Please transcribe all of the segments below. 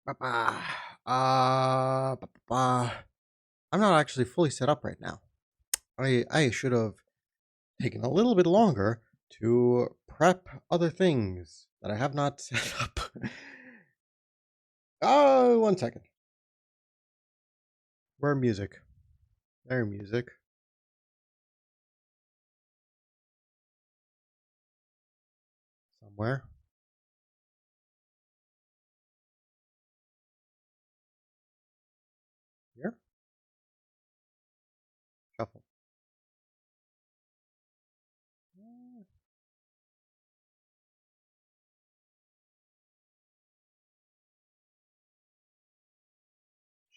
Ba-ba. Ba-ba-ba. I'm not actually fully set up right now. I should have taken a little bit longer to prep other things that I have not set up. Oh, 1 second. Where music? There, music. Somewhere. Here? Shuffle.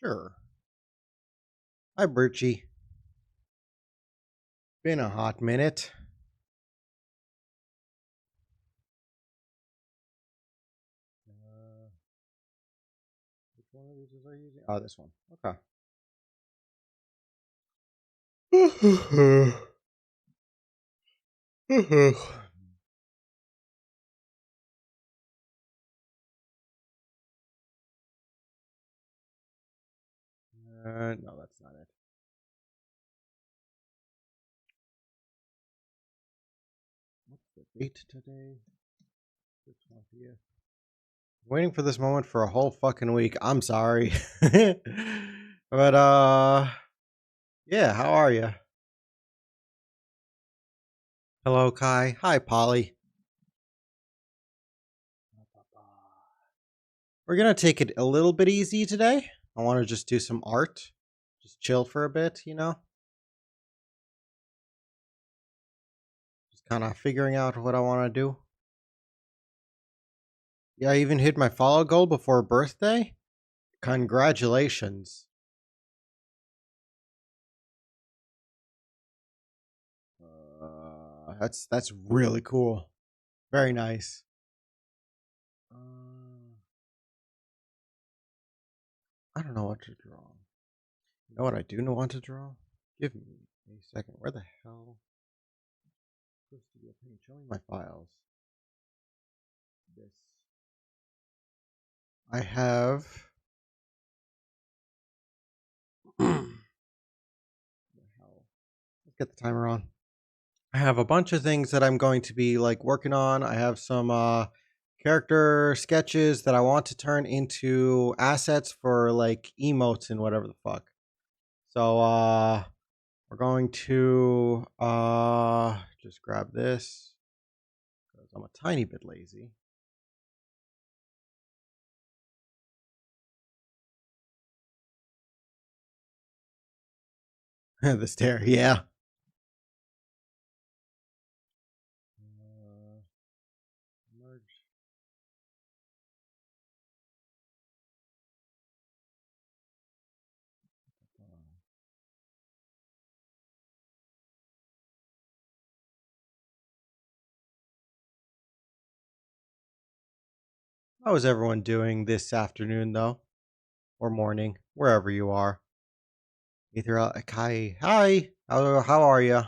Sure. Hi, Birchie. Been a hot minute. Which one of these was I using? Oh, this one. Okay. No, that's not it. What's the date today? The 20th. Waiting for this moment for a whole fucking week. I'm sorry. But yeah, how are you? Hello, Kai. Hi, Polly. We're gonna take it a little bit easy today. I want to just do some art. Just chill for a bit, Just kind of figuring out what I want to do. Yeah, I even hit my follow goal before birthday. Congratulations. That's really cool. Very nice. I don't know what to draw. You know what I do know want to draw? Give me a second. Where the hell? Supposed to be a page. Show me my files. This. I have. The hell? Let's get the timer on. I have a bunch of things that I'm going to be like working on. I have some character sketches that I want to turn into assets for like emotes and whatever the fuck. So we're going to just grab this because I'm a tiny bit lazy. The stair, yeah. Merge. How is everyone doing this afternoon, though? Or morning, wherever you are? Either Kai, hi, how are you?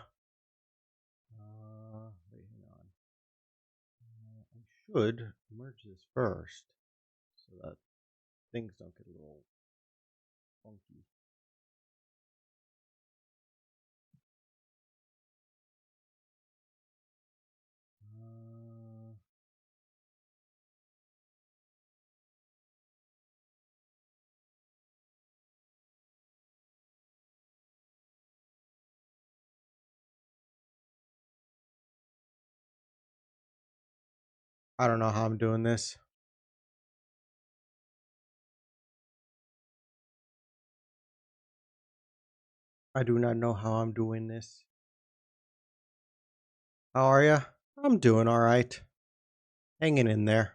Wait, hang on. I should merge this first so that things don't get a little funky. I don't know how I'm doing this. I do not know how I'm doing this. How are you? I'm doing all right. Hanging in there.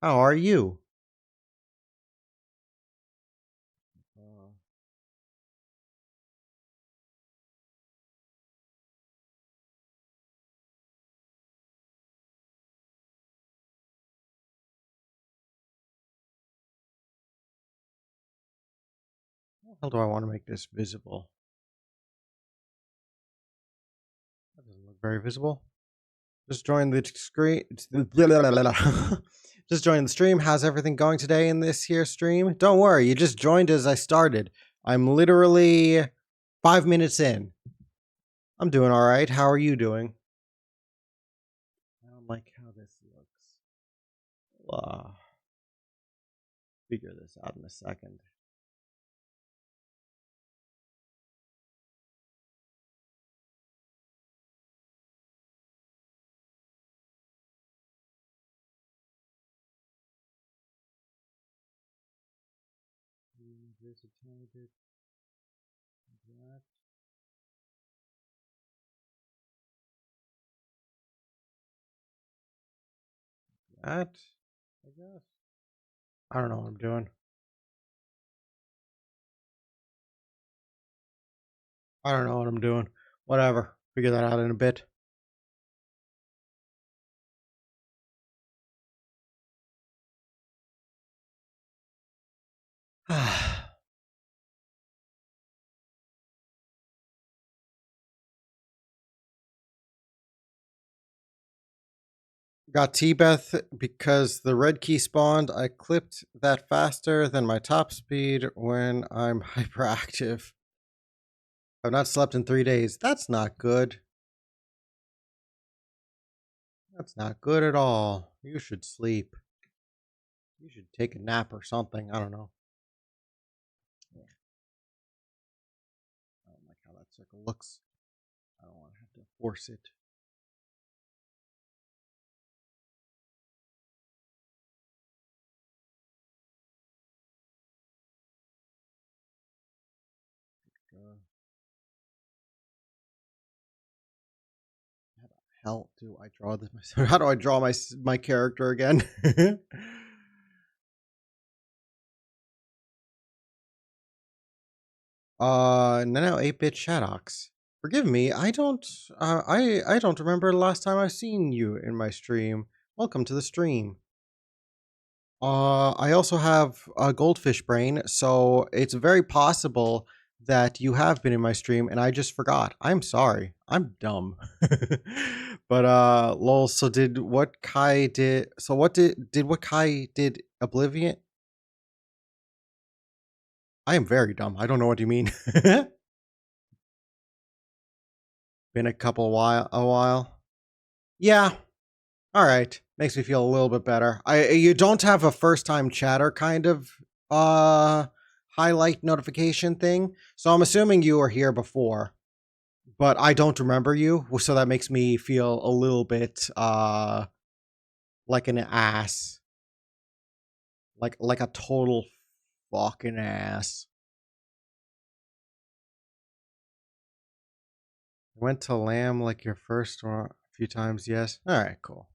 How are you? Uh, how do I want to make this visible? That doesn't look very visible. Just join the screen. Just joined the stream. How's everything going today in this here stream? Don't worry, you just joined as I started. I'm literally 5 minutes in. I'm doing all right. How are you doing? I don't like how this looks. Figure this out in a second. Just a tiny bit of that, I guess. I don't know what I'm doing. I don't know what I'm doing. Whatever. Figure that out in a bit. Got T-Beth because the red key spawned. I clipped that faster than my top speed when I'm hyperactive. I've not slept in 3 days. That's not good. That's not good at all. You should sleep. You should take a nap or something. I don't know. Yeah. I don't like how that circle looks. I don't want to have to force it. How the hell do I draw this myself? How do I draw my character again? no, 8-bit Shadox. Forgive me, I don't remember the last time I've seen you in my stream. Welcome to the stream. I also have a goldfish brain, so it's very possible that you have been in my stream and I just forgot. I'm sorry. I'm dumb. But lol, so did what Kai did so what did what Kai did Oblivion? I am very dumb. I don't know what you mean. Been a while. Yeah. All right. Makes me feel a little bit better. You don't have a first time chatter kind of uh highlight notification thing. So I'm assuming you were here before, but I don't remember you, so that makes me feel a little bit like an ass. Like a total fucking ass. I went to Lamb like your first one a few times, yes. Alright, cool.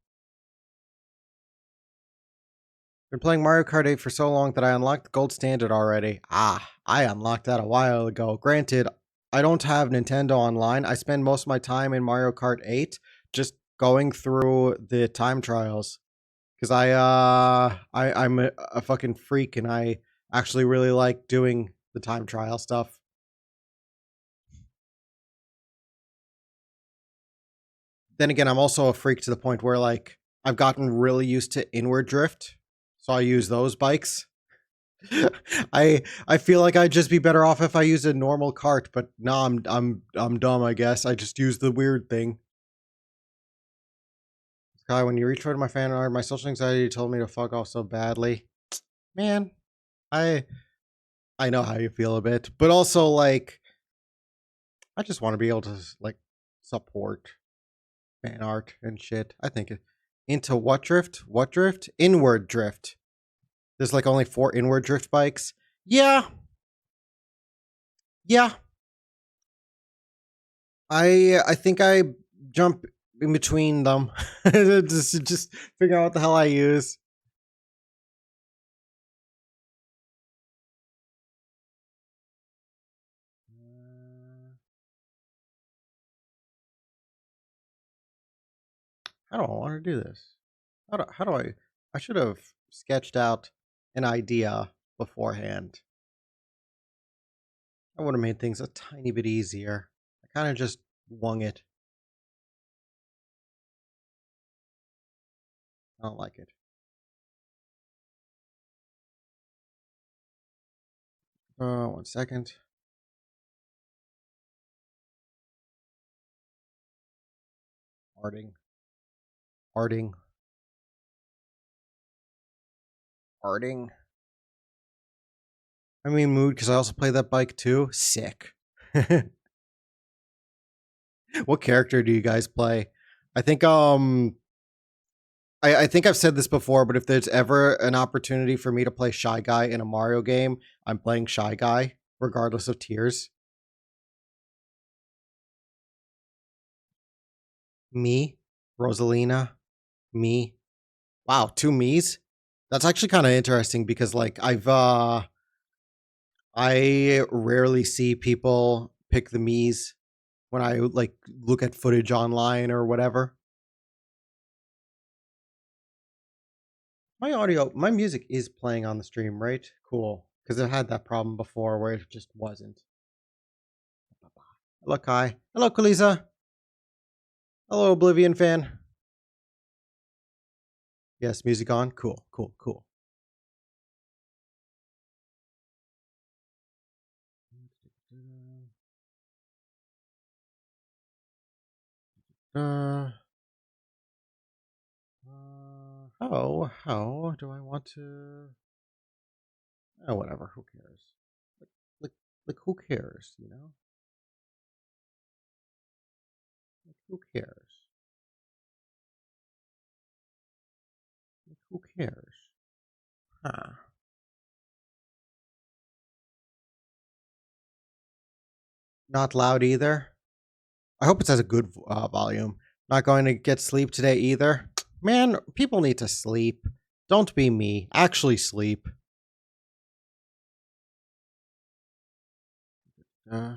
Been playing Mario Kart 8 for so long that I unlocked the gold standard already. Ah, I unlocked that a while ago. Granted, I don't have Nintendo Online. I spend most of my time in Mario Kart 8 just going through the time trials. Because I'm a fucking freak and I actually really like doing the time trial stuff. Then again, I'm also a freak to the point where like I've gotten really used to inward drift. So I use those bikes. I feel like I'd just be better off if I used a normal cart, but no, I'm dumb, I guess. I just use the weird thing. Sky, when you retweeted my fan art, my social anxiety told me to fuck off so badly. Man, I I know how you feel a bit, but also like I just want to be able to like support fan art and shit. I think into what drift? What drift? Inward drift. There's like only 4 inward drift bikes. Yeah. Yeah. I think I jump in between them. just figure out what the hell I use. How do I want to do this? How do I should have sketched out an idea beforehand. I would have made things a tiny bit easier. I kind of just wung it. I don't like it. One second. Arting. Arting. Arting. I mean, mood because I also play that bike too. Sick. What character do you guys play? I think I think I've said this before, but if there's ever an opportunity for me to play Shy Guy in a Mario game, I'm playing Shy Guy, regardless of tiers. Me, Rosalina, me. Wow, two me's? That's actually kind of interesting because like I rarely see people pick the me's when I like look at footage online or whatever. My music is playing on the stream, right? Cool. Because I had that problem before where it just wasn't. Hello, Kai. Hello, Kalisa. Hello, Oblivion fan. Yes, music on. Cool, cool, cool. Uh, how do I want to? Oh, whatever. Who cares? Like, like, like, who cares? You know? Like, who cares? Like, who cares? Huh? Not loud either. I hope it has a good volume. Not going to get sleep today either. Man, people need to sleep. Don't be me. Actually sleep. Uh,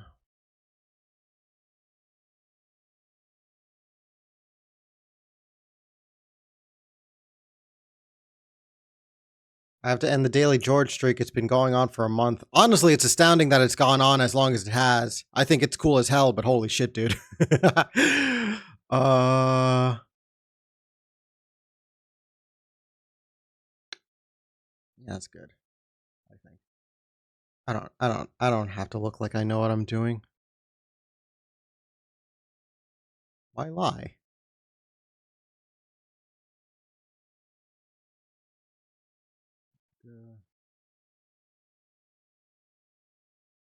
I have to end the Daily George streak. It's been going on for a month. Honestly, it's astounding that it's gone on as long as it has. I think it's cool as hell, but holy shit, dude. uh, yeah, that's good. I think. I don't have to look like I know what I'm doing. Why lie?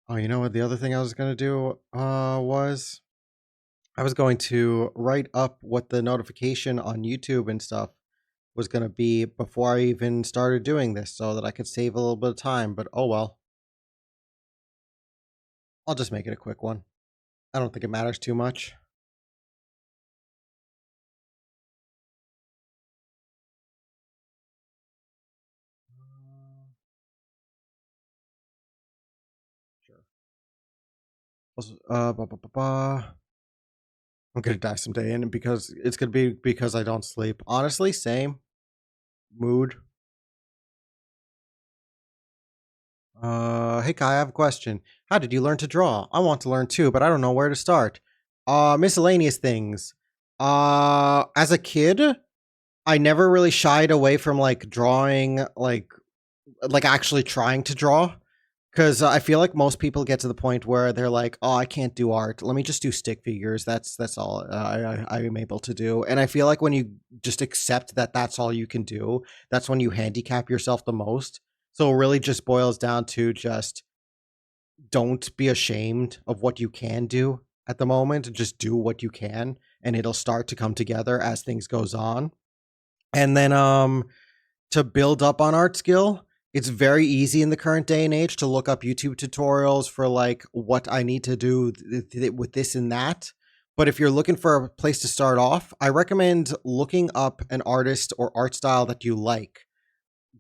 Oh, you know what? The other thing I was gonna do was I was going to write up what the notification on YouTube and stuff was gonna be before I even started doing this, so that I could save a little bit of time. But oh well, I'll just make it a quick one. I don't think it matters too much. Sure. I'm gonna die someday, and because it's gonna be because I don't sleep. Honestly, same mood. Hey Kai, I have a question. How did you learn to draw? I want to learn too, but I don't know where to start. Miscellaneous things. As a kid, I never really shied away from like drawing, like actually trying to draw. Because I feel like most people get to the point where they're like, "Oh, I can't do art. Let me just do stick figures. That's all I am able to do." And I feel like when you just accept that that's all you can do, that's when you handicap yourself the most. So it really just boils down to just don't be ashamed of what you can do at the moment. Just do what you can, and it'll start to come together as things goes on. And then to build up on art skill, it's very easy in the current day and age to look up YouTube tutorials for like what I need to do with this and that. But if you're looking for a place to start off, I recommend looking up an artist or art style that you like,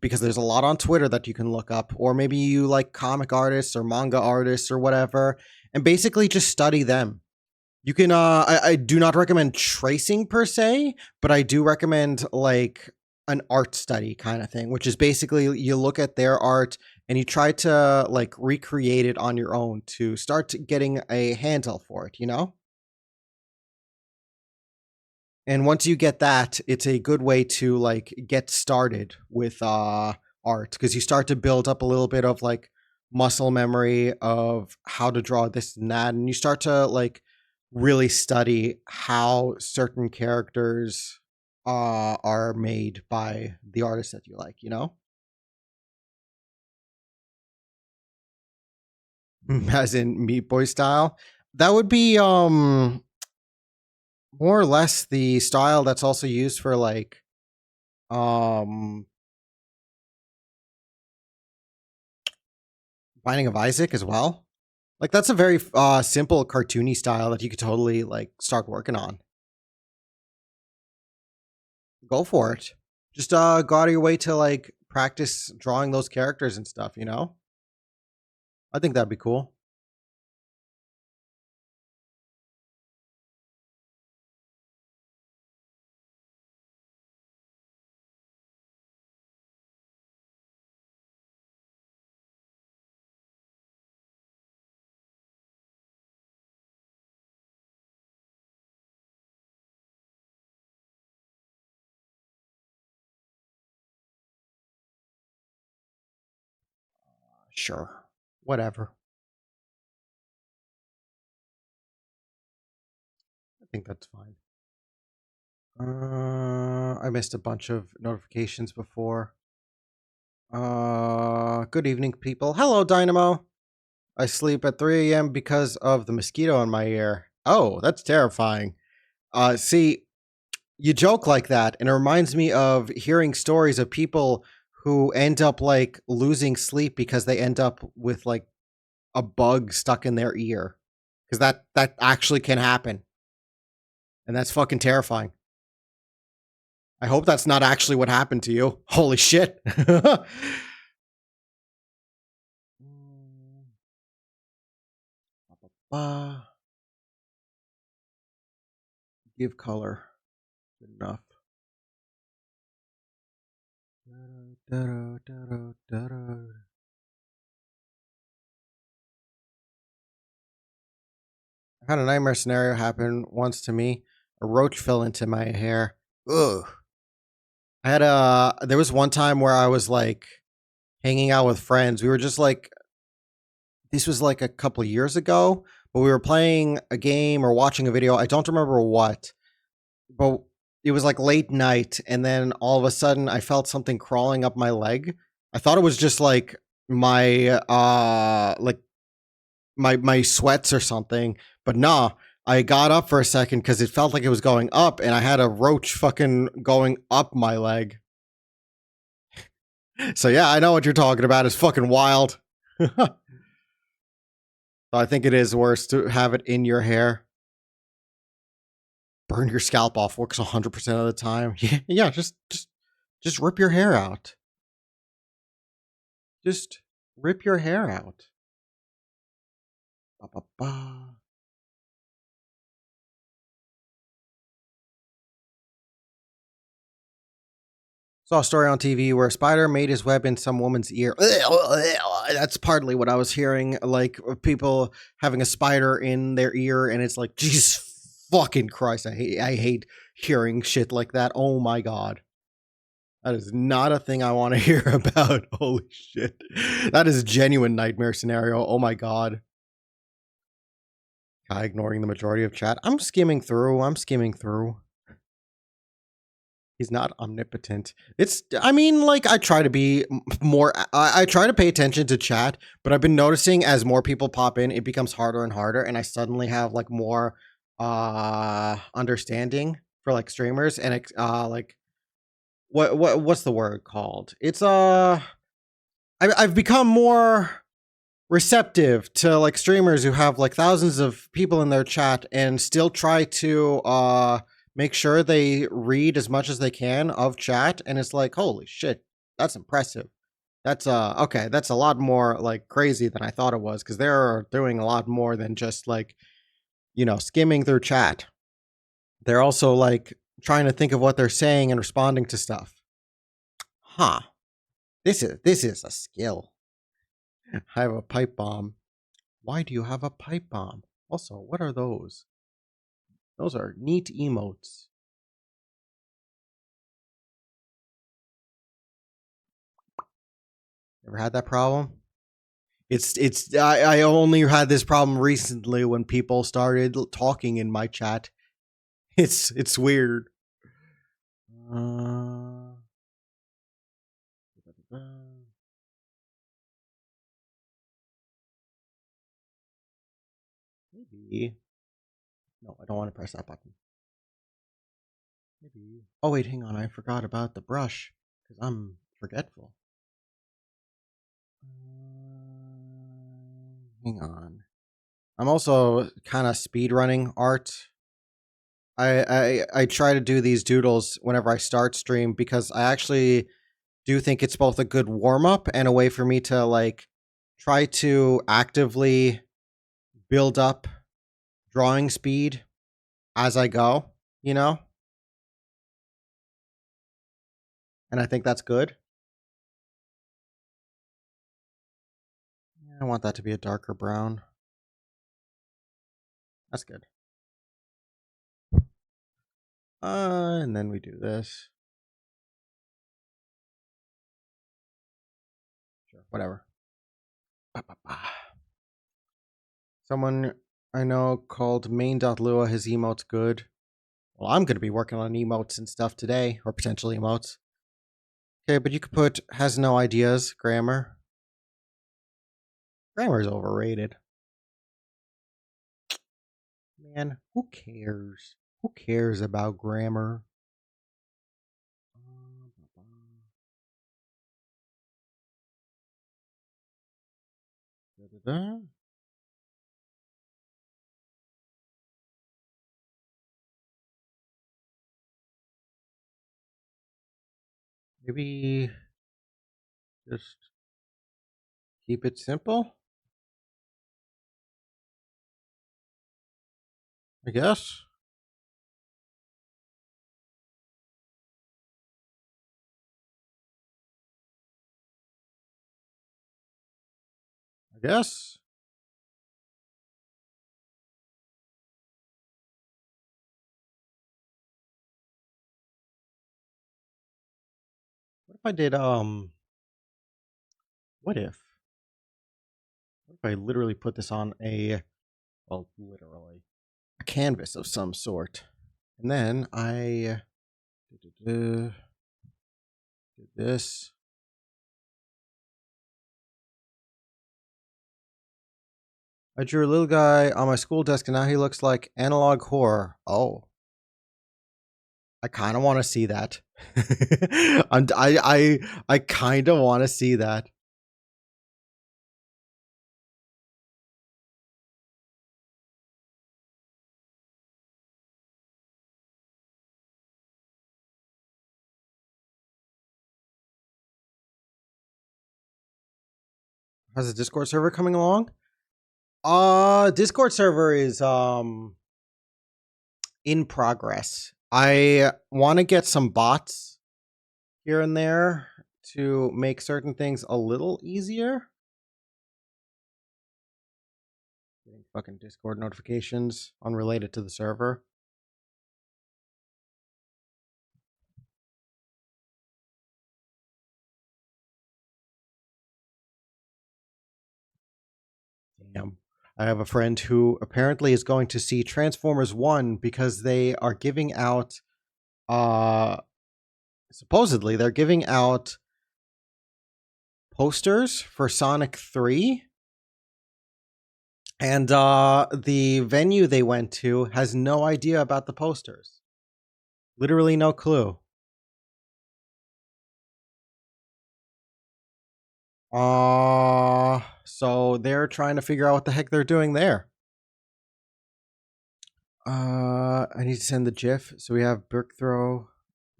because there's a lot on Twitter that you can look up, or maybe you like comic artists or manga artists or whatever, and basically just study them. You can I do not recommend tracing per se, but I do recommend like an art study kind of thing, which is basically you look at their art and you try to like recreate it on your own to start getting a handle for it, you know? And once you get that, it's a good way to like get started with art, because you start to build up a little bit of like muscle memory of how to draw this and that, and you start to like really study how certain characters are made by the artist that you like, you know? As in Meat Boy style. That would be more or less the style that's also used for like um Binding of Isaac as well. Like that's a very simple cartoony style that you could totally like start working on. Go for it. Just go out of your way to like practice drawing those characters and stuff, you know? I think that'd be cool. Sure. Whatever. I think that's fine. I missed a bunch of notifications before. Good evening, people. Hello, Dynamo. I sleep at 3 a.m. because of the mosquito in my ear. Oh, that's terrifying. See, you joke like that, and it reminds me of hearing stories of people who end up like losing sleep because they end up with like a bug stuck in their ear. Because that actually can happen, and that's fucking terrifying. I hope that's not actually what happened to you. Holy shit. Give color. Good enough. I had a nightmare scenario happen once to me. A roach fell into my hair. Ugh. There was one time where I was like hanging out with friends. We were just like, this was like a couple of years ago, but we were playing a game or watching a video. I don't remember what, but it was like late night. And then all of a sudden I felt something crawling up my leg. I thought it was just like like my sweats or something, but nah. I got up for a second because it felt like it was going up, and I had a roach fucking going up my leg. So yeah, I know what you're talking about. It's fucking wild. So I think it is worse to have it in your hair. Burn your scalp off works 100% of the time. Yeah, just rip your hair out. Just rip your hair out. Ba, ba, ba. Saw a story on TV where a spider made his web in some woman's ear. That's partly what I was hearing, like people having a spider in their ear, and it's like, Jesus fucking Christ, I hate hearing shit like that. Oh my god. That is not a thing I want to hear about. Holy shit. That is a genuine nightmare scenario. Oh my god. Guy ignoring the majority of chat. I'm skimming through. He's not omnipotent. I mean, like, I try to be more, I try to pay attention to chat, but I've been noticing as more people pop in, it becomes harder and harder, and I suddenly have, like, more, understanding for, like, streamers, and, like, what's the word called? I've become more receptive to like streamers who have like thousands of people in their chat and still try to make sure they read as much as they can of chat, and it's like, holy shit, that's impressive. That's okay, that's a lot more like crazy than I thought it was, because they're doing a lot more than just like, skimming through chat. They're also like trying to think of what they're saying and responding to stuff. Huh. This is a skill. I have a pipe bomb. Why do you have a pipe bomb? Also, what are those? Those are neat emotes. Ever had that problem? I only had this problem recently when people started talking in my chat. It's weird. Uh, maybe. No, I don't want to press that button. Maybe. Oh wait, hang on. I forgot about the brush because I'm forgetful. Hang on. I'm also kind of speed running art. I try to do these doodles whenever I start stream because I actually do think it's both a good warm up and a way for me to like try to actively build up drawing speed as I go, you know? And I think that's good. I want that to be a darker brown. That's good. And then we do this. Sure, whatever. Someone I know called main.lua, his emote's good. Well, I'm going to be working on emotes and stuff today, or potentially emotes. Okay, but you could put has no ideas, grammar. Grammar is overrated. Man, who cares? Who cares about grammar? Da-da-da. Maybe just keep it simple, I guess. I guess. What if I did what if? What if I literally put this on a well, literally a canvas of some sort. And then I did this. I drew a little guy on my school desk and now he looks like analog horror. Oh. I kind of want to see that. I kind of want to see that. How's the Discord server coming along? Discord server is in progress. I want to get some bots here and there to make certain things a little easier. Getting fucking Discord notifications unrelated to the server. Damn. I have a friend who apparently is going to see Transformers 1 because they are giving out supposedly they're giving out posters for Sonic 3. And the venue they went to has no idea about the posters. Literally no clue. So they're trying to figure out what the heck they're doing there. I need to send the GIF. So we have Brick Throw.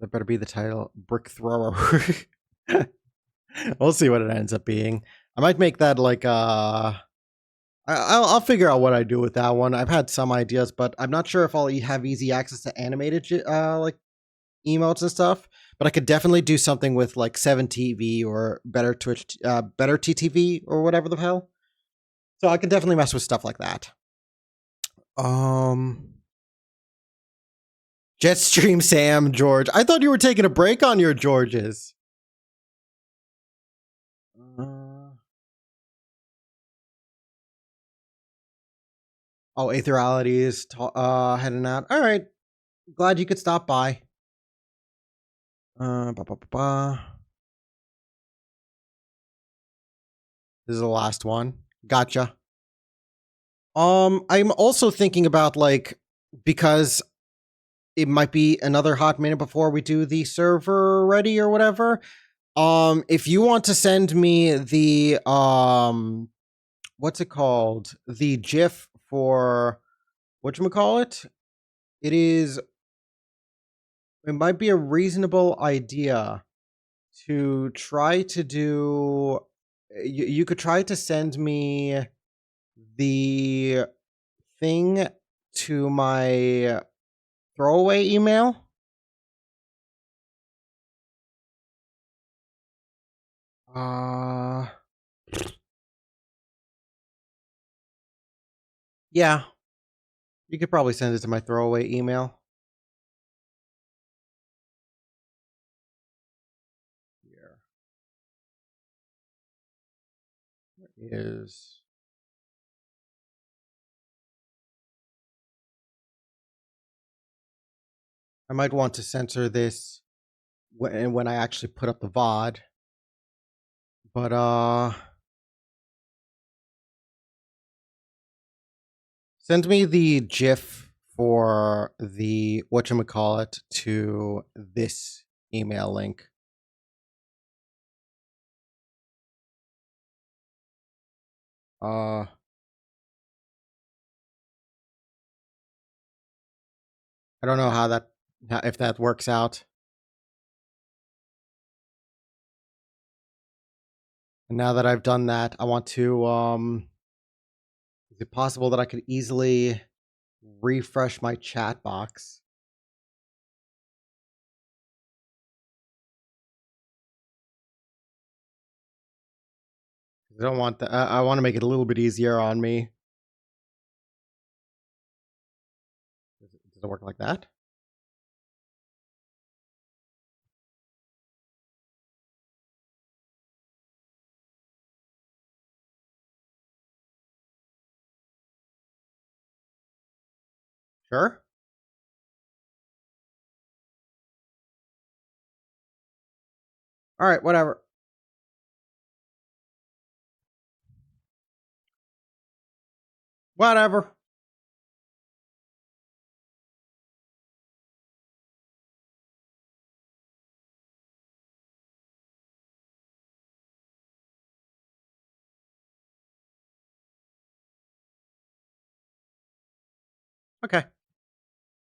That better be the title. Brick Thrower. We'll see what it ends up being. I might make that like I'll figure out what I do with that one. I've had some ideas, but I'm not sure if I'll have easy access to animated like emotes and stuff. But I could definitely do something with like 7TV or better Twitch, better TTV or whatever the hell. So I could definitely mess with stuff like that. Jetstream Sam George. I thought you were taking a break on your Georges. Oh, Aetherality is heading out. All right. Glad you could stop by. Ba, ba, ba, ba. This is the last one. Gotcha. I'm also thinking about like because it might be another hot minute before we do the server ready or whatever. If you want to send me the what's it called? The GIF for whatchamacallit? It is it might be a reasonable idea to try to do you could try to send me the thing to my throwaway email. Uh yeah, you could probably send it to my throwaway email. Here is I might want to censor this when I actually put up the VOD. But send me the GIF for the whatchamacallit to this email link. Uh I don't know how that if that works out. And now that I've done that, I want to is it possible that I could easily refresh my chat box? I don't want that. I want to make it a little bit easier on me. Does it work like that? Sure. All right, whatever. Whatever. Okay.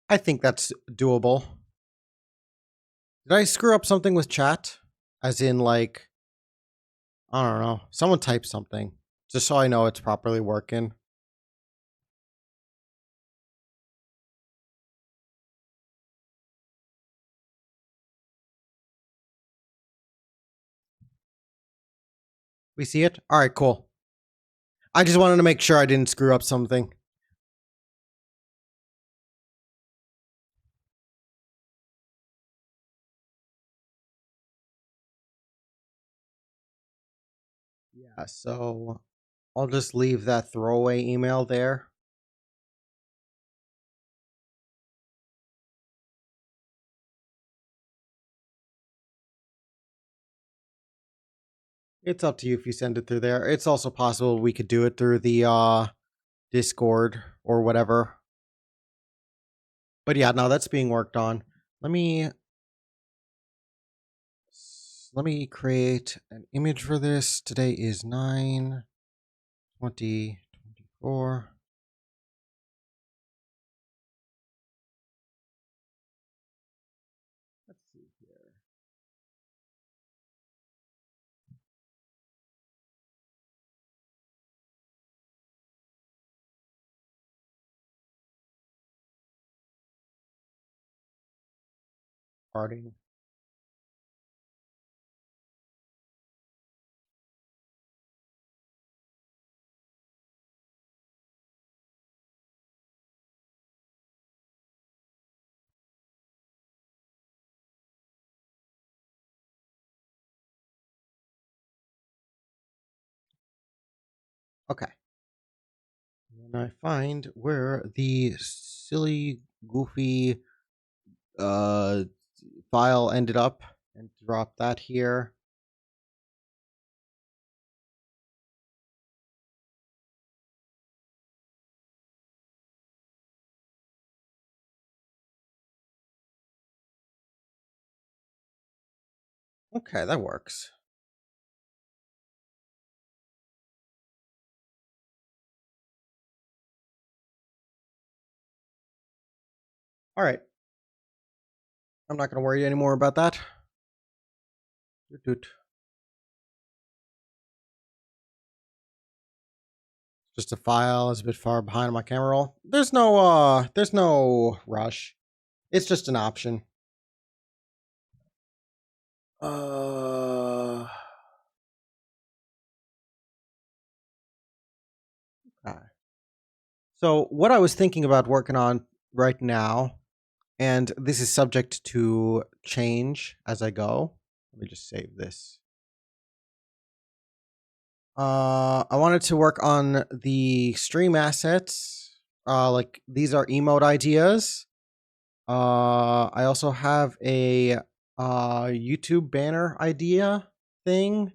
I think that's doable. Did I screw up something with chat? As in, like, I don't know. Someone type something. Just so I know it's properly working. We see it? All right, cool. I just wanted to make sure I didn't screw up something. Yeah, so I'll just leave that throwaway email there. It's up to you if you send it through there. It's also possible we could do it through the Discord or whatever. But yeah, no, that's being worked on. Let me create an image for this. Today is 9/20/24. Let's see here. Starting. Okay. And I find where the silly, goofy uh file ended up and drop that here. Okay, that works. All right. I'm not going to worry anymore about that. Doot, doot. Just a file is a bit far behind on my camera roll. There's no rush. It's just an option. Uh okay. So what I was thinking about working on right now, and this is subject to change as I go. Let me just save this. I wanted to work on the stream assets. Like these are emote ideas. I also have a YouTube banner idea thing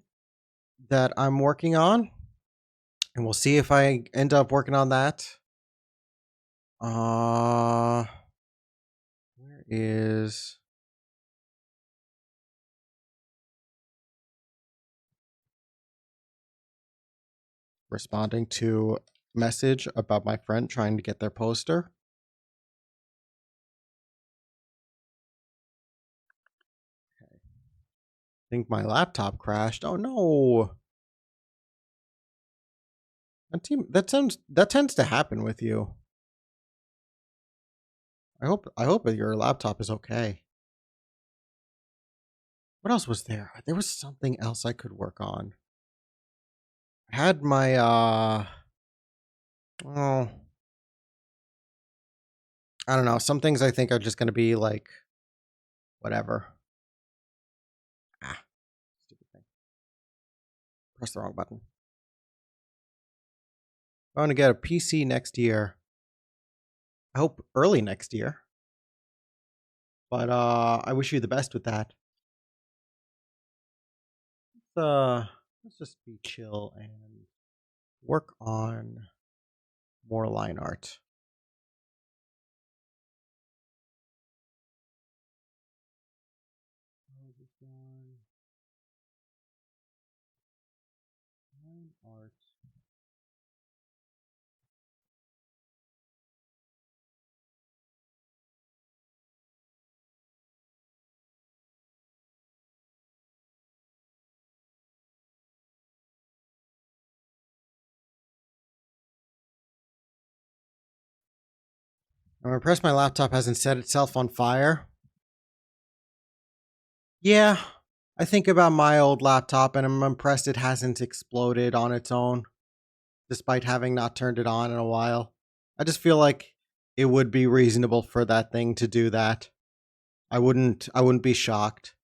that I'm working on, and we'll see if I end up working on that. Where is responding to message about my friend trying to get their poster? Okay. I think my laptop crashed. Oh no. That tends to happen with you. I hope that your laptop is okay. What else was there? There was something else I could work on. I had my oh, I don't know. Some things I think are just gonna be like whatever. Ah, stupid thing. Press the wrong button. I'm gonna get a PC next year. I hope early next year. But I wish you the best with that. Let's just be chill and work on more line art. Line art. I'm impressed my laptop hasn't set itself on fire. Yeah, I think about my old laptop and I'm impressed it hasn't exploded on its own, despite having not turned it on in a while. I just feel like it would be reasonable for that thing to do that. I wouldn't be shocked.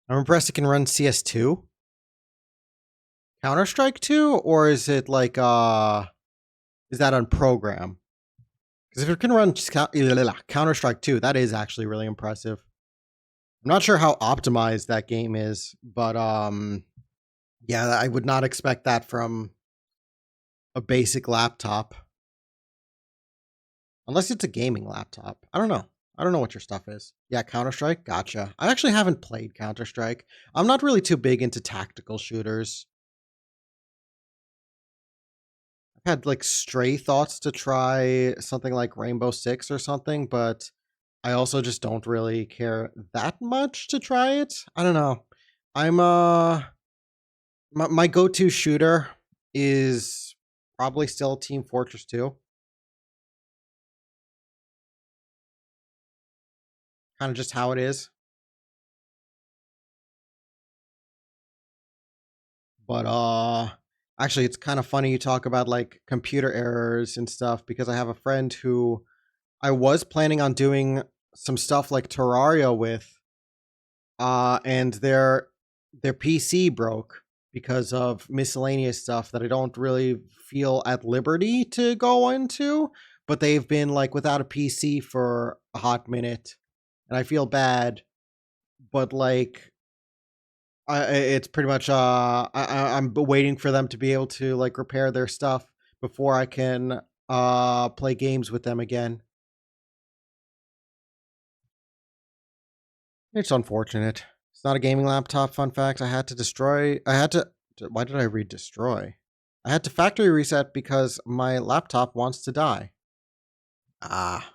I'm impressed it can run CS2. Counter-Strike 2, or is it like is that on program? Because if it can run Counter-Strike 2, that is actually really impressive. I'm not sure how optimized that game is, but yeah, I would not expect that from a basic laptop. Unless it's a gaming laptop. I don't know. I don't know what your stuff is. Yeah, Counter-Strike? Gotcha. I actually haven't played Counter-Strike. I'm not really too big into tactical shooters. I've had like stray thoughts to try something like Rainbow Six or something, but I also just don't really care that much to try it. I don't know. I'm my go-to shooter is probably still Team Fortress 2. Kind of just how it is. But actually it's kind of funny you talk about like computer errors and stuff because I have a friend who I was planning on doing some stuff like Terraria with and their PC broke because of miscellaneous stuff that I don't really feel at liberty to go into, but they've been like without a PC for a hot minute and I feel bad, but like it's pretty much I'm waiting for them to be able to like repair their stuff before I can play games with them again. It's unfortunate. It's not a gaming laptop. Fun fact: I had to. Why did I read destroy? I had to factory reset because my laptop wants to die. Ah,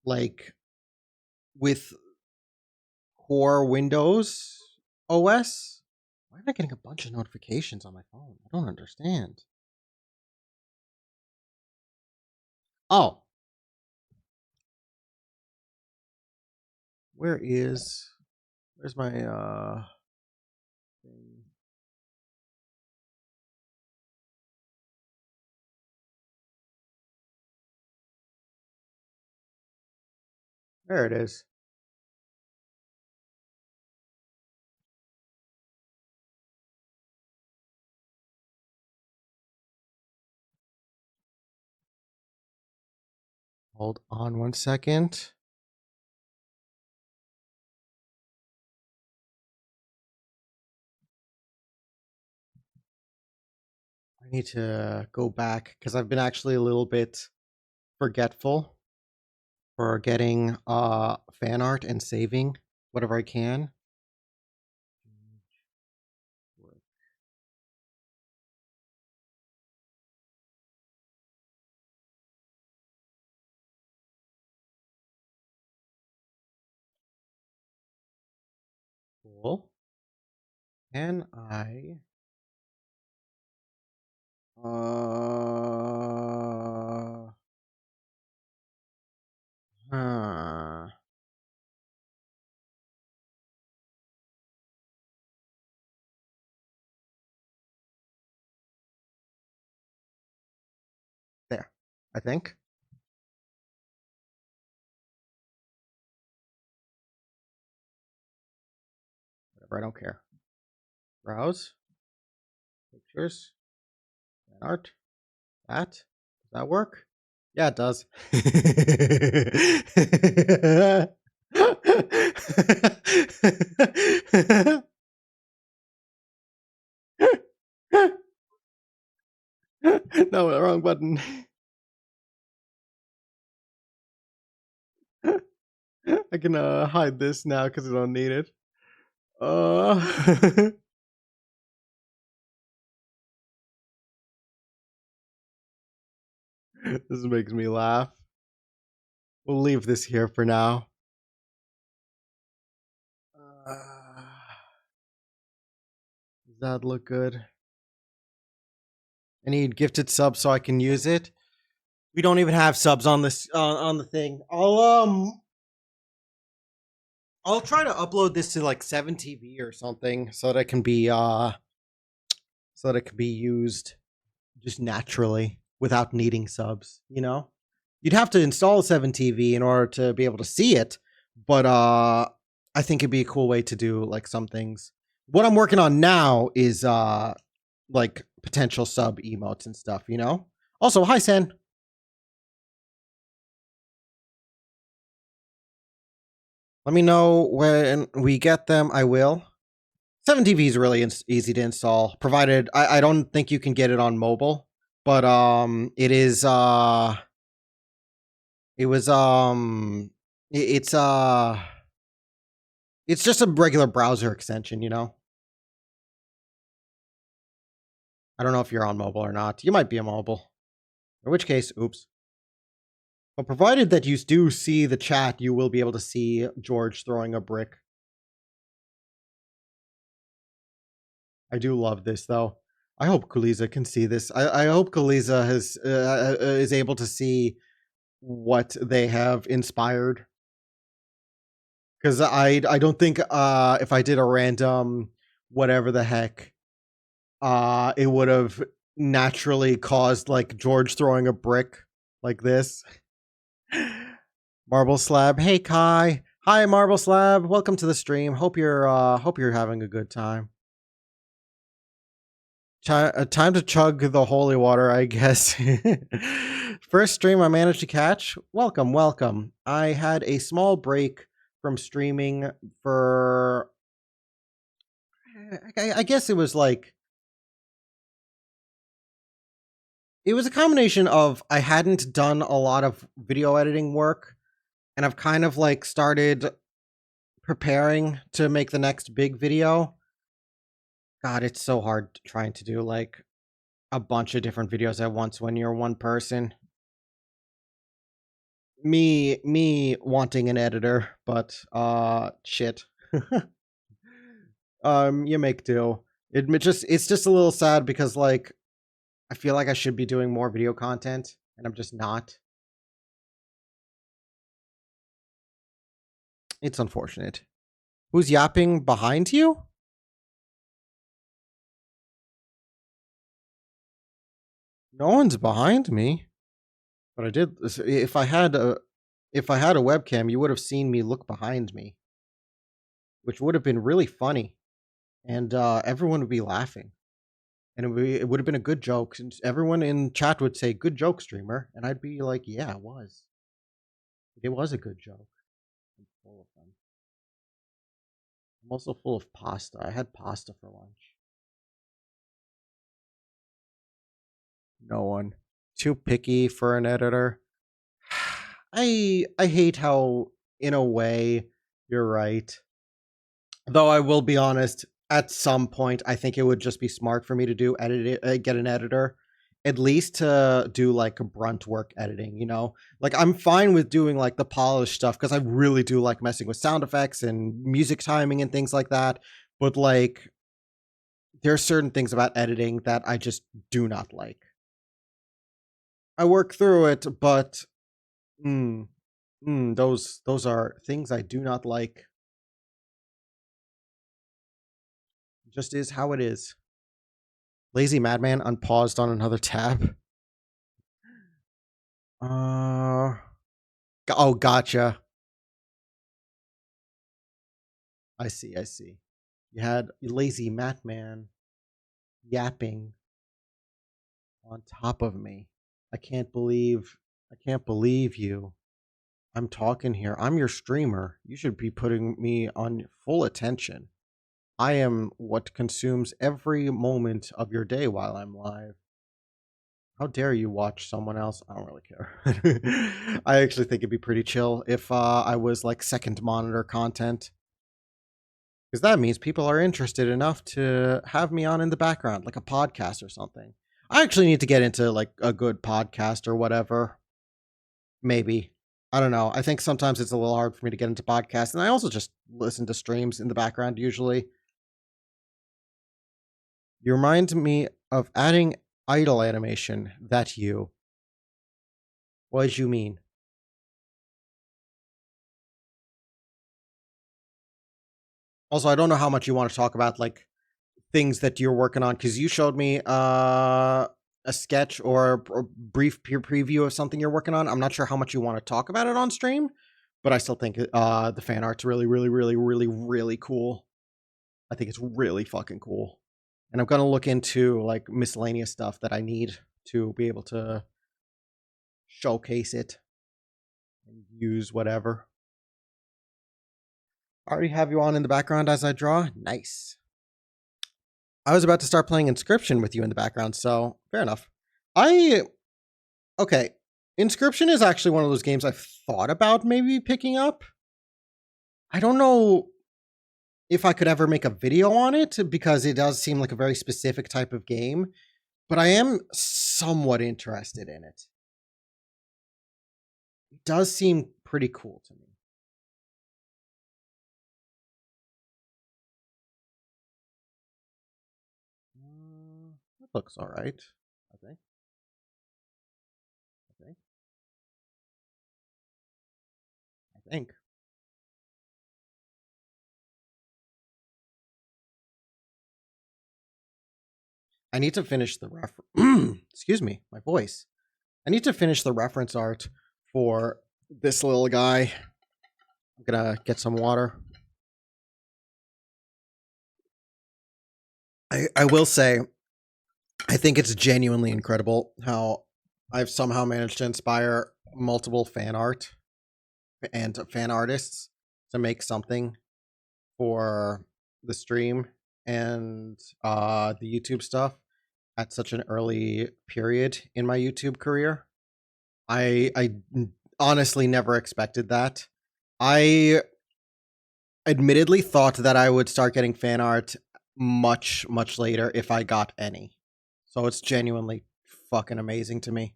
like with core Windows OS. Why am I getting a bunch of notifications on my phone? I don't understand. Oh, where's my thing? There it is. Hold on 1 second. I need to go back because I've been actually a little bit forgetful for getting fan art and saving whatever I can. Cool. Can I huh. There. I think. Whatever, I don't care. Browse. Pictures. Fan art. That. Does that work? Yeah, it does. No, wrong button. I can hide this now because I don't need it. This makes me laugh. We'll leave this here for now. Uh, does that look good? I need gifted subs so I can use it. We don't even have subs on this on the thing. I'll try to upload this to like 7TV or something so that it can be used just naturally without needing subs, you know? You'd have to install 7TV in order to be able to see it, but I think it'd be a cool way to do like some things. What I'm working on now is like potential sub emotes and stuff, you know? Also, hi Sen. Let me know when we get them. I will. 7TV is really easy to install, provided I don't think you can get it on mobile, but it is it was it's just a regular browser extension, you know. I don't know if you're on mobile or not. You might be on mobile. In which case, oops. But provided that you do see the chat, you will be able to see George throwing a brick. I do love this though. I hope Kuliza can see this. I hope Kuliza has is able to see what they have inspired. Because I don't think if I did a random whatever the heck, it would have naturally caused like George throwing a brick like this. Marble Slab. Hey Kai. Hi Marble Slab. Welcome to the stream. Hope you're having a good time. Time to chug the holy water, I guess. First stream I managed to catch. Welcome, welcome. I had a small break from streaming for I guess it was like it was a combination of I hadn't done a lot of video editing work and I've kind of like started preparing to make the next big video. God, it's so hard trying to do like a bunch of different videos at once when you're one person. Me wanting an editor, but shit. You make do. It's just a little sad because like I feel like I should be doing more video content and I'm just not. It's unfortunate. Who's yapping behind you? No one's behind me. But I did if I had a webcam, you would have seen me look behind me, which would have been really funny, and everyone would be laughing, and it would have been a good joke. And everyone in chat would say, "Good joke, streamer," and I'd be like, "Yeah, it was. It was a good joke." I'm full of them. I'm also full of pasta. I had pasta for lunch. No one. Too picky for an editor. I hate how, in a way, you're right. Though I will be honest, at some point, I think it would just be smart for me to do get an editor, at least to do like brunt work editing. You know, like I'm fine with doing like the polished stuff because I really do like messing with sound effects and music timing and things like that. But like, there are certain things about editing that I just do not like. I work through it, but those are things I do not like. Just is how it is. Lazy Madman unpaused on another tab. Oh, gotcha. I see, I see. You had Lazy Madman yapping on top of me. I can't believe you. I'm talking here. I'm your streamer. You should be putting me on full attention. I am what consumes every moment of your day while I'm live. How dare you watch someone else? I don't really care. I actually think it'd be pretty chill if I was like second monitor content. Because that means people are interested enough to have me on in the background, like a podcast or something. I actually need to get into like a good podcast or whatever. Maybe. I don't know. I think sometimes it's a little hard for me to get into podcasts. And I also just listen to streams in the background usually. You remind me of adding idle animation. That you. What did you mean? Also, I don't know how much you want to talk about like things that you're working on because you showed me a sketch or a brief peer preview of something you're working on. I'm not sure how much you want to talk about it on stream, but I still think the fan art's really, really, really, really, really cool. I think it's really fucking cool. And I'm gonna look into like miscellaneous stuff that I need to be able to showcase it and use whatever. I already have you on in the background as I draw. Nice. I was about to start playing Inscription with you in the background, so fair enough. Okay. Inscription is actually one of those games I've thought about maybe picking up. I don't know if I could ever make a video on it because it does seem like a very specific type of game, but I am somewhat interested in it. It does seem pretty cool to me. looks all right, I think. I think. I think. I need to finish the excuse me, my voice. I need to finish the reference art for this little guy. I'm gonna get some water. I will say, I think it's genuinely incredible how I've somehow managed to inspire multiple fan art and fan artists to make something for the stream and the YouTube stuff at such an early period in my YouTube career. I honestly never expected that. I admittedly thought that I would start getting fan art much later if I got any. So it's genuinely fucking amazing to me.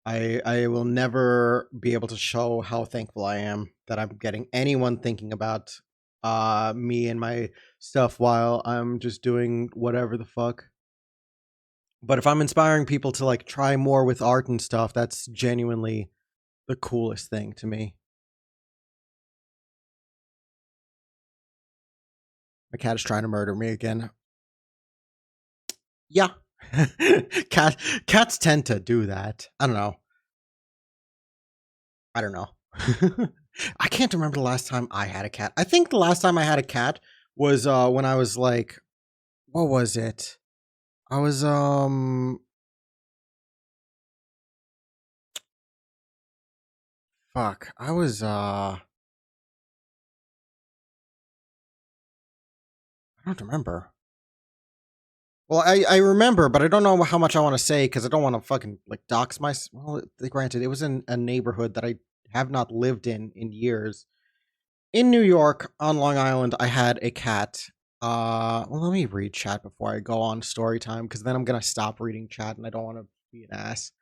I will never be able to show how thankful I am that I'm getting anyone thinking about me and my stuff while I'm just doing whatever the fuck. But if I'm inspiring people to like try more with art and stuff, that's genuinely the coolest thing to me. My cat is trying to murder me again. Yeah. Cats tend to do that. I don't know. I can't remember the last time I had a cat. I think the last time I had a cat was when I was like, what was it? I was fuck. I was I don't remember. Well, I remember, but I don't know how much I want to say because I don't want to fucking like dox my. Well, granted, it was in a neighborhood that I have not lived in years. In New York, on Long Island, I had a cat. Well, let me read chat before I go on story time because then I'm gonna stop reading chat and I don't want to be an ass.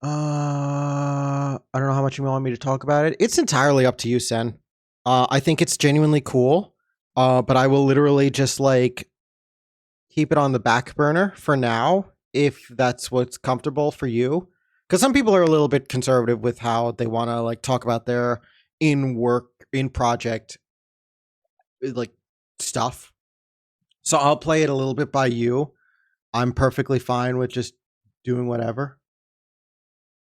I don't know how much you want me to talk about it. It's entirely up to you, Sen. I think it's genuinely cool. But I will literally just like keep it on the back burner for now if that's what's comfortable for you. Because some people are a little bit conservative with how they want to like talk about their in project like stuff. So I'll play it a little bit by you. I'm perfectly fine with just doing whatever.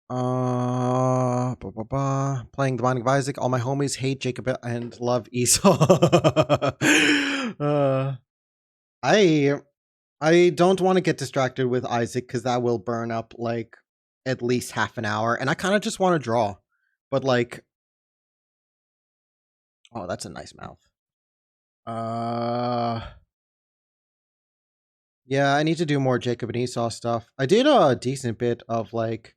Playing the Binding of Isaac. All my homies hate Jacob and love Esau. I don't want to get distracted with Isaac because that will burn up like at least half an hour, and I kind of just want to draw. But like, oh, that's a nice mouth. Yeah, I need to do more Jacob and Esau stuff. I did a decent bit of like,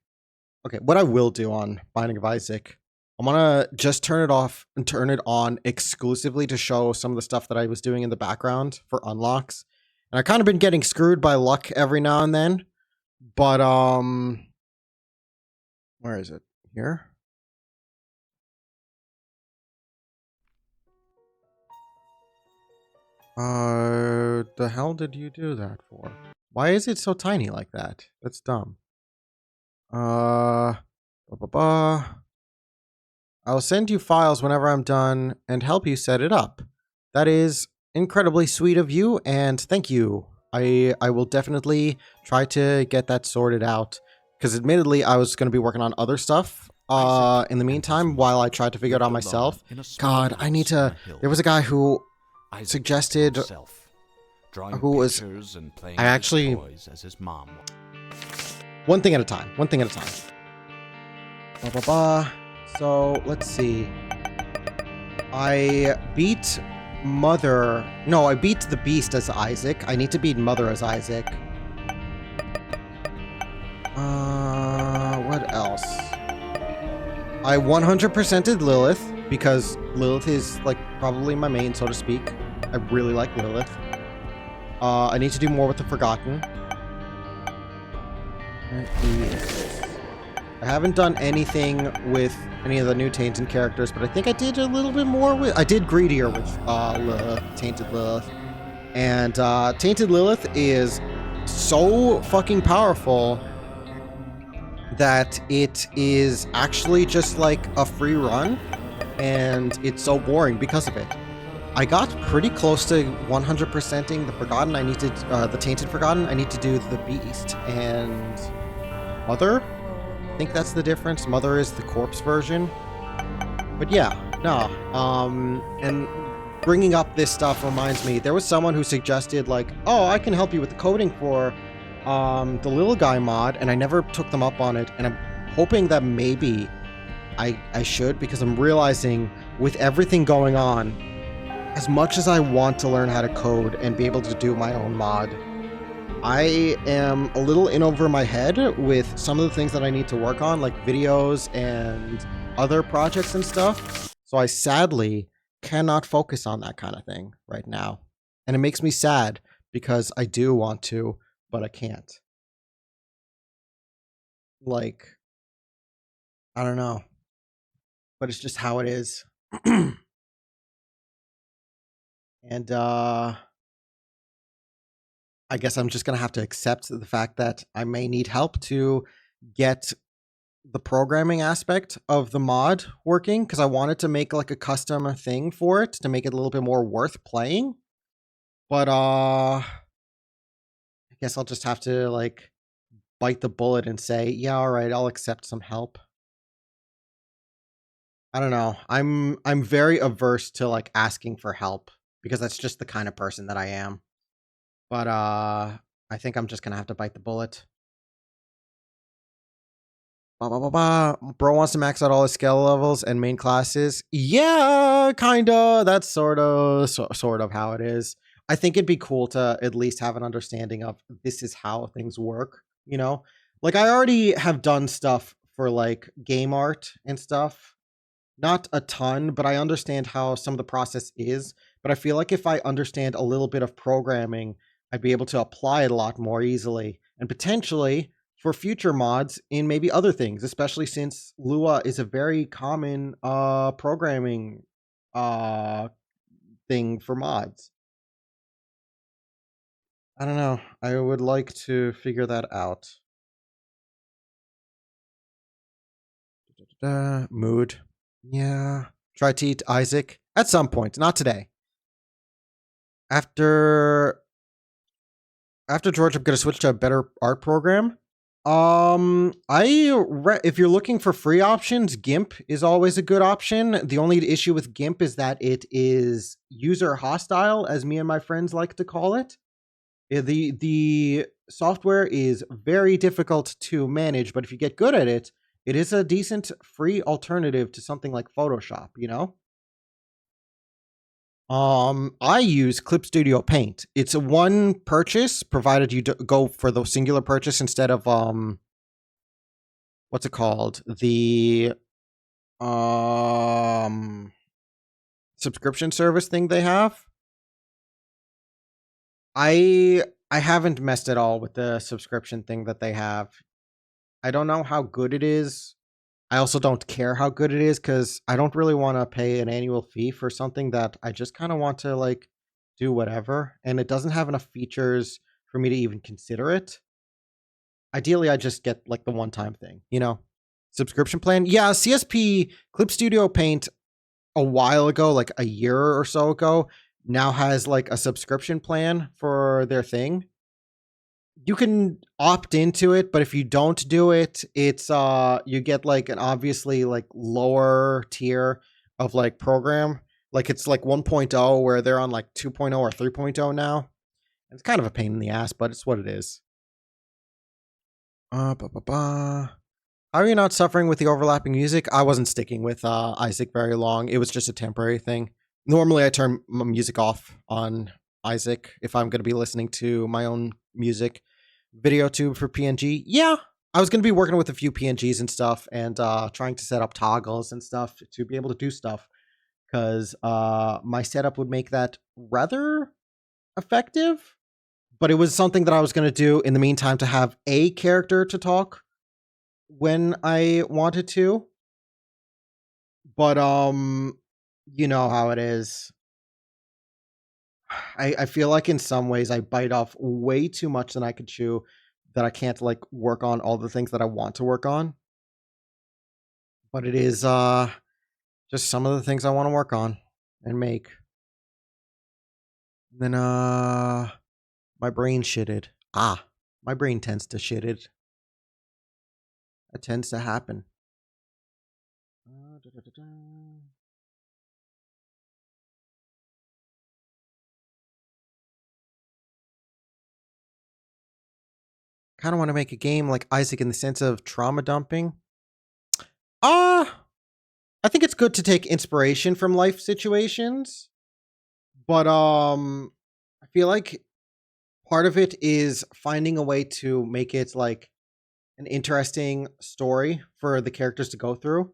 okay, what I will do on Binding of Isaac, I'm gonna just turn it off and turn it on exclusively to show some of the stuff that I was doing in the background for unlocks. And I kind of been getting screwed by luck every now and then. But where is it? Here? The hell did you do that for? Why is it so tiny like that? That's dumb. I'll send you files whenever I'm done and help you set it up. That is incredibly sweet of you, and thank you. I will definitely try to get that sorted out. Because admittedly, I was going to be working on other stuff in the meantime while I tried to figure it out myself. God, I need to... There was a guy who suggested... Who was... I actually... One thing at a time. One thing at a time. So, let's see. I beat Mother... No, I beat the Beast as Isaac. I need to beat Mother as Isaac. What else? I 100%ed Lilith, because Lilith is, like, probably my main, so to speak. I really like Lilith. I need to do more with the Forgotten. I haven't done anything with any of the new Tainted characters, but I think I did a little bit more with... I did Greedier with Lilith, Tainted Lilith. And Tainted Lilith is so fucking powerful that it is actually just like a free run, and it's so boring because of it. I got pretty close to 100%ing the Forgotten. I need to, the Tainted Forgotten. I need to do the Beast and Mother. I think that's the difference. Mother is the corpse version. But yeah, no. And bringing up this stuff reminds me, there was someone who suggested like, oh, I can help you with the coding for the little guy mod, and I never took them up on it, and I'm hoping that maybe I should, because I'm realizing with everything going on, as much as I want to learn how to code and be able to do my own mod, I am a little in over my head with some of the things that I need to work on, like videos and other projects and stuff. So I sadly cannot focus on that kind of thing right now. And it makes me sad because I do want to, but I can't. Like, I don't know, but it's just how it is. And I guess I'm just gonna have to accept the fact that I may need help to get the programming aspect of the mod working, because I wanted to make like a custom thing for it to make it a little bit more worth playing. But I guess I'll just have to like bite the bullet and say, yeah, all right, I'll accept some help. I don't know. I'm very averse to like asking for help because that's just the kind of person that I am. But I think I'm just gonna have to bite the bullet. Bro wants to max out all his skill levels and main classes. Yeah, kinda. That's sort of how it is. I think it'd be cool to at least have an understanding of this is how things work. You know, like I already have done stuff for like game art and stuff. Not a ton, but I understand how some of the process is. But I feel like if I understand a little bit of programming, I'd be able to apply it a lot more easily, and potentially for future mods in maybe other things, especially since Lua is a very common programming uh thing for mods. I don't know. I would like to figure that out. Mood. Yeah. Try to eat Isaac at some point, not today. After George, I'm gonna switch to a better art program. If you're looking for free options, GIMP is always a good option. The only issue with GIMP is that it is user hostile, as me and my friends like to call it. The software is very difficult to manage, but if you get good at it, it is a decent free alternative to something like Photoshop, you know? I use Clip Studio Paint. It's a one purchase, provided you go for the singular purchase instead of what's it called? The subscription service thing they have. I haven't messed at all with the subscription thing that they have. I don't know how good it is. I also don't care how good it is because I don't really want to pay an annual fee for something that I just kind of want to like do whatever, and it doesn't have enough features for me to even consider it. Ideally, I just get like the one-time thing, you know? Subscription plan. Yeah, CSP Clip Studio Paint a while ago, like a year or so ago, now has like a subscription plan for their thing. You can opt into it, but if you don't do it, it's you get like an obviously like lower tier of like program. Like it's like 1.0 where they're on like 2.0 or 3.0 now. It's kind of a pain in the ass, but it's what it is. Ba, ba, ba. How are you not suffering with the overlapping music? I wasn't sticking with Isaac very long. It was just a temporary thing. Normally, I turn my music off on Isaac if I'm going to be listening to my own music. Video tube for PNG. Yeah, I was going to be working with a few PNGs and stuff, and trying to set up toggles and stuff to be able to do stuff, because my setup would make that rather effective. But it was something that I was going to do in the meantime to have a character to talk when I wanted to. But you know how it is. I feel like in some ways I bite off way too much than I could chew, that I can't like work on all the things that I want to work on. But it is just some of the things I want to work on and make. And then my brain shitted. My brain tends to shit it. That tends to happen. Kind of want to make a game like Isaac in the sense of trauma dumping. Uh I think it's good to take inspiration from life situations, but I feel like part of it is finding a way to make it like an interesting story for the characters to go through.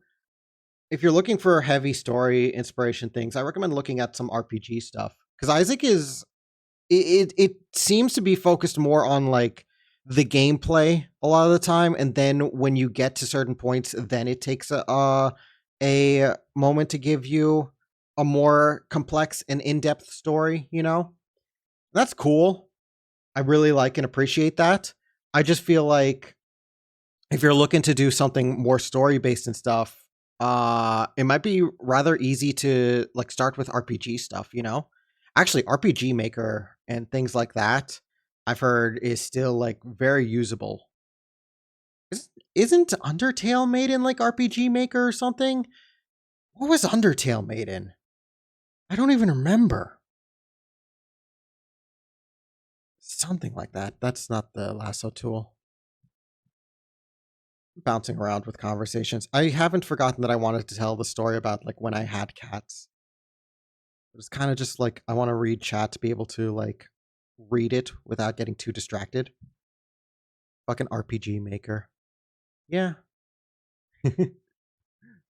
If you're looking for heavy story inspiration things, I recommend looking at some RPG stuff because Isaac is it seems to be focused more on like the gameplay a lot of the time, and then when you get to certain points, then it takes a moment to give you a more complex and in-depth story, you know? That's cool. I really like and appreciate that. I just feel like if you're looking to do something more story based and stuff, it might be rather easy to like start with RPG stuff, you know? Actually, RPG Maker and things like that, I've heard is still like very usable. Isn't Undertale made in like RPG Maker or something? What was Undertale made in? I don't even remember. Something like that. That's not the lasso tool. Bouncing around with conversations. I haven't forgotten that I wanted to tell the story about like when I had cats. It's kind of just like I want to read chat to be able to like read it without getting too distracted. Fucking RPG Maker. Yeah.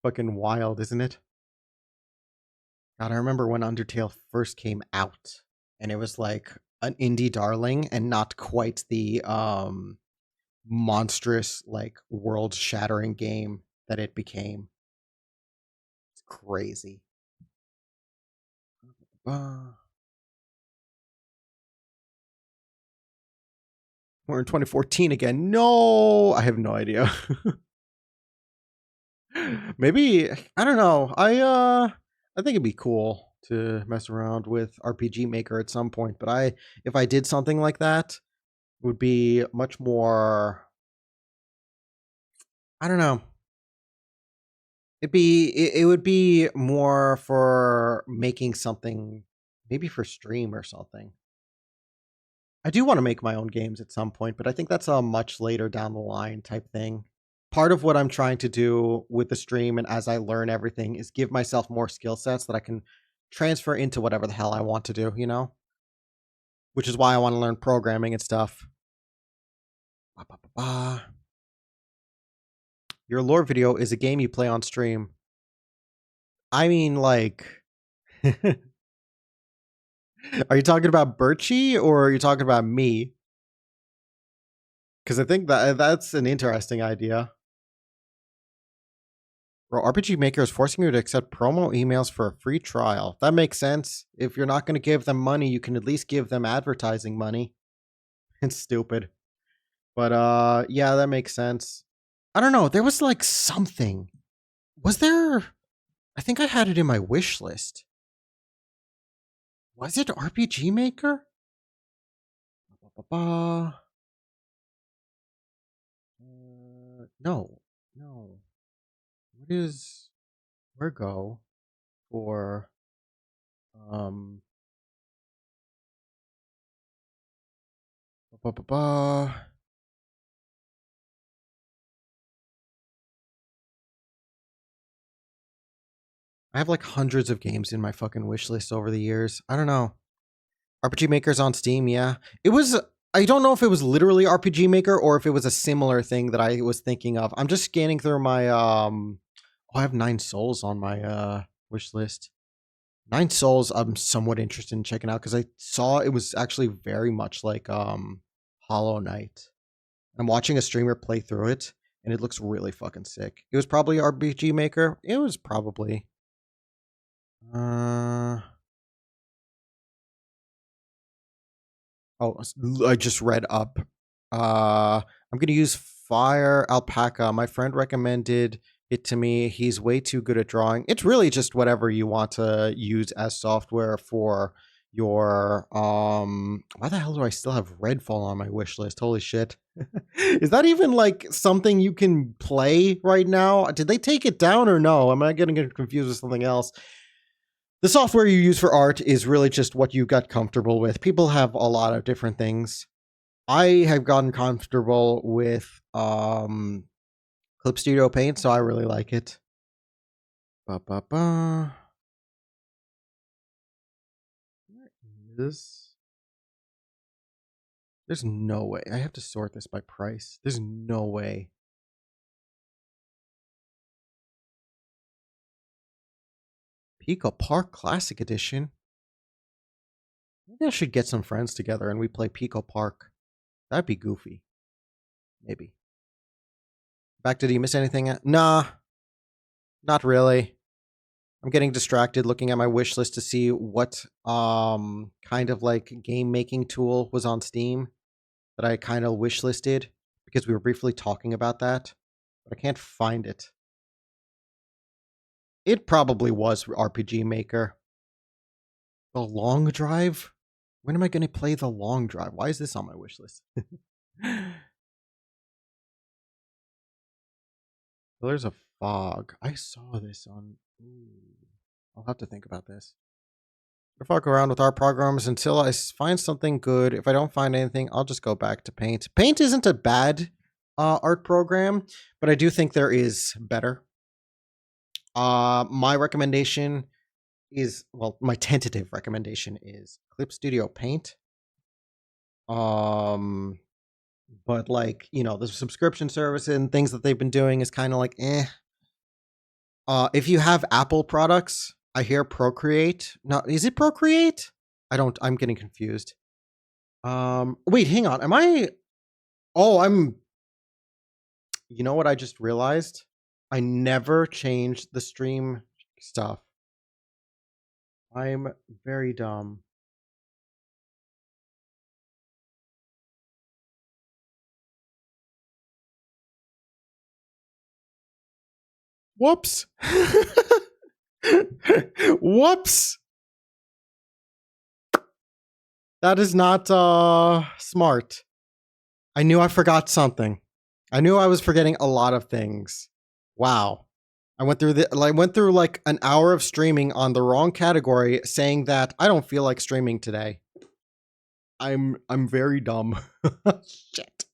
Fucking wild, isn't it? God, I remember when Undertale first came out and it was like an indie darling and not quite the monstrous like world-shattering game that it became. It's crazy. We're in 2014 again. No, I have no idea. Maybe I don't know. I think it'd be cool to mess around with RPG Maker at some point, but if I did something like that, it would be much more I don't know. It would be more for making something maybe for stream or something. I do want to make my own games at some point, but I think that's a much later down the line type thing. Part of what I'm trying to do with the stream and as I learn everything is give myself more skill sets that I can transfer into whatever the hell I want to do, you know? Which is why I want to learn programming and stuff. Ba, ba, ba, ba. Your lore video is a game you play on stream. I mean, like, are you talking about Birchie or are you talking about me? Because I think that's an interesting idea. Bro, RPG Maker is forcing you to accept promo emails for a free trial. That makes sense. If you're not going to give them money, you can at least give them advertising money. It's stupid. But yeah, that makes sense. I don't know. There was like something. Was there I think I had it in my wish list. Was it RPG Maker? Ba-ba-ba. No. No. What is Virgo for um ba-ba-ba. I have like hundreds of games in my fucking wish list over the years. I don't know. RPG Maker's on Steam, yeah. It was I don't know if it was literally RPG Maker or if it was a similar thing that I was thinking of. I'm just scanning through my I have 9 souls on my wish list. 9 souls I'm somewhat interested in checking out because I saw it was actually very much like Hollow Knight. I'm watching a streamer play through it and it looks really fucking sick. It was probably RPG Maker. It was probably Oh, I just read up. I'm gonna use Fire Alpaca. My friend recommended it to me. He's way too good at drawing. It's really just whatever you want to use as software for your why the hell do I still have Redfall on my wish list? Holy shit. Is that even like something you can play right now? Did they take it down or no? Am I getting confused with something else? The software you use for art is really just what you got comfortable with. People have a lot of different things. I have gotten comfortable with Clip Studio Paint, so I really like it. Ba ba ba. This. There's no way. I have to sort this by price. There's no way. Pico Park Classic Edition. Maybe I should get some friends together and we play Pico Park. That'd be goofy. Maybe. Back, did you miss anything? Nah, not really. I'm getting distracted looking at my wish list to see what kind of like game making tool was on Steam that I kind of wish listed because we were briefly talking about that, but I can't find it. It probably was RPG Maker. The Long Drive? When am I going to play The Long Drive? Why is this on my wish list? There's a Fog. I saw this on... Ooh. I'll have to think about this. I'll fuck around with our programs until I find something good. If I don't find anything, I'll just go back to Paint. Paint isn't a bad art program, but I do think there is better. My recommendation is, well, my tentative recommendation is Clip Studio Paint. But like, you know, the subscription service and things that they've been doing is kind of like, eh. If you have Apple products, I hear Procreate. No, is it Procreate? I'm getting confused. Wait, hang on. You know what I just realized? I never changed the stream stuff. I'm very dumb. Whoops. Whoops. That is not smart. I knew I forgot something. I knew I was forgetting a lot of things. Wow. I went through like an hour of streaming on the wrong category saying that I don't feel like streaming today. I'm very dumb. Shit.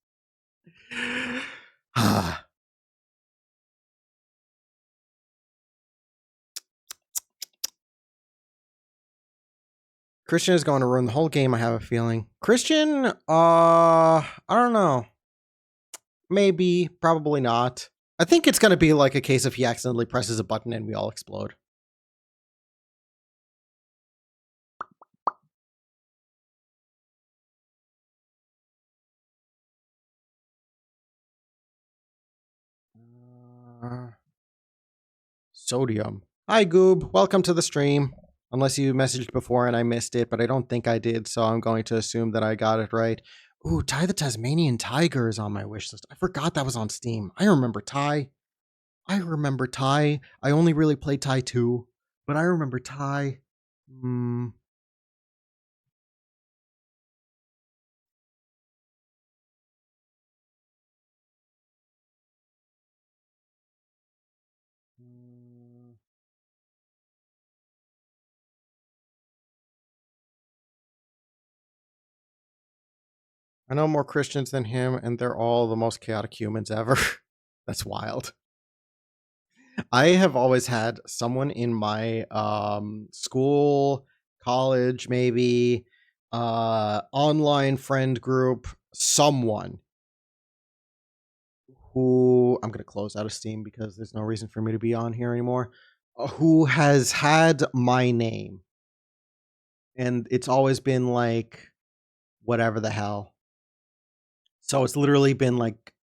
Christian is going to ruin the whole game, I have a feeling. Christian, I don't know. Maybe, probably not. I think it's going to be like a case of he accidentally presses a button and we all explode. Sodium. Hi, Goob. Welcome to the stream. Unless you messaged before and I missed it, but I don't think I did, so I'm going to assume that I got it right. Ooh, Ty the Tasmanian Tiger is on my wish list. I forgot that was on Steam. I remember Ty. I only really played Ty 2, but I remember Ty. I know more Christians than him, and they're all the most chaotic humans ever. That's wild. I have always had someone in my school, college, maybe online friend group, someone who I'm going to close out of Steam because there's no reason for me to be on here anymore, who has had my name. And it's always been like, whatever the hell. So it's literally been like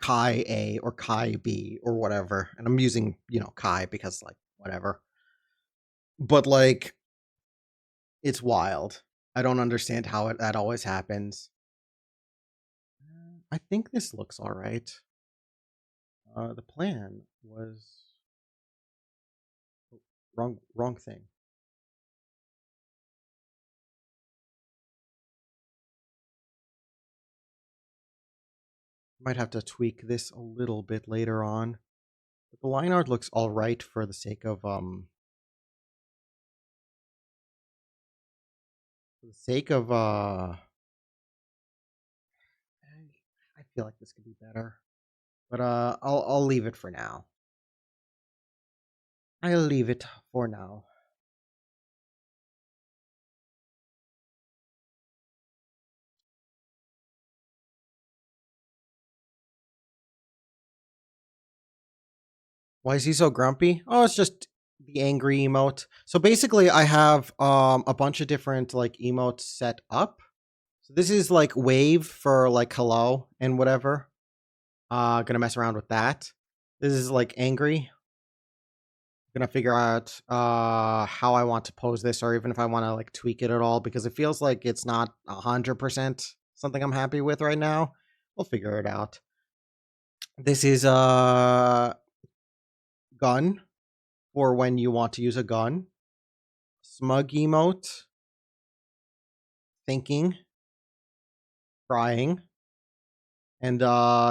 Kai A or Kai B or whatever. And I'm using, Kai because like, whatever. But like, it's wild. I don't understand how that always happens. I think this looks all right. The plan was wrong thing. Might have to tweak this a little bit later on. But the line art looks all right for the sake of I feel like this could be better. But I'll leave it for now. I'll leave it for now. Why is he so grumpy? Oh, it's just the angry emote. So basically I have a bunch of different like emotes set up. So this is like wave for like hello and whatever. Gonna mess around with that. This is like angry. Gonna figure out how I want to pose this, or even if I want to like tweak it at all, because it feels like it's not 100% something I'm happy with right now. We'll figure it out. This is a gun for when you want to use a gun. Smug emote. Thinking. Crying. And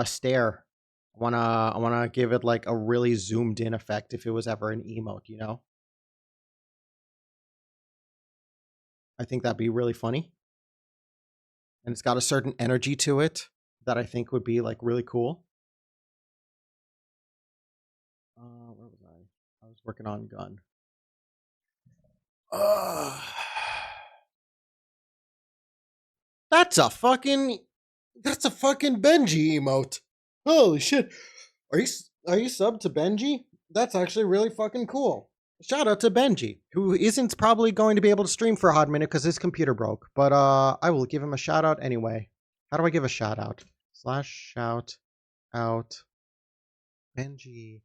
stare. I wanna give it like a really zoomed in effect if it was ever an emote, you know? I think that'd be really funny. And it's got a certain energy to it that I think would be like really cool. Where was I? I was working on gun. Uh, that's a fucking Benji emote. Holy shit. Are you subbed to Benji? That's actually really fucking cool. Shout out to Benji, who isn't probably going to be able to stream for a hot minute because his computer broke. But I will give him a shout out anyway. How do I give a shout out? / shout out Benji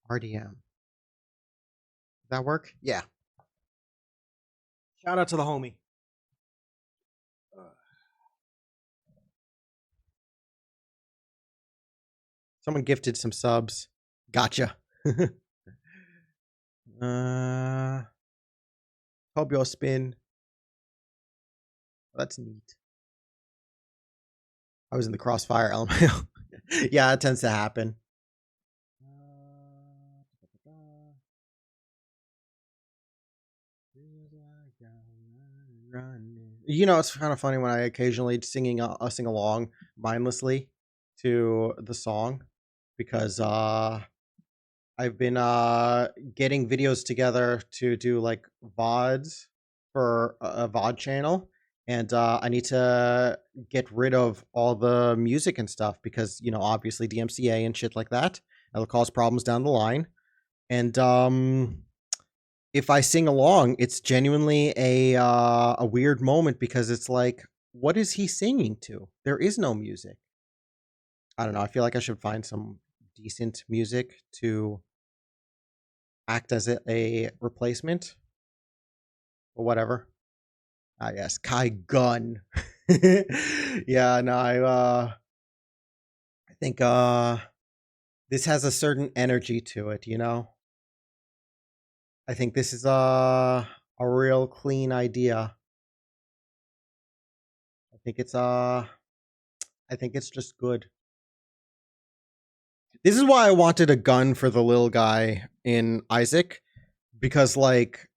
RDM. Does that work? Yeah. Shout out to the homie. Someone gifted some subs. Gotcha. Hobio spin. That's neat. I was in the crossfire, LMAO. Yeah, it tends to happen. You know, it's kind of funny when I occasionally sing along mindlessly to the song because I've been getting videos together to do like VODs for a VOD channel, and I need to get rid of all the music and stuff because you know obviously DMCA and shit like that. That'll cause problems down the line. And if I sing along, it's genuinely a weird moment because it's like, what is he singing to? There is no music. I don't know. I feel like I should find some decent music to act as a replacement or whatever. Ah, yes, Kai Gun. Yeah, no, I think this has a certain energy to it, you know. I think this is a real clean idea. I think it's I think it's just good. This is why I wanted a gun for the little guy in Isaac, because like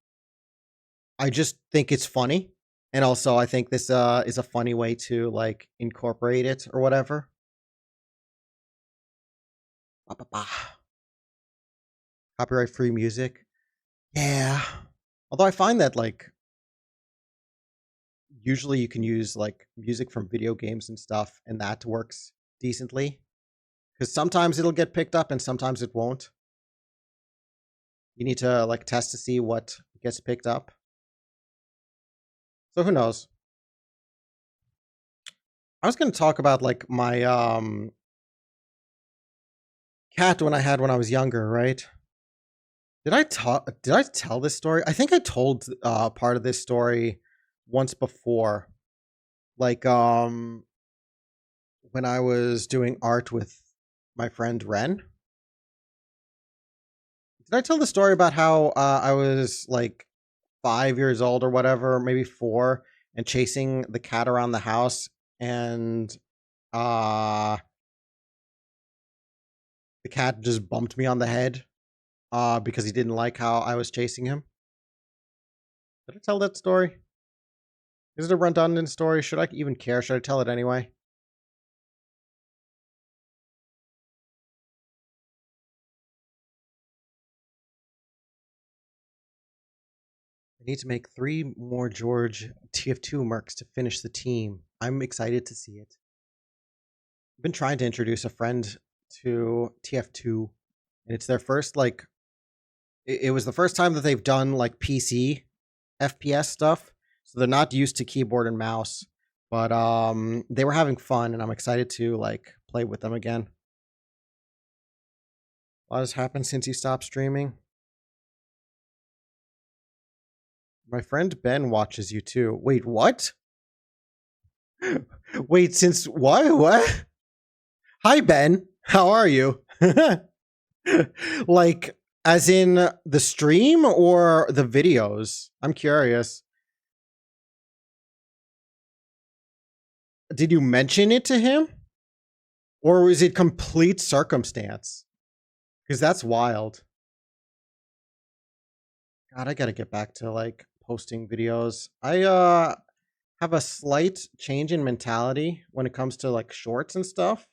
I just think it's funny. And also I think this is a funny way to like incorporate it or whatever. Ba, ba, ba. Copyright free music. Yeah. Although I find that like usually you can use like music from video games and stuff and that works decently. Because sometimes it'll get picked up and sometimes it won't. You need to like test to see what gets picked up. So who knows? I was gonna talk about like my cat when I was younger, right? Did I tell this story? I think I told part of this story once before. Like when I was doing art with my friend Ren. Did I tell the story about how I was like 5 years old or whatever, maybe four, and chasing the cat around the house, and uh the cat just bumped me on the head because he didn't like how I was chasing him? Did I tell that story? Is it a redundant story? Should I even care? Should I tell it anyway? I need to make 3 more George TF2 mercs to finish the team. I'm excited to see it. I've been trying to introduce a friend to TF2, and it's their first, like, it was the first time that they've done, like, PC FPS stuff, so they're not used to keyboard and mouse, but they were having fun, and I'm excited to, like, play with them again. A lot has happened since he stopped streaming. My friend Ben watches you too. Wait, what? Wait, since what? What? Hi, Ben. How are you? Like, as in the stream or the videos? I'm curious. Did you mention it to him? Or was it complete circumstance? Because that's wild. God, I gotta get back to, like, posting videos. I have a slight change in mentality when it comes to, like, shorts and stuff.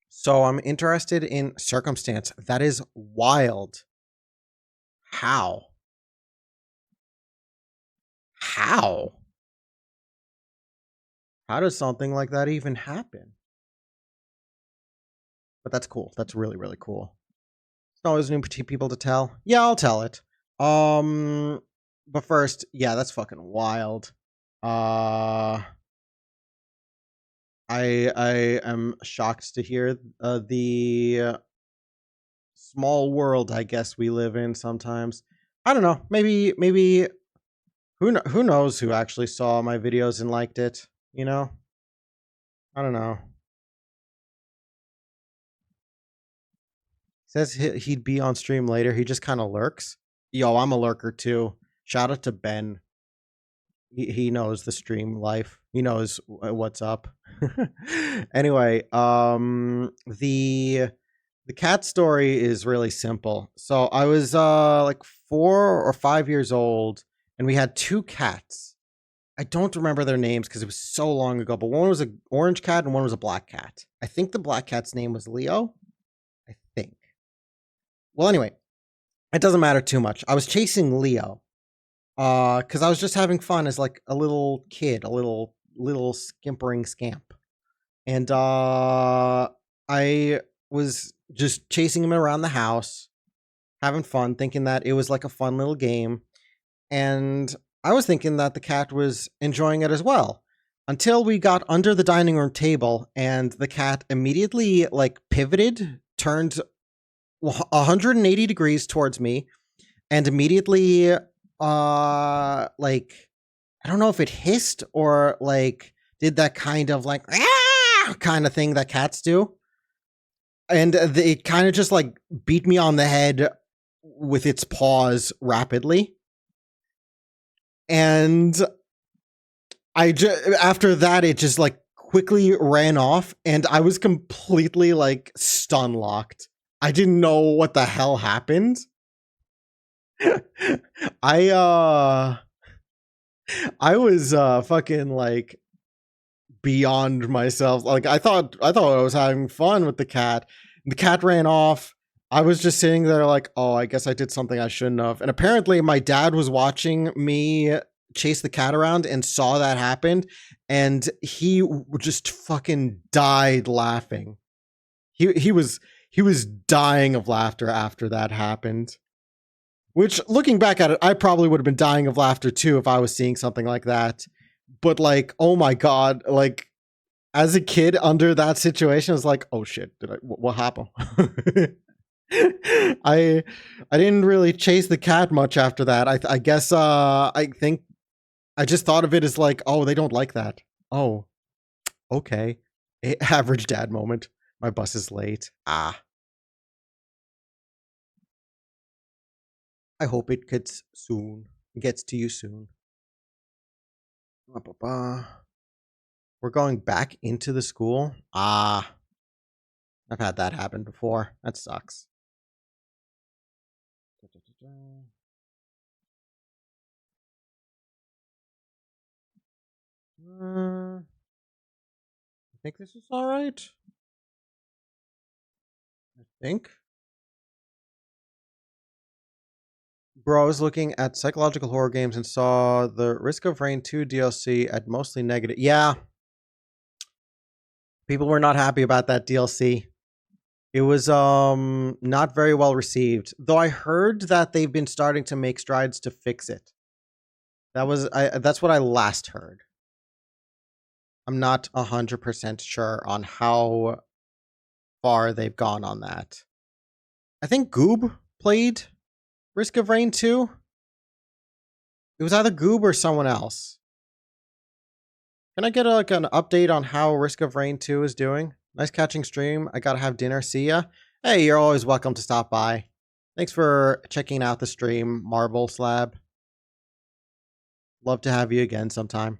So I'm interested in circumstance. That is wild. How? How? How does something like that even happen? But that's cool. That's really, really cool. It's always new people to tell. Yeah, I'll tell it. But first, yeah, that's fucking wild. I am shocked to hear the small world I guess we live in sometimes. I don't know. Maybe who knows who actually saw my videos and liked it, you know? I don't know. Says he'd be on stream later. He just kind of lurks. Yo, I'm a lurker too. Shout out to Ben. He knows the stream life. He knows what's up. Anyway, the cat story is really simple. So I was like 4 or 5 years old, and we had 2 cats. I don't remember their names because it was so long ago, but one was an orange cat and one was a black cat. I think the black cat's name was Leo. I think. Well, anyway, it doesn't matter too much. I was chasing Leo because I was just having fun as like a little kid, a little skimpering scamp. And I was just chasing him around the house, having fun, thinking that it was like a fun little game. And I was thinking that the cat was enjoying it as well. Until we got under the dining room table and the cat immediately like pivoted, turned 180 degrees towards me, and immediately like, I don't know if it hissed or like did that kind of like kind of thing that cats do. And it kind of just like beat me on the head with its paws rapidly. And after that, it just like quickly ran off, and I was completely like stun locked. I didn't know what the hell happened. I was fucking like beyond myself. Like I thought I was having fun with the cat. The cat ran off. I was just sitting there like, oh, I guess I did something I shouldn't have. And apparently my dad was watching me chase the cat around and saw that happen, and he just fucking died laughing. He was dying of laughter after that happened. Which, looking back at it, I probably would have been dying of laughter too if I was seeing something like that. But like, oh my god, like as a kid under that situation, I was like, oh shit, what happened? I I didn't really chase the cat much after that. I guess I think I just thought of it as like, oh, they don't like that. Oh, okay. Average dad moment. My bus is late. Ah. I hope it gets soon. Gets to you soon. Ba-ba-ba. We're going back into the school. Ah, I've had that happen before. That sucks. I think this is all right. I think. Bro, I was looking at psychological horror games and saw the Risk of Rain 2 DLC at mostly negative. Yeah, people were not happy about that DLC. It was not very well received. Though I heard that they've been starting to make strides to fix it. That's what I last heard. I'm not 100% sure on how far they've gone on that. I think Goob played Risk of Rain 2. It was either Goob or someone else. Can I get like an update on how Risk of Rain 2 is doing? Nice catching stream. I gotta have dinner. See ya. Hey, you're always welcome to stop by. Thanks for checking out the stream, Marble Slab. Love to have you again sometime.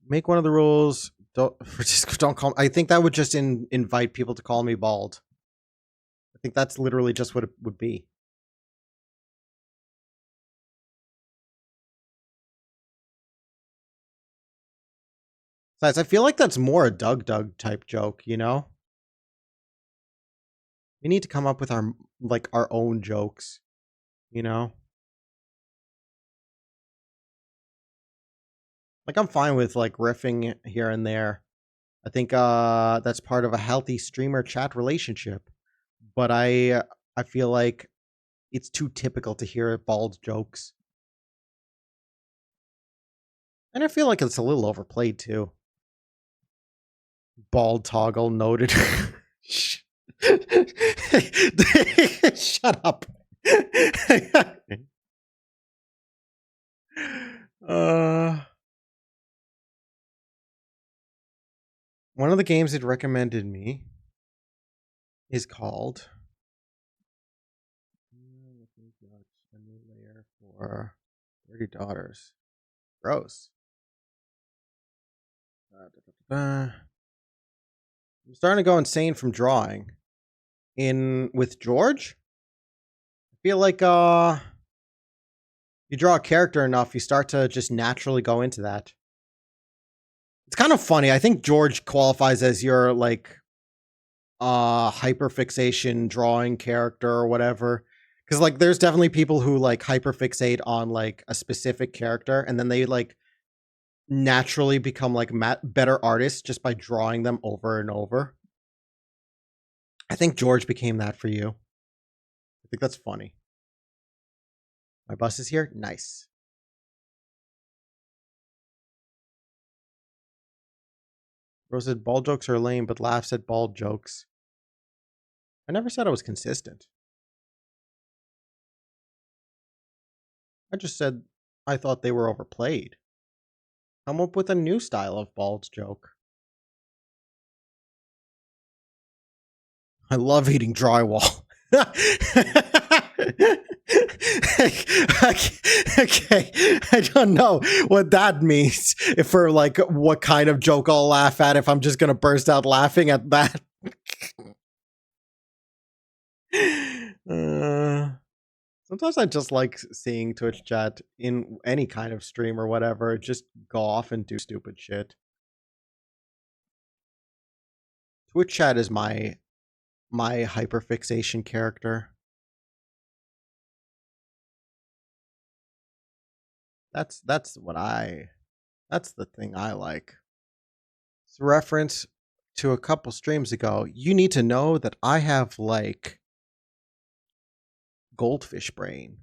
Make one of the rules. Don't call. I think that would just invite people to call me bald. I think that's literally just what it would be. Besides, I feel like that's more a Doug type joke, you know? We need to come up with our own jokes, you know? Like I'm fine with like riffing here and there. I think that's part of a healthy streamer chat relationship. But I feel like it's too typical to hear bald jokes. And I feel like it's a little overplayed too. Bald toggle noted. Shut up. One of the games it recommended me is called a new layer for 30 daughters. Gross. I'm starting to go insane from drawing. With George, I feel like you draw a character enough, you start to just naturally go into that. It's kind of funny. I think George qualifies as your like hyperfixation drawing character or whatever. Because like there's definitely people who like hyperfixate on like a specific character and then they like naturally become like better artists just by drawing them over and over. I think George became that for you. I think that's funny. My bus is here. Nice. Rose said bald jokes are lame, but laughs at bald jokes. I never said I was consistent. I just said I thought they were overplayed. Come up with a new style of bald joke. I love eating drywall. Okay, I don't know what that means. For like what kind of joke I'll laugh at if I'm just gonna burst out laughing at that. Sometimes I just like seeing Twitch chat in any kind of stream or whatever. Just go off and do stupid shit. Twitch chat is my hyperfixation character. That's the thing I like. It's a reference to a couple streams ago. You need to know that I have like goldfish brain.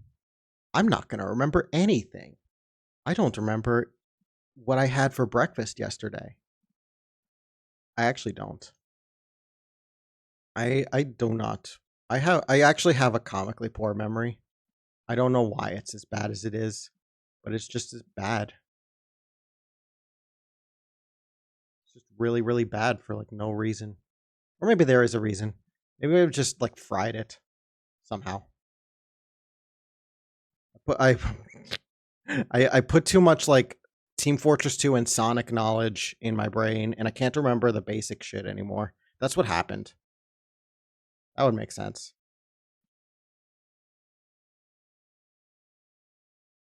I'm not going to remember anything. I don't remember what I had for breakfast yesterday. I actually don't. I do not. I actually have a comically poor memory. I don't know why it's as bad as it is, but it's just as bad. It's just really, really bad for like no reason. Or maybe there is a reason. Maybe I've just like fried it somehow. But I put too much like Team Fortress 2 and Sonic knowledge in my brain, and I can't remember the basic shit anymore. That's what happened. That would make sense.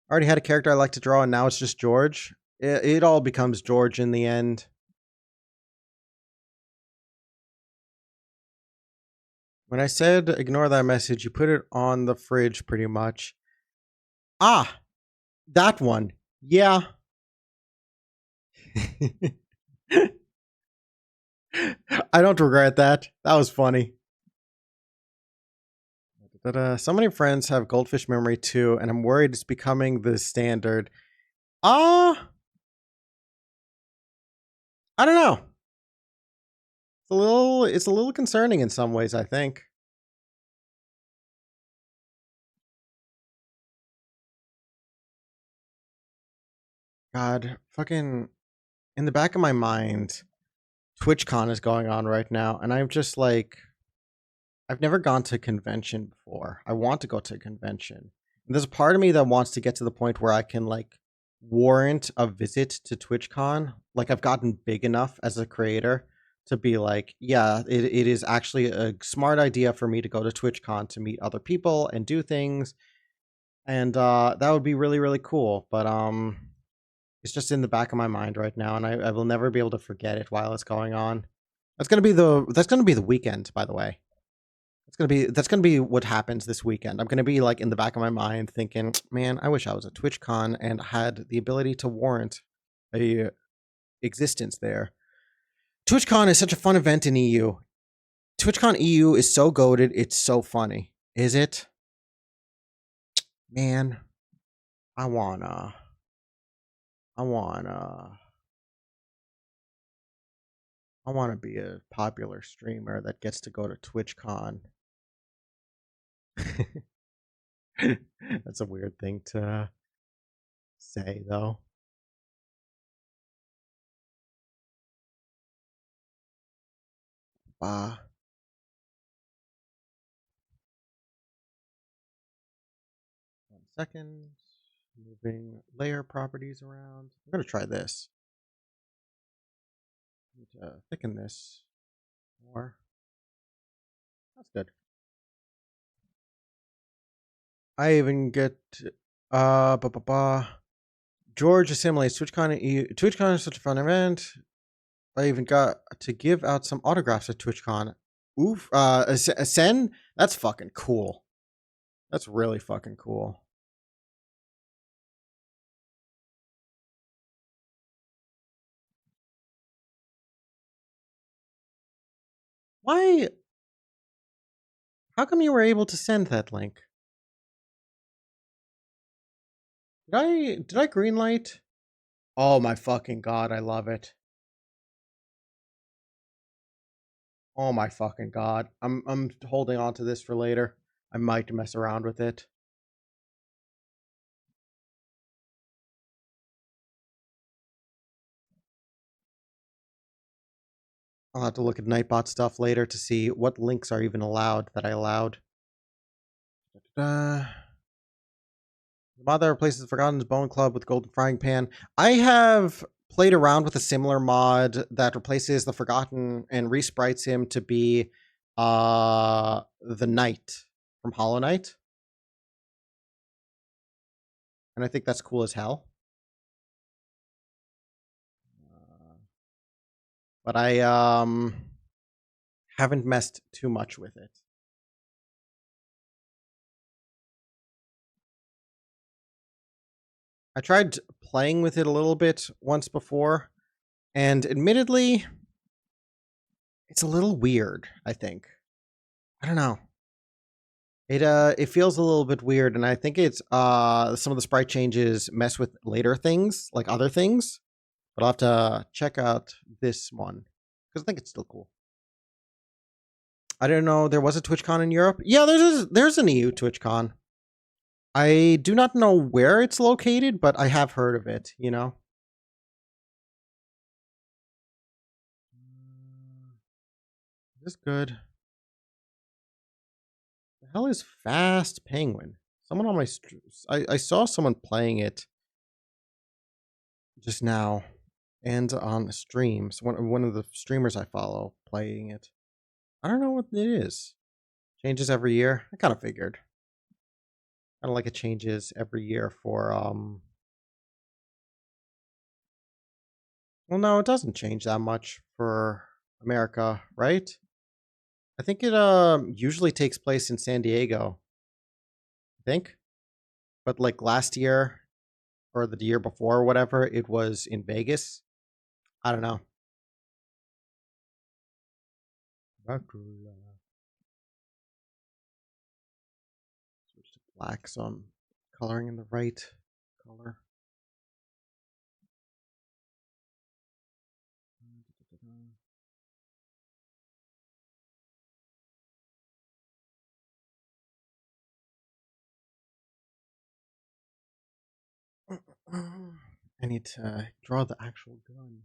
I already had a character I like to draw, and now it's just George. It all becomes George in the end. When I said ignore that message, you put it on the fridge pretty much. Ah, that one. Yeah. I don't regret that. That was funny. So many friends have goldfish memory too, and I'm worried it's becoming the standard. I don't know. It's a little concerning in some ways, I think. God, fucking in the back of my mind, TwitchCon is going on right now, and I'm just like, I've never gone to a convention before. I want to go to a convention. And there's a part of me that wants to get to the point where I can like warrant a visit to TwitchCon. Like I've gotten big enough as a creator to be like, yeah, it is actually a smart idea for me to go to TwitchCon to meet other people and do things. And that would be really, really cool. But it's just in the back of my mind right now, and I will never be able to forget it while it's going on. That's gonna be the weekend, by the way. That's gonna be what happens this weekend. I'm gonna be like in the back of my mind thinking, man, I wish I was at TwitchCon and had the ability to warrant a existence there. TwitchCon is such a fun event in EU. TwitchCon EU is so goated, it's so funny. Is it? Man, I wanna I wanna I wanna be a popular streamer that gets to go to TwitchCon. That's a weird thing to say, though. Uh, 1 second. Moving layer properties around. I'm gonna try this. Need to thicken this more. That's good. I even get George assimilates TwitchCon. TwitchCon is such a fun event. I even got to give out some autographs at TwitchCon. Oof. Sen. That's fucking cool. That's really fucking cool. Why? How come you were able to send that link? Did I greenlight? Oh my fucking god, I love it. Oh my fucking god. I'm holding on to this for later. I might mess around with it. I'll have to look at Nightbot stuff later to see what links are even allowed that I allowed. The mother replaces Forgotten's Bone Club with Golden Frying Pan. I have played around with a similar mod that replaces the Forgotten and resprites him to be the Knight from Hollow Knight. And I think that's cool as hell. But I haven't messed too much with it. I tried playing with it a little bit once before, and admittedly, it's a little weird, I think. I don't know. It feels a little bit weird, and I think it's some of the sprite changes mess with later things, like other things. But I'll have to check out this one. because I think it's still cool. I didn't know there was a TwitchCon in Europe. Yeah, there's an EU TwitchCon. I do not know where it's located, but I have heard of it, you know? This is good. The hell is Fast Penguin? Someone on my I saw someone playing it just now and on streams. One of the streamers I follow playing it. I don't know what it is. Changes every year. I kind of figured. Kind of like it changes every year for well, no, it doesn't change that much for America, right? I think it usually takes place in San Diego. I think, but like last year or the year before or whatever, it was in Vegas. I don't know. Dracula. Switch to black, so I'm coloring in the right color. I need to draw the actual gun.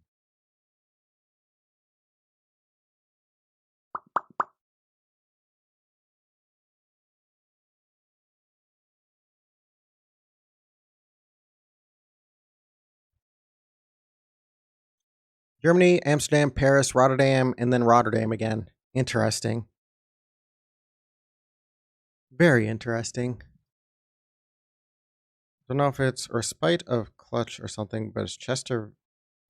Germany, Amsterdam, Paris, Rotterdam, and then Rotterdam again. Interesting. Very interesting. Don't know if it's Respite of Clutch or something, but it's Chester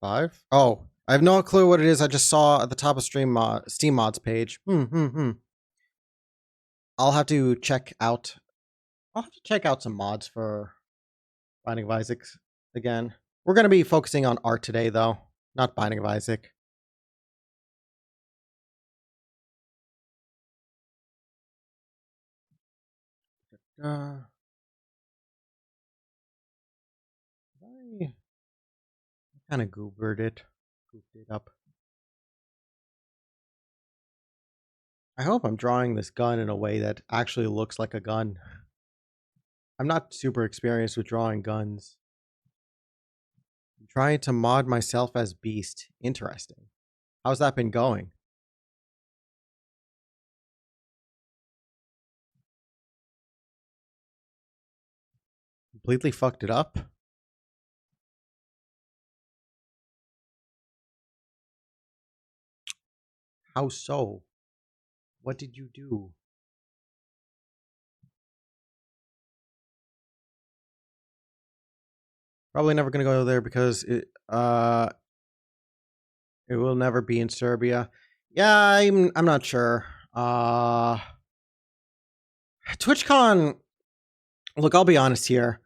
5. Oh, I have no clue what it is. I just saw at the top of Steam mods page. I'll have to check out. I'll have to check out some mods for Binding of Isaac again. We're gonna be focusing on art today, though, not Binding of Isaac. I kind of goofed it up. I hope I'm drawing this gun in a way that actually looks like a gun. I'm not super experienced with drawing guns. I'm trying to mod myself as Beast. Interesting. How's that been going? Completely fucked it up? How so? What did you do? Probably never gonna go there because it will never be in Serbia. Yeah, I'm not sure. TwitchCon. Look, I'll be honest here.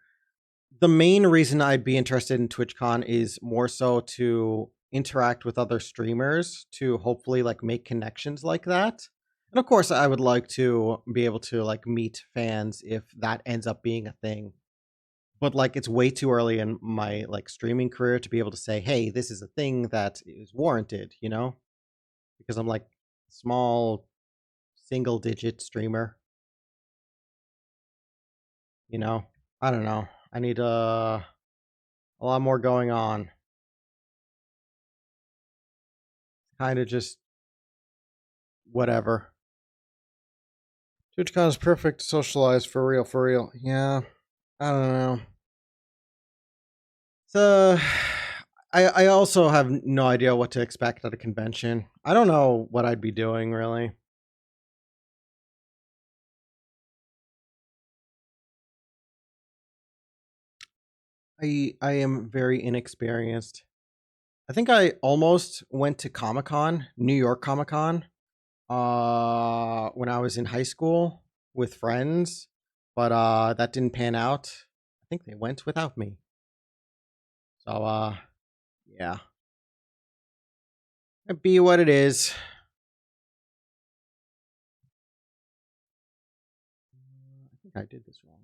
The main reason I'd be interested in TwitchCon is more so to interact with other streamers to hopefully like make connections like that. And of course, I would like to be able to like meet fans if that ends up being a thing. But like it's way too early in my like streaming career to be able to say, "Hey, this is a thing that is warranted," you know? Because I'm like small single digit streamer, you know? I don't know. I need a lot more going on. Kind of just whatever. TwitchCon is perfect to socialize for real, for real. Yeah, I don't know. So, I also have no idea what to expect at a convention. I don't know what I'd be doing really. I am very inexperienced. I think I almost went to Comic Con, New York Comic Con, when I was in high school with friends, but that didn't pan out. I think they went without me. So yeah. It be what it is. I think I did this wrong.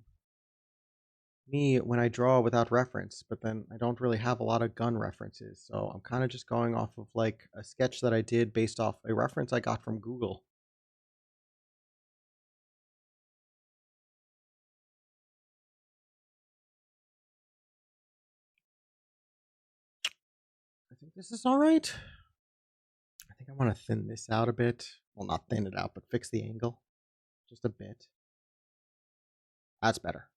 me when I draw without reference, but then I don't really have a lot of gun references. So I'm kind of just going off of like a sketch that I did based off a reference I got from Google. I think this is all right. I think I want to thin this out a bit. Well, not thin it out, but fix the angle just a bit. That's better.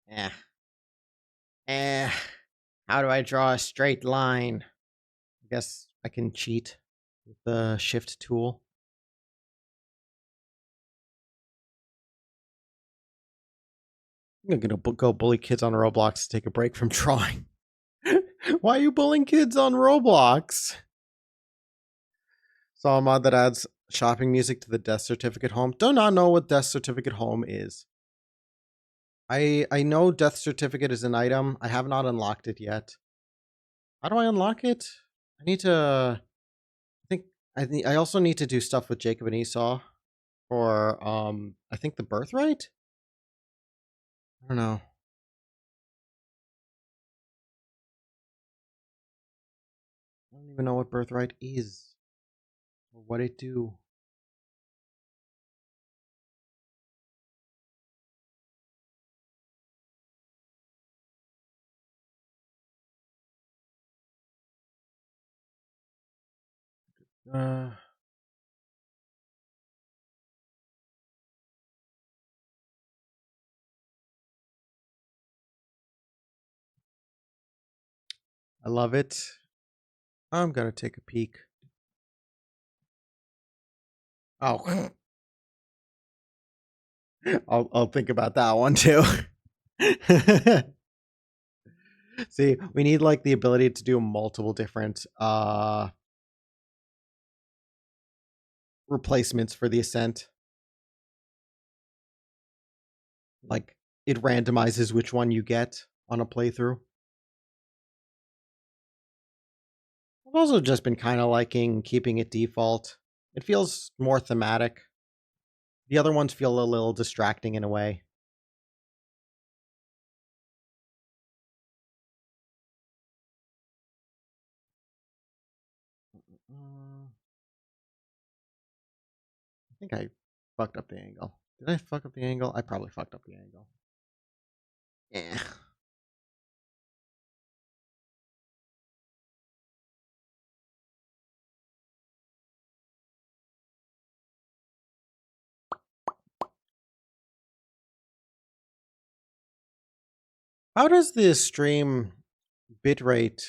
Eh. Eh. How do I draw a straight line? I guess I can cheat with the shift tool. I'm gonna go bully kids on Roblox to take a break from drawing. Why are you bullying kids on Roblox? Saw a mod that adds shopping music to the death certificate home. Do not know what death certificate home is. I know death certificate is an item. I have not unlocked it yet. How do I unlock it? I need to. I also need to do stuff with Jacob and Esau for I think the birthright. I don't know. I don't even know what birthright is or what it do. Uh, I love it. I'm gonna take a peek. Oh, I'll think about that one too. See, we need like the ability to do multiple different replacements for the ascent. Like it randomizes which one you get on a playthrough. I've also just been kind of liking keeping it default. It feels more thematic. The other ones feel a little distracting in a way. I think I fucked up the angle. Did I fuck up the angle? I probably fucked up the angle. Yeah. How does the stream bitrate?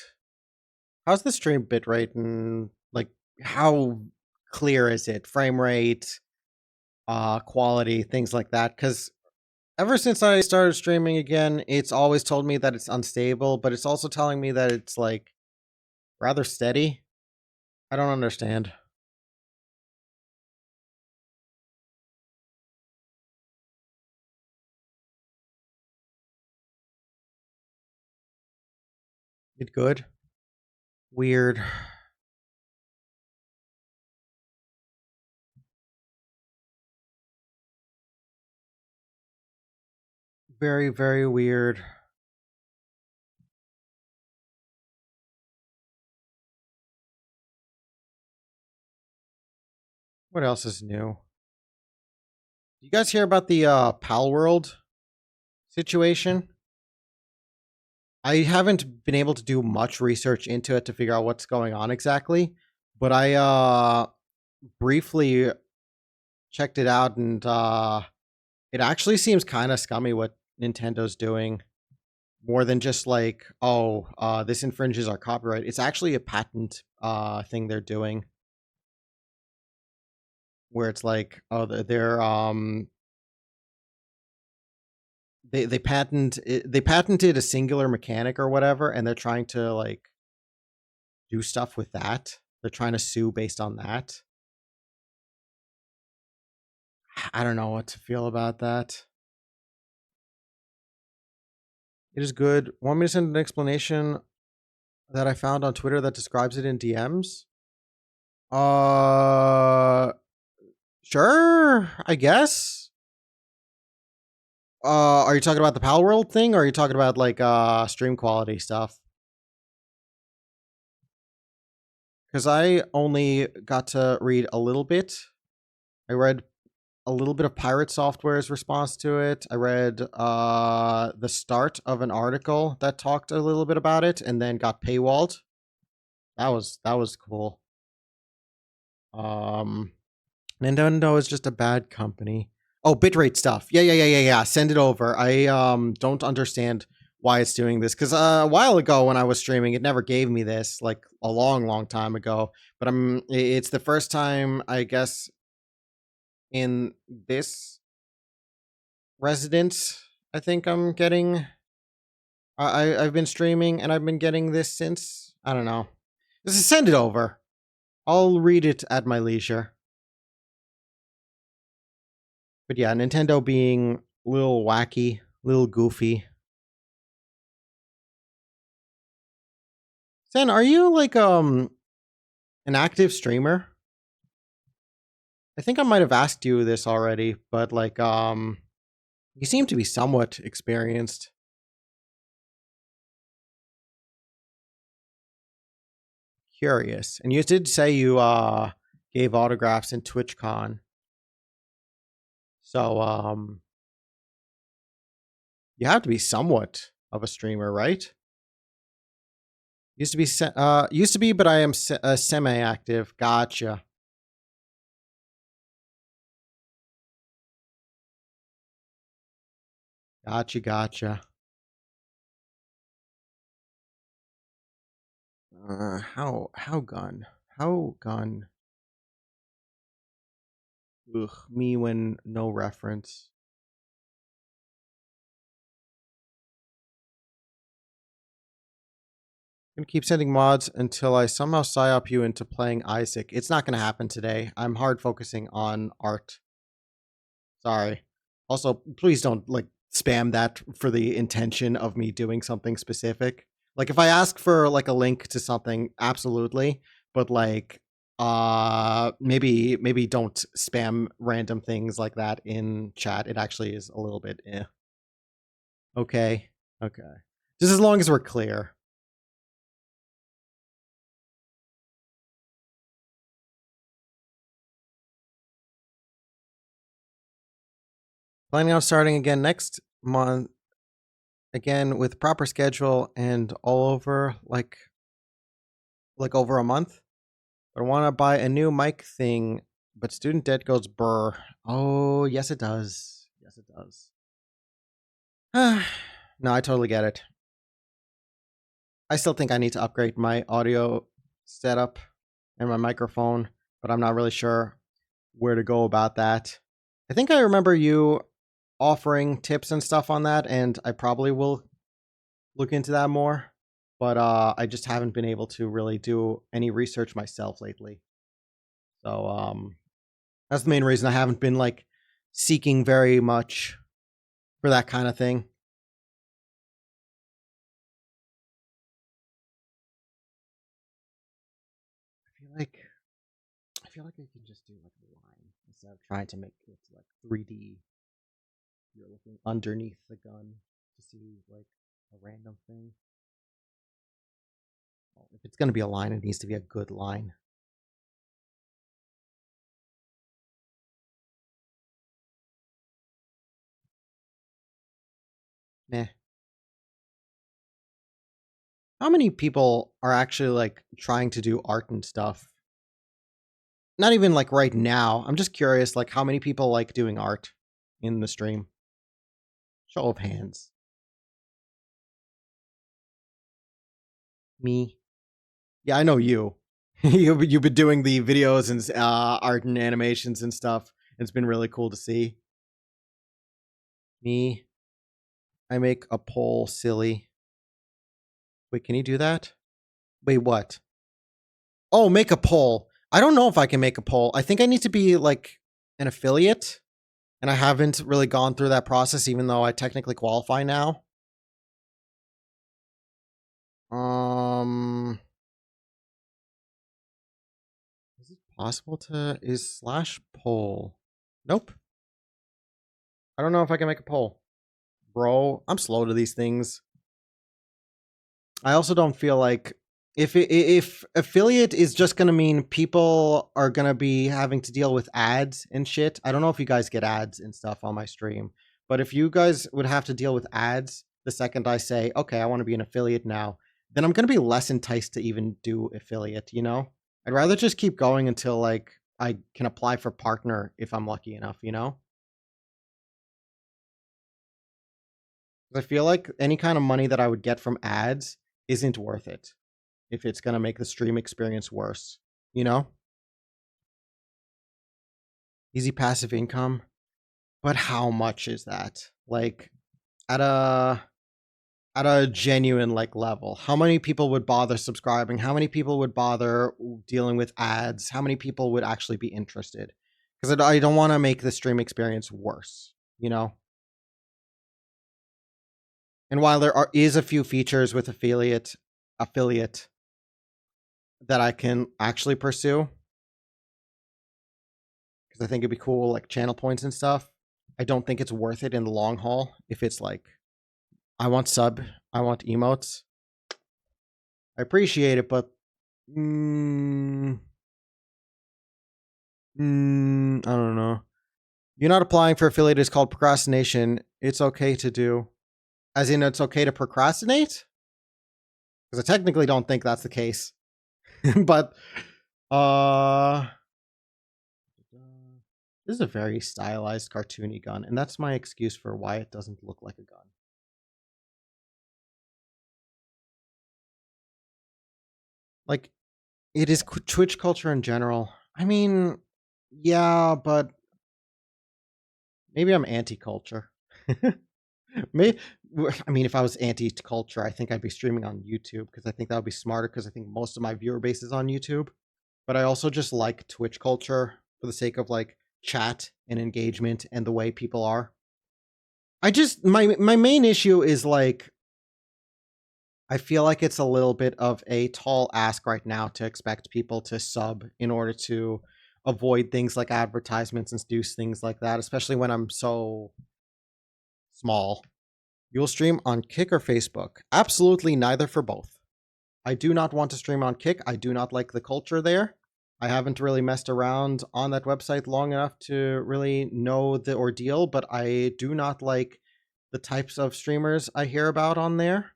How's the stream bitrate and like how clear is it? Frame rate, quality, things like that. Because ever since I started streaming again, it's always told me that it's unstable, but it's also telling me that it's like rather steady. I don't understand. It good? Weird. Very, very weird. What else is new? You guys hear about the Pal World situation? I haven't been able to do much research into it to figure out what's going on exactly, but I briefly checked it out and it actually seems kind of scummy what Nintendo's doing. More than just like, oh, this infringes our copyright. It's actually a patent thing they're doing where it's like, oh, they're they patented a singular mechanic or whatever, and they're trying to like do stuff with that. They're trying to sue based on that. I don't know what to feel about that. It is good. Want me to send an explanation that I found on Twitter that describes it in DMs? Uh, sure, I guess. Are you talking about the Pal World thing, or are you talking about like stream quality stuff? Because I only got to read a little bit. I read a little bit of Pirate Software's response to it. I read the start of an article that talked a little bit about it and then got paywalled. That was cool. Um Nintendo is just a bad company. Oh, bitrate stuff. Yeah. Send it over. I don't understand why it's doing this, because a while ago when I was streaming, it never gave me this, like a long time ago. But it's the first time, I guess, in this residence, I think I'm getting. I've been streaming and I've been getting this since. I don't know. Just send it over. I'll read it at my leisure. But yeah, Nintendo being a little wacky, a little goofy. Sen, are you like an active streamer? I think I might have asked you this already, but like you seem to be somewhat experienced. Curious. And you did say you gave autographs in TwitchCon. So you have to be somewhat of a streamer, right? Used to be, but I am semi-active. Gotcha. Gotcha. How gun? How gun? Ugh, me when no reference. I'm gonna keep sending mods until I somehow psyop you into playing Isaac. It's not gonna happen today. I'm hard focusing on art. Sorry. Also, please don't like spam that for the intention of me doing something specific. Like if I ask for like a link to something, absolutely. But like maybe don't spam random things like that in chat. It actually is a little bit Okay. Okay. Just as long as we're clear. Planning on starting again next month, again with proper schedule and all over like over a month. But I want to buy a new mic thing, but student debt goes burr. Oh, yes it does. Yes it does. No, I totally get it. I still think I need to upgrade my audio setup and my microphone, but I'm not really sure where to go about that. I think I remember you offering tips and stuff on that, and I probably will look into that more. But I just haven't been able to really do any research myself lately. So that's the main reason I haven't been like seeking very much for that kind of thing. I feel like I can just do like a line instead of trying to make it like 3D. You're looking underneath the gun to see like a random thing. Well, if it's gonna be a line, it needs to be a good line. Meh. How many people are actually like trying to do art and stuff? Not even like right now. I'm just curious, like how many people like doing art in the stream? Show of hands. Me. Yeah, I know you. You've been doing the videos and art and animations and stuff. It's been really cool to see. Me. I make a poll silly. Wait, can you do that? Wait, what? Oh, make a poll. I don't know if I can make a poll. I think I need to be like an affiliate. And I haven't really gone through that process, even though I technically qualify now. Um, is it possible to is slash poll? Nope. I don't know if I can make a poll. Bro, I'm slow to these things. I also don't feel like if affiliate is just gonna mean people are gonna be having to deal with ads and shit. I don't know if you guys get ads and stuff on my stream, but if you guys would have to deal with ads the second I say, okay, I want to be an affiliate now, then I'm gonna be less enticed to even do affiliate, you know? I'd rather just keep going until like I can apply for partner if I'm lucky enough, you know? 'Cause I feel like any kind of money that I would get from ads isn't worth it if it's going to make the stream experience worse, you know? Easy passive income, but how much is that? Like at a genuine like level, how many people would bother subscribing? How many people would bother dealing with ads? How many people would actually be interested? Because I don't want to make the stream experience worse, you know? And while is a few features with affiliate that I can actually pursue, because I think it'd be cool, like channel points and stuff. I don't think it's worth it in the long haul. If it's like, I want sub, I want emotes. I appreciate it, but I don't know. You're not applying for affiliate is called procrastination. It's okay to do, as in it's okay to procrastinate. Because I technically don't think that's the case, but uh, this is a very stylized, cartoony gun, and that's my excuse for why it doesn't look like a gun. Like, it is Twitch culture in general. I mean, yeah, but maybe I'm anti-culture. Maybe, I mean, if I was anti-culture, I think I'd be streaming on YouTube because I think that would be smarter because I think most of my viewer base is on YouTube. But I also just like Twitch culture for the sake of like chat and engagement and the way people are. I just my main issue is like I feel like it's a little bit of a tall ask right now to expect people to sub in order to avoid things like advertisements and do things like that, especially when I'm so small. You'll stream on Kick or Facebook? Absolutely neither for both. I do not want to stream on Kick. I do not like the culture there. I haven't really messed around on that website long enough to really know the ordeal, but I do not like the types of streamers I hear about on there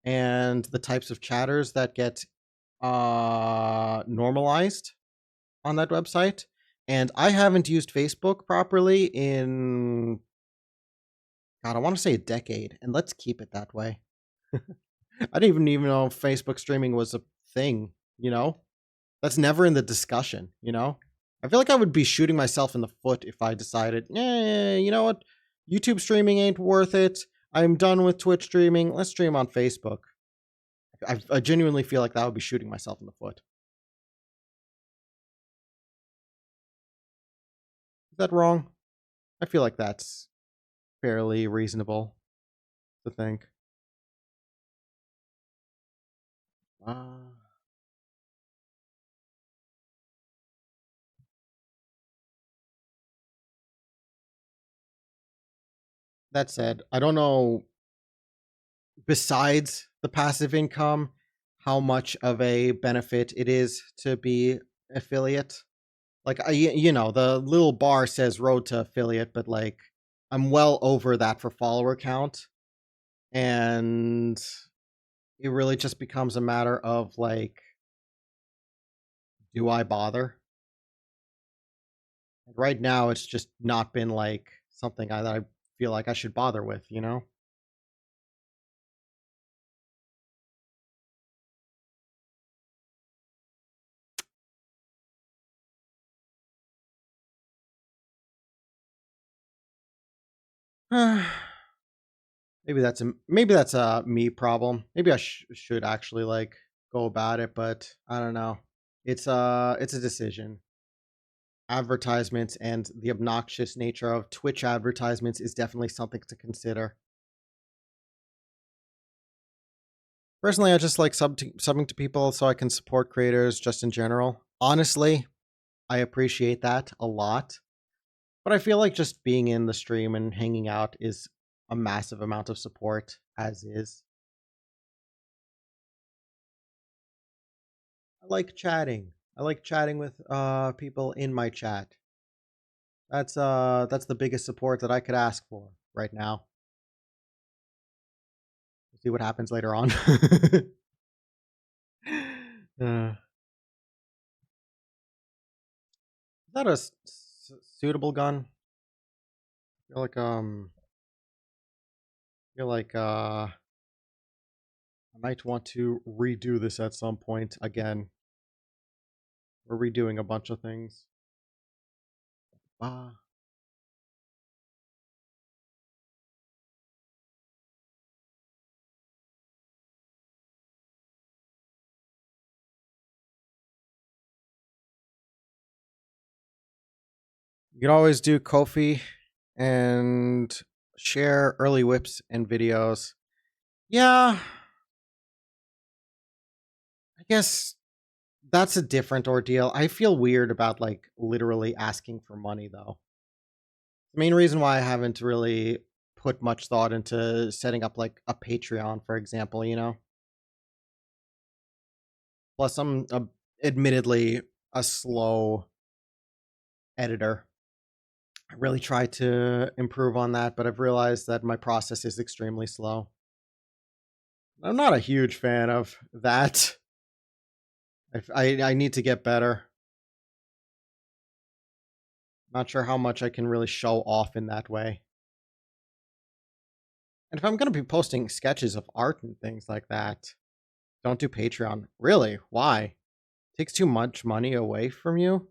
and the types of chatters that get normalized on that website. And I haven't used Facebook properly in, God, I want to say a decade, and let's keep it that way. I didn't even know if Facebook streaming was a thing, you know? That's never in the discussion, you know? I feel like I would be shooting myself in the foot if I decided, yeah, you know what? YouTube streaming ain't worth it. I'm done with Twitch streaming. Let's stream on Facebook. I genuinely feel like that would be shooting myself in the foot. Is that wrong? I feel like that's fairly reasonable to think. Uh, that said, I don't know, besides the passive income, how much of a benefit it is to be affiliate. Like, you know, the little bar says road to affiliate, but like, I'm well over that for follower count. And it really just becomes a matter of like, do I bother? Right now, it's just not been like something that I feel like I should bother with, you know? Maybe that's a me problem. Maybe I should actually like go about it, but I don't know. It's a decision. advertisements and the obnoxious nature of Twitch advertisements is definitely something to consider. Personally, I just like subbing to people so I can support creators just in general. Honestly, I appreciate that a lot. But I feel like just being in the stream and hanging out is a massive amount of support as is. I like chatting. I like chatting with people in my chat. That's the biggest support that I could ask for right now. We'll see what happens later on. Is that a suitable gun? I feel like I might want to redo this at some point again. We're redoing a bunch of things. Ah. You can always do Kofi and share early whips and videos. Yeah, I guess that's a different ordeal. I feel weird about like literally asking for money though. The main reason why I haven't really put much thought into setting up like a Patreon, for example, you know? Plus, I'm admittedly a slow editor. I really try to improve on that, but I've realized that my process is extremely slow. I'm not a huge fan of that. I need to get better. Not sure how much I can really show off in that way. And if I'm going to be posting sketches of art and things like that, don't do Patreon. Really? Why? Takes too much money away from you?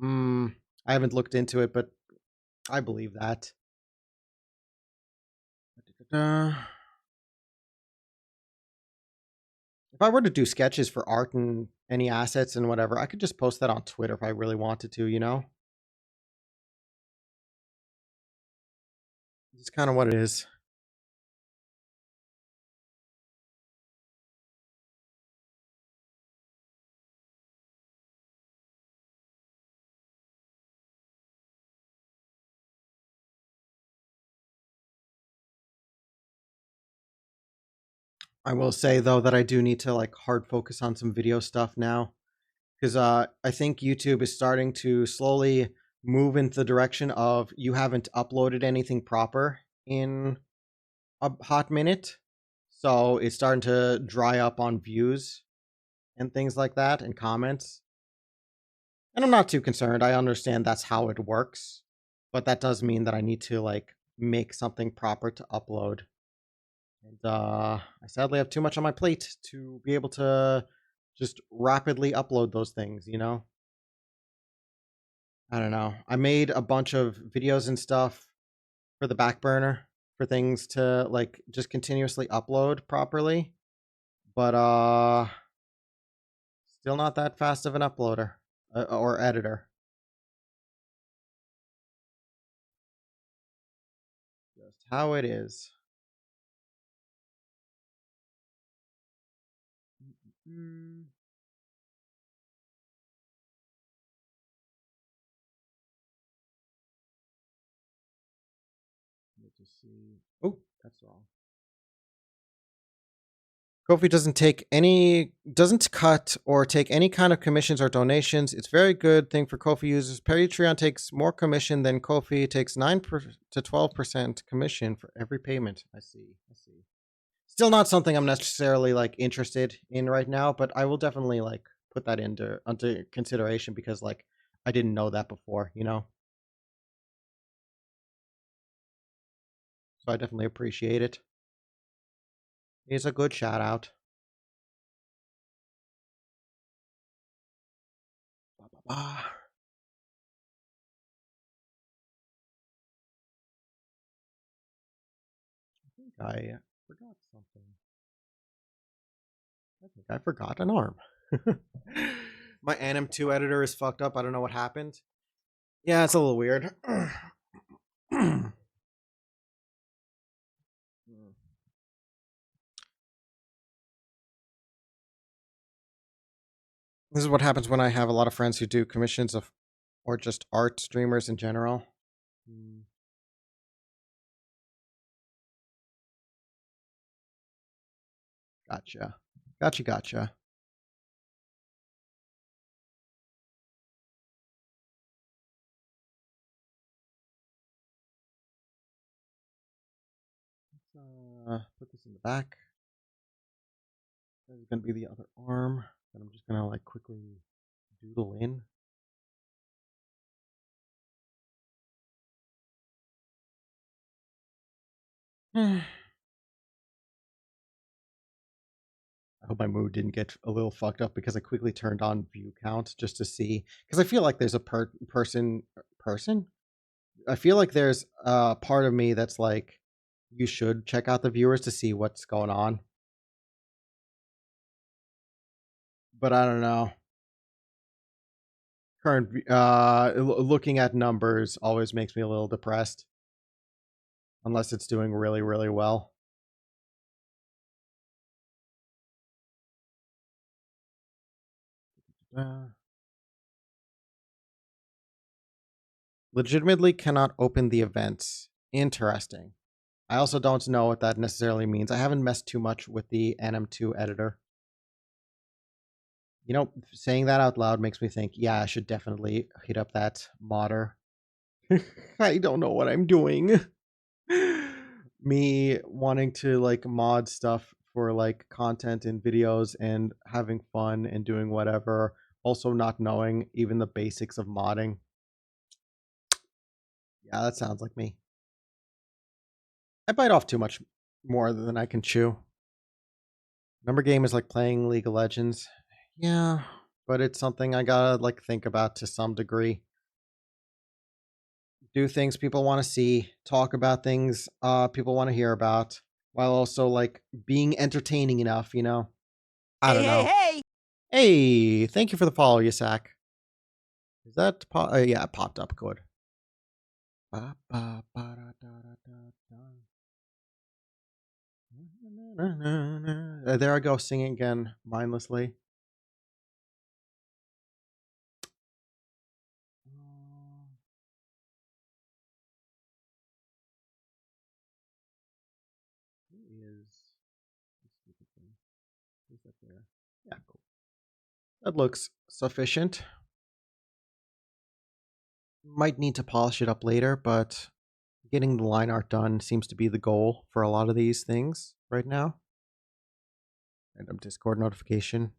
I haven't looked into it, but I believe that. If I were to do sketches for art and any assets and whatever, I could just post that on Twitter if I really wanted to, you know? It's kind of what it is. I will say though that I do need to like hard focus on some video stuff now because I think YouTube is starting to slowly move into the direction of you haven't uploaded anything proper in a hot minute, so it's starting to dry up on views and things like that and comments. And I'm not too concerned. I understand that's how it works, but that does mean that I need to like make something proper to upload. And I sadly have too much on my plate to be able to just rapidly upload those things, you know? I don't know. I made a bunch of videos and stuff for the back burner for things to like just continuously upload properly. But still not that fast of an uploader or editor. Just how it is. Mm. Let me see. Oh, that's wrong. Kofi doesn't cut or take any kind of commissions or donations. It's a very good thing for Kofi users. Patreon takes more commission than Kofi. It takes 9 to 12% commission for every payment. I see. I see. Still not something I'm necessarily like interested in right now, but I will definitely like put that into under consideration because like I didn't know that before, you know? So I definitely appreciate it. It's a good shout out. Ah. I think I forgot something. I think I forgot an arm. My Anim 2 editor is fucked up. I don't know what happened. Yeah, it's a little weird. This is what happens when I have a lot of friends who do commissions of, or just art streamers in general. Gotcha. Gotcha. Put this in the back. This is gonna be the other arm that I'm just gonna like quickly doodle in. I hope my mood didn't get a little fucked up because I quickly turned on view count just to see, because I feel like there's a person. I feel like there's a part of me that's like, you should check out the viewers to see what's going on. But I don't know. Looking at numbers always makes me a little depressed. Unless it's doing really, really well. Legitimately cannot open the events. Interesting. I also don't know what that necessarily means. I haven't messed too much with the NM2 editor. You know, saying that out loud makes me think, yeah, I should definitely hit up that modder. I don't know what I'm doing. Me wanting to like mod stuff for like content and videos and having fun and doing whatever. Also not knowing even the basics of modding. Yeah, that sounds like me. I bite off too much more than I can chew. Number game is like playing League of Legends. Yeah, but it's something I gotta like think about to some degree. Do things people want to see, talk about things people want to hear about, while also like being entertaining enough, you know? I don't know. Hey, thank you for the follow, Yasak. Is that yeah, it popped up. Good. There I go singing again mindlessly. Is that there? Yeah, cool. That looks sufficient. Might need to polish it up later, but getting the line art done seems to be the goal for a lot of these things right now. Random Discord notification.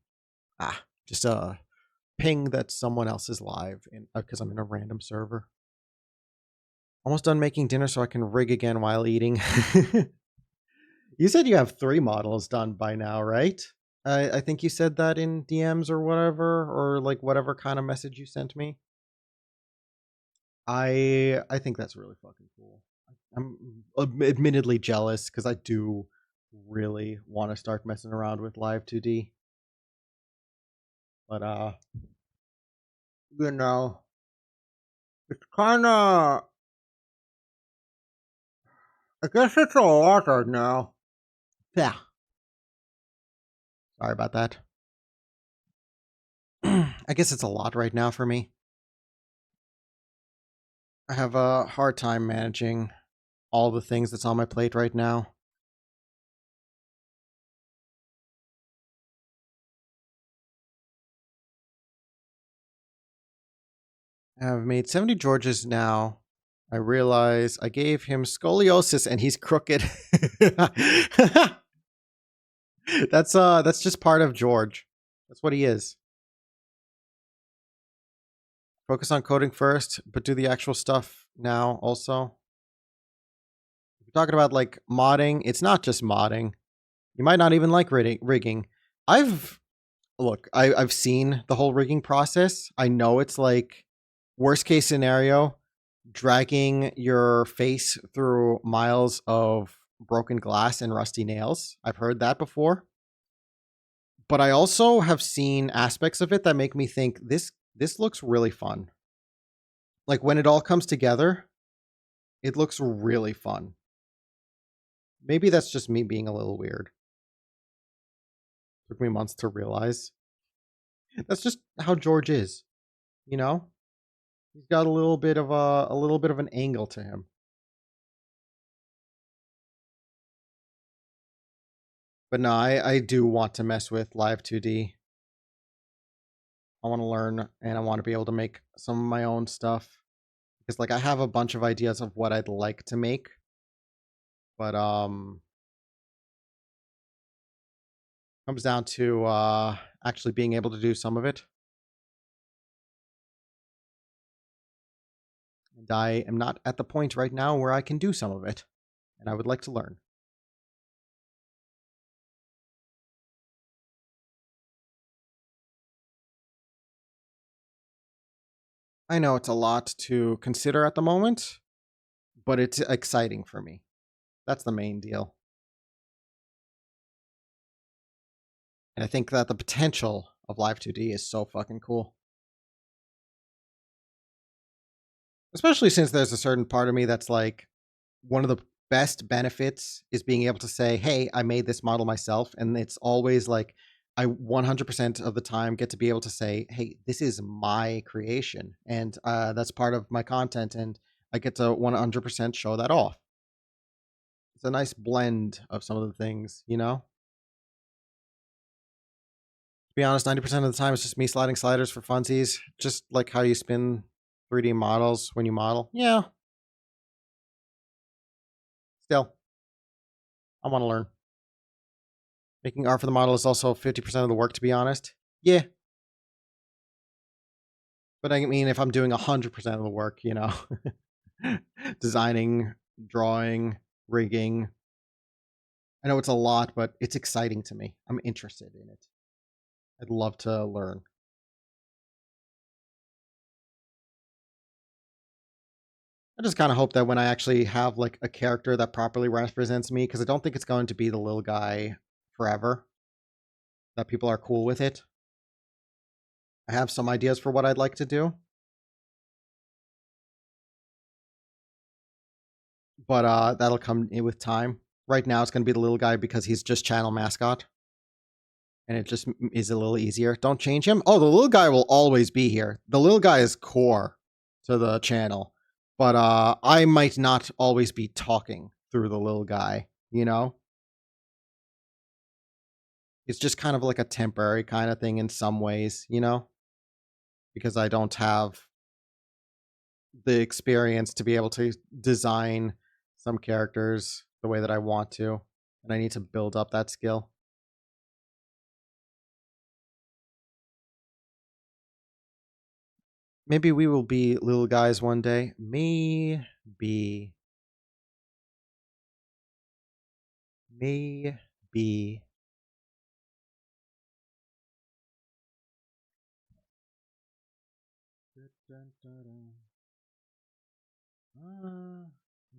Just a ping that someone else is live because I'm in a random server. Almost done making dinner so I can rig again while eating. You said you have 3 models done by now, right? I think you said that in DMs or whatever, or like whatever kind of message you sent me. I think that's really fucking cool. I'm admittedly jealous because I do really want to start messing around with Live 2D. But you know, it's kind of, I guess it's a lot right now. Yeah. Sorry about that. I guess it's a lot right now for me. I have a hard time managing all the things that's on my plate right now. I've made 70 Georges now. I realize I gave him scoliosis and he's crooked. That's just part of George. That's what he is. Focus on coding first, but do the actual stuff now also. If you're talking about like modding, it's not just modding. You might not even like rigging. I've seen the whole rigging process. I know it's like worst case scenario, dragging your face through miles of broken glass and rusty nails. I've heard that before. But I also have seen aspects of it that make me think this looks really fun. Like when it all comes together, it looks really fun. Maybe that's just me being a little weird. Took me months to realize. That's just how George is, you know? He's got a little bit of an angle to him. But no, I do want to mess with Live 2D. I want to learn and I want to be able to make some of my own stuff. Because like I have a bunch of ideas of what I'd like to make. But comes down to actually being able to do some of it. And I am not at the point right now where I can do some of it. And I would like to learn. I know it's a lot to consider at the moment, but it's exciting for me. That's the main deal. And I think that the potential of Live 2D is so fucking cool. Especially since there's a certain part of me that's like, one of the best benefits is being able to say, hey, I made this model myself. And it's always like, I 100% of the time get to be able to say, hey, this is my creation. And that's part of my content. And I get to 100% show that off. It's a nice blend of some of the things, you know? To be honest, 90% of the time it's just me sliding sliders for funsies. Just like how you spin 3D models when you model. Yeah, still, I want to learn. Making art for the model is also 50% of the work, to be honest. Yeah. But I mean, if I'm doing 100% of the work, you know, designing, drawing, rigging, I know it's a lot, but it's exciting to me. I'm interested in it. I'd love to learn. I just kind of hope that when I actually have like a character that properly represents me, because I don't think it's going to be the little guy forever, that people are cool with it. I have some ideas for what I'd like to do, but that'll come in with time. Right now, it's going to be the little guy because he's just channel mascot, and it just is a little easier. Don't change him. Oh, the little guy will always be here. The little guy is core to the channel, but I might not always be talking through the little guy. You know, it's just kind of like a temporary kind of thing in some ways. You know, because I don't have the experience to be able to design some characters the way that I want to, and I need to build up that skill. Maybe we will be little guys one day. Maybe. Maybe.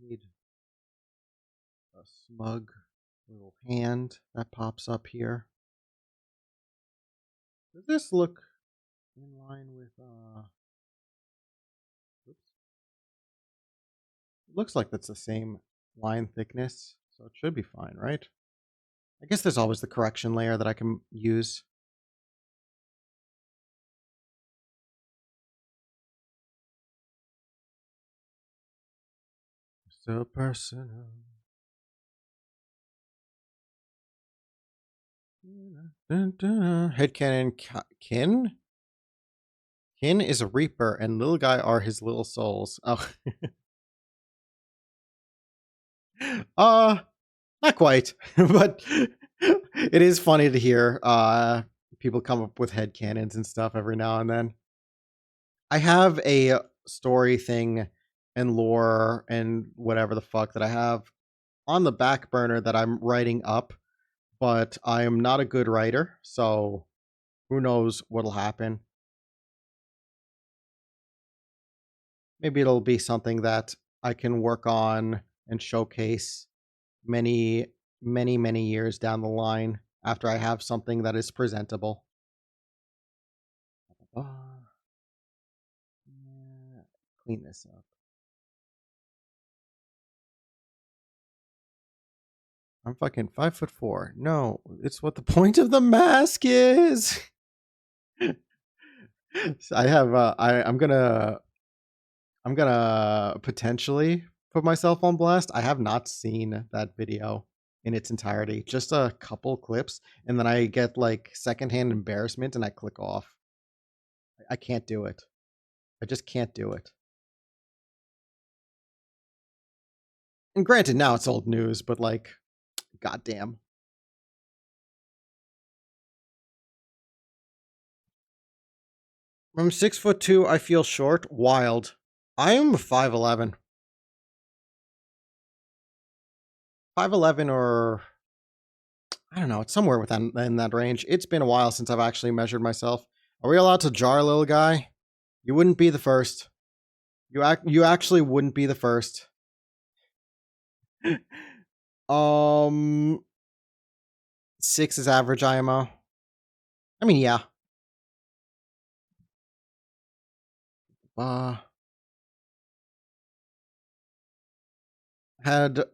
Need a smug little hand that pops up here. Does this look in line with oops. It looks like that's the same line thickness, so it should be fine, right? I guess there's always the correction layer that I can use. So personal. Headcanon Kin? Kin is a reaper and little guy are his little souls. Oh. Not quite, but it is funny to hear people come up with headcanons and stuff every now and then. I have a story thing and lore and whatever the fuck that I have on the back burner that I'm writing up, but I am not a good writer, so who knows what'll happen. Maybe it'll be something that I can work on and showcase many, many years down the line after I have something that is presentable. Clean this up. I'm fucking 5'4". No, it's what the point of the mask is. So I'm gonna potentially put myself on blast. I have not seen that video in its entirety, just a couple clips, and then I get like secondhand embarrassment and I click off. I can't do it. I just can't do it. And granted, now it's old news, but like, goddamn. I'm 6'2". I feel short. Wild. I am 5'11". 5'11" or I don't know. It's somewhere within in that range. It's been a while since I've actually measured myself. Are we allowed to jar, little guy? You wouldn't be the first. You actually wouldn't be the first. um, 6 is average IMO. I mean, yeah. Uh, had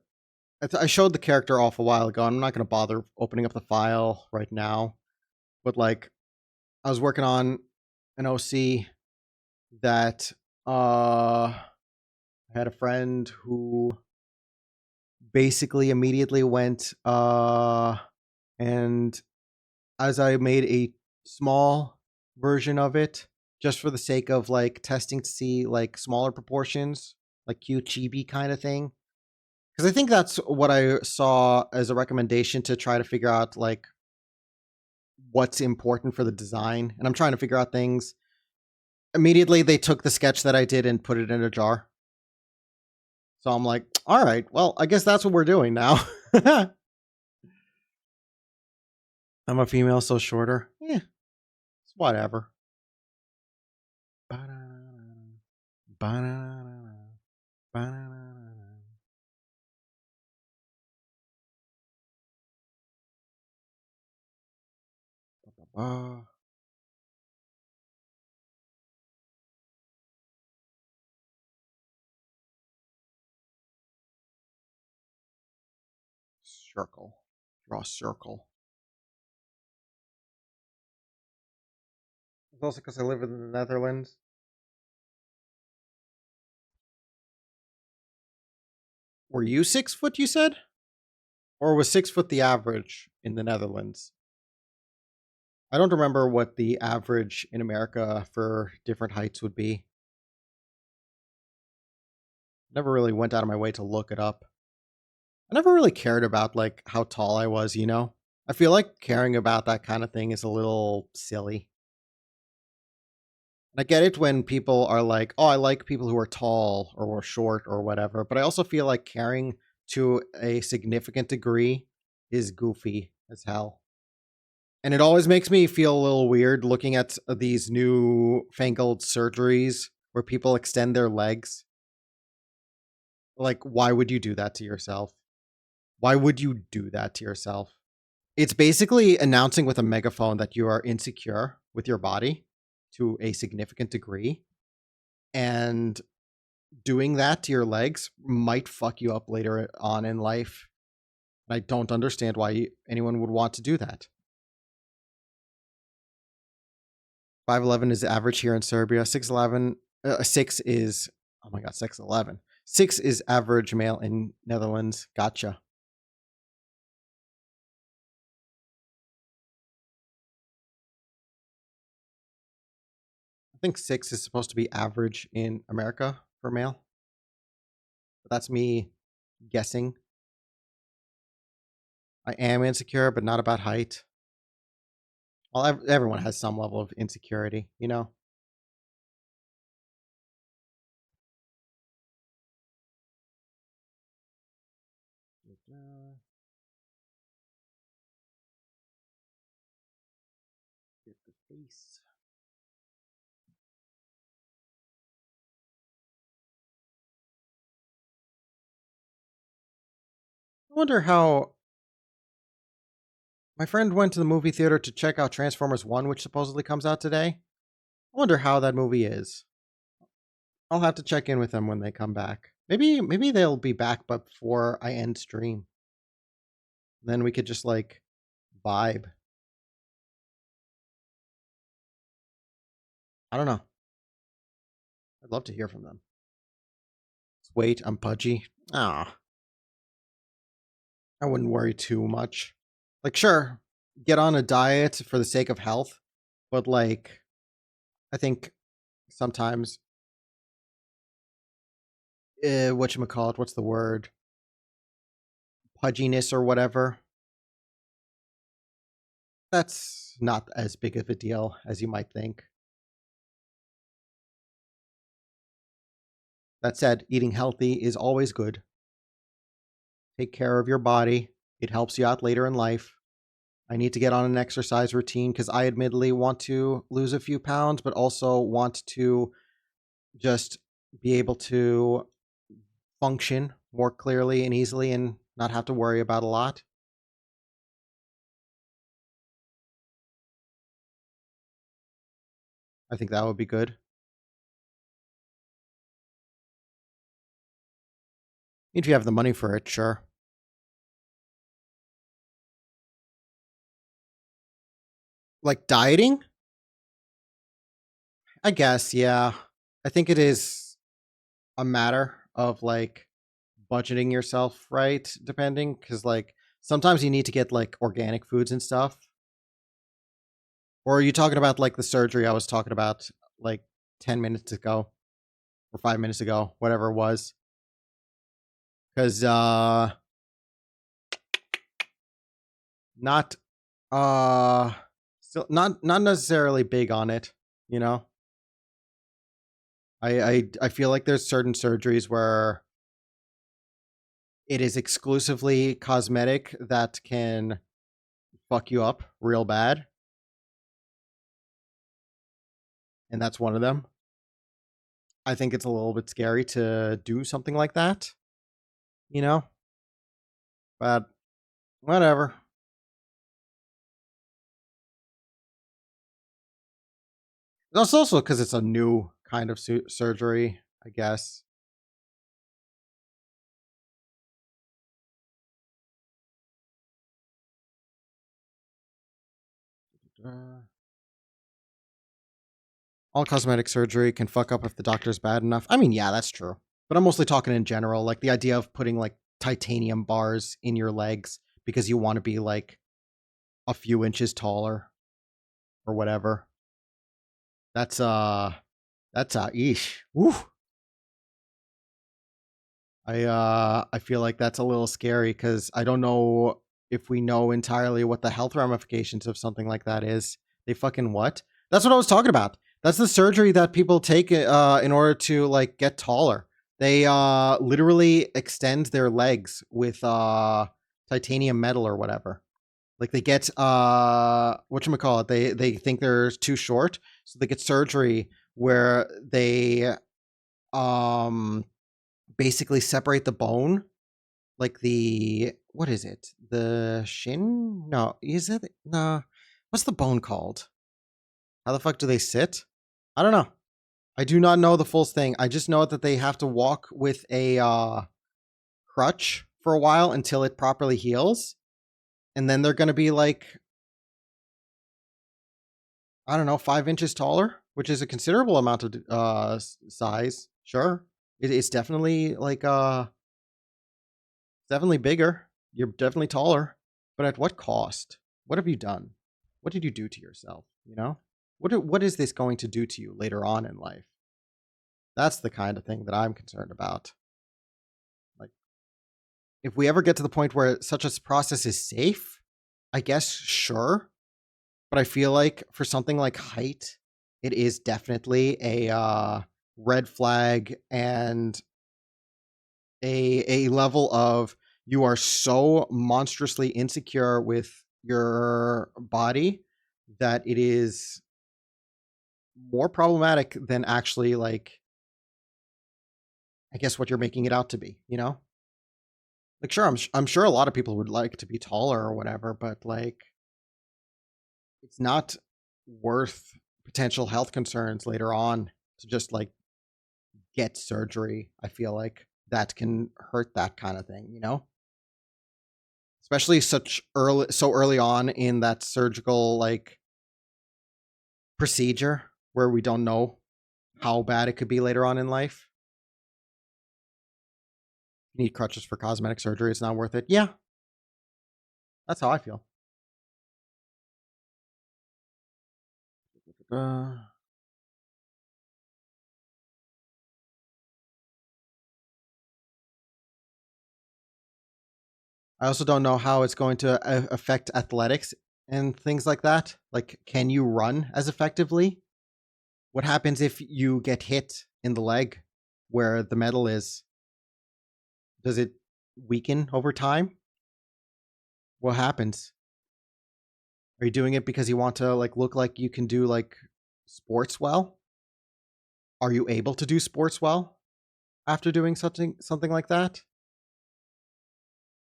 I showed the character off a while ago. I'm not going to bother opening up the file right now, but like I was working on an OC that I had a friend who basically immediately went and as I made a small version of it just for the sake of like testing to see like smaller proportions, like cute chibi kind of thing. Because I think that's what I saw as a recommendation to try to figure out like what's important for the design. And I'm trying to figure out things. Immediately they took the sketch that I did and put it in a jar. So I'm like, all right, well, I guess that's what we're doing now. I'm a female, so shorter. Yeah, it's whatever. Ba-da-da-da. Ba-da-da-da. Ba-da-da-da. Ba-ba-ba. Circle. Draw a circle. It's also because I live in the Netherlands. Were you 6 foot, you said? Or was 6 foot the average in the Netherlands? I don't remember what the average in America for different heights would be. Never really went out of my way to look it up. I never really cared about like how tall I was, you know? I feel like caring about that kind of thing is a little silly. I get it when people are like, "Oh, I like people who are tall or short or whatever," but I also feel like caring to a significant degree is goofy as hell. And it always makes me feel a little weird looking at these new fangled surgeries where people extend their legs. Like, why would you do that to yourself? Why would you do that to yourself? It's basically announcing with a megaphone that you are insecure with your body to a significant degree. And doing that to your legs might fuck you up later on in life. I don't understand why anyone would want to do that. 5'11" is average here in Serbia. 6'11", 6 is, oh my god, 6'11". 6 is average male in Netherlands. Gotcha. I think 6 is supposed to be average in America for male. But that's me guessing. I am insecure, but not about height. Well, everyone has some level of insecurity, you know? Get the face. I wonder how my friend went to the movie theater to check out Transformers 1, which supposedly comes out today. I wonder how that movie is. I'll have to check in with them when they come back. Maybe they'll be back but before I end stream. Then we could just like vibe. I don't know. I'd love to hear from them. Wait, I'm pudgy. Ah, I wouldn't worry too much. Like, sure, get on a diet for the sake of health, but like, I think sometimes, whatchamacallit, what's the word? Pudginess or whatever. That's not as big of a deal as you might think. That said, eating healthy is always good. Take care of your body. It helps you out later in life. I need to get on an exercise routine because I admittedly want to lose a few pounds, but also want to just be able to function more clearly and easily and not have to worry about a lot. I think that would be good. If you have the money for it, sure. Like dieting? I guess, yeah. I think it is a matter of like budgeting yourself right, depending, because like sometimes you need to get like organic foods and stuff. Or are you talking about like the surgery I was talking about like 10 minutes ago or 5 minutes ago, whatever it was? Because not uh still not necessarily big on it, you know. I feel like there's certain surgeries where it is exclusively cosmetic that can fuck you up real bad, and that's one of them. I think it's a little bit scary to do something like that, you know? But whatever. That's also because it's a new kind of surgery, I guess. Uh, all cosmetic surgery can fuck up if the doctor's bad enough. I mean, yeah, that's true. But I'm mostly talking in general, like the idea of putting like titanium bars in your legs because you want to be like a few inches taller or whatever. That's eesh. Woo. I feel like that's a little scary because I don't know if we know entirely what the health ramifications of something like that is. They fucking what? That's what I was talking about. That's the surgery that people take in order to like get taller. They literally extend their legs with titanium metal or whatever. Like they get whatchamacallit, they think they're too short, so they get surgery where they um basically separate the bone, like the what is it? The shin? No, is it? No. What's the bone called? How the fuck do they sit? I don't know. I do not know the full thing. I just know that they have to walk with a crutch for a while until it properly heals, and then they're going to be like I don't know, 5 inches taller, which is a considerable amount of size. Sure, it's definitely like definitely bigger. You're definitely taller, but at what cost? What have you done? What did you do to yourself? You know, what is this going to do to you later on in life? That's the kind of thing that I'm concerned about. Like, if we ever get to the point where such a process is safe, I guess sure, but I feel like for something like height, it is definitely a red flag and a level of you are so monstrously insecure with your body that it is more problematic than actually like I guess what you're making it out to be, you know? Like sure I'm sure a lot of people would like to be taller or whatever, but like it's not worth potential health concerns later on to just like get surgery, I feel like that can hurt that kind of thing, you know? Especially so early on in that surgical like procedure where we don't know how bad it could be later on in life. You need crutches for cosmetic surgery, it's not worth it. Yeah, that's how I feel. Uh, I also don't know how it's going to affect athletics and things like that. Like, can you run as effectively? What happens if you get hit in the leg where the metal is? Does it weaken over time? What happens? Are you doing it because you want to like look like you can do like sports well? Are you able to do sports well after doing something like that?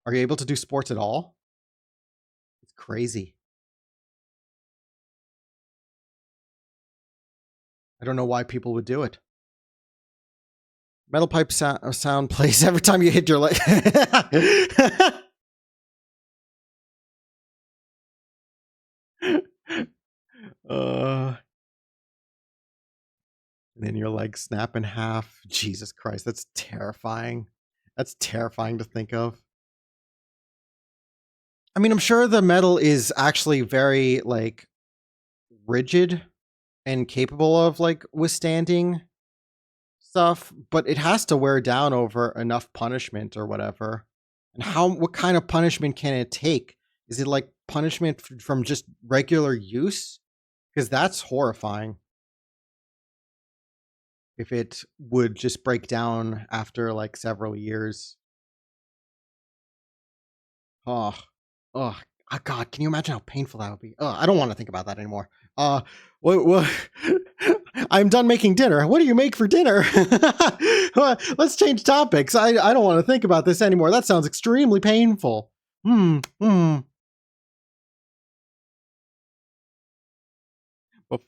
Are you able to do sports at all? It's crazy. I don't know why people would do it. Metal pipe sound plays every time you hit your leg. And then your legs snap in half. Jesus Christ, that's terrifying. That's terrifying to think of. I mean, I'm sure the metal is actually very like rigid and capable of like withstanding stuff, but it has to wear down over enough punishment or whatever. And what kind of punishment can it take? Is it like punishment from just regular use? Because that's horrifying. If it would just break down after like several years. Oh, oh, God! Can you imagine how painful that would be? Oh, I don't want to think about that anymore. What? I'm done making dinner. What do you make for dinner? Let's change topics. I don't want to think about this anymore. That sounds extremely painful. A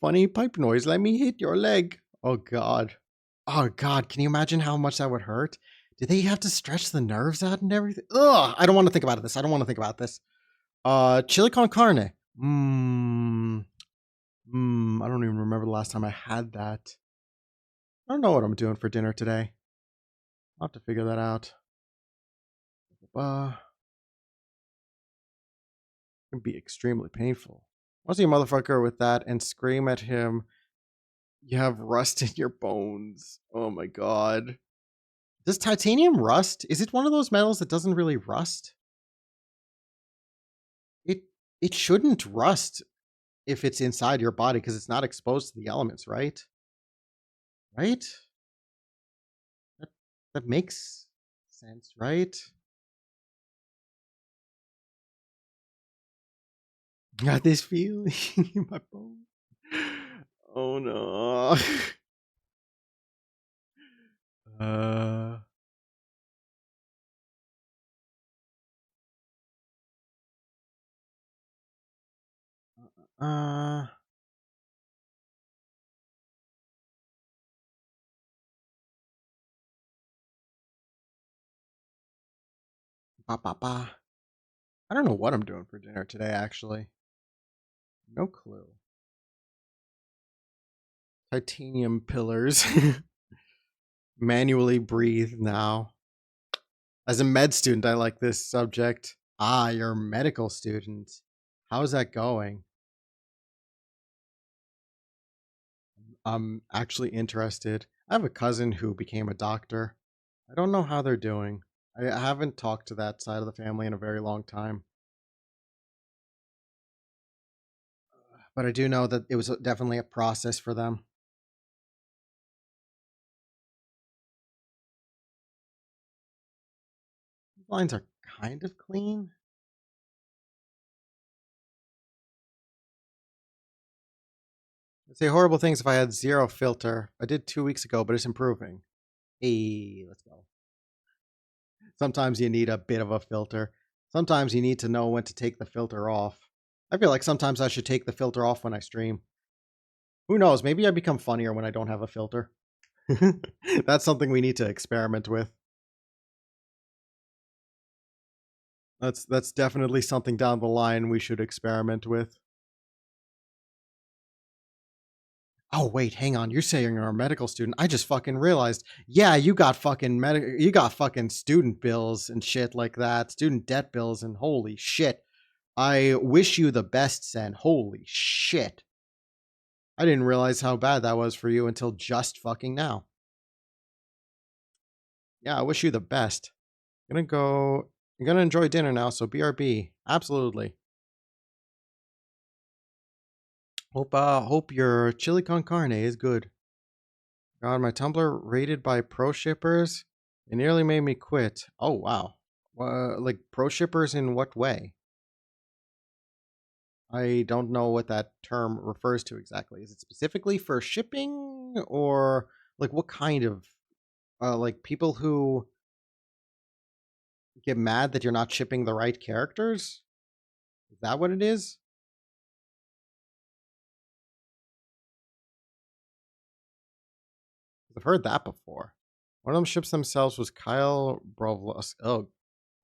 funny pipe noise. Let me hit your leg. Oh God. Oh God. Can you imagine how much that would hurt? Do they have to stretch the nerves out and everything? Ugh. I don't want to think about this. I don't want to think about this. Chili con carne. I don't even remember the last time I had that. I don't know what I'm doing for dinner today. I'll have to figure that out. It can be extremely painful. I'll see a motherfucker with that and scream at him, "You have rust in your bones." Oh my God. Does titanium rust? Is it one of those metals that doesn't really rust? It it shouldn't rust if it's inside your body because it's not exposed to the elements, right? Right? That that makes sense, right? Got this feeling in my bones. Oh no. uh uh ba, ba, ba. I don't know what I'm doing for dinner today actually. No clue. Titanium pillars. Manually breathe now. As a med student, I like this subject. Ah, you're a medical student. How's that going? I'm actually interested. I have a cousin who became a doctor. I don't know how they're doing. I haven't talked to that side of the family in a very long time. But I do know that it was definitely a process for them. These lines are kind of clean. I'd say horrible things if I had zero filter. I did 2 weeks ago, but it's improving. Hey, let's go. Sometimes you need a bit of a filter. Sometimes you need to know when to take the filter off. I feel like sometimes I should take the filter off when I stream. Who knows? Maybe I become funnier when I don't have a filter. That's something we need to experiment with. That's definitely something down the line we should experiment with. Oh wait, hang on. You're saying you're a medical student. I just fucking realized. Yeah, you got fucking student bills and shit like that. Student debt bills and holy shit. I wish you the best, Sen. Holy shit. I didn't realize how bad that was for you until just fucking now. Yeah, I wish you the best. I'm gonna enjoy dinner now, so BRB. Absolutely. Hope your chili con carne is good. God, my Tumblr rated by pro shippers. It nearly made me quit. Oh wow. Like pro shippers in what way? I don't know what that term refers to exactly. Is it specifically for shipping or like what kind of like people who get mad that you're not shipping the right characters? Is that what it is? I've heard that before. One of them ships themselves was Kyle Brovlos.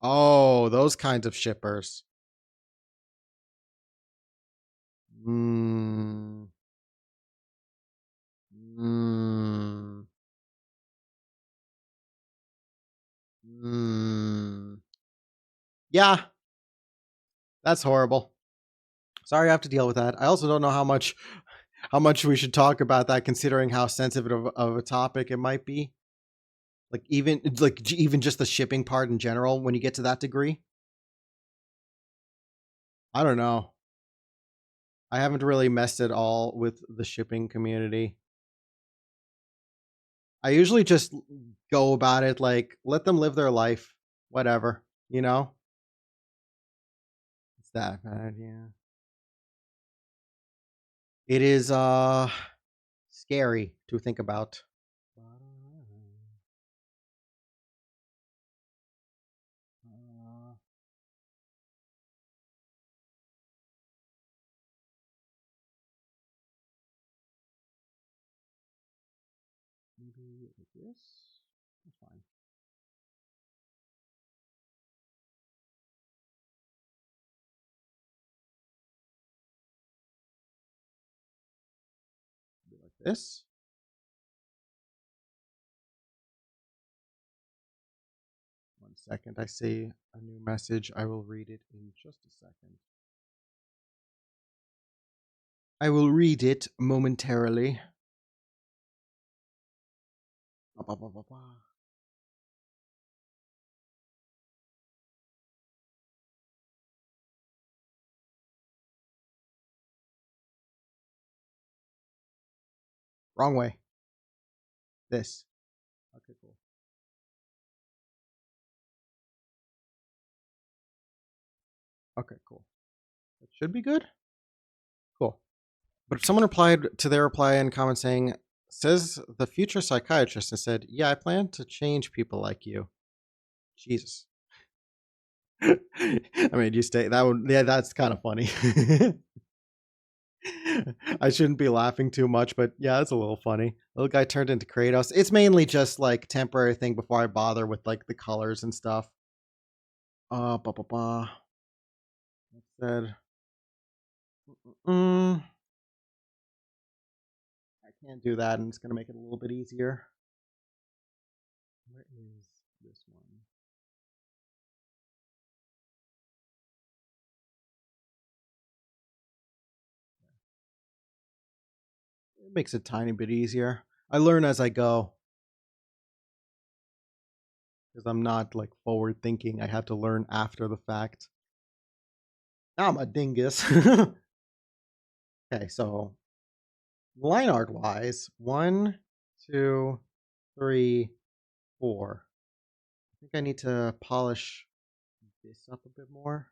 Oh, those kinds of shippers. Hmm. Hmm. Hmm. Yeah, that's horrible. Sorry, I have to deal with that. I also don't know how much we should talk about that, considering how sensitive of a topic it might be. Even just the shipping part in general. When you get to that degree, I don't know. I haven't really messed at all with the shipping community. I usually just go about it like let them live their life, whatever. You know, it's that bad. Yeah, it is. Scary to think about. Maybe like this. That's fine. Maybe like this. 1 second. I see a new message. I will read it in just a second. I will read it momentarily. Ba, ba, ba, ba, ba. Wrong way. This. Okay, cool. Okay, cool. That should be good. Cool. But if someone replied to their reply in comment saying, says the future psychiatrist and said, yeah, I plan to change people like you. Jesus. I mean, you stay. That would, yeah, that's kind of funny. I shouldn't be laughing too much, but yeah, it's a little funny. Little guy turned into Kratos. It's mainly just like temporary thing before I bother with like the colors and stuff. Ba ba ba. That said, I can't do that, and it's gonna make it a little bit easier. Where is this one? It makes it a tiny bit easier. I learn as I go because I'm not like forward thinking. I have to learn after the fact. Now I'm a dingus. Okay, so line art wise, 1, 2, 3, 4. I think I need to polish this up a bit more.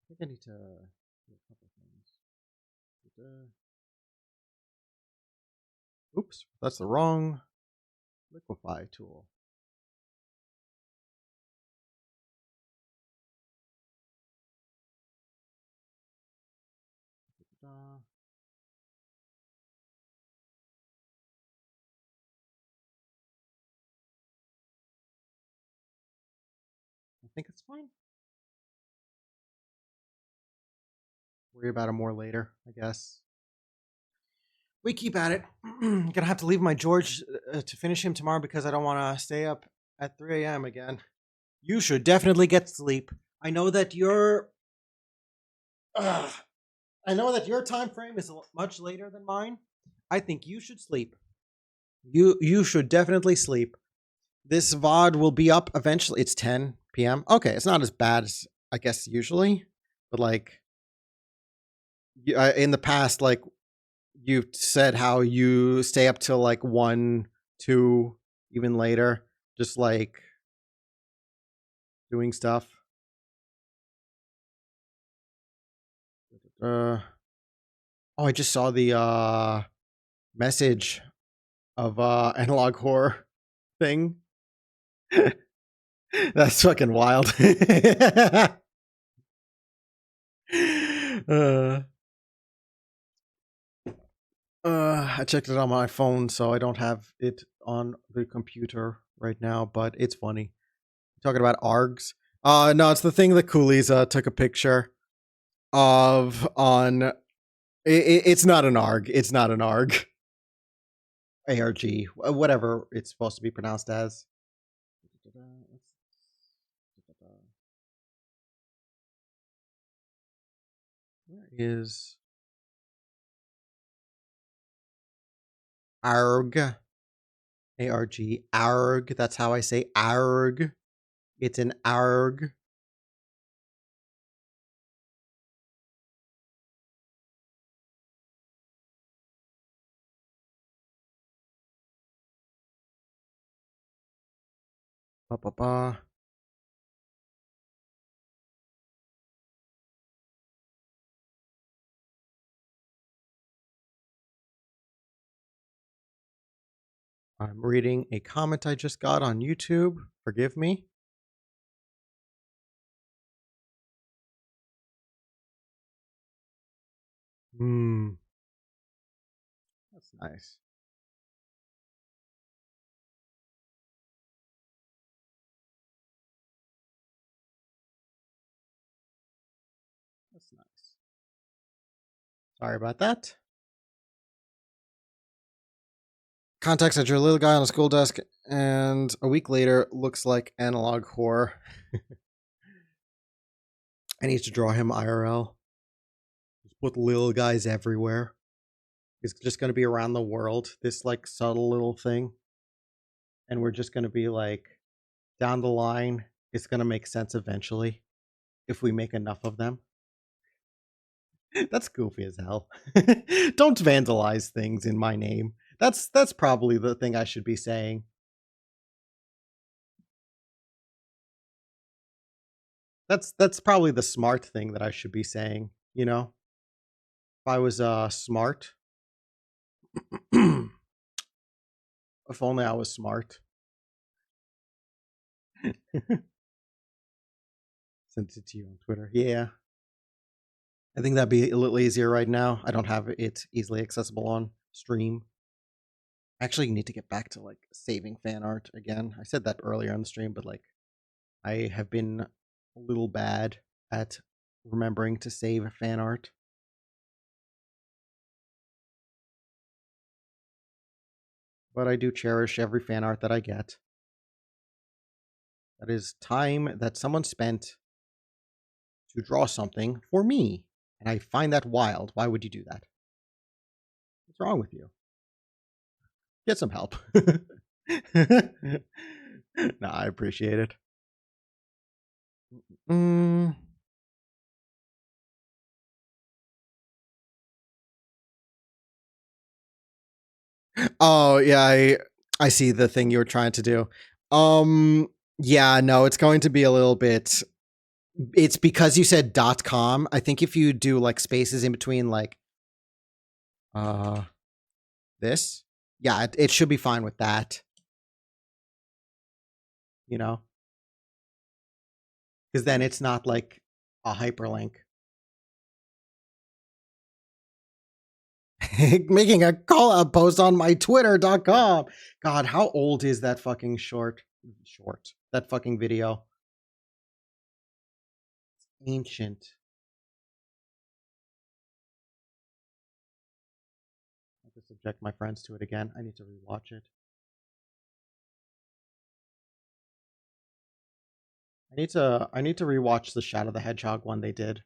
I think I need to do a couple things. Oops, that's the wrong liquefy tool. think it's fine. Worry about it more later, I guess. We keep at it. Gonna have to leave my George to finish him tomorrow because I don't want to stay up at 3 a.m. again. You should definitely get sleep. I know that your I know that your time frame is much later than mine. I think you should sleep. You should definitely sleep. This VOD will be up eventually. It's 10 p.m. Okay, it's not as bad as I guess usually, but like in the past, like you said how you stay up till like 1, 2, even later, just like doing stuff. Oh, I just saw the message of analog horror thing. That's fucking wild. I checked it on my phone, so I don't have it on the computer right now, but it's funny. Talking about ARGs. No, it's the thing that Coolies took a picture of on. It's not an ARG. It's not an ARG. ARG, whatever it's supposed to be pronounced as. Where is ARG? ARG. ARG. That's how I say ARG. It's an ARG. Ba-ba-ba. I'm reading a comment I just got on YouTube. Forgive me. That's nice. That's nice. Sorry about that. Context at your little guy on a school desk, and a week later looks like analog horror. I need to draw him IRL. Just put little guys everywhere. It's just going to be around the world, this like subtle little thing. And we're just going to be like, down the line, it's going to make sense eventually if we make enough of them. That's goofy as hell. Don't vandalize things in my name. That's probably the thing I should be saying. That's probably the smart thing that I should be saying, you know? If I was smart. If only I was smart. Sent it to you on Twitter. Yeah. I think that'd be a little easier right now. I don't have it easily accessible on stream. I actually need to get back to like saving fan art again. I said that earlier on the stream, but like I have been a little bad at remembering to save fan art. But I do cherish every fan art that I get. That is time that someone spent to draw something for me. And I find that wild. Why would you do that? What's wrong with you? Get some help. No, I appreciate it. Oh, yeah, I see the thing you were trying to do. Yeah, no, it's going to be a little bit. It's because you said .com. I think if you do like spaces in between, like this, yeah, it should be fine with that. You know, because then it's not like a hyperlink. Making a call out post on my twitter.com. God, how old is that fucking short? That fucking video. ancient. I'll just subject my friends to it again. I need to rewatch it. I need to rewatch the Shadow the Hedgehog one they did.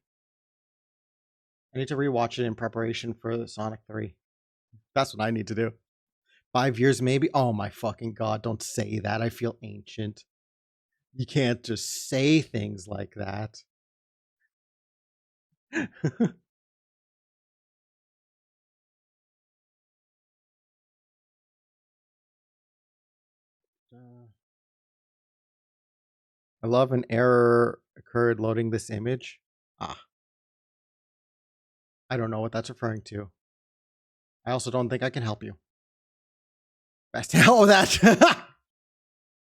I need to rewatch it in preparation for the Sonic 3. That's what I need to do. 5 years maybe? Oh my fucking god, don't say that. I feel ancient. You can't just say things like that. I love an error occurred loading this image. Ah, I don't know what that's referring to. I also don't think I can help you. Best hell that.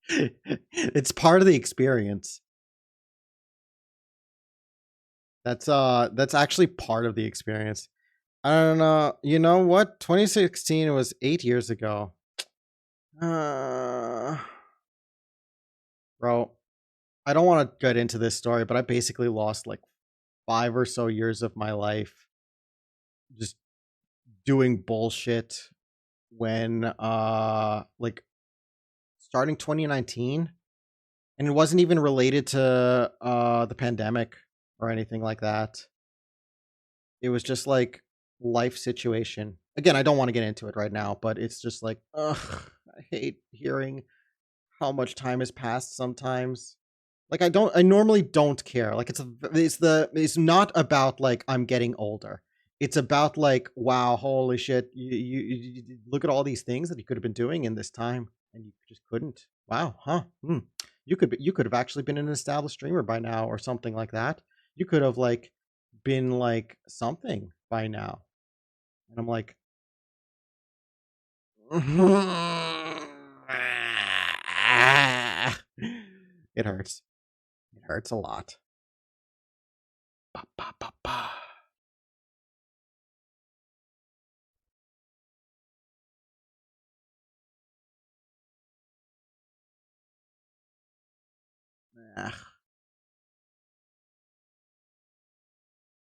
It's part of the experience. That's actually part of the experience. I don't know. You know what? 2016 was 8 years ago. Bro, I don't want to get into this story, but I basically lost like 5 or so years of my life just doing bullshit when like starting 2019, and it wasn't even related to the pandemic or anything like that. It was just like life situation. Again, I don't want to get into it right now, but it's just like, ugh, I hate hearing how much time has passed sometimes. Like I normally don't care. Like it's not about like I'm getting older. It's about like, wow, holy shit, you look at all these things that you could have been doing in this time and you just couldn't. Wow, huh? You could have actually been an established streamer by now or something like that. You could have like been like something by now. And I'm like, it hurts. It hurts a lot. Ba, ba, ba, ba.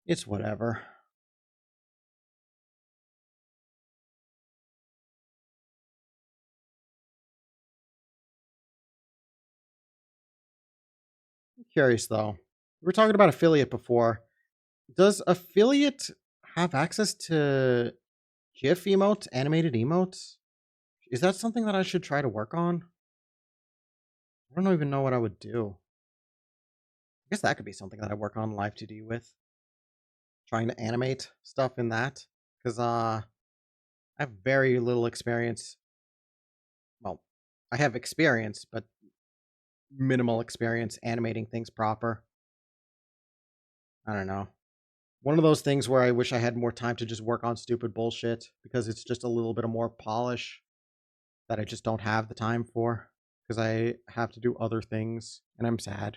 It's whatever. I'm curious though. We were talking about affiliate before. Does affiliate have access to GIF emotes, animated emotes? Is that something that I should try to work on? I don't even know what I would do. I guess that could be something that I work on live 2D with. Trying to animate stuff in that. Because I have very little experience. Well, I have experience, but minimal experience animating things proper. I don't know. One of those things where I wish I had more time to just work on stupid bullshit because it's just a little bit of more polish that I just don't have the time for because I have to do other things and I'm sad.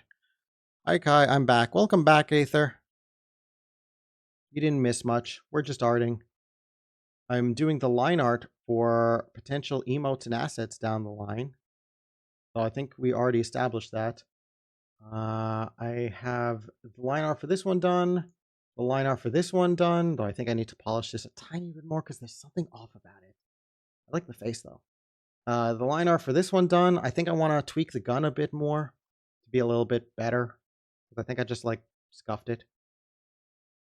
Hi Kai, I'm back. Welcome back, Aether. You didn't miss much. We're just arting. I'm doing the line art for potential emotes and assets down the line. So I think we already established that. I have the line art for this one done. The line art for this one done, though I think I need to polish this a tiny bit more because there's something off about it. I like the face though. The line art for this one done. I think I want to tweak the gun a bit more to be a little bit better. I think I just like scuffed it.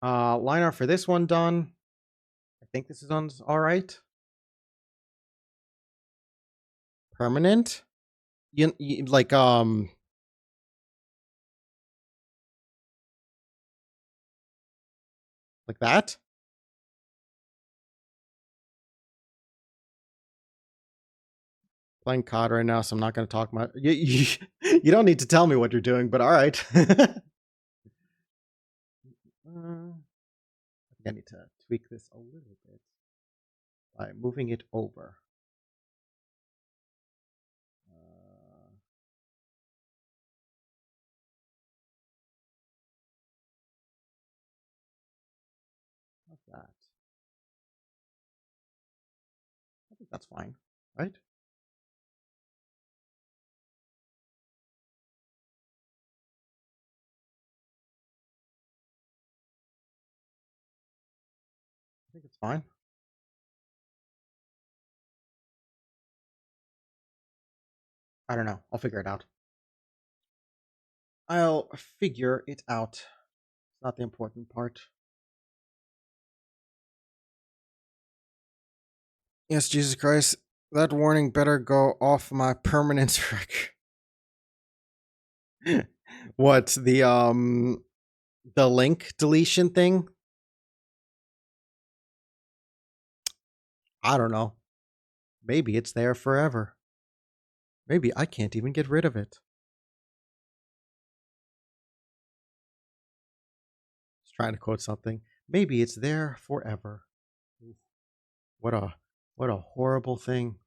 Line art for this one done. I think this is on all right. Permanent. You like like that. Playing COD right now, so I'm not going to talk much. You don't need to tell me what you're doing, but all right. I think I need to tweak this a little bit by moving it over. How's that? I think that's fine, right? think it's fine. I don't know. I'll figure it out. I'll figure it out. It's not the important part. Yes, Jesus Christ. That warning better go off my permanent record. What, the link deletion thing? I don't know. Maybe it's there forever. Maybe I can't even get rid of it. Just trying to quote something. Maybe it's there forever. What a horrible thing.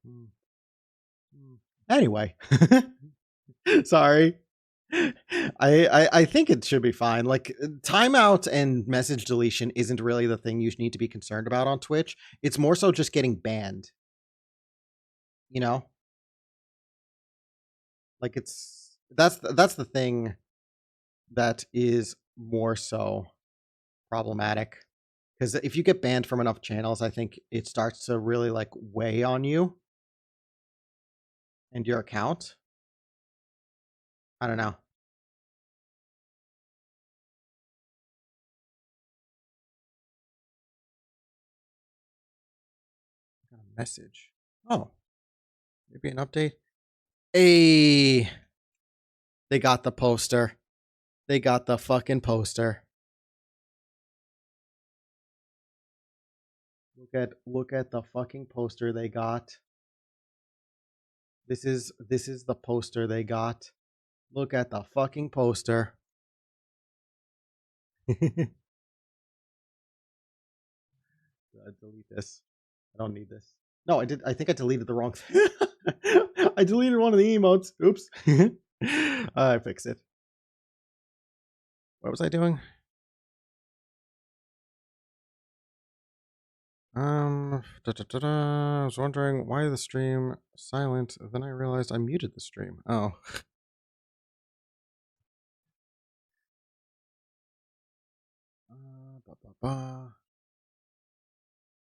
Anyway. Sorry. I think it should be fine. Like timeout and message deletion isn't really the thing you need to be concerned about on Twitch. It's more so just getting banned. You know? Like that's the thing that is more so problematic. Because if you get banned from enough channels, I think it starts to really like weigh on you and your account. I don't know. Got a message. Oh, maybe an update. Hey, they got the poster. They got the fucking poster. Look at the fucking poster they got. This is the poster they got. Look at the fucking poster. Delete this. I don't need this. No, I did. I think I deleted the wrong thing. I deleted one of the emotes. Oops. I fixed it. What was I doing? I was wondering why the stream silent. Then I realized I muted the stream. Oh.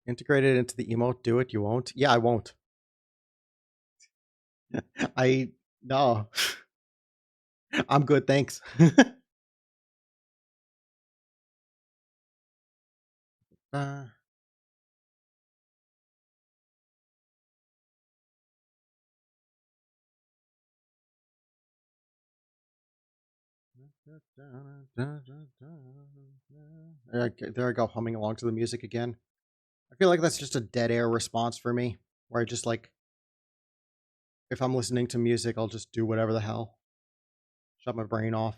Integrated into the emote. Do it. You won't. Yeah, I won't. No. I'm good. Thanks. There I go, humming along to the music again. I feel like that's just a dead air response for me, where I just like, if I'm listening to music, I'll just do whatever the hell. Shut my brain off.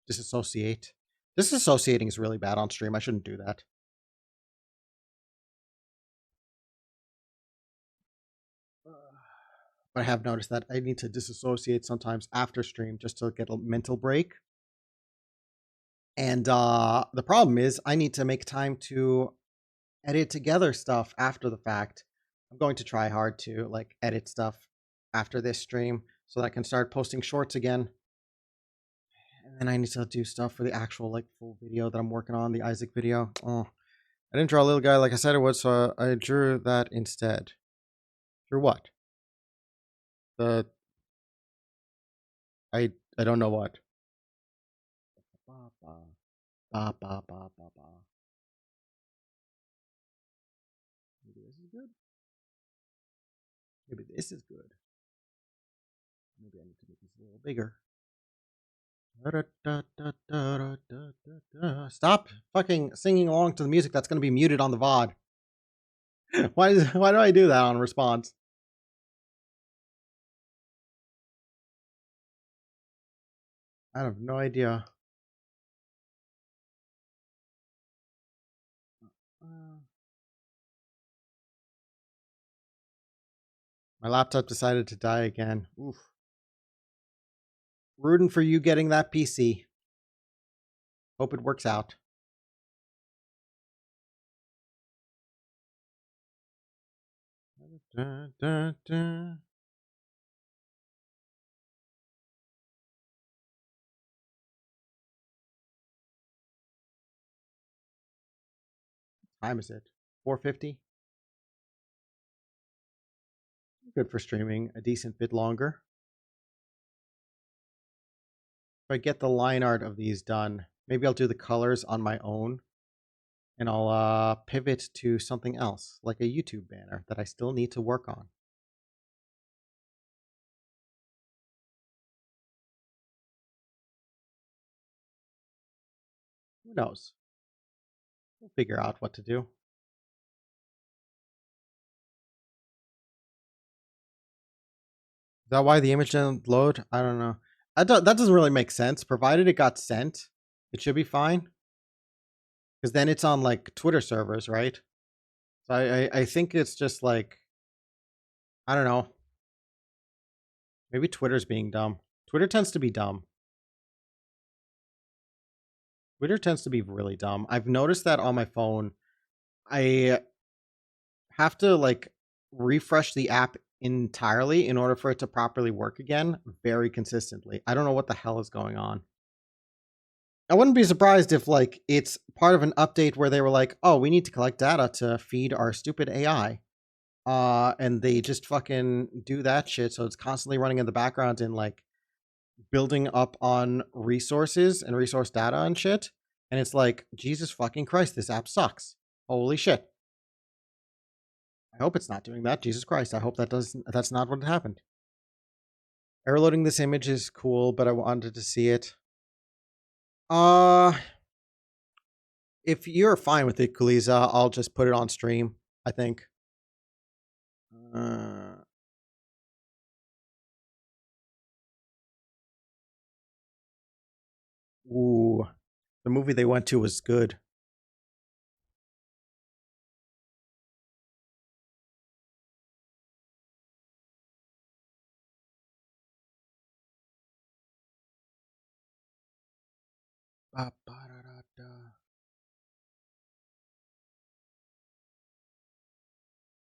Disassociate. Disassociating is really bad on stream. I shouldn't do that. But I have noticed that I need to disassociate sometimes after stream just to get a mental break. And the problem is I need to make time to edit together stuff after the fact. I'm going to try hard to like edit stuff after this stream so that I can start posting shorts again. And then I need to do stuff for the actual like full video that I'm working on, the Isaac video. Oh, I didn't draw a little guy like I said it would, so I drew that instead. Drew what? The I don't know what. Ba, ba, ba, ba, ba. Maybe this is good. Maybe this is good. Maybe I need to make this a little bigger. Stop fucking singing along to the music that's going to be muted on the VOD. Why do I do that on response? I have no idea. My laptop decided to die again. Oof. Rooting for you getting that PC. Hope it works out. Time is it? 450. Good for streaming. A decent bit longer. If I get the line art of these done, maybe I'll do the colors on my own, and I'll pivot to something else, like a YouTube banner that I still need to work on. Who knows? We'll figure out what to do. Is that why the image didn't load? I don't know. That doesn't really make sense. Provided it got sent, it should be fine. Because then it's on like Twitter servers, right? So I think it's just like, I don't know. Maybe Twitter's being dumb. Twitter tends to be dumb. Twitter tends to be really dumb. I've noticed that on my phone. I have to like refresh the app entirely in order for it to properly work again very consistently. I don't know what the hell is going on. I wouldn't be surprised if like it's part of an update where they were like, "Oh, we need to collect data to feed our stupid AI." And they just fucking do that shit so it's constantly running in the background and like building up on resources and resource data and shit. And it's like, Jesus fucking Christ, this app sucks. Holy shit. I hope it's not doing that. Jesus Christ. I hope that's not what happened. Error loading this image is cool, but I wanted to see it. Uh if you're fine with it, Kuliza, I'll just put it on stream, I think. Uh ooh. The movie they went to was good. Ba-ba-da-da-da.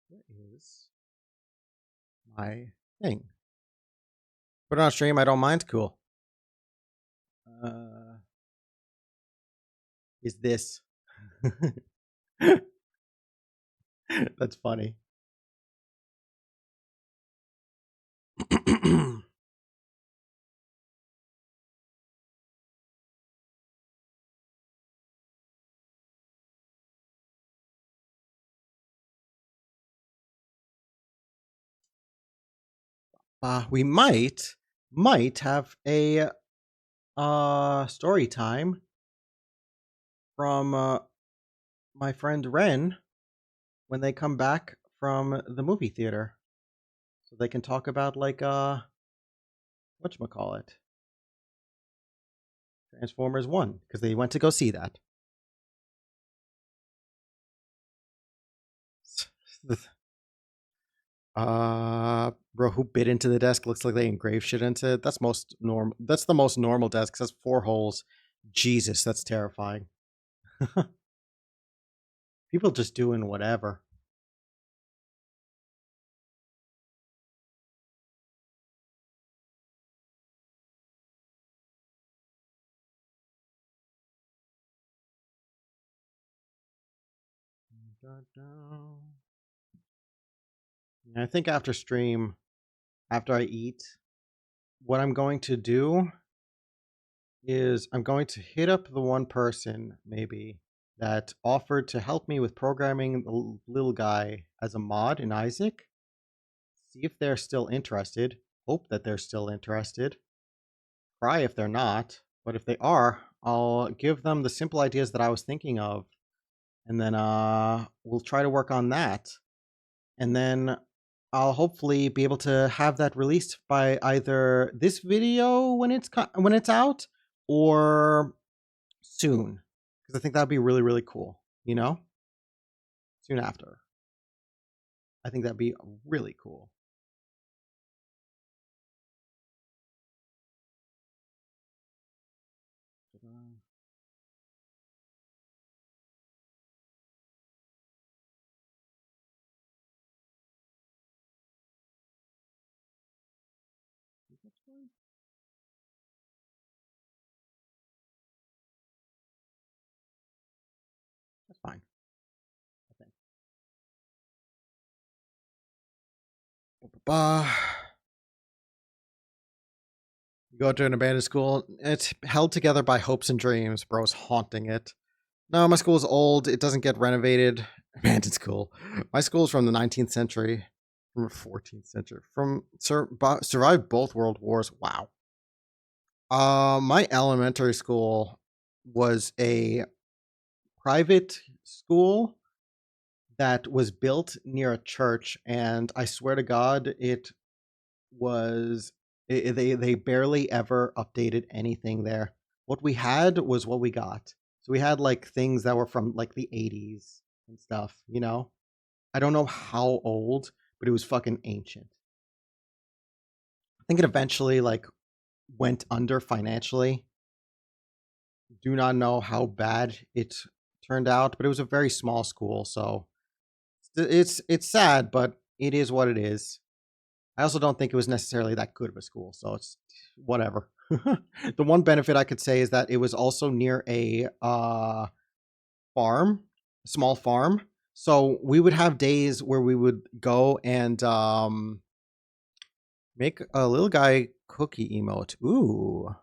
What is my thing? Put it on stream, I don't mind. Cool. Uh is this. That's funny. We might have a story time from my friend Ren when they come back from the movie theater. So they can talk about like whatchamacallit? Transformers 1 because they went to go see that. Bro, who bit into the desk? Looks like they engraved shit into it. That's most normal. That's the most normal desk. It has 4 holes. Jesus, that's terrifying. People just doing whatever. I think after stream, after I eat, what I'm going to do is I'm going to hit up the one person maybe that offered to help me with programming the little guy as a mod in Isaac. See if they're still interested. Hope that they're still interested. Cry if they're not. But if they are, I'll give them the simple ideas that I was thinking of. And then we'll try to work on that. And then I'll hopefully be able to have that released by either this video when it's out or soon because I think that'd be really really cool. You know, soon after. I think that'd be really cool. That's fine. I think. ba. Go to an abandoned school. It's held together by hopes and dreams. Bro's haunting it. No, my school is old. It doesn't get renovated. Abandoned school. My school is from the 19th century, from the 14th century, survived both world wars. Wow. My elementary school was a private school that was built near a church, and I swear to God, it was they barely ever updated anything there. What we had was what we got. So we had like things that were from like the 80s and stuff, you know? I don't know how old, but it was fucking ancient. I think it eventually like went under financially. Do not know how bad it turned out, but it was a very small school, so it's sad, but it is what it is. I also don't think it was necessarily that good of a school, so it's whatever. The one benefit I could say is that it was also near a farm, a small farm. So we would have days where we would go and make a little guy cookie emote. Ooh,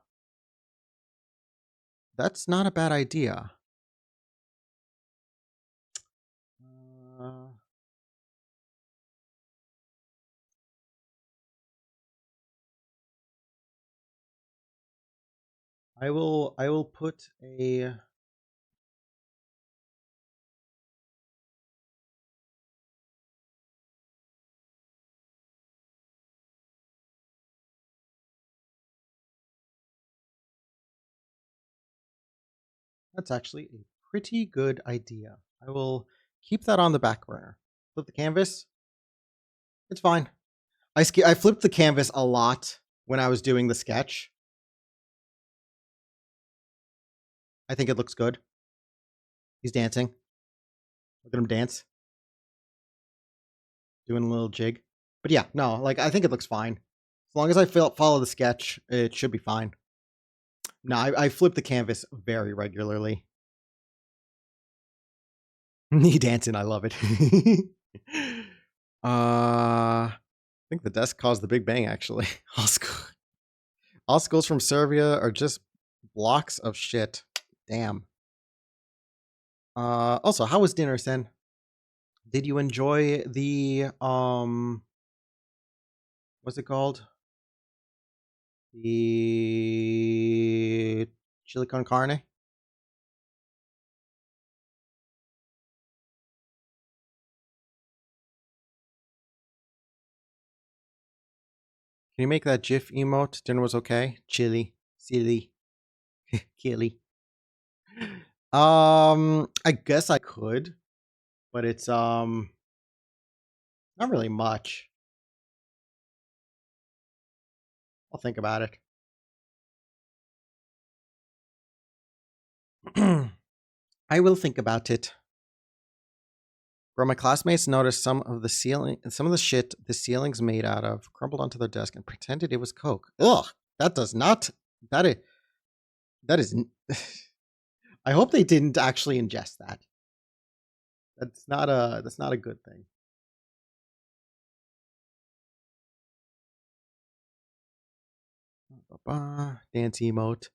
that's not a bad idea. Uh, I will put a. That's actually a pretty good idea. I will keep that on the back burner. Flip the canvas. It's fine. I flipped the canvas a lot when I was doing the sketch. I think it looks good. He's dancing. Look at him dance. Doing a little jig. But yeah, no, like I think it looks fine. As long as I follow the sketch, it should be fine. No, I flip the canvas very regularly. Me dancing, I love it. I think the desk caused the Big Bang, actually. All schools from Serbia are just blocks of shit. Damn. Also, how was dinner, Sen? Did you enjoy the what's it called? The chili con carne? Can you make that GIF emote? Dinner was okay. Chili, silly, killy. I guess I could, but it's not really much. I'll think about it. I will think about it. Bro, my classmates noticed some of the shit the ceiling's made out of crumbled onto their desk and pretended it was Coke. Ugh, that does not. That is. That is. I hope they didn't actually ingest that. That's not a. That's not a good thing. Dance emote.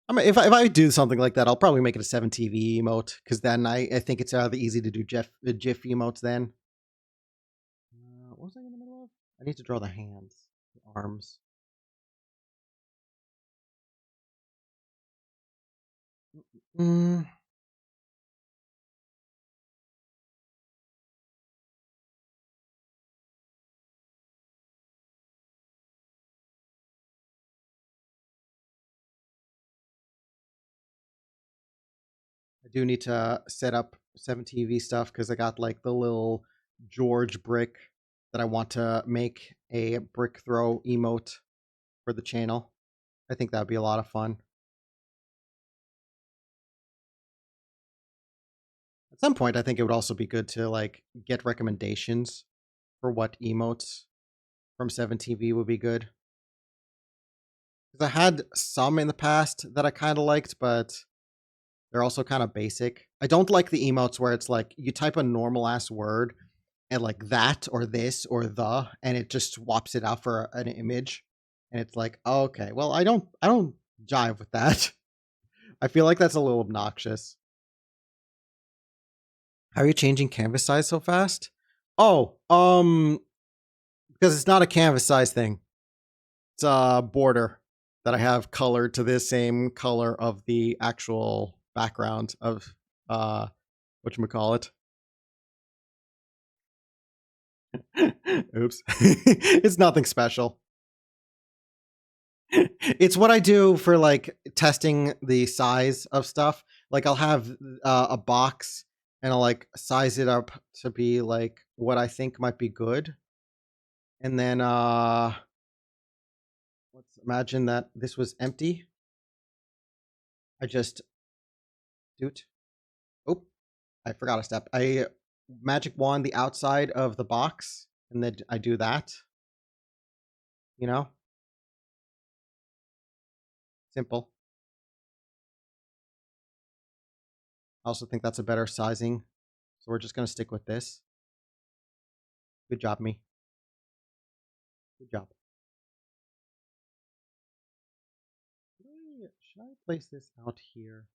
I mean, if I do something like that, I'll probably make it a 7TV emote because then I think it's rather easy to do GIF emotes. Then what was I in the middle of? I need to draw the hands, the arms. Mm. I do need to set up 7TV stuff because I got like the little George brick that I want to make a brick throw emote for the channel. I think that would be a lot of fun. At some point, I think it would also be good to like get recommendations for what emotes from 7TV would be good. Because I had some in the past that I kind of liked, but they're also kind of basic. I don't like the emotes where it's like you type a normal ass word and like that or this or the, and it just swaps it out for an image. And it's like, oh, okay, well, I don't jive with that. I feel like that's a little obnoxious. How are you changing canvas size so fast? Oh, because it's not a canvas size thing. It's a border that I have colored to the same color of the actual background of whatchamacallit. Oops. It's nothing special. It's what I do for like testing the size of stuff. Like I'll have a box and I'll like size it up to be like what I think might be good. And then let's imagine that this was empty. I just doot. Oh, I forgot a step. I magic wand the outside of the box and then I do that. You know? Simple. I also think that's a better sizing. So we're just gonna stick with this. Good job, me. Good job. Should I place this out here?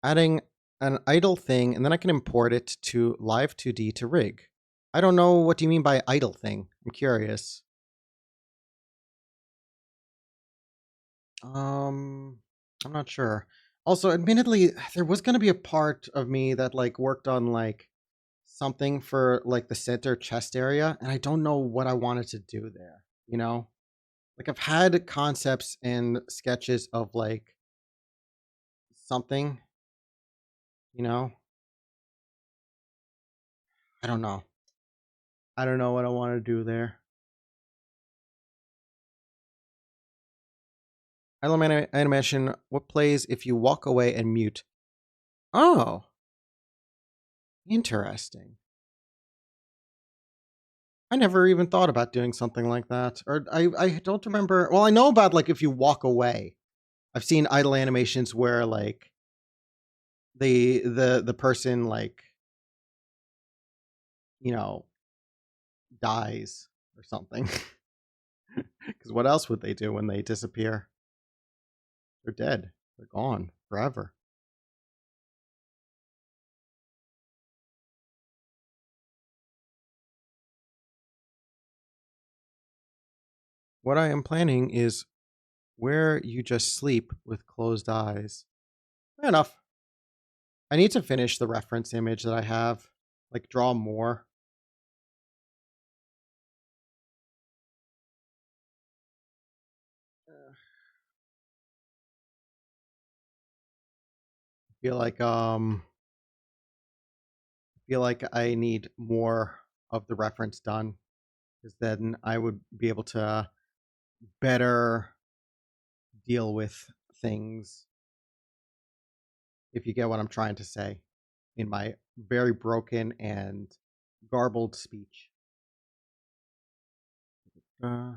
Adding an idle thing, and then I can import it to Live 2D to rig. I don't know, what do you mean by idle thing? I'm curious. I'm not sure. Also, admittedly, there was going to be a part of me that like worked on like something for like the center chest area, and I don't know what I wanted to do there, you know? Like I've had concepts and sketches of like something, you know? I don't know. I don't know what I want to do there. Animation, what plays if you walk away and mute? Oh, interesting. I never even thought about doing something like that. Or I don't remember. Well, I know about like if you walk away. I've seen idle animations where like the person like, you know, dies or something. Because what else would they do when they disappear? They're dead. They're gone forever. What I am planning is where you just sleep with closed eyes. Fair enough. I need to finish the reference image that I have. Like draw more. Feel like feel like I need more of the reference done, because then I would be able to better deal with things, if you get what I'm trying to say, in my very broken and garbled speech. Uh,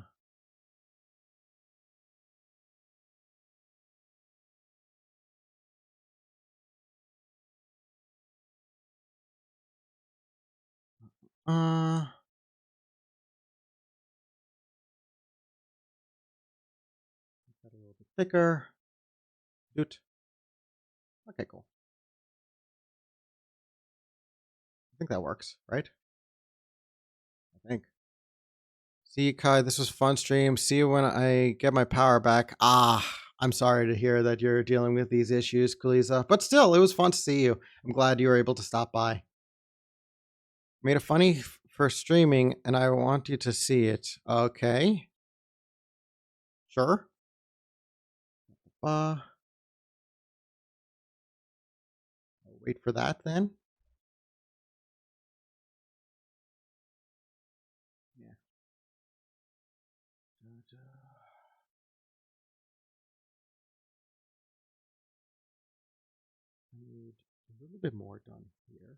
uh, a little bit thicker. Doot. Okay, cool. I think that works, right? I think. See you, Kai. This was a fun stream. See you when I get my power back. I'm sorry to hear that you're dealing with these issues, Kaliza. But still, it was fun to see you. I'm glad you were able to stop by. Made a funny for streaming, and I want you to see it. Okay. Sure. I'll wait for that then. Yeah. I need a little bit more done here.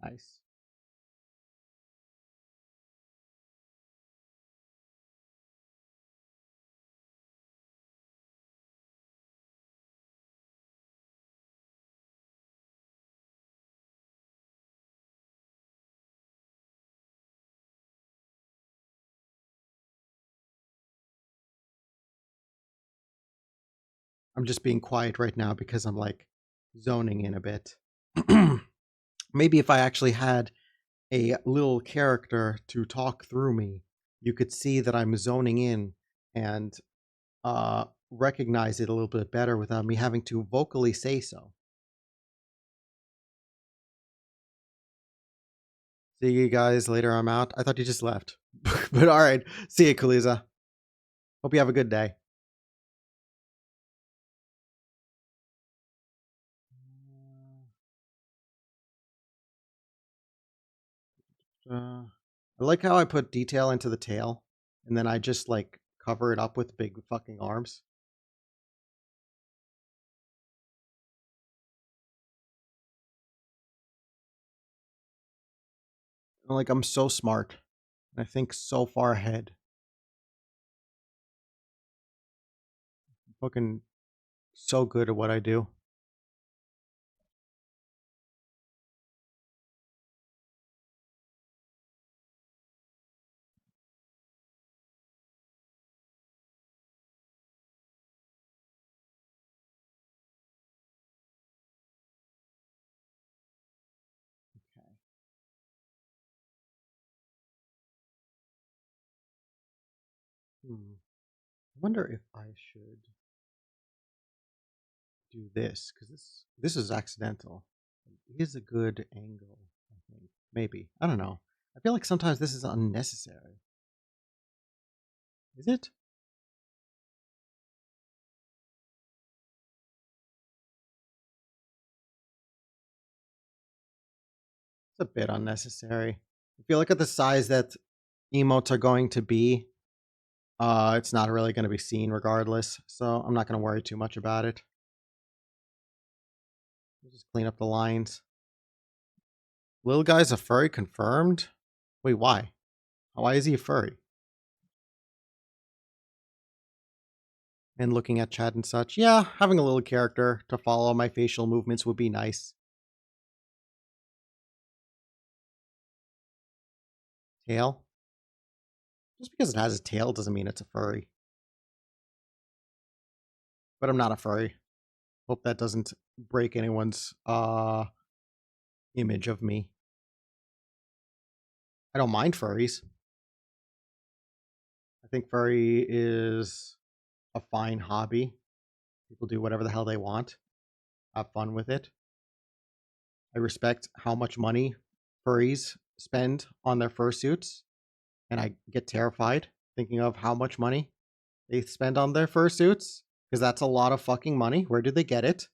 Nice. I'm just being quiet right now because I'm like zoning in a bit. Maybe if I actually had a little character to talk through me, you could see that I'm zoning in and recognize it a little bit better without me having to vocally say so. See you guys later. I'm out. I thought you just left. But all right. See you, Kaliza. Hope you have a good day. I like how I put detail into the tail and then I just like cover it up with big fucking arms. Like I'm so smart. I think so far ahead. I'm fucking so good at what I do. Okay. I wonder if I should do this because this is accidental. It is a good angle, I think. Maybe. I don't know. I feel like sometimes this is unnecessary. Is it? It's a bit unnecessary. I feel like at the size that emotes are going to be, it's not really going to be seen regardless. So I'm not going to worry too much about it. We'll just clean up the lines. Little guy's a furry confirmed? Wait, why? Why is he a furry? And looking at chat and such, yeah, having a little character to follow my facial movements would be nice. Tail? Just because it has a tail doesn't mean it's a furry. But I'm not a furry. Hope that doesn't break anyone's image of me. I don't mind furries. I think furry is a fine hobby. People do whatever the hell they want. Have fun with it. I respect how much money furries spend on their fursuits, and I get terrified thinking of how much money they spend on their fursuits because that's a lot of fucking money. Where do they get it?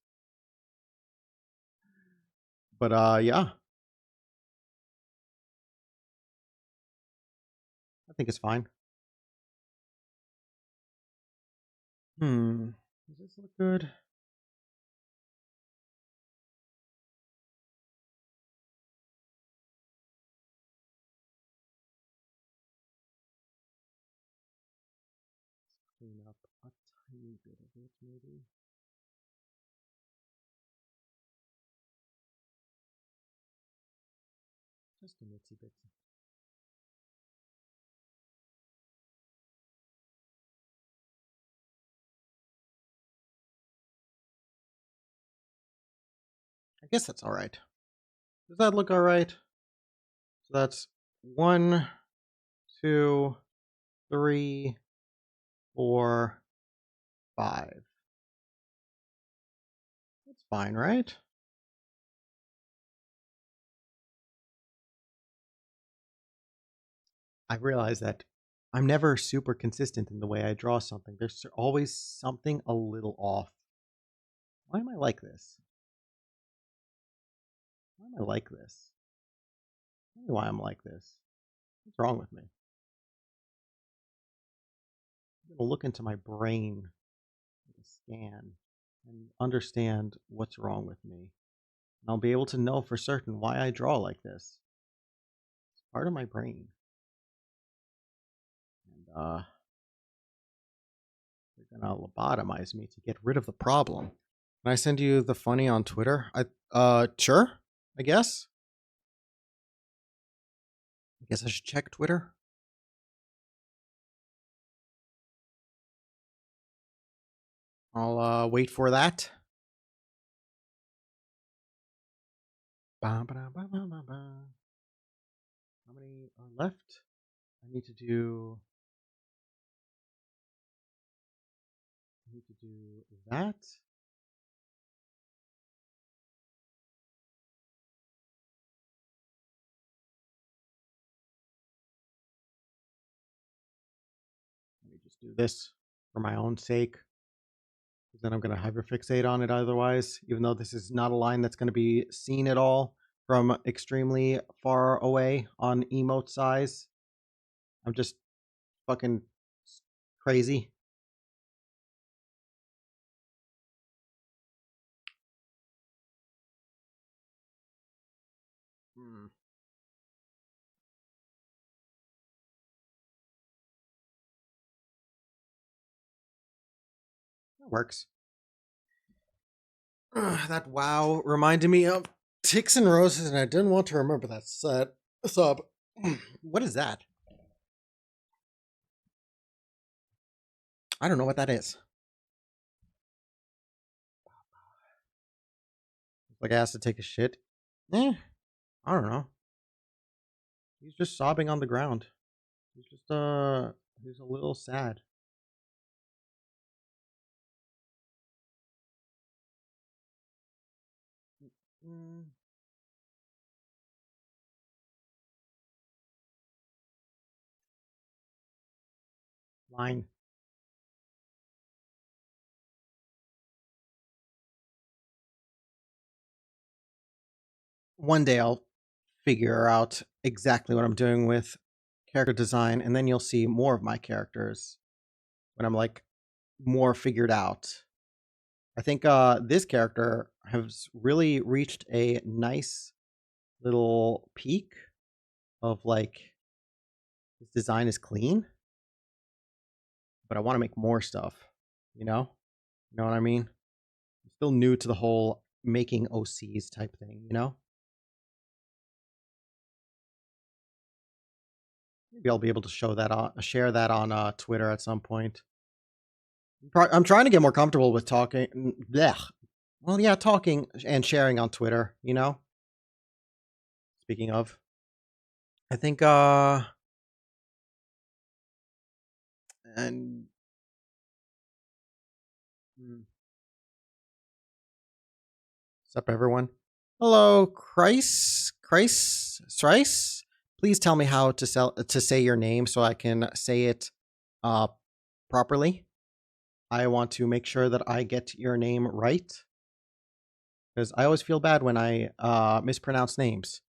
But yeah, I think it's fine. Does this look good? Clean up a tiny bit of it, maybe. Just a itsy bit. I guess that's all right. Does that look all right? So that's 1, 2, 3, 4, 5. That's fine, right? I realize that I'm never super consistent in the way I draw something. There's always something a little off. Why am I like this? Why am I like this? Tell me why I'm like this. What's wrong with me? I'm going to look into my brain with a scan and understand what's wrong with me. And I'll be able to know for certain why I draw like this. It's part of my brain. And they're gonna lobotomize me to get rid of the problem. Can I send you the funny on Twitter? Sure, I guess. I guess I should check Twitter. I'll wait for that. How many are left? I need to do that. Let me just do this for my own sake. Then I'm going to hyperfixate on it otherwise, even though this is not a line that's going to be seen at all from extremely far away on emote size. I'm just fucking crazy. That works. That wow reminded me of Ticks and Roses, and I didn't want to remember that sub. What is that? I don't know what that is. Like I asked to take a shit. I don't know. He's just sobbing on the ground. He's a little sad. Line. One day I'll figure out exactly what I'm doing with character design, and then you'll see more of my characters when I'm like more figured out. I think this character has really reached a nice little peak of like his design is clean, but I want to make more stuff, you know? You know what I mean? I'm still new to the whole making OCs type thing, you know? Maybe I'll be able to share that on Twitter at some point. I'm trying to get more comfortable with talking. Blech. Well, yeah, talking and sharing on Twitter, you know? Speaking of, I think, and what's up, everyone? Hello, Thrice. Please tell me how to say your name so I can say it properly. I want to make sure that I get your name right, because I always feel bad when I mispronounce names.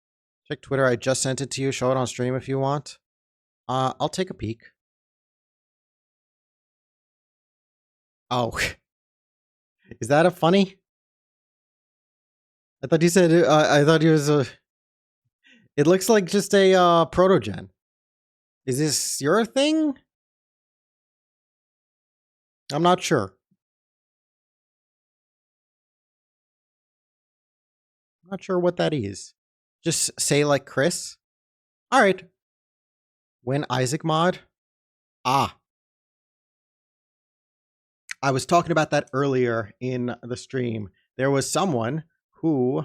Check Twitter. I just sent it to you. Show it on stream if you want. I'll take a peek. Oh, is that a funny? I thought you said. I thought he was a. It looks like just a protogen. Is this your thing? I'm not sure. I'm not sure what that is. Just say like Chris. All right. When Isaac mod. Ah. I was talking about that earlier in the stream. There was someone who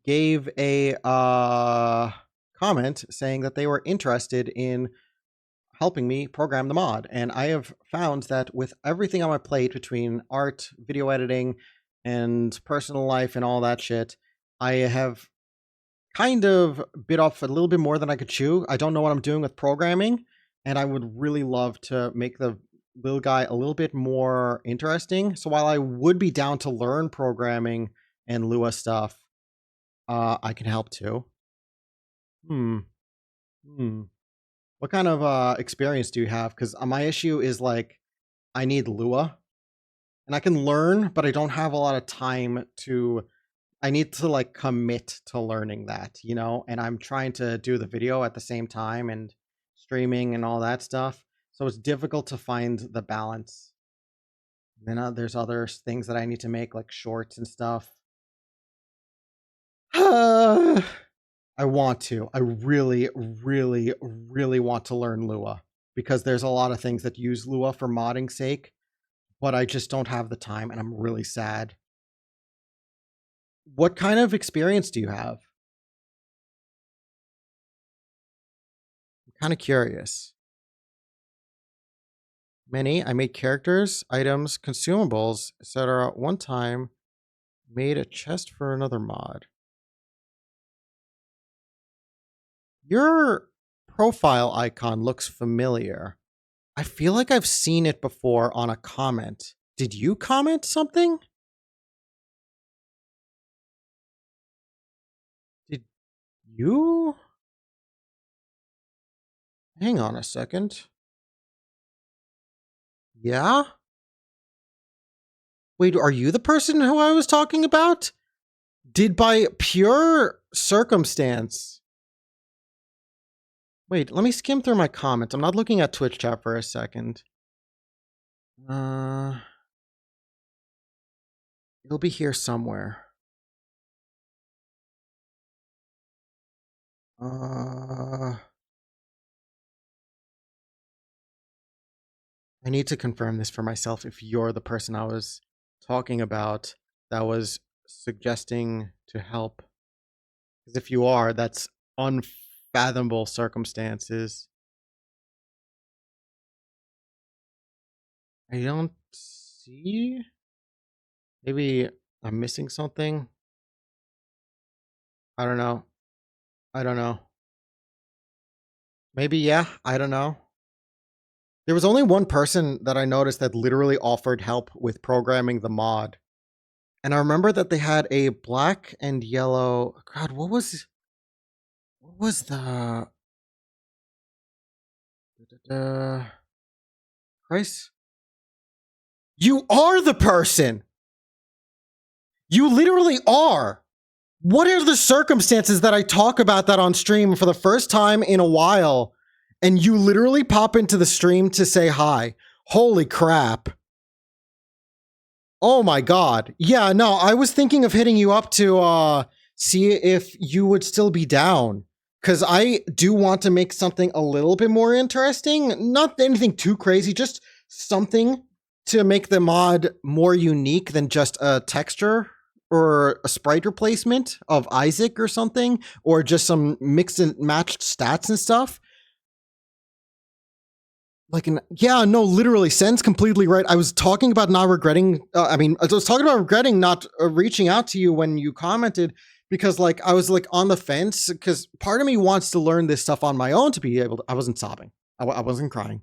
gave a comment saying that they were interested in helping me program the mod. And I have found that with everything on my plate between art, video editing, and personal life and all that shit, I have kind of bit off a little bit more than I could chew. I don't know what I'm doing with programming, and I would really love to make the little guy a little bit more interesting. So while I would be down to learn programming and Lua stuff, I can help too. What kind of experience do you have? Because my issue is like I need Lua, and I can learn, but I don't have a lot of time to. I need to like commit to learning that, you know, and I'm trying to do the video at the same time and streaming and all that stuff. So it's difficult to find the balance. And then there's other things that I need to make, like shorts and stuff. I want to. I really, really, really want to learn Lua because there's a lot of things that use Lua for modding sake. but I just don't have the time and I'm really sad. What kind of experience do you have? I'm kind of curious. Many. I made characters, items, consumables, etc. One time, made a chest for another mod. Your profile icon looks familiar. I feel like I've seen it before on a comment. Did you comment something? Did you? Hang on a second. Yeah? Wait, are you the person who I was talking about? Did by pure circumstance... Wait, let me skim through my comments. I'm not looking at Twitch chat for a second. It'll be here somewhere. I need to confirm this for myself if you're the person I was talking about that was suggesting to help. Because if you are, that's unfathomable circumstances. I don't see. Maybe I'm missing something. I don't know. I don't know. Maybe, yeah. I don't know. There was only one person that I noticed that literally offered help with programming the mod. And I remember that they had a black and yellow... God, what was the... Christ? You are the person! You literally are! What are the circumstances that I talk about that on stream for the first time in a while, and you literally pop into the stream to say hi? Holy crap. Oh my god. Yeah, no, I was thinking of hitting you up to see if you would still be down. Because I do want to make something a little bit more interesting. Not anything too crazy, just something to make the mod more unique than just a texture or a sprite replacement of Isaac or something, or just some mixed and matched stats and stuff. Like, yeah, no, literally, Sen's completely right. I was talking about not regretting. I was talking about regretting not reaching out to you when you commented, because like I was like on the fence, because part of me wants to learn this stuff on my own to be able to. I wasn't sobbing. I wasn't crying.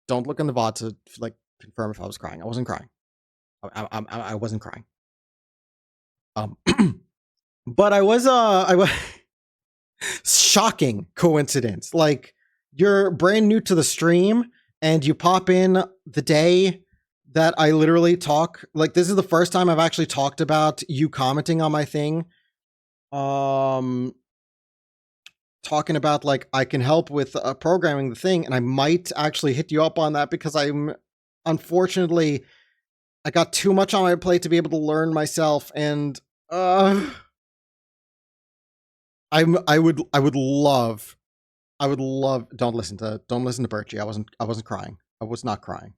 Don't look in the VOD to like confirm if I was crying. I wasn't crying. I wasn't crying. But I was shocking coincidence. Like, you're brand new to the stream and you pop in the day that I literally talk. Like, this is the first time I've actually talked about you commenting on my thing. Talking about like I can help with programming the thing, and I might actually hit you up on that because unfortunately I got too much on my plate to be able to learn myself, and I would love. Don't listen to Birchie. I wasn't crying. I was not crying.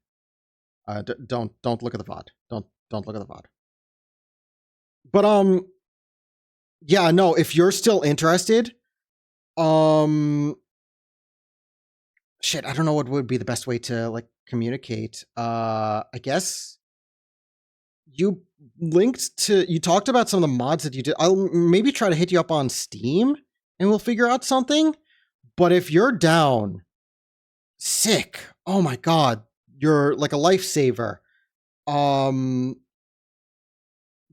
Don't look at the VOD. Don't look at the VOD. But yeah, no, if you're still interested, shit, I don't know what would be the best way to like communicate. I guess you talked about some of the mods that you did. I'll maybe try to hit you up on Steam and we'll figure out something. But if you're down, sick. Oh my god, you're like a lifesaver.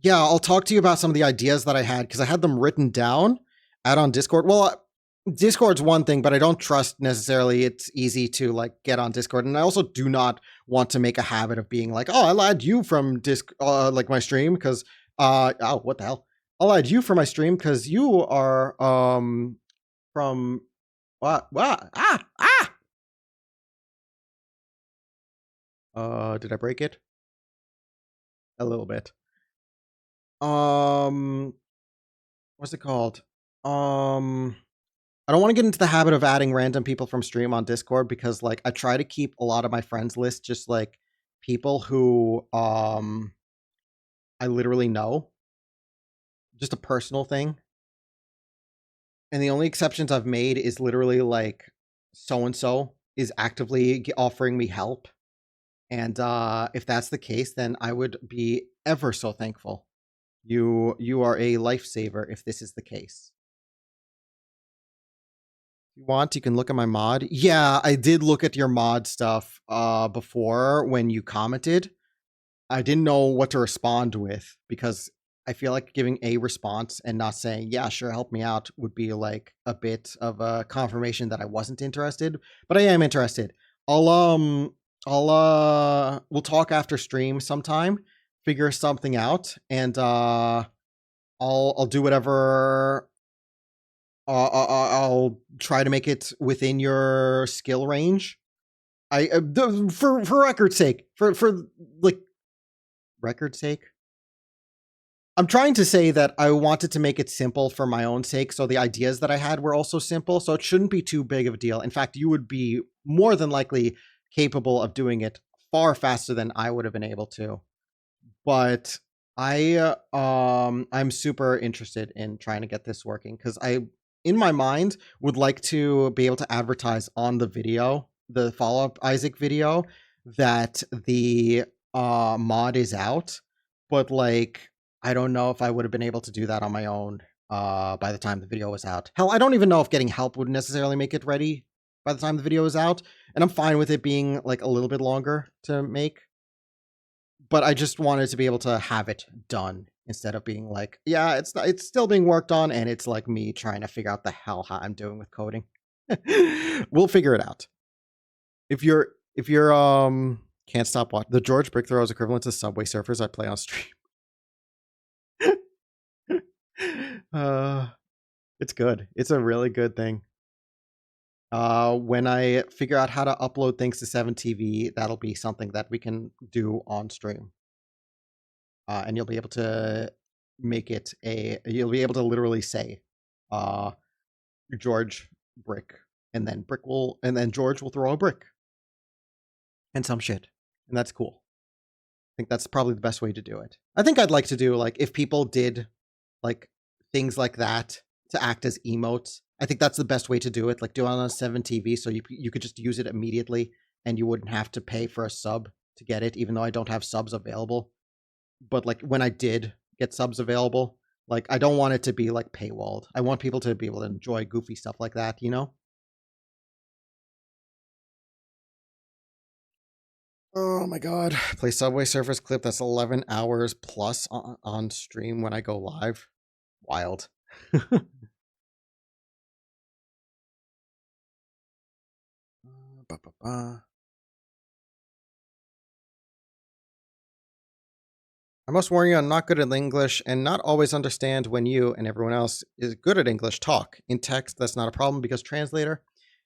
Yeah, I'll talk to you about some of the ideas that I had, because I had them written down out on Discord. Well, Discord's one thing, but I don't trust necessarily it's easy to like get on Discord, and I also do not want to make a habit of being like, oh, I'll add you from like my stream because oh, what the hell? I'll add you for my stream because you are from what did I break it? A little bit. What's it called? I don't want to get into the habit of adding random people from stream on Discord, because like I try to keep a lot of my friends list just like people who I literally know, just a personal thing. And the only exceptions I've made is literally like so and so is actively offering me help. And if that's the case, then I would be ever so thankful. You are a lifesaver if this is the case. If you want, you can look at my mod. Yeah, I did look at your mod stuff before when you commented. I didn't know what to respond with because I feel like giving a response and not saying, yeah, sure, help me out would be like a bit of a confirmation that I wasn't interested, but I am interested. We'll talk after stream sometime, figure something out, and I'll do whatever. I'll try to make it within your skill range. For record's sake, for like record's sake. I'm trying to say that I wanted to make it simple for my own sake, so the ideas that I had were also simple, so it shouldn't be too big of a deal. In fact, you would be more than likely capable of doing it far faster than I would have been able to. But I'm super interested in trying to get this working because I, in my mind, would like to be able to advertise on the video, the follow-up Isaac video, that the mod is out, but like I don't know if I would have been able to do that on my own by the time the video was out. Hell, I don't even know if getting help would necessarily make it ready by the time the video is out, and I'm fine with it being like a little bit longer to make. But I just wanted to be able to have it done instead of being like, yeah, it's still being worked on, and it's like me trying to figure out the hell how I'm doing with coding. We'll figure it out. If you're can't stop watching the George Brick throw is equivalent to Subway Surfers I play on stream. It's good. It's a really good thing. When I figure out how to upload things to 7TV, that'll be something that we can do on stream. And you'll be able to make it you'll be able to literally say, George brick, and then George will throw a brick and some shit. And that's cool. I think that's probably the best way to do it. I think I'd like to do like if people did like things like that to act as emotes. I think that's the best way to do it. Like do it on 7TV so you could just use it immediately and you wouldn't have to pay for a sub to get it, even though I don't have subs available. But like when I did get subs available, like I don't want it to be like paywalled. I want people to be able to enjoy goofy stuff like that, you know? Oh my god. Play Subway Surfers clip that's 11 hours plus on stream when I go live. Wild. I must warn you, I'm not good at English and not always understand when you and everyone else is good at English talk. In text, that's not a problem because translator.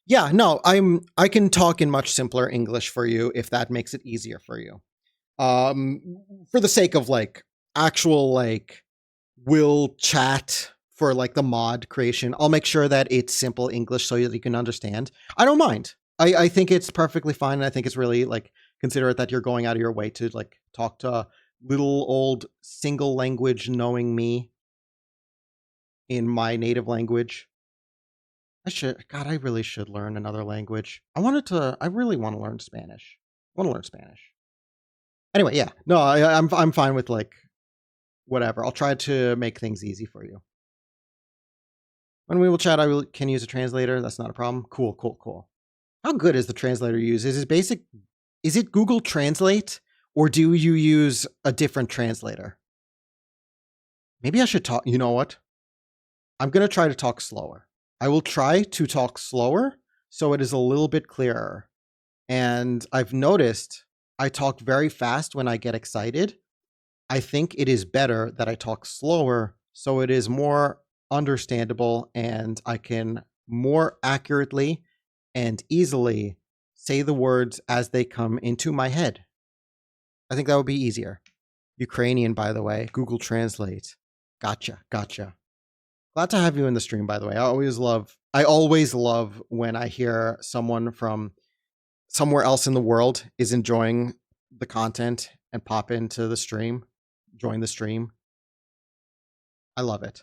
Yeah, no, I can talk in much simpler English for you if that makes it easier for you. For the sake of like actual like we'll chat for like the mod creation, I'll make sure that it's simple English so that you can understand. I don't mind. I think it's perfectly fine, and I think it's really like considerate that you're going out of your way to like talk to little old single language knowing me in my native language. I really should learn another language. I really want to learn Spanish. I want to learn Spanish. Anyway, yeah. No, I'm fine with like whatever. I'll try to make things easy for you. When we will chat, can use a translator. That's not a problem. Cool. How good is the translator you use? Is it Google Translate, or do you use a different translator? Maybe I should talk. You know what? I'm going to try to talk slower. I will try to talk slower so it is a little bit clearer. And I've noticed I talk very fast when I get excited. I think it is better that I talk slower so it is more understandable and I can more accurately and easily say the words as they come into my head. I think that would be easier. Ukrainian, by the way. Google Translate. Gotcha. Glad to have you in the stream, by the way. I always love when I hear someone from somewhere else in the world is enjoying the content and pop into the stream, join the stream. I love it.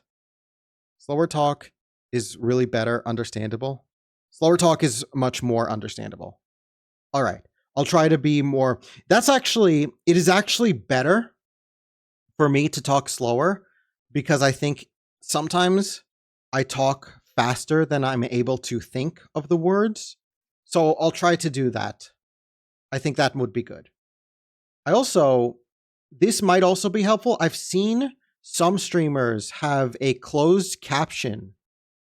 Slower talk is really better understandable. Slower talk is much more understandable. All right. I'll try to be more. It is actually better for me to talk slower because I think sometimes I talk faster than I'm able to think of the words. So I'll try to do that. I think that would be good. This might also be helpful. I've seen some streamers have a closed caption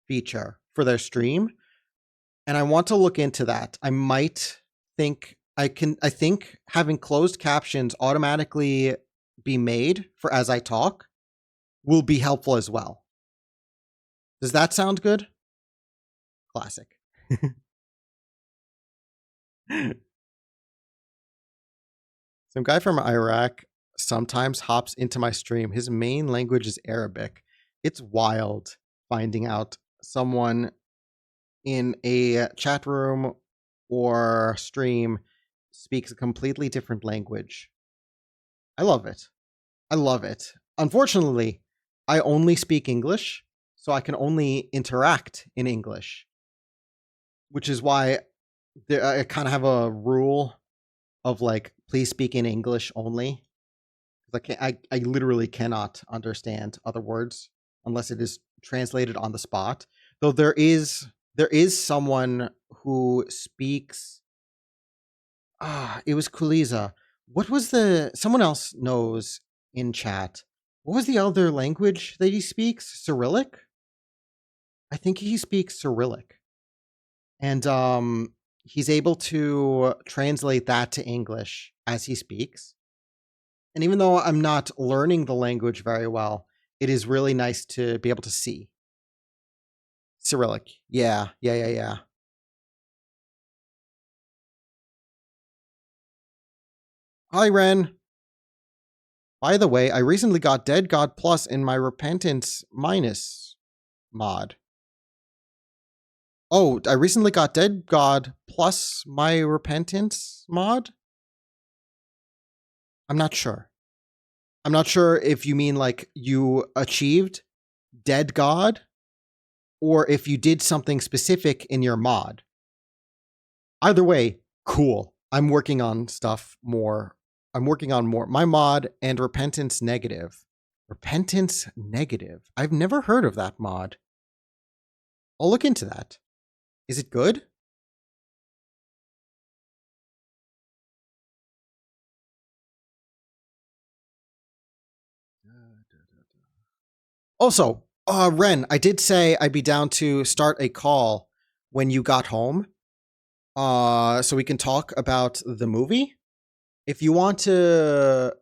feature for their stream, and I want to look into that. I think having closed captions automatically be made for as I talk will be helpful as well. Does that sound good? Classic. Some guy from Iraq sometimes hops into my stream. His main language is Arabic. It's wild finding out someone in a chat room or stream speaks a completely different language. I love it. I love it. Unfortunately, I only speak English, so I can only interact in English, which is why I kind of have a rule of like, please speak in English only. I literally cannot understand other words unless it is translated on the spot. Though there is someone who speaks. It was Kuliza. What was someone else knows in chat? What was the other language that he speaks? Cyrillic? I think he speaks Cyrillic. And he's able to translate that to English as he speaks. And even though I'm not learning the language very well, it is really nice to be able to see. Cyrillic. Yeah. Hi, Ren. By the way, I recently got Dead God Plus in my Repentance Minus mod. Oh, I recently got Dead God Plus my Repentance mod? I'm not sure. I'm not sure if you mean like you achieved Dead God or if you did something specific in your mod. Either way, cool. I'm working on more. My mod and Repentance Negative. Repentance Negative. I've never heard of that mod. I'll look into that. Is it good? Also, Ren, I did say I'd be down to start a call when you got home. So we can talk about the movie. If you want to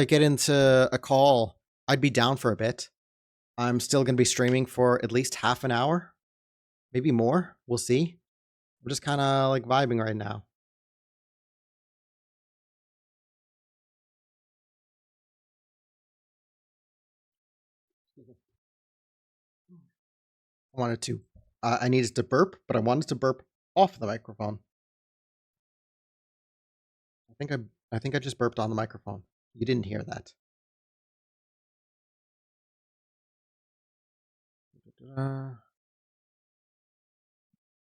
get into a call, I'd be down for a bit. I'm still going to be streaming for at least half an hour, maybe more. We'll see. We're just kind of like vibing right now. I needed to burp, but I wanted to burp off the microphone. I think I just burped on the microphone. You didn't hear that.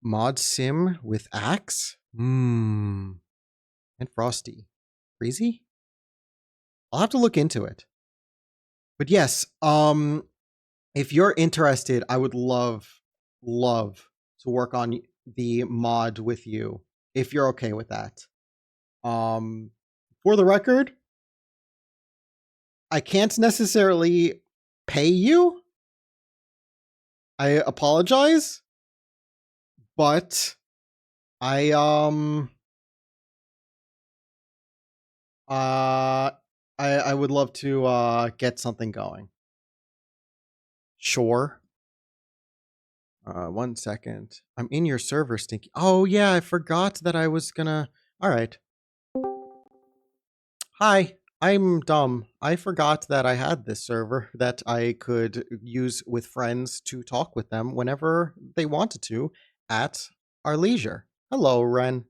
Mod Sim with Axe? And Frosty. Freezy? I'll have to look into it. But yes, if you're interested, I would love to work on the mod with you if you're okay with that. For the record, I can't necessarily pay you. I apologize, but I would love to get something going. Sure. 1 second. I'm in your server, Stinky. Oh yeah, I forgot that I was gonna. All right. Hi, I'm dumb. I forgot that I had this server that I could use with friends to talk with them whenever they wanted to at our leisure. Hello, Ren.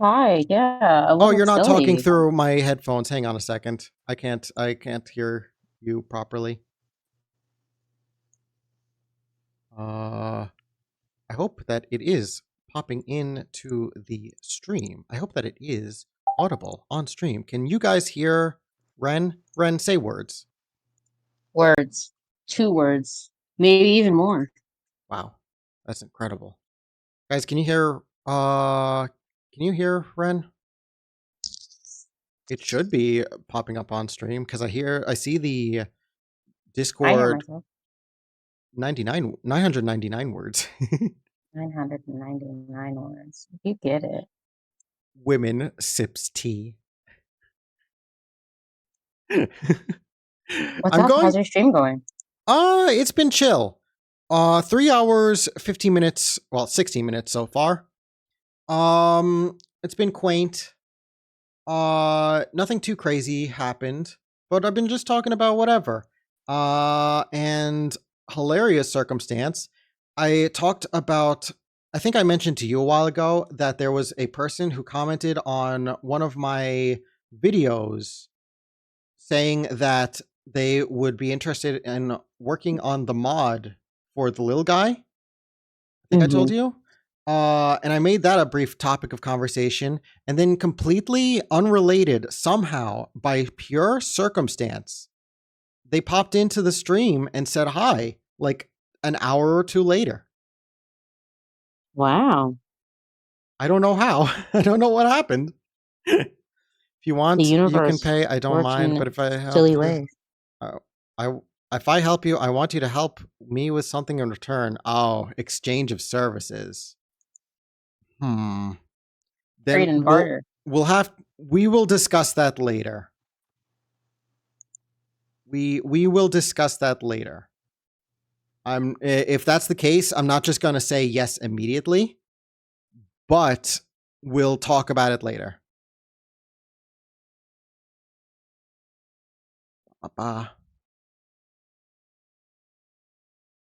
Hi, yeah, a Oh, little you're not talking silly. through my headphones. Hang on a second. I can't hear you properly. Uh I hope that it is popping into the stream. I hope that it is audible on stream. Can you guys hear Ren? Ren, say words. Words, 2 words, maybe even more. Wow. That's incredible. Guys, can you hear Ren? It should be popping up on stream because I see the I hear Discord myself. 999 words. 999 words. You get it. Women sips tea. What's I'm up? How's going your stream going? it's been chill. 3 hours, 15 minutes, well, 16 minutes so far. It's been quaint. Nothing too crazy happened, but I've been just talking about whatever. And hilarious circumstance. I talked about, I think I mentioned to you a while ago that there was a person who commented on one of my videos saying that they would be interested in working on the mod for the little guy. I think I Mm-hmm. told you. And I made that a brief topic of conversation. And then, completely unrelated, somehow, by pure circumstance, they popped into the stream and said hi, like an hour or two later. Wow. I don't know how. I don't know what happened. If you The want, you can universe pay. I don't works mind. in But if I help silly you, ways. uh, I if I help you, I want you to help me with something in return. Oh, exchange of services. Hmm. Trade Then and barter. we will discuss that later. We will discuss that later. If that's the case, I'm not just going to say yes immediately, but we'll talk about it later.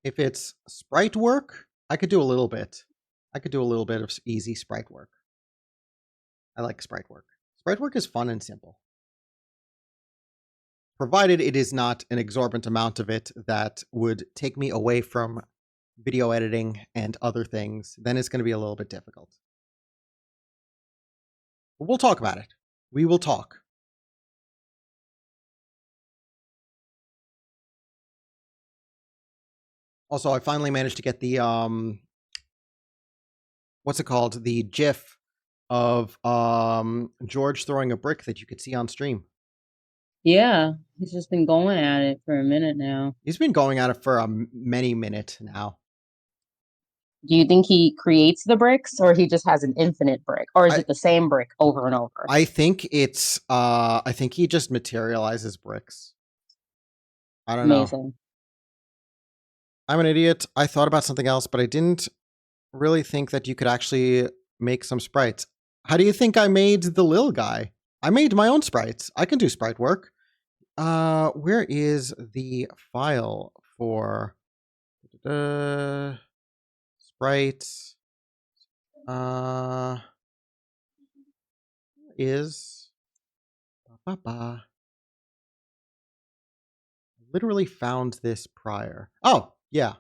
If it's sprite work, I could do a little bit. I could do a little bit of easy sprite work. I like sprite work. Sprite work is fun and simple, provided it is not an exorbitant amount of it that would take me away from video editing and other things. Then it's going to be a little bit difficult. But we'll talk about it. We will talk. Also, I finally managed to get the what's it called? The GIF of George throwing a brick that you could see on stream. Yeah, he's just been going at it for a minute now. He's been going at it for a many minute now. Do you think he creates the bricks or he just has an infinite brick? Or is I it the same brick over and over? I think he just materializes bricks. I don't know. Amazing. I'm an idiot. I thought about something else, but I didn't really think that you could actually make some sprites. How do you think I made the lil guy? I made my own sprites. I can do sprite work. Where is the file for sprites? Uh, is literally found this prior. Oh yeah,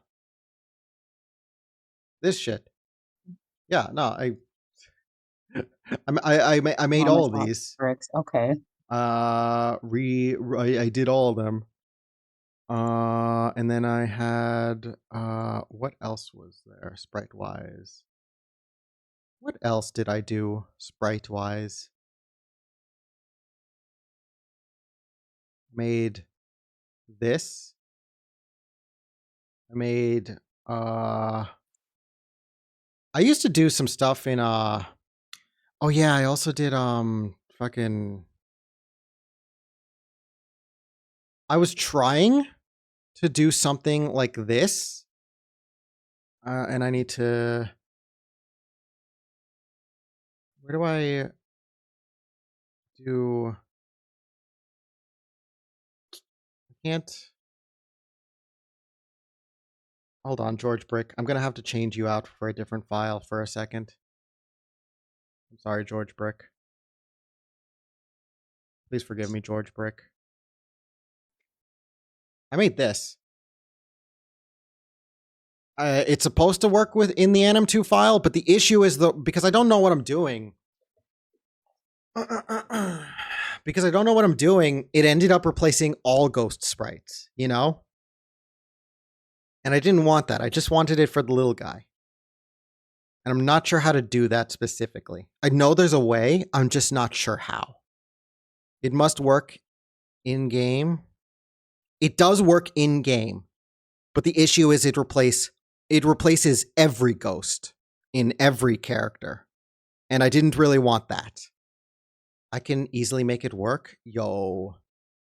this shit. Yeah, no, I made all Promise of lots these. of bricks. Okay. I did all of them. And then I had what else was there sprite wise? What else did I do sprite wise? Made this. I made I used to do some stuff in oh yeah, I also did fucking I was trying to do something like this. And I need to where do I do I can't hold on, George Brick. I'm gonna have to change you out for a different file for a second. I'm sorry, George Brick. Please forgive me, George Brick. I made this. It's supposed to work with in the anim2 file, but the issue is because I don't know what I'm doing. Because I don't know what I'm doing, it ended up replacing all ghost sprites, you know? And I didn't want that. I just wanted it for the little guy. And I'm not sure how to do that specifically. I know there's a way, I'm just not sure how. It must work in game. It does work in game, but the issue is it replaces every ghost in every character. And I didn't really want that. I can easily make it work. Yo.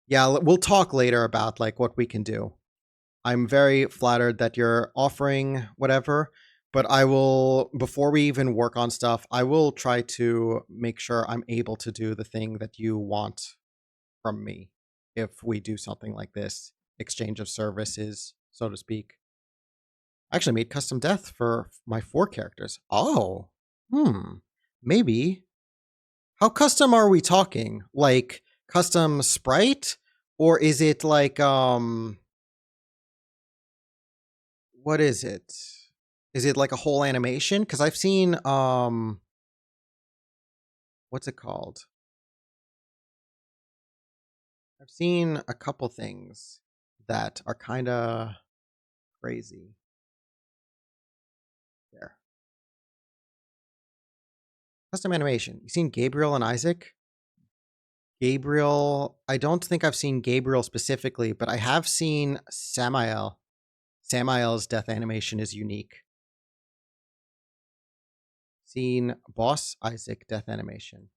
Yeah, we'll talk later about like what we can do. I'm very flattered that you're offering whatever, but I will, before we even work on stuff, I will try to make sure I'm able to do the thing that you want from me if we do something like this. Exchange of services, so to speak. I actually made custom death for my 4 characters. Oh, maybe. How custom are we talking? Like custom sprite? Or is it like, what is it? Is it like a whole animation? Because I've seen, what's it called? I've seen a couple things that are kind of crazy. There. Custom animation. You seen Gabriel and Isaac? Gabriel, I don't think I've seen Gabriel specifically, but I have seen Samael. Samael's death animation is unique. Seen Boss Isaac death animation.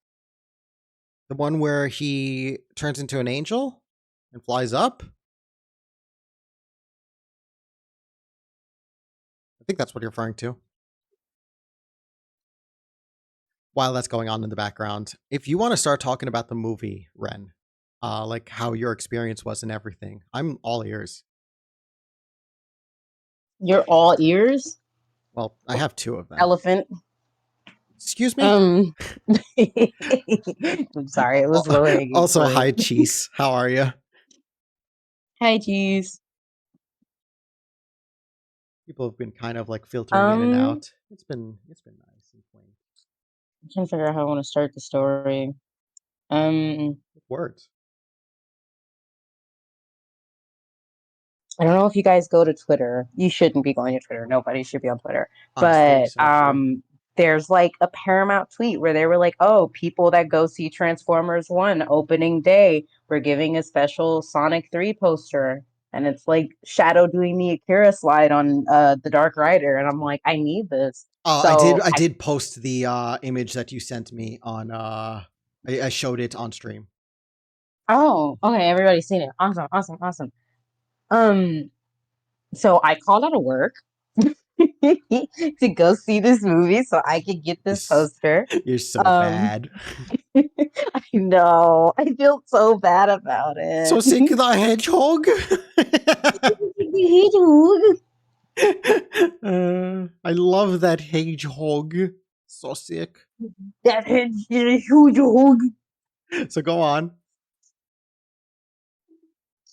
The one where he turns into an angel and flies up? I think that's what you're referring to. While that's going on in the background, if you want to start talking about the movie, Ren, like how your experience was and everything, I'm all ears. You're all ears? Well, I have 2 of them. Elephant. Excuse me? Um, I'm sorry, it was low hanging Also, fruit. hi, Cheese. How are you? Hi, cheese. People have been kind of like filtering in and I'm out. It's been nice and quaint. trying to figure out how I want to start the story. Um, Words. I don't know if you guys go to Twitter. You shouldn't be going to Twitter. Nobody should be on Twitter. Honestly, But so true. there's like a Paramount tweet where they were like, "Oh, people that go see Transformers 1 opening day, we're giving a special Sonic 3 poster." And it's like Shadow doing the Akira slide on the Dark Rider, and I'm like, I need this. I did. So I I did post the image that you sent me on. I showed it on stream. Oh, okay, everybody's seen it. Awesome, awesome, awesome. Um, so I called out of work to go see this movie so I could get this poster. You're so Um, bad. I know. I feel so bad about So it. sick of the hedgehog. I love that hedgehog. So sick. That head's a huge hug. So go on.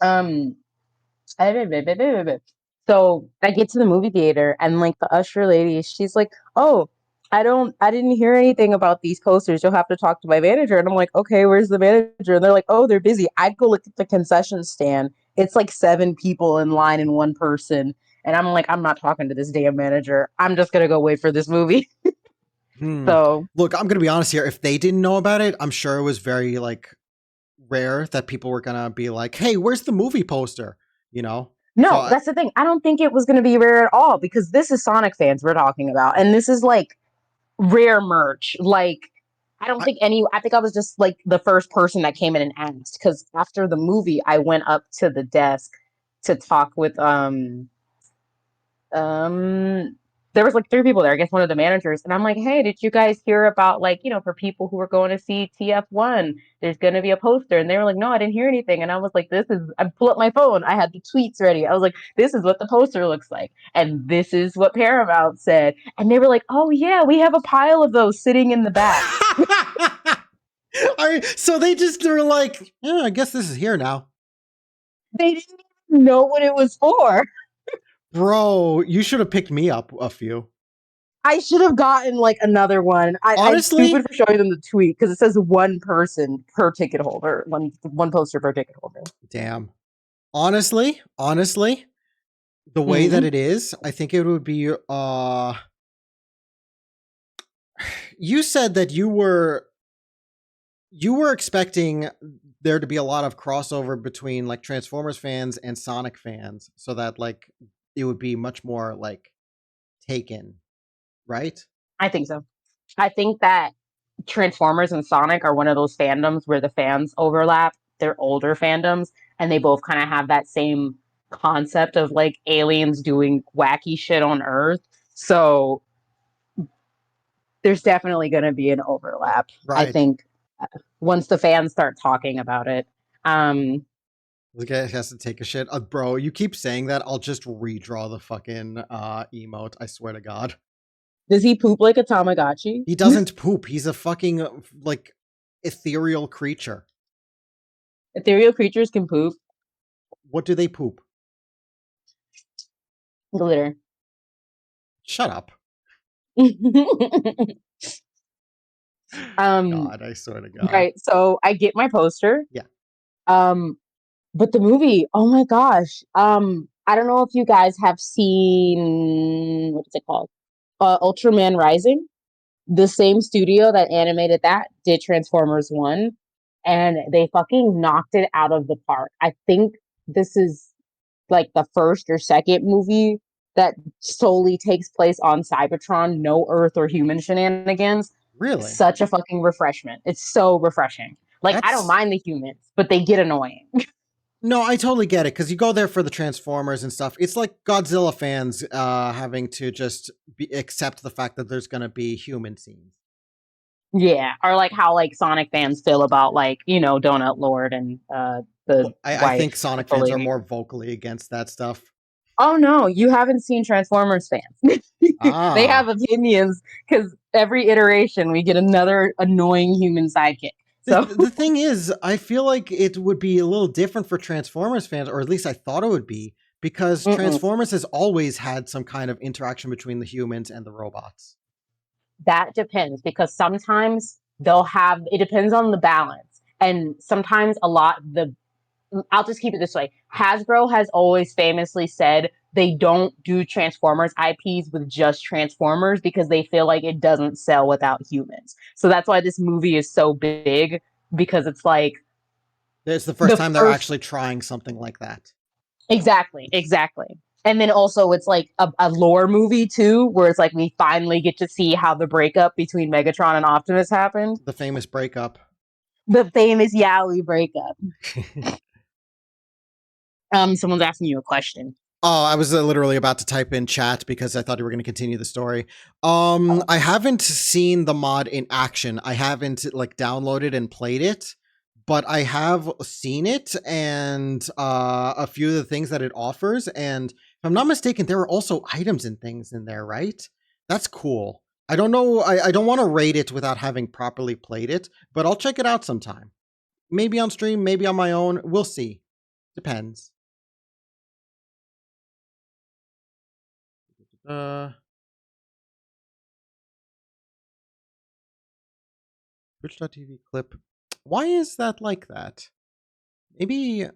Um, so I get to the movie theater and like the usher lady, she's like, "Oh, I didn't hear anything about these posters. You'll have to talk to my manager." And I'm like, "Okay, where's the manager?" And they're like, "Oh, they're busy." I go look at the concession stand. It's like 7 people in line and 1 person. And I'm like, I'm not talking to this damn manager. I'm just gonna go wait for this movie. Hmm. So Look, I'm gonna be honest here. If they didn't know about it, I'm sure it was very like rare that people were gonna be like, "Hey, where's the movie poster?" You know. So no, that's the thing. I don't think it was gonna be rare at all because this is Sonic fans we're talking about. And this is like rare merch. Like, I don't I think any, I think I was just like the first person that came in and asked because after the movie, I went up to the desk to talk with, um, there was like 3 people there, I guess one of the managers. And I'm like, hey, did you guys hear about like, for people who are going to see TF1, there's going to be a poster. And they were like, no, I didn't hear anything. And I was like, I pull up my phone. I had the tweets ready. I was like, this is what the poster looks like. And this is what Paramount said. And they were like, oh yeah, we have a pile of those sitting in the back. So they just were like, yeah, I guess this is here now. They didn't even know what it was for. Bro, you should have picked me up a few. I should have gotten like another one. I'm Honestly, stupid for showing them the tweet because it says one person per ticket holder, one poster per ticket holder. damn. Honestly, the way that Hmm. it is, I think it would be you said that you were expecting there to be a lot of crossover between like Transformers fans and Sonic fans so that like it would be much more like taken, right? I think so. I think that Transformers and Sonic are one of those fandoms where the fans overlap. They're older fandoms, and they both kind of have that same concept of like aliens doing wacky shit on Earth. So there's definitely going to be an overlap. I Right. think once the fans start talking about it. Um, The guy has to take a shit. Bro, you keep saying that, I'll just redraw the fucking emote. I swear to God. does he poop like a Tamagotchi? He doesn't poop. He's a fucking like ethereal creature. Ethereal creatures can poop. What do they poop? Glitter. Shut up. um, God, I swear to God. right. So I get my poster. Yeah. Um, but the movie, oh my gosh. I don't know if you guys have seen what's it called? Ultraman Rising. The same studio that animated that did Transformers 1, and they fucking knocked it out of the park. I think this is like the first or second movie that solely takes place on Cybertron, no Earth or human shenanigans. Really? Such a fucking refreshment. It's so refreshing. Like, I don't That's mind the humans, but they get annoying. no, I totally get it because you go there for the Transformers and stuff. It's like Godzilla fans having to just accept the fact that there's going to be human scenes. Yeah, or like how like Sonic fans feel about like Donut Lord and the Well, I think wife Sonic fans are fully. more vocally against that stuff. Oh no, you haven't seen Transformers fans. They have Ah, opinions because every iteration we get another annoying human sidekick. the So the thing is, I feel like it would be a little different for Transformers fans, or at least I thought it would be, because mm-mm. Transformers has always had some kind of interaction between the humans and the robots. That depends because sometimes they'll have it depends on the balance. And sometimes a lot the I'll just keep it this way. Hasbro has always famously said they don't do Transformers IPs with just Transformers because they feel like it doesn't sell without humans. So that's why this movie is so big because it's like It's the first the time they're first actually trying something like that. exactly. And then also it's like a lore movie too, where it's like we finally get to see how the breakup between Megatron and Optimus happened. The famous breakup. The famous Yowie breakup. Someone's asking you a question. Oh, I was literally about to type in chat because I thought you were going to continue the story. I haven't seen the mod in action. I haven't like downloaded and played it, but I have seen it and a few of the things that it offers. And if I'm not mistaken, there are also items and things in there, right? That's cool. I don't know. I don't want to rate it without having properly played it, but I'll check it out sometime. Maybe on stream, maybe on my own. We'll see. Depends. Uh, Twitch.tv clip. Why is that like that? Maybe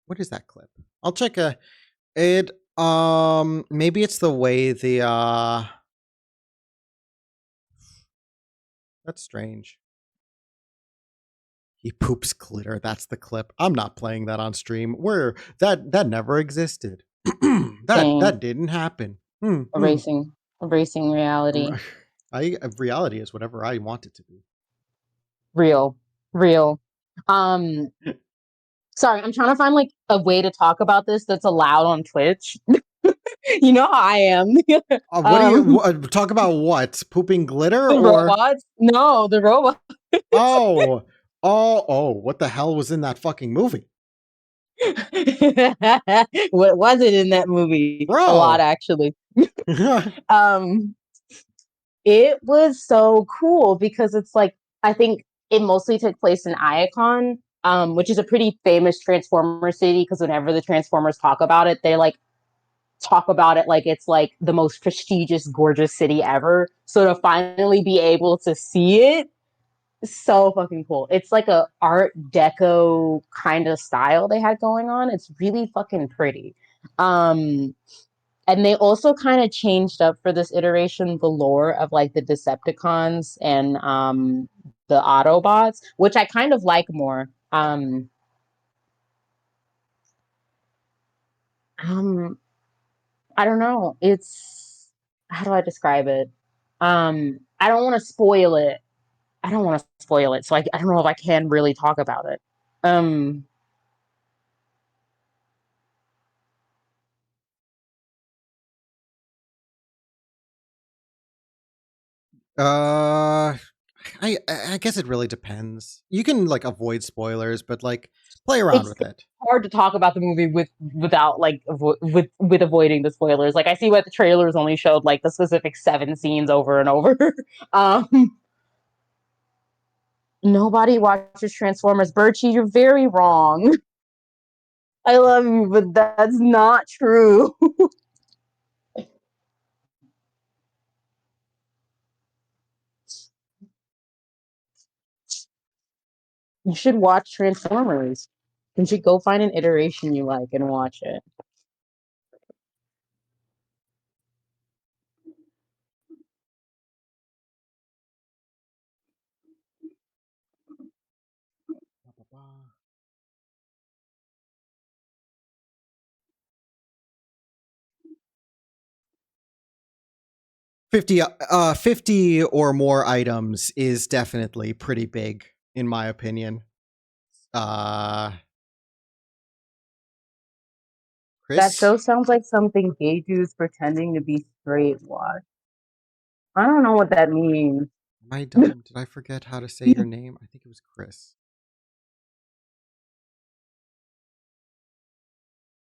what is that clip? I'll check it. Maybe it's the way the that's strange. He poops glitter. That's the clip. I'm not playing that on stream. Where that never existed. That Same. didn't happen. Hmm. Erasing reality. Reality is whatever I want it to be. Real. Real. Um, sorry, I'm trying to find like a way to talk about this that's allowed on Twitch. You know how I am. What do you um, talk about? What pooping glitter the or robots. No, the robot. oh oh? What the hell was in that fucking movie? What was it in that movie? A lot, Bro. actually. I Um, It was so cool because it's like I think it mostly took place in Iacon, which is a pretty famous Transformer city because whenever the Transformers talk about it, they like talk about it like it's like the most prestigious, gorgeous city ever. So to finally be able to see it, so fucking cool. It's like a art deco kind of style they had going on. It's really fucking pretty. Um and they also kind of changed up for this iteration the lore of like the Decepticons and the Autobots, which I kind of like more. Um I don't know. It's how do I describe it? I don't want to spoil it. I don't want to spoil it, so I don't know if I can really talk about it. Um, Uh, I guess it really depends. You can like avoid spoilers, but like play around it's with it. hard to talk about the movie without like with avoiding the spoilers. Like I see why the trailers only showed like the specific 7 scenes over and over. um, Nobody watches Transformers. Birchie, you're very wrong. I love you, but that's not true. You should watch Transformers. You should go find an iteration you like and watch it. Ba-ba-ba. 50 50 or more items is definitely pretty big in my opinion. Uh That Chris, show sounds like something gay dudes pretending to be straight watch. I don't know what that means. am I dumb? Did I forget how to say your name? I think it was Chris.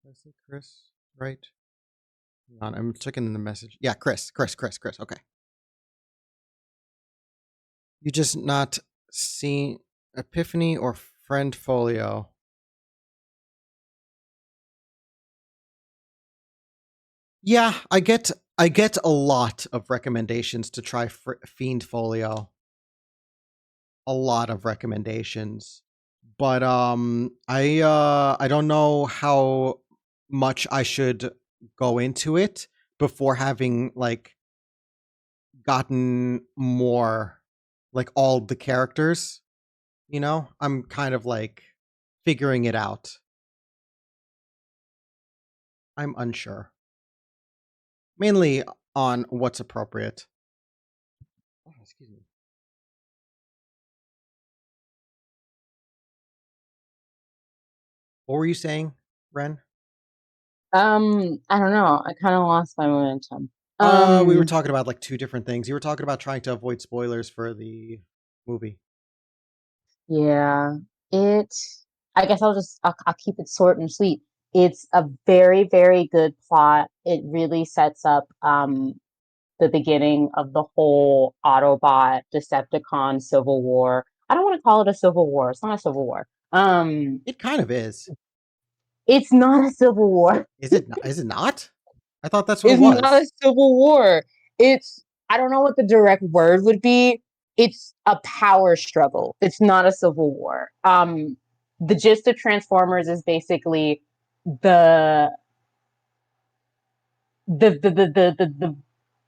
Did I say Chris? Right? Hang on, I'm checking the message. Yeah, Chris. Okay. You just not seen Epiphany or Friend Folio. Yeah, I get a lot of recommendations to try Fiend Folio. A lot of recommendations. But I don't know how much I should go into it before having like gotten more like all the characters, you know? I'm kind of like figuring it out. I'm unsure. Mainly on what's appropriate. Oh, excuse me. What were you saying, Ren? I don't know. I kind of lost my momentum. We were Um, talking about like two different things. You were talking about trying to avoid spoilers for the movie. yeah, it. I guess I'll keep it short and sweet. It's a very very good plot. It really sets up the beginning of the whole Autobot Decepticon civil war. I don't want to call it a civil war. It's not a civil war. It kind of is. It's not a civil war. Is it not? Is it not? I thought that's what it It's not a was. civil war. It's I don't know what the direct word would be. It's a power struggle. It's not a civil war. The gist of Transformers is basically the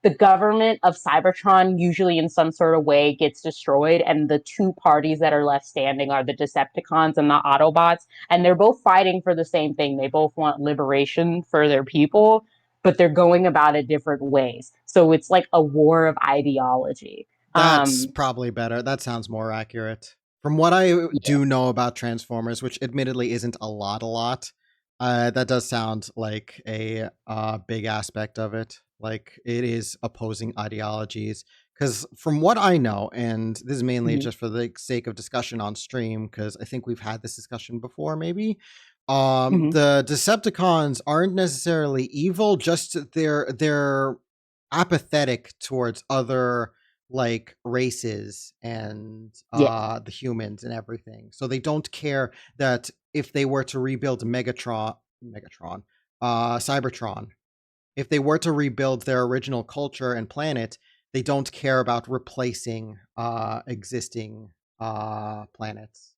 the government of Cybertron usually in some sort of way gets destroyed, and the two parties that are left standing are the Decepticons and the Autobots, and they're both fighting for the same thing. They both want liberation for their people, but they're going about it different ways. So it's like a war of ideology. That's Um, probably better. That sounds more accurate. From what I yeah. do know about Transformers, which admittedly isn't a lot, that does sound like a big aspect of it. Like it is opposing ideologies. Because from what I know, and this is mainly Mhm. just for the sake of discussion on stream, because I think we've had this discussion before, maybe. Mhm. The Decepticons aren't necessarily evil; just they're apathetic towards other like races and Yeah. the humans and everything. So they don't care that if they were to rebuild Cybertron, if they were to rebuild their original culture and planet, they don't care about replacing existing planets.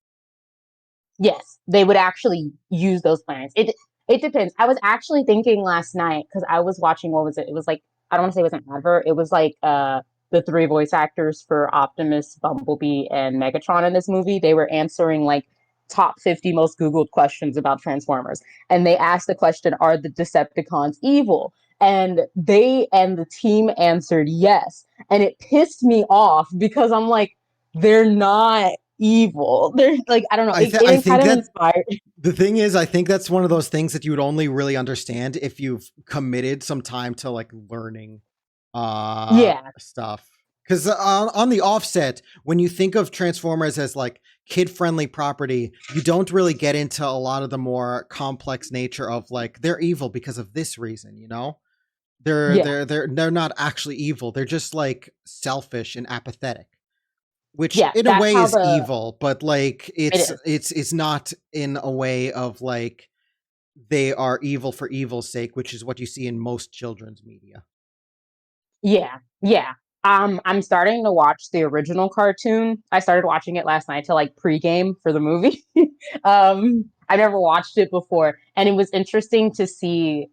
Yes, they would actually use those planets. It depends. I was actually thinking last night because I was watching, what was it? It was like, I don't want to say it was an advert. It was like the three voice actors for Optimus, Bumblebee, and Megatron in this movie. They were answering like top 50 most Googled questions about Transformers. And they asked the question, are the Decepticons evil? And they and the team answered yes. And it pissed me off because I'm like, they're not evil. They're like, I don't know. I It kind think of that inspired. the thing is, I think that's one of those things that you would only really understand if you've committed some time to like learning Yeah, stuff. Because on the offset, when you think of Transformers as like kid friendly property, you don't really get into a lot of the more complex nature of like they're evil because of this reason. You know, yeah, they're not actually evil. They're just like selfish and apathetic, which yeah. in a That's way how is the evil, but like it is. it's not in a way of like they are evil for evil's sake, which is what you see in most children's media. Yeah, yeah. I'm starting to watch the original cartoon. I started watching it last night to like pregame for the movie. I never watched it before, and it was interesting to see.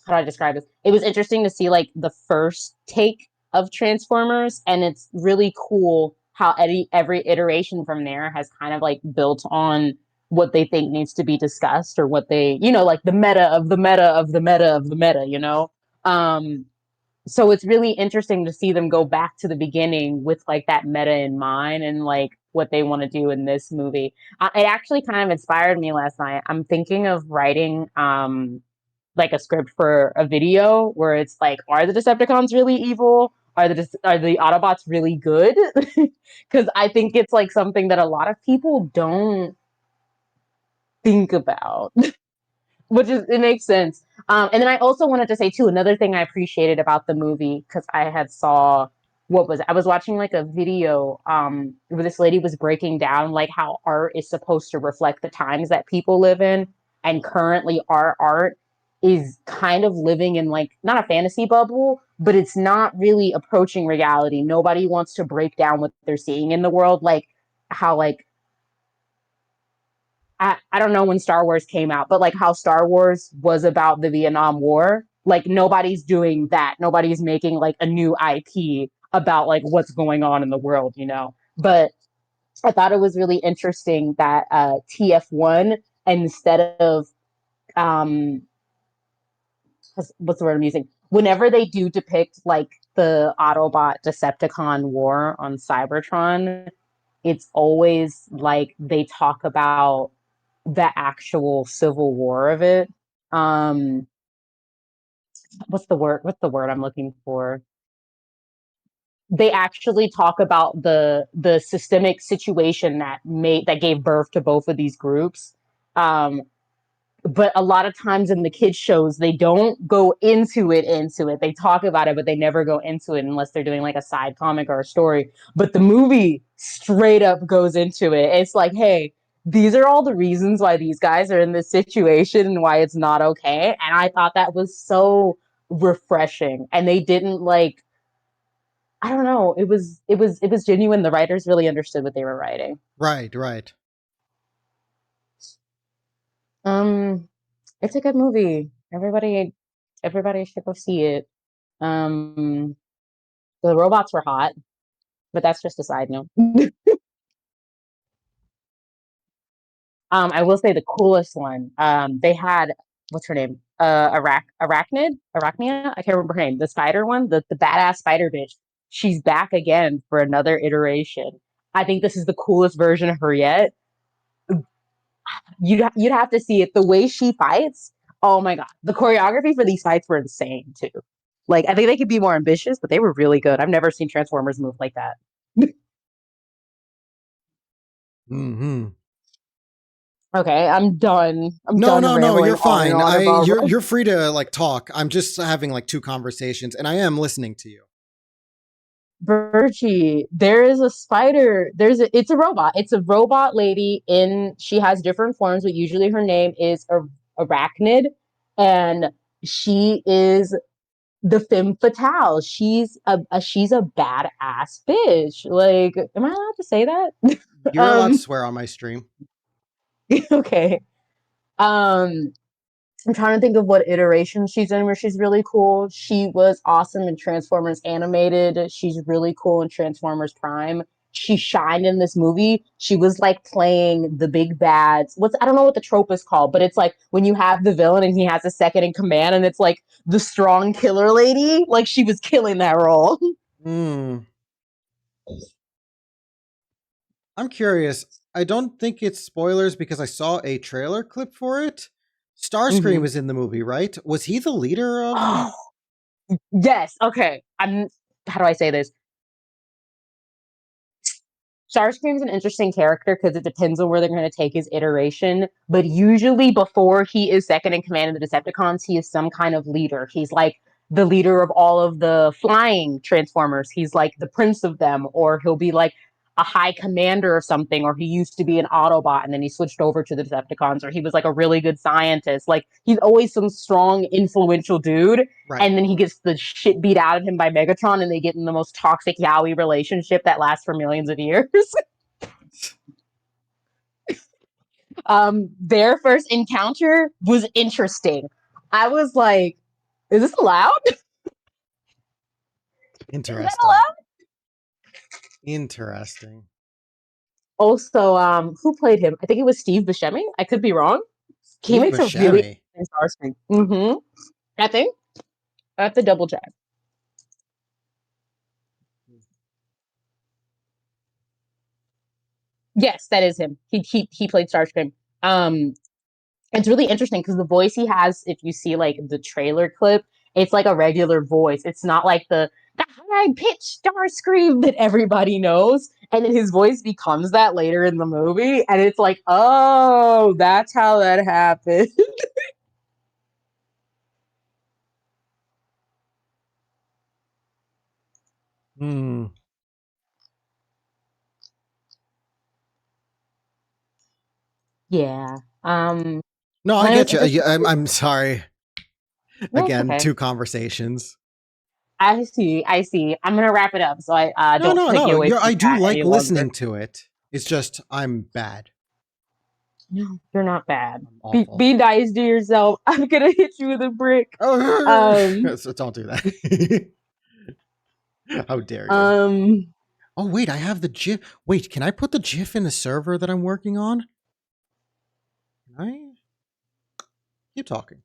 How do I describe this? It was interesting to see like the first take of Transformers, and it's really cool how every iteration from there has kind of like built on what they think needs to be discussed or what they, like the meta of the meta of the meta of the meta. Um, so it's really interesting to see them go back to the beginning with like that meta in mind and like what they want to do in this movie. It actually kind of inspired me last night. I'm thinking of writing like a script for a video where it's like, are the Decepticons really evil? Are the Autobots really good? Because I think it's like something that a lot of people don't think about, which is it makes sense. And then I also wanted to say too, another thing I appreciated about the movie because I had saw what was it? I was watching like a video where this lady was breaking down like how art is supposed to reflect the times that people live in, and currently our art is kind of living in like not a fantasy bubble, but it's not really approaching reality. Nobody wants to break down what they're seeing in the world, like how like I don't know when Star Wars came out, but like how Star Wars was about the Vietnam War. Like nobody's doing that. Nobody's making like a new IP about like what's going on in the world. But I thought it was really interesting that TF1 instead of um what's the word I'm using? Whenever they do depict like the Autobot Decepticon war on Cybertron, it's always like they talk about the actual civil war of it. Um, what's the word? What's the word I'm looking for? They actually talk about the systemic situation that gave birth to both of these groups. Um, but a lot of times in the kids shows they don't go into it they talk about it but they never go into it unless they're doing like a side comic or a story, but the movie straight up goes into it. It's like, hey, these are all the reasons why these guys are in this situation and why it's not okay, and I thought that was so refreshing, and they didn't like, I don't know, it was genuine. The writers really understood what they were writing. Right, right. um it's a good movie. Everybody should go see it. Um, the robots were hot, but that's just a side note. I will say the coolest one. They had, what's her name? Arachnid, I can't remember her name. The spider one, the badass spider bitch. She's back again for another iteration. I think this is the coolest version of her yet. You'd have to see it. The way she fights. Oh my god, the choreography for these fights were insane too. Like I think they could be more ambitious, but they were really good. I've never seen Transformers move like that. Hmm. Okay, I'm done. I'm No, done no, no, rambling you're on and fine. on I about you're free to like talk. I'm just having like two conversations and I am listening to you. Birchie. There is a spider. It's a robot. It's a robot lady in she has different forms, but usually her name is Arachnid, and she is the femme fatale. She's a badass bitch. Like, am I allowed to say that? You're allowed to um, swear on my stream. okay. Um, I'm trying to think of what iteration she's in where she's really cool. She was awesome in Transformers Animated. She's really cool in Transformers Prime. She shined in this movie. She was like playing the big bads. I don't know what the trope is called, but it's like when you have the villain and he has a second in command and it's like the strong killer lady. Like she was killing that role. Hmm. I'm curious. I don't think it's spoilers because I saw a trailer clip for it. Starscream Mm-hmm. was in the movie, right? Was he the leader of Oh, the yes. Okay. How do I say this? Starscream's an interesting character because it depends on where they're going to take his iteration. But usually, before he is second in command of the Decepticons, he is some kind of leader. He's like the leader of all of the flying Transformers. He's like the prince of them, or he'll be like a high commander of something, or he used to be an Autobot and then he switched over to the Decepticons, or he was like a really good scientist. Like he's always some strong, influential dude, right? and then he gets the shit beat out of him by Megatron, and they get in the most toxic yaoi relationship that lasts for millions of years. Their first encounter was interesting. I was like, "Is this allowed? Is that Interesting. allowed?" Interesting. Also, who played him? I think it was Steve Buscemi. I could be wrong. He Steve makes a really Buscemi. interesting Starscream. Mm-hmm. I think I have to double check. Yes, that is him. He played Starscream. Um, it's really interesting because the voice he has, if you see like the trailer clip, it's like a regular voice. It's not like the high pitched Starscream that everybody knows. And then his voice becomes that later in the movie, and it's like, oh, that's how that happened. Hmm. Yeah. Um. No, I And it was get you. interesting. I'm sorry. No, it's Again, okay. two conversations. I see. I see. I'm gonna wrap it up so I No, don't no, take no. you away You're. from I the do chat any like longer. listening to it. It's just I'm bad. No, you're not bad. I'm Be awful. nice to yourself. I'm gonna hit you with a brick. Oh, Um. so don't do that. How dare you? Um. Oh wait, I have the GIF. Wait, can I put the GIF in the server that I'm working on? Can I keep talking?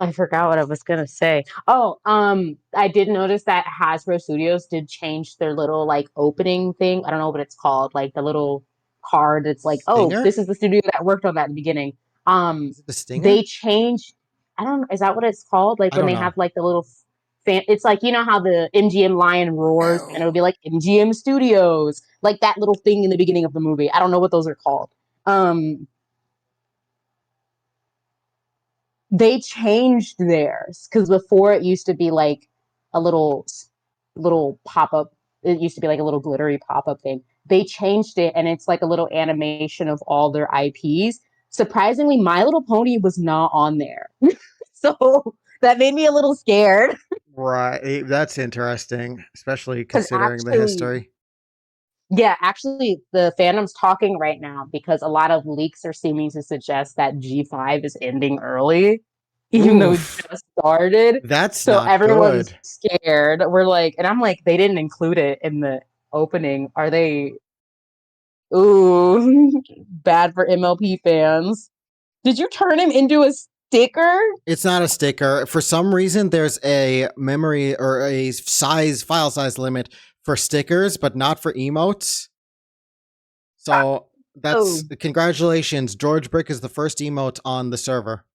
I forgot what I was gonna say. Oh, I did notice that Hasbro Studios did change their little like opening thing. I don't know what it's called, like the little card. It's like, oh, Stinger? this is the studio that worked on that in the beginning. Um, Is it the they Stinger? changed. I don't. Is that what it's called? Like I when don't they know. have like the little fan. It's like you know how the MGM lion roars, and it'll Oh. be like MGM Studios, like that little thing in the beginning of the movie. I don't know what those are called. Um, they changed theirs because before it used to be like a little pop-up. It used to be like a little glittery pop-up thing. They changed it and it's like a little animation of all their IPs. Surprisingly, My Little Pony was not on there. So that made me a little scared Right. That's interesting, especially because considering the history. actually the fandom's talking right now because a lot of leaks are seeming to suggest that G5 is ending early, even though it Oof. just started. That's So not everyone's good. scared. We're like, and I'm like, they didn't include it in the opening. Are they? Ooh, bad for MLP fans. Did you turn him into a sticker? It's not a sticker. For some reason, there's a memory or a file size limit for stickers, but not for emotes. So that's Oh, congratulations. George Brick is the first emote on the server.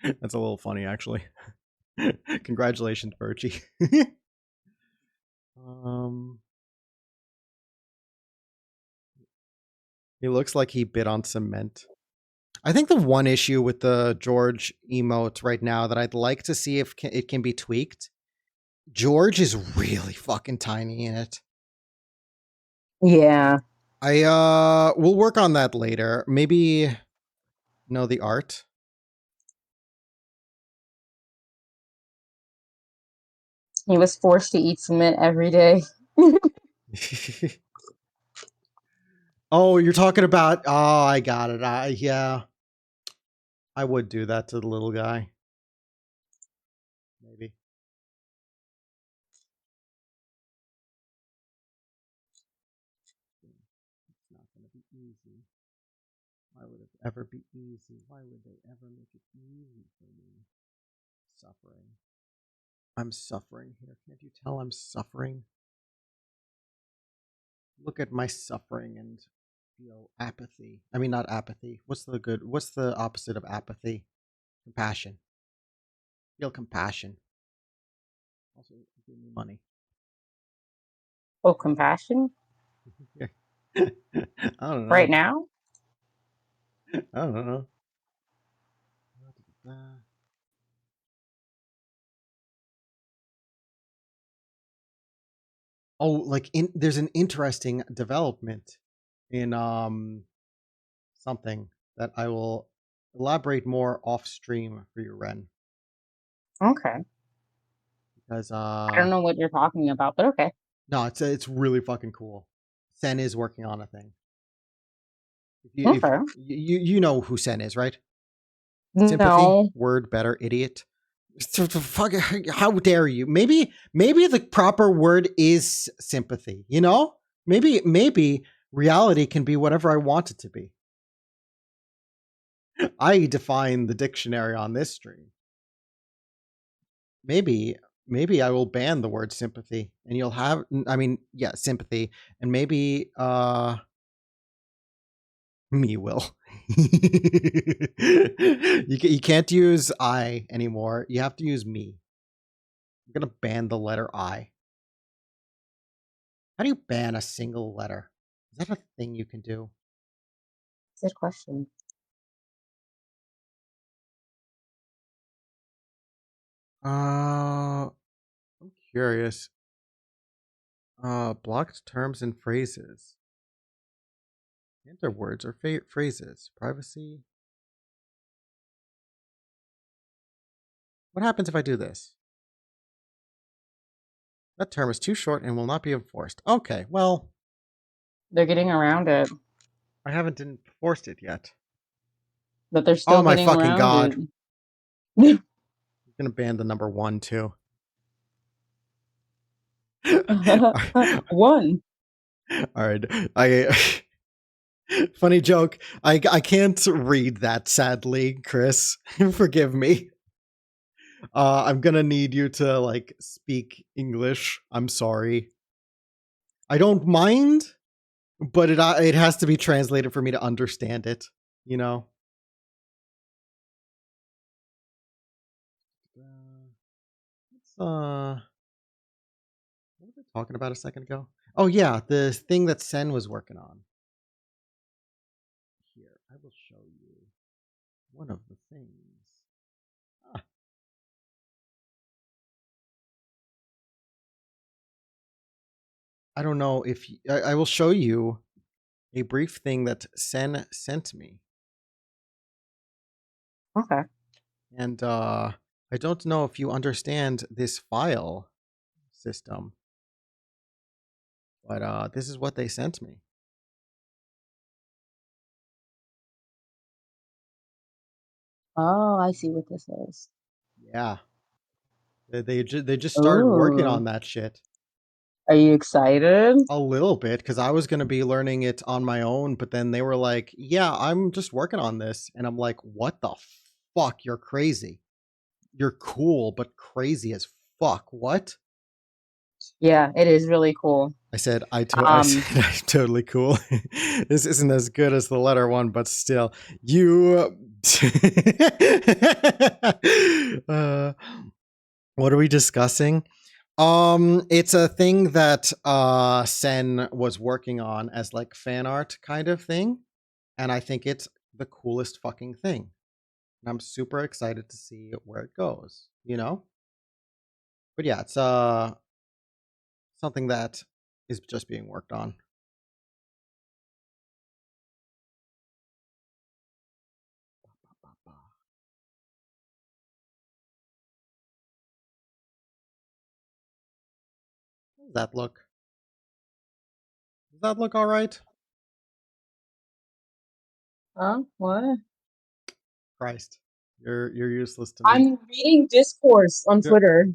That's a little funny, actually. Congratulations, Birchie. Um, he looks like he bit on cement. I think the one issue with the George emote right now that I'd like to see if it can be tweaked. George is really fucking tiny in it. Yeah. We'll work on that later. Maybe know the art. He was forced to eat cement every day. Oh, you're talking about. Oh, I got it. Yeah, I would do that to the little guy. Maybe. It's not going to be easy. Why would it ever be easy? Why would they ever make it easy for me? Suffering. I'm suffering here. Can't you tell I'm suffering? Look at my suffering and feel apathy. I mean, not apathy. What's the opposite of apathy? Compassion. Feel compassion. Also, give me money. Oh, compassion? I don't Right know. now? I don't know. Oh, like there's an interesting development in something that I will elaborate more off stream for you, Ren, Okay. because I don't know what you're talking about, but okay. no, it's really fucking cool. Sen is working on a thing. If Okay. you know who Sen is, right? Sympathy, No. word better, idiot. Fuck, how dare you? Maybe the proper word is sympathy. You know, maybe reality can be whatever I want it to be. I define the dictionary on this stream. Maybe I will ban the word sympathy, and you'll have. I mean, yeah, sympathy, and maybe me will. You can't use I anymore. You have to use me. I'm gonna ban the letter I. How do you ban a single letter? Is that a thing you can do? Good question. I'm curious. Blocked terms and phrases. Enter words or phrases. Privacy. What happens if I do this? That term is too short and will not be enforced. Okay, well, They're getting around it, I haven't enforced it yet. but they're Oh still my getting fucking around god. it. I'm gonna ban the number one too. One. All right. I funny joke. I can't read that sadly, Chris. Forgive me. I'm gonna need you to like speak English. I'm sorry. I don't mind, but it has to be translated for me to understand it. You know. Let's what was I talking about a second ago? Oh yeah, the thing that Sen was working on. Here, I will show you one of the things. Ah, I don't know if I will show you a brief thing that Sen sent me, Okay. and I don't know if you understand this file system, but this is what they sent me. Oh, I see what this is. Yeah, they just started working Oh, on that shit. are you excited? A little bit, because I was gonna be learning it on my own, but then they were like, "Yeah, I'm just working on this," and I'm like, "What the fuck? You're crazy. You're cool, but crazy as fuck. What?" Yeah, it is really cool. I Um, said, I'm totally cool. This isn't as good as the letter one, but still, you. uh, what are we discussing? It's a thing that Sen was working on as like fan art kind of thing, and I think it's the coolest fucking thing. And I'm super excited to see where it goes, you know? But yeah, it's something that is just being worked on. How does that look? Does that look all right? Huh? What? Christ. You're useless to me. I'm reading discourse on You're Twitter.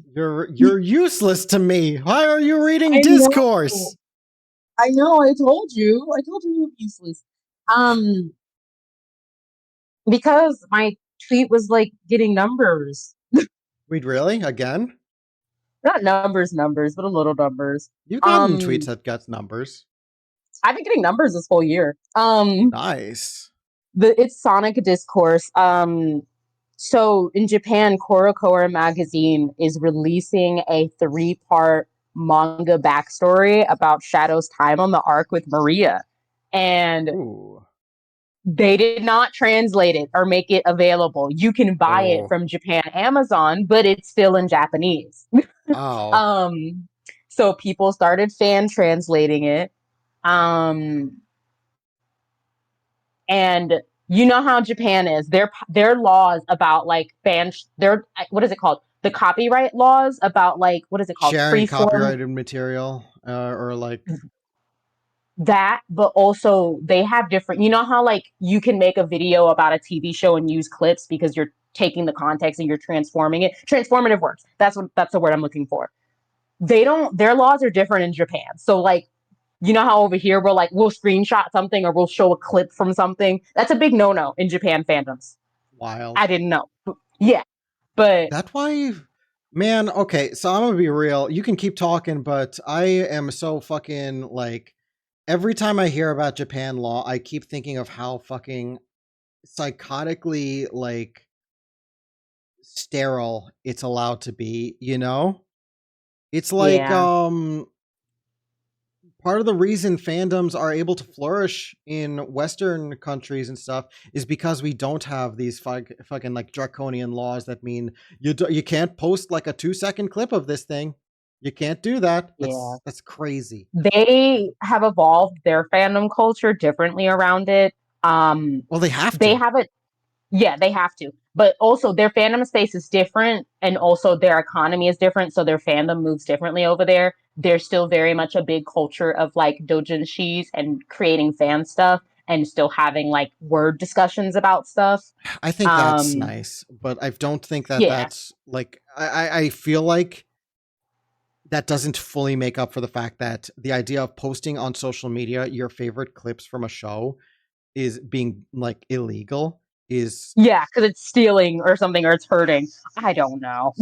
you're useless to me. Why are you reading I know. discourse? I know. I told you. I told you you're useless. Um, because my tweet was like getting numbers. Wait, really? Again? Not numbers, but a little numbers. You've gotten tweets Um, that got numbers. I've been getting numbers this whole year. Nice. It's Sonic Discourse. So in Japan, CoroCoro magazine is releasing a 3-part manga backstory about Shadow's time on the arc with Maria. And Ooh. they did not translate it or make it available. You can buy it Oh. from Japan Amazon, but it's still in Japanese. Oh. um, so people started fan translating it. Um, and you know how Japan is. Their laws about like fan their what is it called? The copyright laws about like what is it called? Sharing Freeform, copyrighted material or like that, but also they have different, you know how like you can make a video about a TV show and use clips because you're taking the context and you're transforming it. Transformative works. That's the word I'm looking for. They don't Their laws are different in Japan. So like you know how over here we're like we'll screenshot something or we'll show a clip from something. That's a big no-no in Japan fandoms. I wild. didn't know. Yeah, but That why man, okay, so I'm gonna be real. You can keep talking, but I am so fucking like every time I hear about Japan law, I keep thinking of how fucking psychotically like sterile it's allowed to be, you know? It's like yeah, part of the reason fandoms are able to flourish in Western countries and stuff is because we don't have these fucking like draconian laws that mean you can't post like a 2-second clip of this thing. You can't do that. yeah. That's crazy. They have evolved their fandom culture differently around it. Um, Well, they have they to. have it. Yeah, they have to. But also their fandom space is different and also their economy is different, so their fandom moves differently over there. There's still very much a big culture of like doujinshis and creating fan stuff and still having like word discussions about stuff. I think that's Um, nice, but I don't think that yeah. that's like I feel like that doesn't fully make up for the fact that the idea of posting on social media your favorite clips from a show is being like illegal is Yeah, because it's stealing or something or it's hurting. I don't know.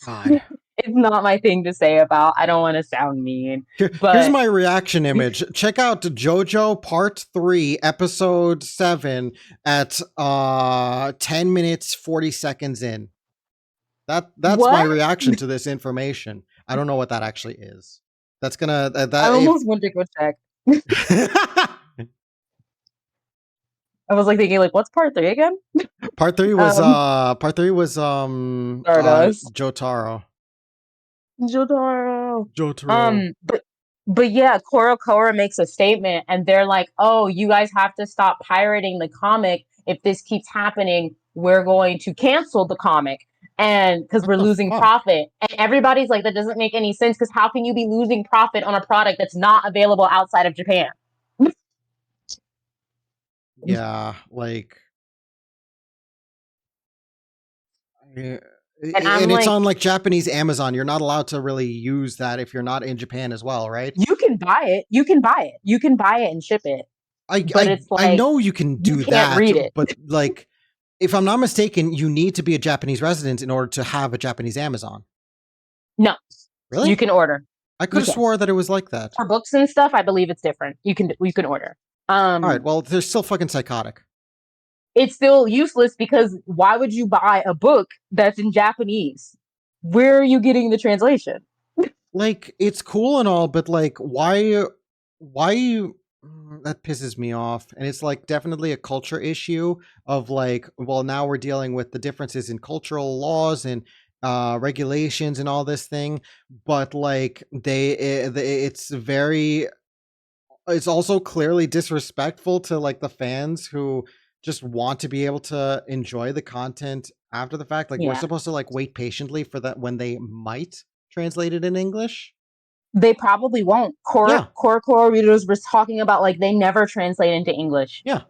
God. It's not my thing to say about. I don't want to sound mean, Here's but my reaction image. Check out JoJo Part 3, Episode 7 at 10 minutes 40 seconds in. That's my what? reaction to this information. I don't know what that actually is. That's gonna I that if almost went to go check. I was like thinking, like, what's part 3 again? Um, part 3 was Stardust. Jotaro. Jotaro. Jotaro. But yeah, CoroCoro makes a statement, and they're like, "Oh, you guys have to stop pirating the comic. If this keeps happening, we're going to cancel the comic." And because What we're the losing fuck? profit, and everybody's like, that doesn't make any sense. Because how can you be losing profit on a product that's not available outside of Japan? Yeah, like eh, And I'm and it's like, on like Japanese Amazon. You're not allowed to really use that if you're not in Japan as well, right? you can buy it, you can buy it and ship it, I but I it's I like know you can you do can't that, read it. but like if I'm not mistaken, you need to be a Japanese resident in order to have a Japanese Amazon. No, you Really? can order. I could You have can. swore that it was like that. For books and stuff, I believe it's different. You can order. All right, Um, well, they're still fucking psychotic. it's still useless because why would you buy a book that's in Japanese? Where are you getting the translation? like it's cool and all, but like why that pisses me off. And it's like definitely a culture issue of like, well, now we're dealing with the differences in cultural laws and regulations and all this thing, but like it's very, it's also clearly disrespectful to like the fans who just want to be able to enjoy the content after the fact. Like we're Yeah. supposed to like wait patiently for that when they might translate it in English. They probably won't. Yeah, Core readers was talking about like they never translate into English. yeah,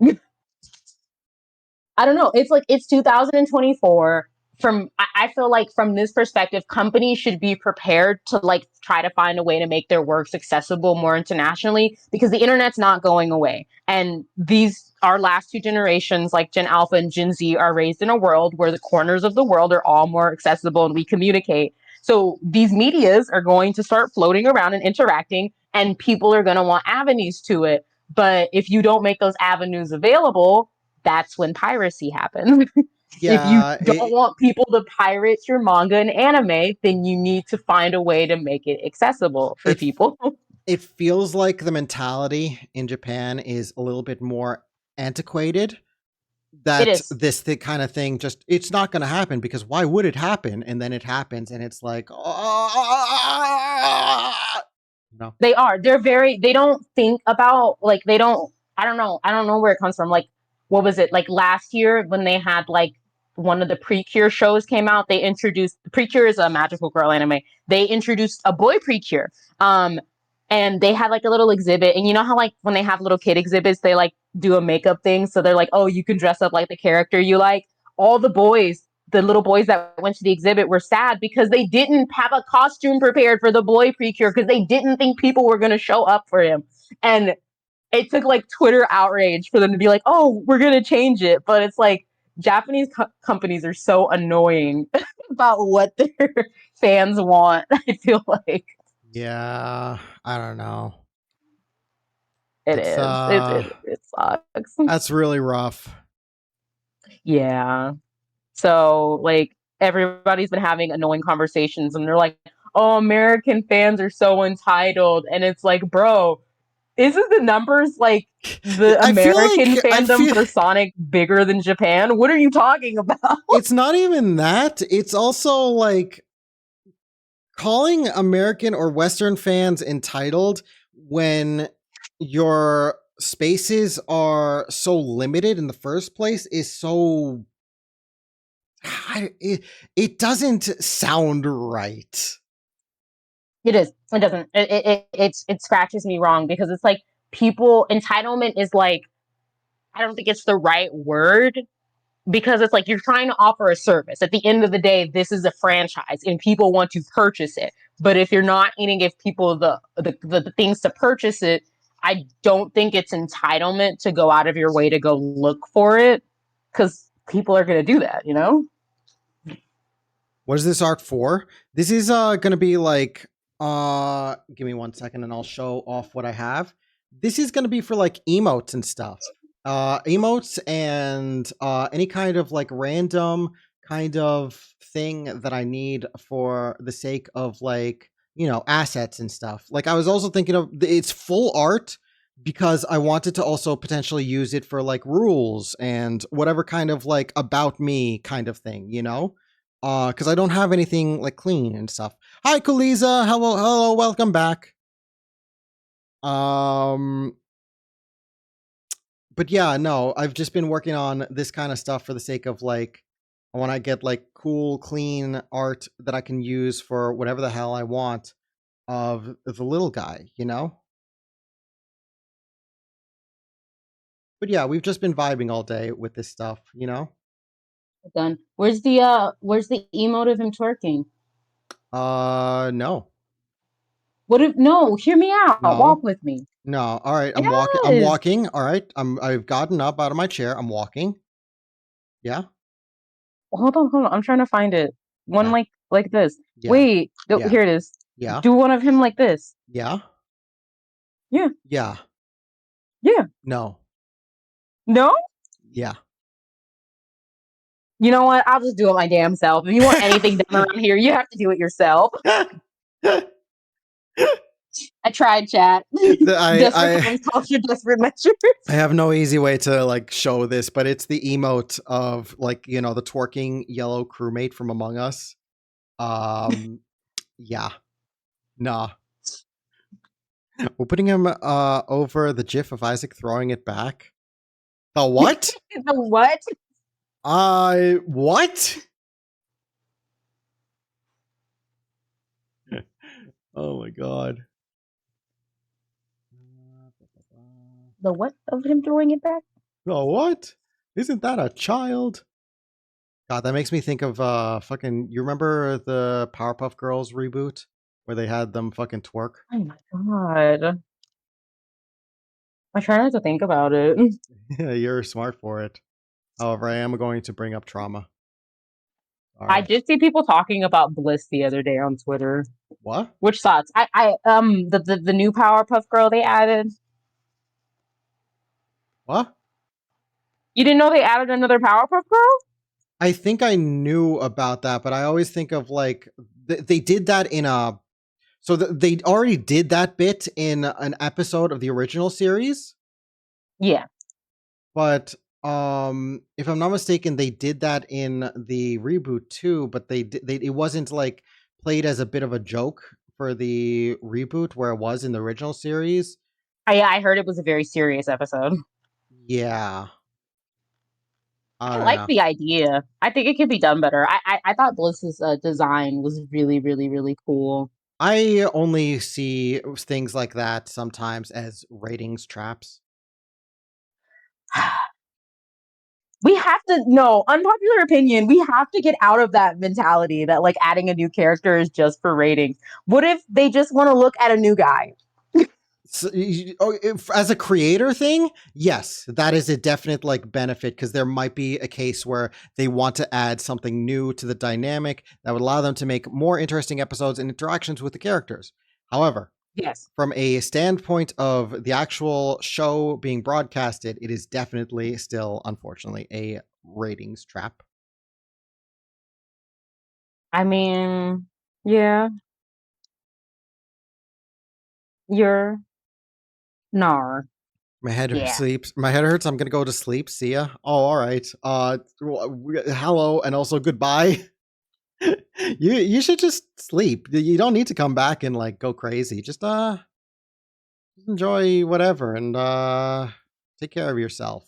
I don't know. It's like it's 2024. I feel like from this perspective, companies should be prepared to like try to find a way to make their works accessible more internationally because the internet's not going away. And these our last two generations, like Gen Alpha and Gen Z, are raised in a world where the corners of the world are all more accessible and we communicate. So these medias are going to start floating around and interacting, and people are going to want avenues to it. But if you don't make those avenues available, that's when piracy happens. If you yeah. don't want people to pirate your manga and anime, then you need to find a way to make it accessible for It people. it feels like the mentality in Japan is a little bit more antiquated. It That is. this kind of thing just it's not going to happen because why would it happen? And then it happens, and it's like, no, They are. They're very, they don't think about, like, they don't, I don't know. I don't know where it comes from. Like, what was it? Like last year when they had, like, one of the Precure shows came out, they introduced, Precure is a magical girl anime. They introduced a boy Precure. Um, and they had like a little exhibit. And you know how, like, when they have little kid exhibits, they like do a makeup thing. So they're like, oh, you can dress up like the character you like. All the boys, the little boys that went to the exhibit were sad because they didn't have a costume prepared for the boy Precure because they didn't think people were going to show up for him. And it took like Twitter outrage for them to be like, oh, we're going to change it. But it's like Japanese companies are so annoying about what their fans want. I feel like yeah, I don't know. it It's is. It sucks. that's really rough. Yeah. So like everybody's been having annoying conversations and they're like, oh, American fans are so entitled. And it's like, bro, isn't the numbers like the I feel American like I fandom feel for Sonic bigger than Japan? What are you talking about? it's not even that. It's also like calling American or Western fans entitled when your spaces are so limited in the first place is so it doesn't sound right. It is. It doesn't. It scratches me wrong because it's like people entitlement is like I don't think it's the right word because it's like you're trying to offer a service. At the end of the day, this is a franchise and people want to purchase it. But if you're not going to give people the things to purchase it, I don't think it's entitlement to go out of your way to go look for it because people are going to do that, you know? What is this arc for? This is gonna be like give me 1 second and I'll show off what I have. This is gonna be for like emotes and stuff. Emotes and any kind of like random kind of thing that I need for the sake of like, you know, assets and stuff. Like I was also thinking of it's full art because I wanted to also potentially use it for like rules and whatever kind of like about me kind of thing, you know? Because I don't have anything like clean and stuff. Hi, Kuliza. Hello, hello, welcome back. Um, but yeah, no, I've just been working on this kind of stuff for the sake of like, I want to get like cool, clean art that I can use for whatever the hell I want of the little guy, you know? But yeah, we've just been vibing all day with this stuff, you know? Done. Where's the emote of him twerking? No, What if no, hear me out. no, Walk with me. no. All right, I'm walking. I'm Yes. walking. All right, I've gotten up out of my chair. I'm walking. Yeah, Hold on. I'm trying to find it. One yeah, like this. yeah, Wait, yeah, here it is. yeah, Do one of him like this. yeah, Yeah, yeah. yeah. No, No? yeah. You know what? I'll just do it my damn self. If you want anything done around here, you have to do it yourself. I tried chat. I Desperate times call for desperate measures. I have no easy way to like show this, but it's the emote of like, you know, the twerking yellow crewmate from Among Us. Yeah. Nah. We're putting him over the gif of Isaac throwing it back. The what? The what? What? Oh my god. The what of him throwing it back? The what? Isn't that a child? God, that makes me think of fucking you remember the Powerpuff Girls reboot where they had them fucking twerk? Oh my god. I try not to think about it. Yeah, you're smart for it. However, I am going to bring up trauma. I Sorry. did see people talking about Bliss the other day on Twitter, What? which sucks. The new Powerpuff Girl they added. What? You didn't know they added another Powerpuff Girl? I think I knew about that, but I always think of like they did that in a they already did that bit in an episode of the original series, Yeah. but if I'm not mistaken, they did that in the reboot too, but it wasn't like played as a bit of a joke for the reboot where it was in the original series. I heard it was a very serious episode. Yeah. I I don't like know. the idea. I think it could be done better. I thought Bliss's design was really, really, really cool. I only see things like that sometimes as ratings traps. We have to no unpopular opinion. We have to get out of that mentality that like adding a new character is just for ratings. What if they just want to look at a new guy? So, as a creator thing, yes, that is a definite like benefit because there might be a case where they want to add something new to the dynamic that would allow them to make more interesting episodes and interactions with the characters. However, Yes. from a standpoint of the actual show being broadcasted, it is definitely still, unfortunately, a ratings trap. I mean, yeah, you're nar. My head Yeah. sleeps. My head hurts. I'm gonna go to sleep. See ya. Oh, all right. Hello, and also goodbye. You should just sleep. You don't need to come back and like go crazy. Just enjoy whatever and take care of yourself.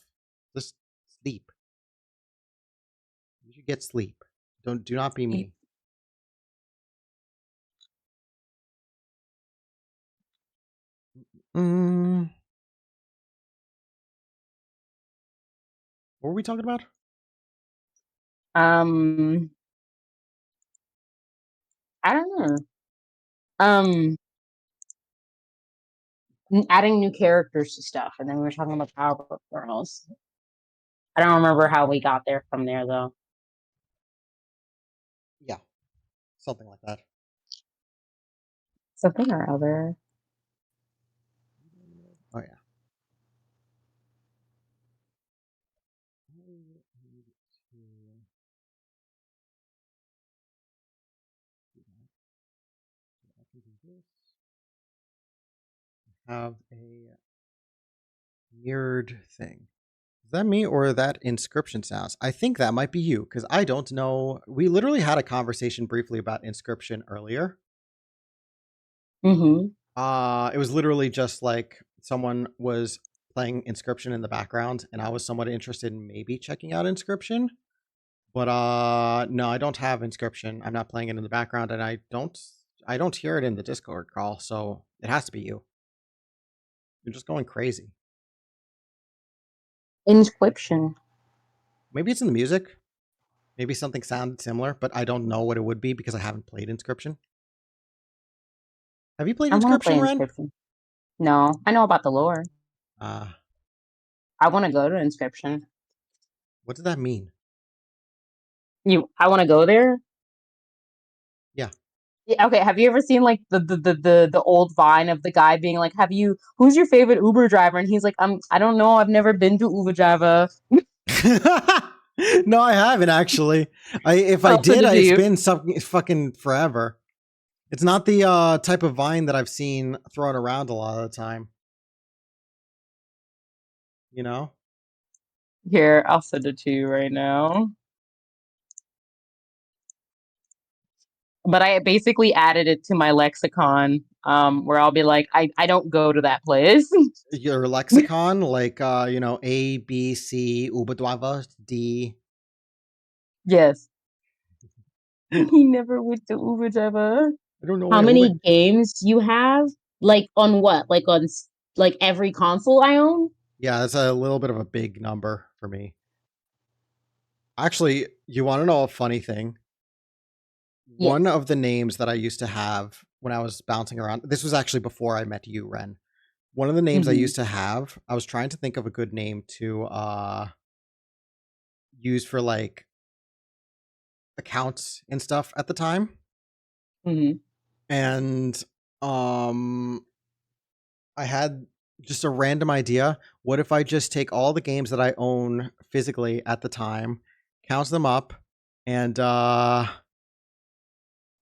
Just sleep. You should get sleep. Do not be me. Mm, what were we talking about? Um, I don't know. Um, adding new characters to stuff, and then we were talking about Powerpuff Girls. I don't remember how we got there from there though. Yeah, something like that. Something or other. Oh yeah. I can do this. Have a mirrored thing. Is that me or that inscription sounds? I think that might be you because I don't know. We literally had a conversation briefly about inscription earlier. Mm-hmm. It was literally just like someone was playing inscription in the background, and I was somewhat interested in maybe checking out inscription. But no, I don't have inscription. I'm not playing it in the background, and I don't hear it in the Discord call, so it has to be you. You're just going crazy. Inscription. Maybe it's in the music. Maybe something sounded similar, but I don't know what it would be because I haven't played Inscription. Have you played I want to play Inscription, Ren? Inscription. No, I know about the lore. Uh, I want to go to Inscription. what does that mean? I want to go there. Yeah. Yeah, okay, have you ever seen like the old Vine of the guy being like, who's your favorite Uber driver? And he's like, I don't know, I've never been to Uber driver. No, I haven't actually. If I Oh, so did, did it's you? been something fucking forever. It's not the type of vine that I've seen thrown around a lot of the time. You know? Here, I'll send it to you right now. But I basically added it to my lexicon, where I'll be like, I don't go to that place. Your lexicon, like A, B, C, Ubadwava, D. Yes. He never went to Uber Java. I don't know How where many Uber. games do you have? Like on what? Like on like every console I own? Yeah, that's a little bit of a big number for me. Actually, you want to know a funny thing? One Yes. of the names that I used to have when I was bouncing around, this was actually before I met you, Ren. One of the names I Hmm. used to have, I was trying to think of a good name to use for like accounts and stuff at the time. Hmm. And um I had just a random idea. What if I just take all the games that I own physically at the time, count them up, and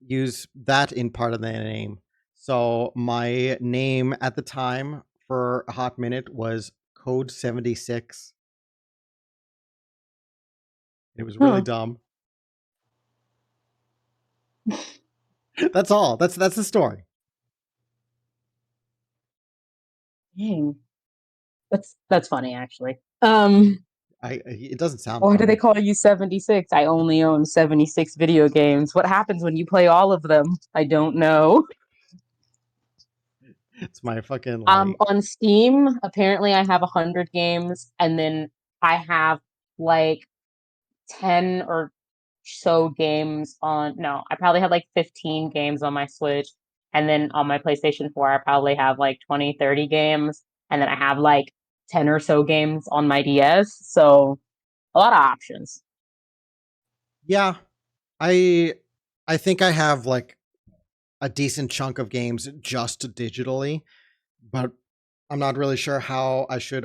use that in part of the name. So my name at the time for a hot minute was Code 76. It was really Huh. dumb. That's all. That's the story. Dang. That's funny actually. I it doesn't sound Why do they funny. call you 76? I only own 76 video games. What happens when you play all of them? I don't know. It's my fucking like On Steam, apparently I have 100 games, and then I have like 10 or so games on. No, I probably have like 15 games on my Switch, and then on my PlayStation 4, I probably have like 20, 30 games, and then I have like 10 or so games on my DS. So a lot of options. yeah, I I think I have like a decent chunk of games just digitally, but I'm not really sure how I should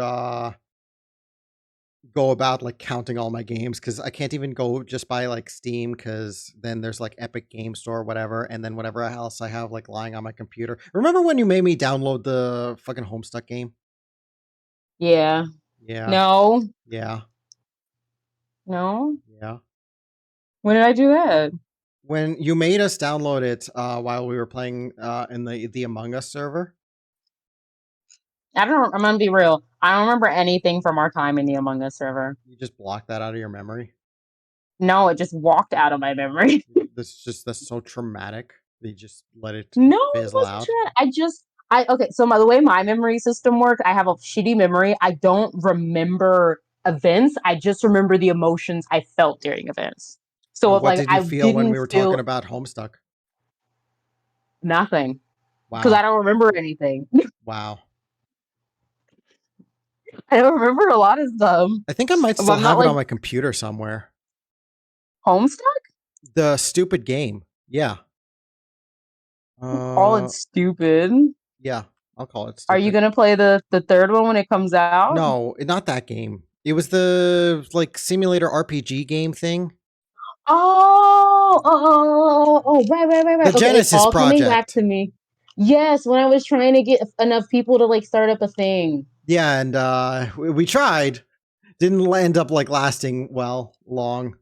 go about like counting all my games because I can't even go just by like Steam because then there's like Epic Game Store or whatever, and then whatever else I have like lying on my computer. Remember when you made me download the fucking Homestuck game? Yeah. Yeah, No, yeah, no. yeah. When did I do that? When you made us download it while we were playing in the Among Us server, I don't. I'm gonna be real. I don't remember anything from our time in the Among Us server. you just blocked that out of your memory. No, it just walked out of my memory. That's so traumatic. They just let it No, it fizzle wasn't out. true. I okay. So the way my memory system works, I have a shitty memory. I don't remember events. I just remember the emotions I felt during events. So And if what like did you I feel when we didn't were talking feel about Homestuck? nothing because I Wow, don't remember anything. wow. I don't remember a lot of stuff. I think I might But still I'm not have it like on my computer somewhere. Homestuck. The stupid game. Yeah. All it's Uh, stupid. yeah. I'll call it Are you stupid. gonna play the third one when it comes out? No, not that game. It was the like simulator RPG game thing. Right, right, right, The right. Okay, it's Genesis all coming back project. to me. Yes, when I was trying to get enough people to like start up a thing. Yeah, and we tried. Didn't end up like lasting well long.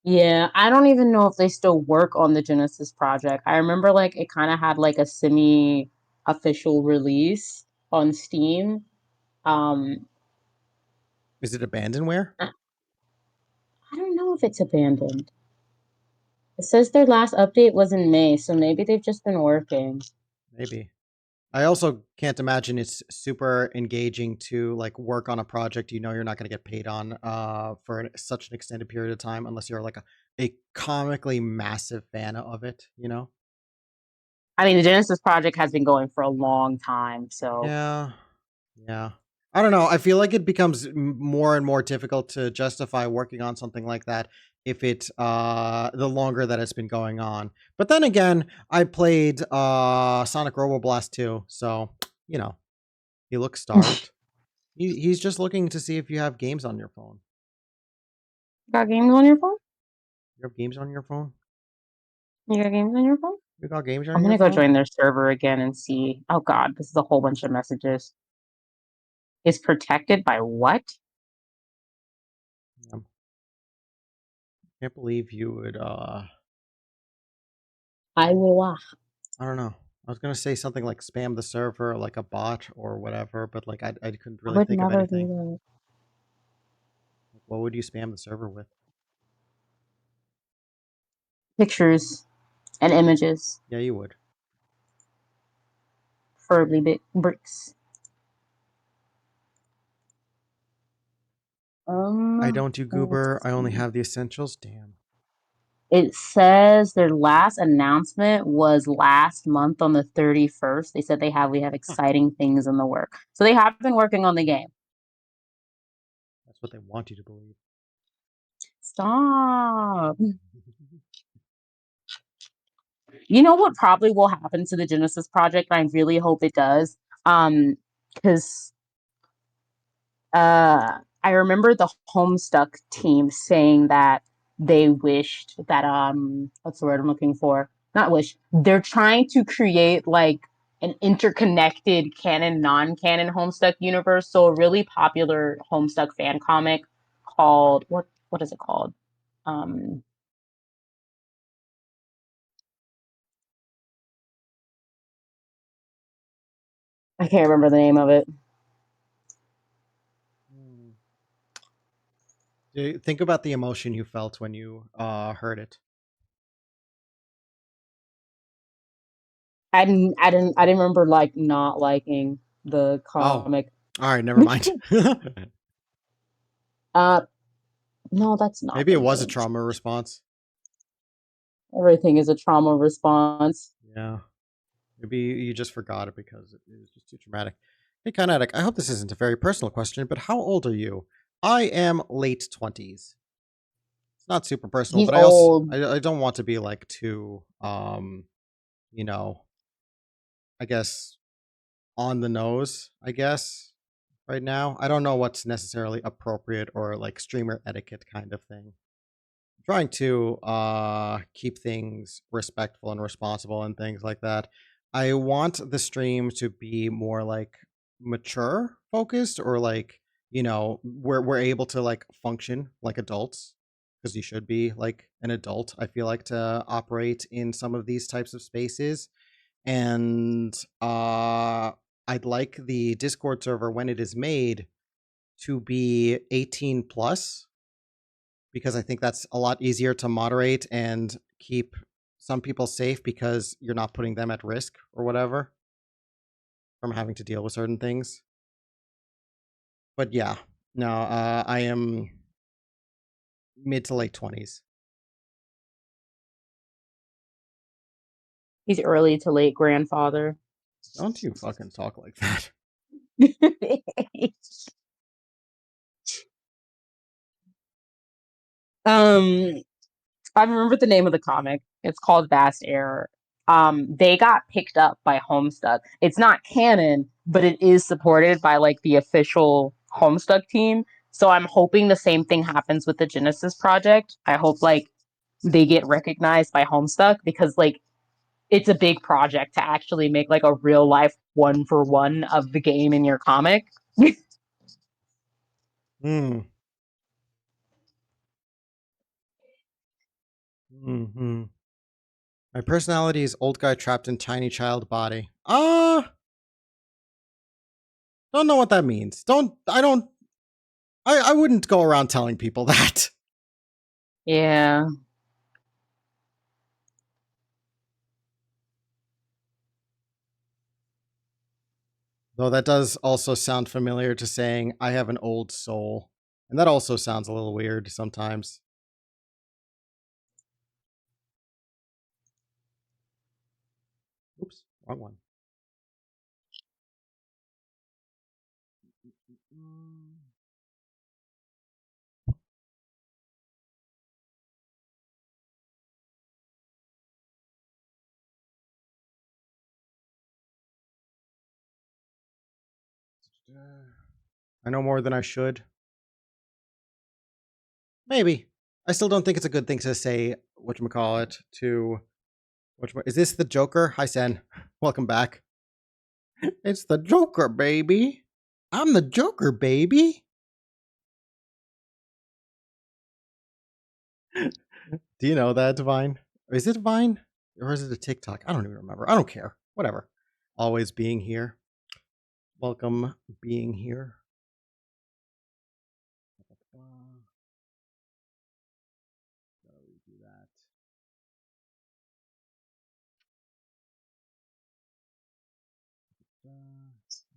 Yeah, I don't even know if they still work on the Genesis project. I remember like it kind of had like a semi official release on Steam. Um, Is it abandonware? I I don't know if it's abandoned. It says their last update was in May, so maybe they've just been working. Maybe. I also can't imagine it's super engaging to like work on a project you know you're not going to get paid on for such an extended period of time unless you're like a comically massive fan of it, you know? I mean, the Genesis project has been going for a long time, so Yeah. Yeah. I don't know. I feel like it becomes more and more difficult to justify working on something like that if it the longer that it's been going on. But then again, I played Sonic Robo Blast 2, so you know, he looks starved. He's just looking to see if you have games on your phone. got games on your phone? You have games on your phone? You got games on your phone? We got games on I'm your gonna go phone? join their server again and see. Oh God, this is a whole bunch of messages. Is protected by what? Yeah. Can't believe you would I will. I don't know. I was gonna say something like spam the server like a bot or whatever, but like I couldn't I really would think of never do anything. that. Like, what would you spam the server with? Pictures and images, Yeah, you would. preferably big bricks. I don't do Let's Goober. I only see. have the essentials. Damn. It says their last announcement was last month on the 31st. They said we have Huh. exciting things in the work. So they have been working on the game. That's what they want you to believe. Stop. You know what probably will happen to the Genesis project? I really hope it does. Because I remember the Homestuck team saying that they wished that what's the word I'm looking for? Not wish. They're trying to create like an interconnected canon, non-canon Homestuck universe. So a really popular Homestuck fan comic called what is it called? Um I can't remember the name of it. Hmm. Think about the emotion you felt when you heard it. I didn't remember like not liking the Oh, comic. all right, never mind. uh no, that's not Maybe the it was a name. trauma response. Everything is a trauma response. Yeah. Maybe you just forgot it because it was just too traumatic. Hey, Kinetic, I hope this isn't a very personal question, but how old are you? I am late 20s. It's not super personal, He's but I also old. I don't want to be like too you know, I guess on the nose, I guess, right now. I don't know what's necessarily appropriate or like streamer etiquette kind of thing. Trying to keep things respectful and responsible and things like that. I want the stream to be more like mature focused or like, where we're able to like function like adults because you should be like an adult, I feel like, to operate in some of these types of spaces. And I'd like the Discord server when it is made to be 18 plus because I think that's a lot easier to moderate and keep some people safe because you're not putting them at risk or whatever from having to deal with certain things. But yeah, no, I am mid to late 20s. He's early to late grandfather. Don't you fucking talk like that. um, I remember the name of the comic. It's called Vast Error. They got picked up by Homestuck. It's not canon, but it is supported by like the official Homestuck team. So I'm hoping the same thing happens with the Genesis project. I hope like they get recognized by Homestuck because like it's a big project to actually make like a real life one for one of the game in your comic. Hmm. Hmm. My personality is old guy trapped in tiny child body. Don't know what that means. I wouldn't go around telling people that. Yeah. Though that does also sound familiar to saying I have an old soul. And that also sounds a little weird sometimes. Oops, wrong one. I know more than I should. Maybe. I still don't think it's a good thing to say, whatchamacallit, to Which one? Is this the Joker? Hi, Sen. Welcome back. It's the Joker, baby. I'm the Joker, baby. Do you know that, Vine? Is it Vine? Or is it a TikTok? I don't even remember. I don't care. Whatever. Always being here. Welcome being here. So we do that.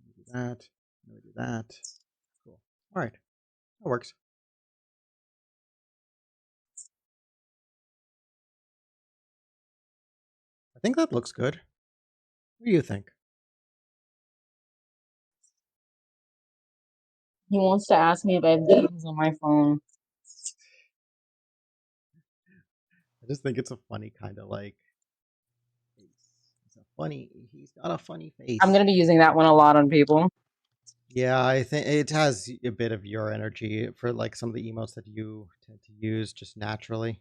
We do that. We do that. Cool. All right. That works. I think that looks good. What do you think? He wants to ask me if I have games on my phone. I just think it's a funny kind of like face. It's a funny. He's got a funny I'm face. gonna be using that one a lot on people. Yeah, I think it has a bit of your energy for like some of the emotes that you tend to use just naturally.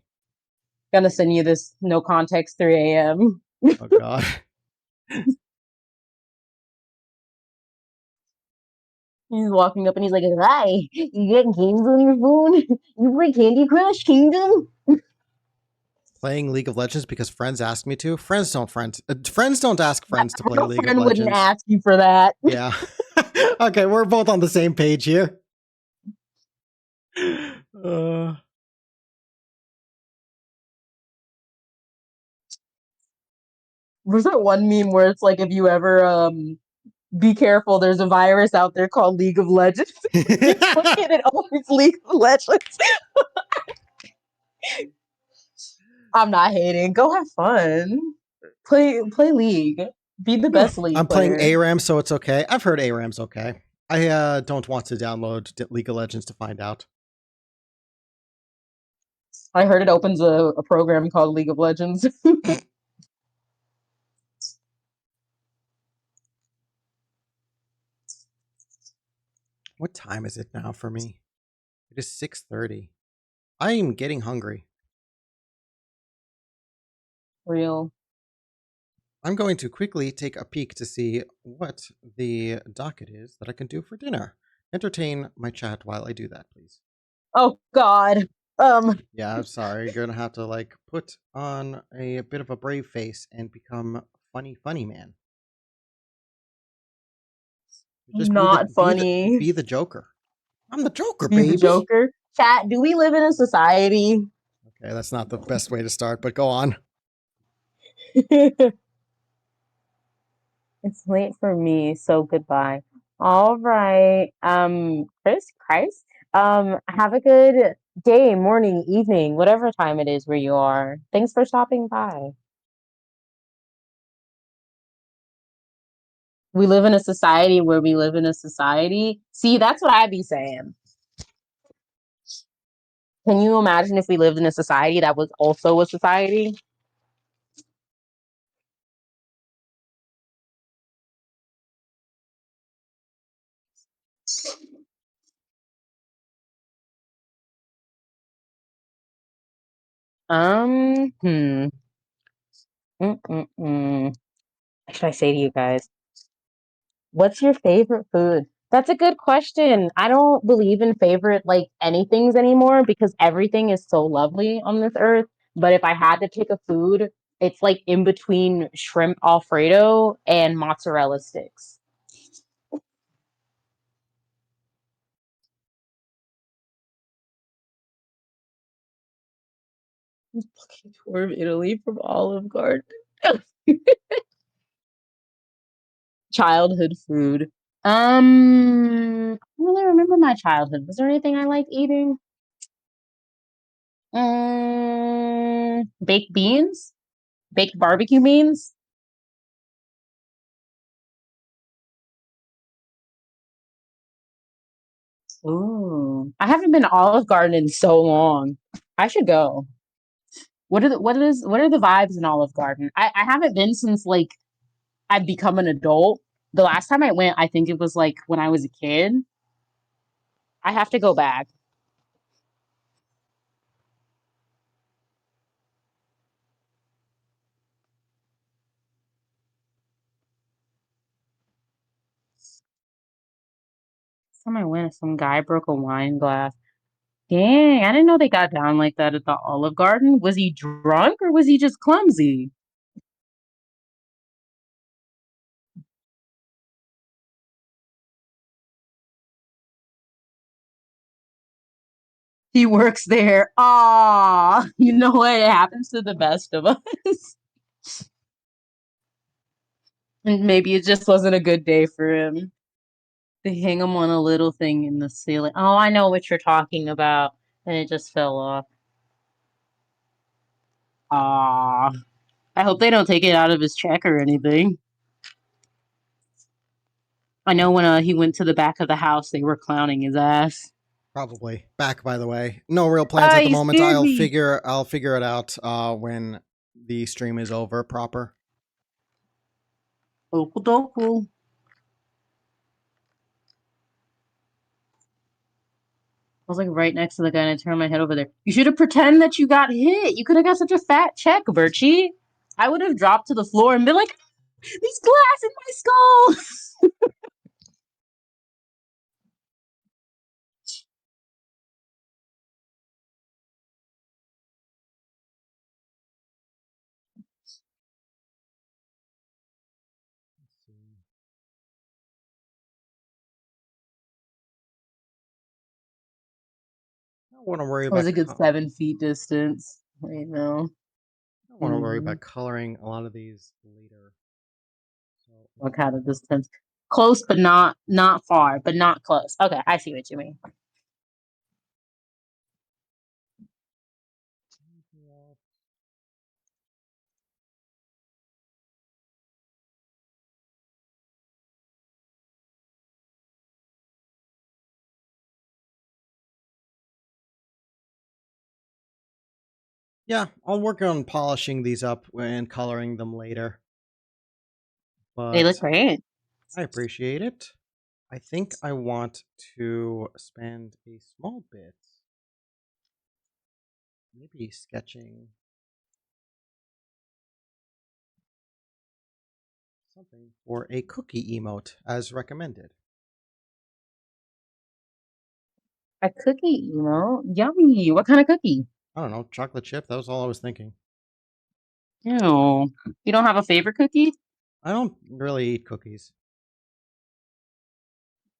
Gonna send you this no context 3 a.m. Oh God. He's walking up and he's like, "Hi, you get games on your phone? You play Candy Crush Kingdom?" Playing League of Legends because friends ask me to. Friends don't ask friends to play No League of friend wouldn't Legends. ask you for that. Yeah. Okay, we're both on the same page here. Uh, There's that one meme where it's like, if you ever be careful, there's a virus out there called League of Legends. You click it, it opens League of Legends. I'm not hating. Go have fun. Play League. Be the best League I'm playing player. ARAM, so it's okay. I've heard ARAM's okay. I don't want to download League of Legends to find out. I heard it opens a program called League of Legends. What time is it now for me? It is 6:30. I am getting hungry. Real. I'm going to quickly take a peek to see what the docket is that I can do for dinner. Entertain my chat while I do that, please. Oh God. Yeah, I'm sorry. You're gonna have to like put on a bit of a brave face and become funny man. Just Not funny. be the Joker. I'm the Joker, Be the baby. Joker. Chat, do we live in a society? Okay, that's not the best way to start, but go on. It's late for me, so goodbye. All right. Chris, Christ. Have a good day, morning, evening, whatever time it is where you are. Thanks for stopping by. We live in a society where we live in a society. See, that's what I be saying. Can you imagine if we lived in a society that was also a society? Hmm. Mm-mm-mm. What should I say to you guys? What's your favorite food? That's a good question. I don't believe in favorite like anythings anymore because everything is so lovely on this earth. But if I had to pick a food, it's like in between shrimp Alfredo and mozzarella sticks. Tour of Italy from Olive Garden. Childhood food. I don't really remember my childhood. Was there anything I liked eating? Baked beans, baked barbecue beans. Ooh, I haven't been to Olive Garden in so long. I should go. What are the vibes in Olive Garden? I haven't been since like I've become an adult. The last time I went, I think it was like when I was a kid. I have to go back. time I went, some guy broke a wine glass. Dang, I didn't know they got down like that at the Olive Garden. Was he drunk or was he just clumsy? He works there. Ah, you know what? It happens to the best of us. And maybe it just wasn't a good day for him. They hang him on a little thing in the ceiling. Oh, I know what you're talking about. And it just fell off. Ah, I hope they don't take it out of his check or anything. I know when he went to the back of the house, they were clowning his ass. Probably. Back, by the way. No real plans Ah, at the you moment. scared me. I'll figure it out when the stream is over proper. Okul dokul. I was like right next to the guy and I turned my head over there. You should have pretended that you got hit. You could have got such a fat check, Birchie. I would have dropped to the floor and been like, "There's glass in my skull." Let's see. I don't want to worry It was about a good 7 feet distance. Wait, no. I don't want to worry Hmm. about coloring a lot of these later. So I What think kind of distance? Close, but not far, but not close. Okay, I see what you mean. yeah, I'll work on polishing these up and coloring them later. They look But great. I appreciate it. I think I want to spend a small bit maybe sketching something for a cookie emote as recommended. A cookie, yummy. What kind of cookie? I don't know, chocolate chip. That was all I was thinking. Ew. You don't have a favorite cookie? I don't really eat cookies.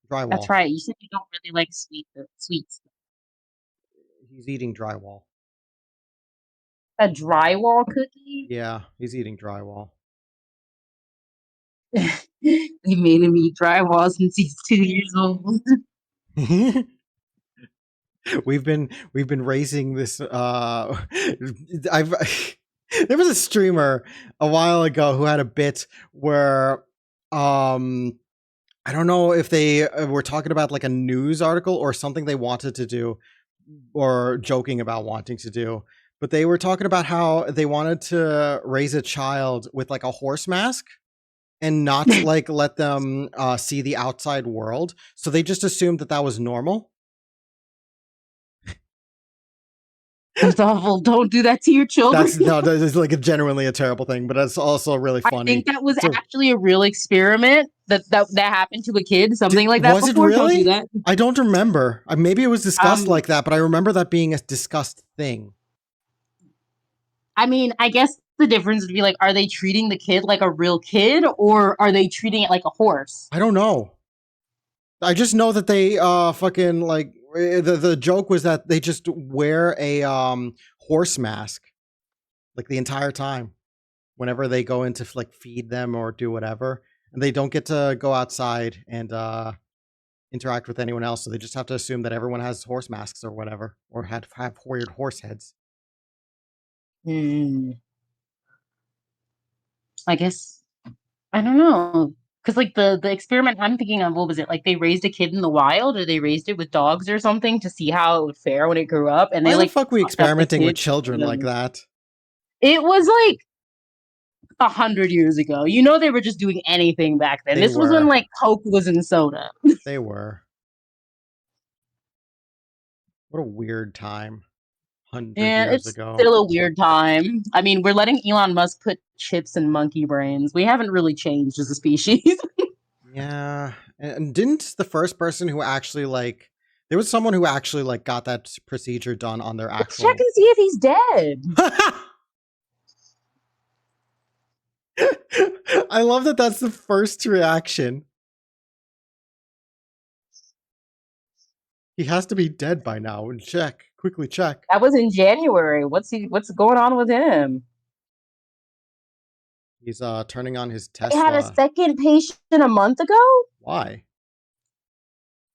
That's Drywall. right. You said you don't really like sweets. He's eating drywall. A drywall cookie? Yeah, he's eating drywall. He made him eat drywall since he's 2 years old. we've been raising this I've there was a streamer a while ago who had a bit where um I don't know if they were talking about like a news article or something they wanted to do or joking about wanting to do, but they were talking about how they wanted to raise a child with like a horse mask and not like let them see the outside world. So they just assumed that that was normal. That's awful. Don't do that to your children. That's no, that is like a genuinely a terrible thing, but it's also really I funny. think that was So actually a real experiment that happened to a kid, something like that was it before. Don't do really? that. I don't remember. Maybe it was discussed Um, like that, but I remember that being a discussed thing. I mean, I guess the difference would be like, are they treating the kid like a real kid or are they treating it like a horse? I don't know. I just know that they fucking like the joke was that they just wear a horse mask like the entire time whenever they go in to like feed them or do whatever, and they don't get to go outside and interact with anyone else, so they just have to assume that everyone has horse masks or whatever, or have weird horse heads. Hmm. I guess I don't know. Cause like the experiment I'm thinking of, what was it? Like they raised a kid in the wild or they raised it with dogs or something to see how it would fare when it grew up and they Why the like fuck are we fucked up the experimenting with kid. children like that? It was like 100 years ago. You know they were just doing anything back then. They This was when were. like Coke was in soda. They were. What a weird time. 100 And years it's ago. still a weird time. I mean, we're letting Elon Musk put chips in monkey brains. We haven't really changed as a species. Yeah, And didn't the first person who actually like there was someone who actually like got that procedure done on their Let's check actual and see if he's dead. I love that that's the first reaction. He has to be dead by now. And check. Quickly check. That was in January. What's going on with him? He's turning on his They had a Tesla. second patient a month ago? Why?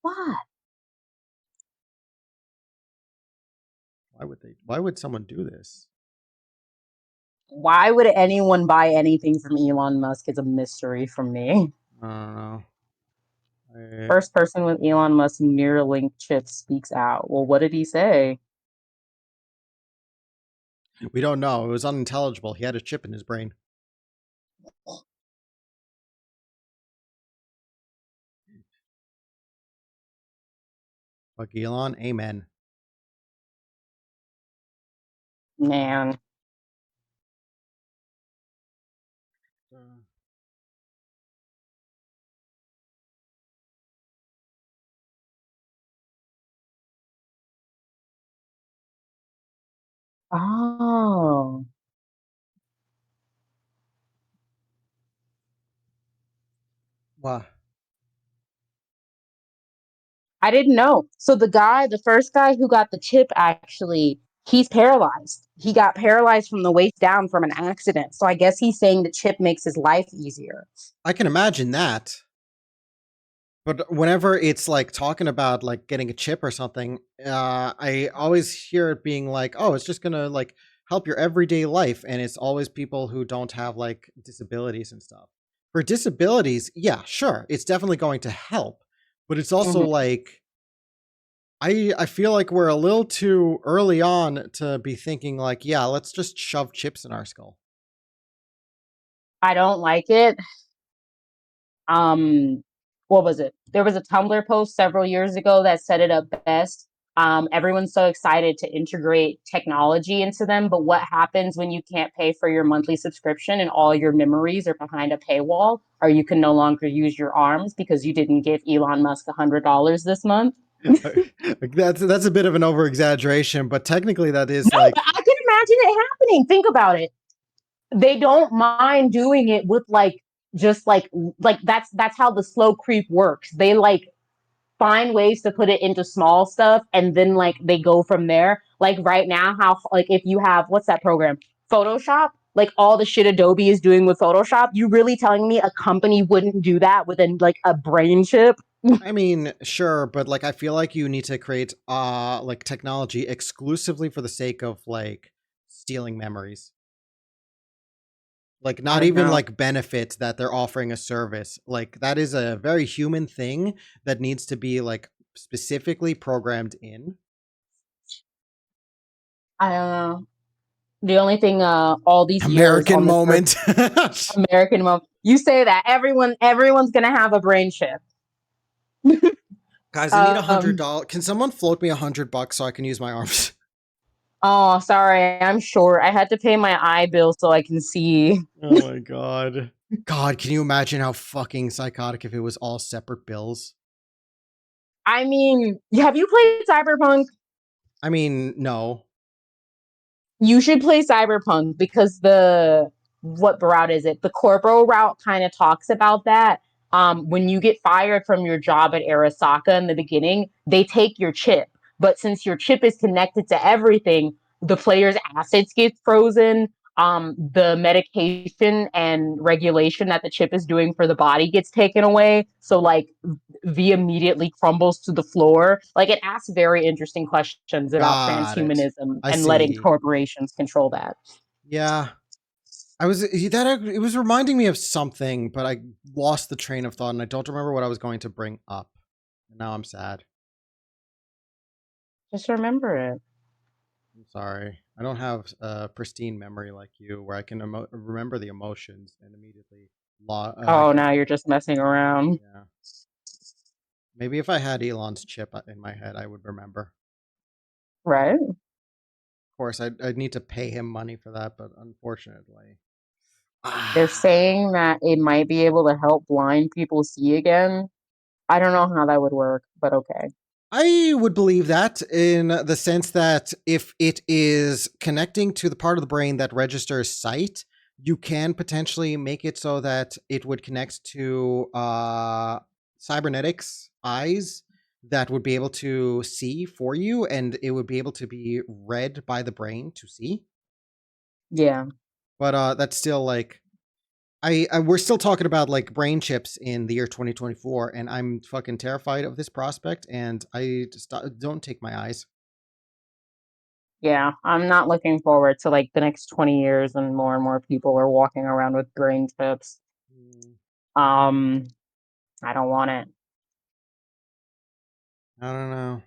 What? Why would someone do this? Why would anyone buy anything from Elon Musk is a mystery from me. I don't know. First person with Elon Musk Neuralink chip speaks out. Well, what did he say? We don't know. It was unintelligible. He had a chip in his brain. Fuck Elon. Amen. Man. Oh. Wow. I didn't know. So the first guy who got the chip actually, he's paralyzed. He got paralyzed from the waist down from an accident. So I guess he's saying the chip makes his life easier. I can imagine that. But whenever it's like talking about like getting a chip or something, I always hear it being like, "Oh, it's just gonna like help your everyday life," and it's always people who don't have like disabilities and stuff. For disabilities, yeah, sure, it's definitely going to help, but it's also Mhm. like I feel like we're a little too early on to be thinking like, yeah, let's just shove chips in our skull. I don't like it. um what was it? There was a Tumblr post several years ago that set it up best. Everyone's so excited to integrate technology into them, but what happens when you can't pay for your monthly subscription and all your memories are behind a paywall, or you can no longer use your arms because you didn't give Elon Musk $100 this month? Like, that's a bit of an over exaggeration, but technically that is No, but like, I can imagine it happening. Think about it. They don't mind doing it with just that's how the slow creep works. They find ways to put it into small stuff and then they go from there. Like right now, how if you have what's that program? Photoshop, like all the shit Adobe is doing with Photoshop, you really telling me a company wouldn't do that with a brain chip? I mean, sure, but like I feel like you need to create like technology exclusively for the sake of like stealing memories. Like I not don't even know. like benefit that they're offering a service. Like that is a very human thing that needs to be like specifically programmed in. I don't know. The only thing all these years American on this earth, moment. American mom, you say that everyone's gonna have a brain chip. Guys, I need um $100. Can someone float me $100 so I can use my arms? oh, sorry, I'm short. I had to pay my eye bill so I can see. Oh my god. God, can you imagine how fucking psychotic if it was all separate bills? I mean, have you played Cyberpunk? I mean, no. You should play Cyberpunk because the what route is it? The corporal route kind of talks about that. When you get fired from your job at Arasaka in the beginning, they take your chip. But since your chip is connected to everything, the player's assets get frozen. The medication and regulation that the chip is doing for the body gets taken away. So V immediately crumbles to the floor. Like it asks very interesting questions about Got it. transhumanism I and letting see. corporations control that. Yeah. I was that it was reminding me of something, but I lost the train of thought and I don't remember what I was going to bring up. Now I'm sad. Just remember it. I'm sorry. I don't have a pristine memory like you where I can remember the emotions and immediately Oh, now you're just messing around. yeah. Maybe if I had Elon's chip in my head, I would remember. Right? Of course, I'd need to pay him money for that, but unfortunately. They're Ah, saying that it might be able to help blind people see again. I don't know how that would work, but okay. I would believe that in the sense that if it is connecting to the part of the brain that registers sight, you can potentially make it so that it would connect to cybernetics eyes that would be able to see for you, and it would be able to be read by the brain to see. Yeah. But that's still like I we're still talking about like brain chips in the year 2024, and I'm fucking terrified of this prospect, and I just don't take my eyes. Yeah. I'm not looking forward to like the next 20 years and more people are walking around with brain chips. Mm, Um, I don't want it. I don't know.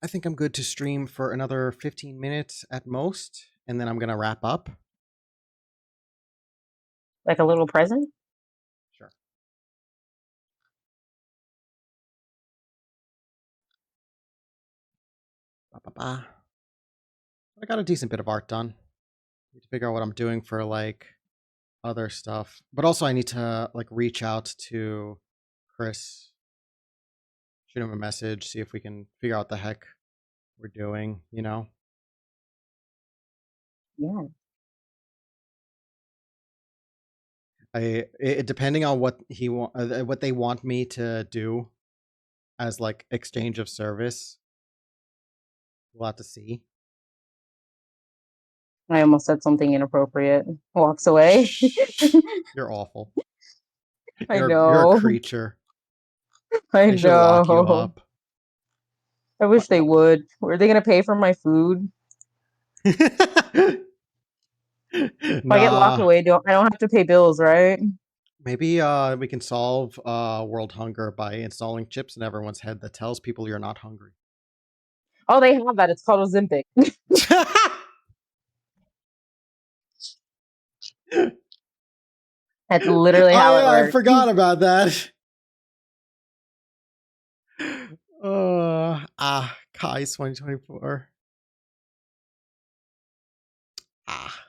I think I'm good to stream for another 15 minutes at most, and then I'm gonna wrap up. Like a little present? Sure. Ba, ba, ba. I got a decent bit of art done. Need to figure out what I'm doing for like other stuff, but also I need to like reach out to Chris, shoot him a message, see if we can figure out what the heck we're doing. You know, Yeah. depending on what what they want me to do as like exchange of service, we'll have to see. I almost said something inappropriate. Walks away. Shh, you're awful. I You're a know. creature. I They should lock you know. up. I wish they would. Were they gonna pay for my food? If I get locked Nah. away, don't I don't have to pay bills, right? Maybe we can solve world hunger by installing chips in everyone's head that tells people you're not hungry. Oh, they have that. It's called Ozempic. That's literally Oh how it yeah, I works. forgot about that. Kai's 2024. Ah,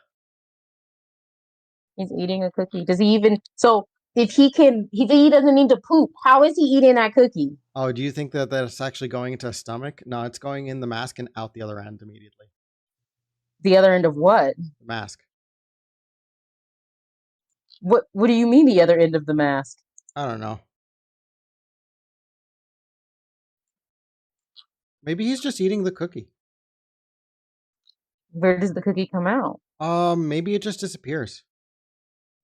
He's eating a cookie. Does he even so if he doesn't need to poop, how is he eating that cookie? oh, do you think that that's actually going into a stomach? No, it's going in the mask and out the other end immediately. The other end of what? The mask. What do you mean the other end of the mask? I don't know. Maybe he's just eating the cookie. Where does the cookie come out? Maybe it just disappears.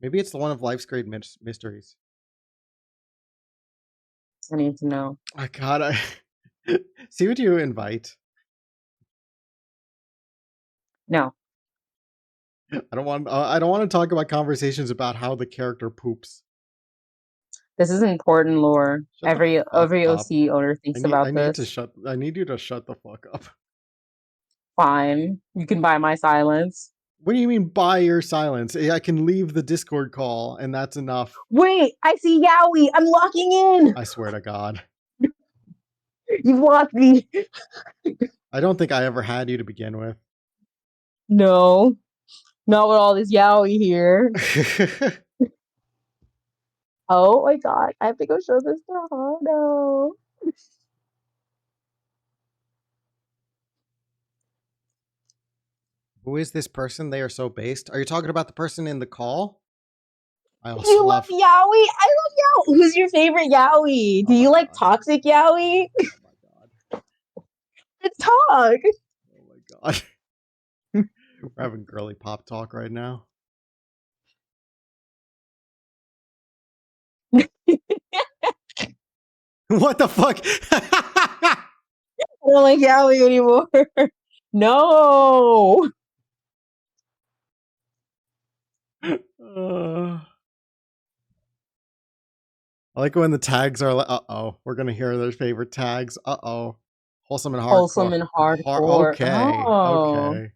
Maybe it's one of life's great mysteries. I need to know. I gotta see what you invite. No. I don't want. I don't want to talk about conversations about how the character poops. This is important lore. Shut the fuck Every up. OC owner thinks I about need to this. shut. I need you to shut the fuck up. Fine. You can buy my silence. What do you mean buy your silence? I can leave the Discord call, and that's enough. Wait, I see Yowie. I'm locking in. I swear to God. You've locked me. I don't think I ever had you to begin with. No. Not with all this Yowie here. Oh my god. I have to go show this to Hano. Who is this person? They are so based. Are you talking about the person in the call? I also You love love. Yowie? I love Yowie. Who's your favorite Yowie? Do Oh my you like God. toxic Yowie? Oh my God. Let's talk. Oh my God. We're having girly pop talk right now. What the fuck? I don't like Yowie anymore. No. I like when the tags are like, uh oh, we're gonna hear their favorite tags. Uh oh, wholesome and Wholesome hardcore. and hardcore. Okay, Oh. okay.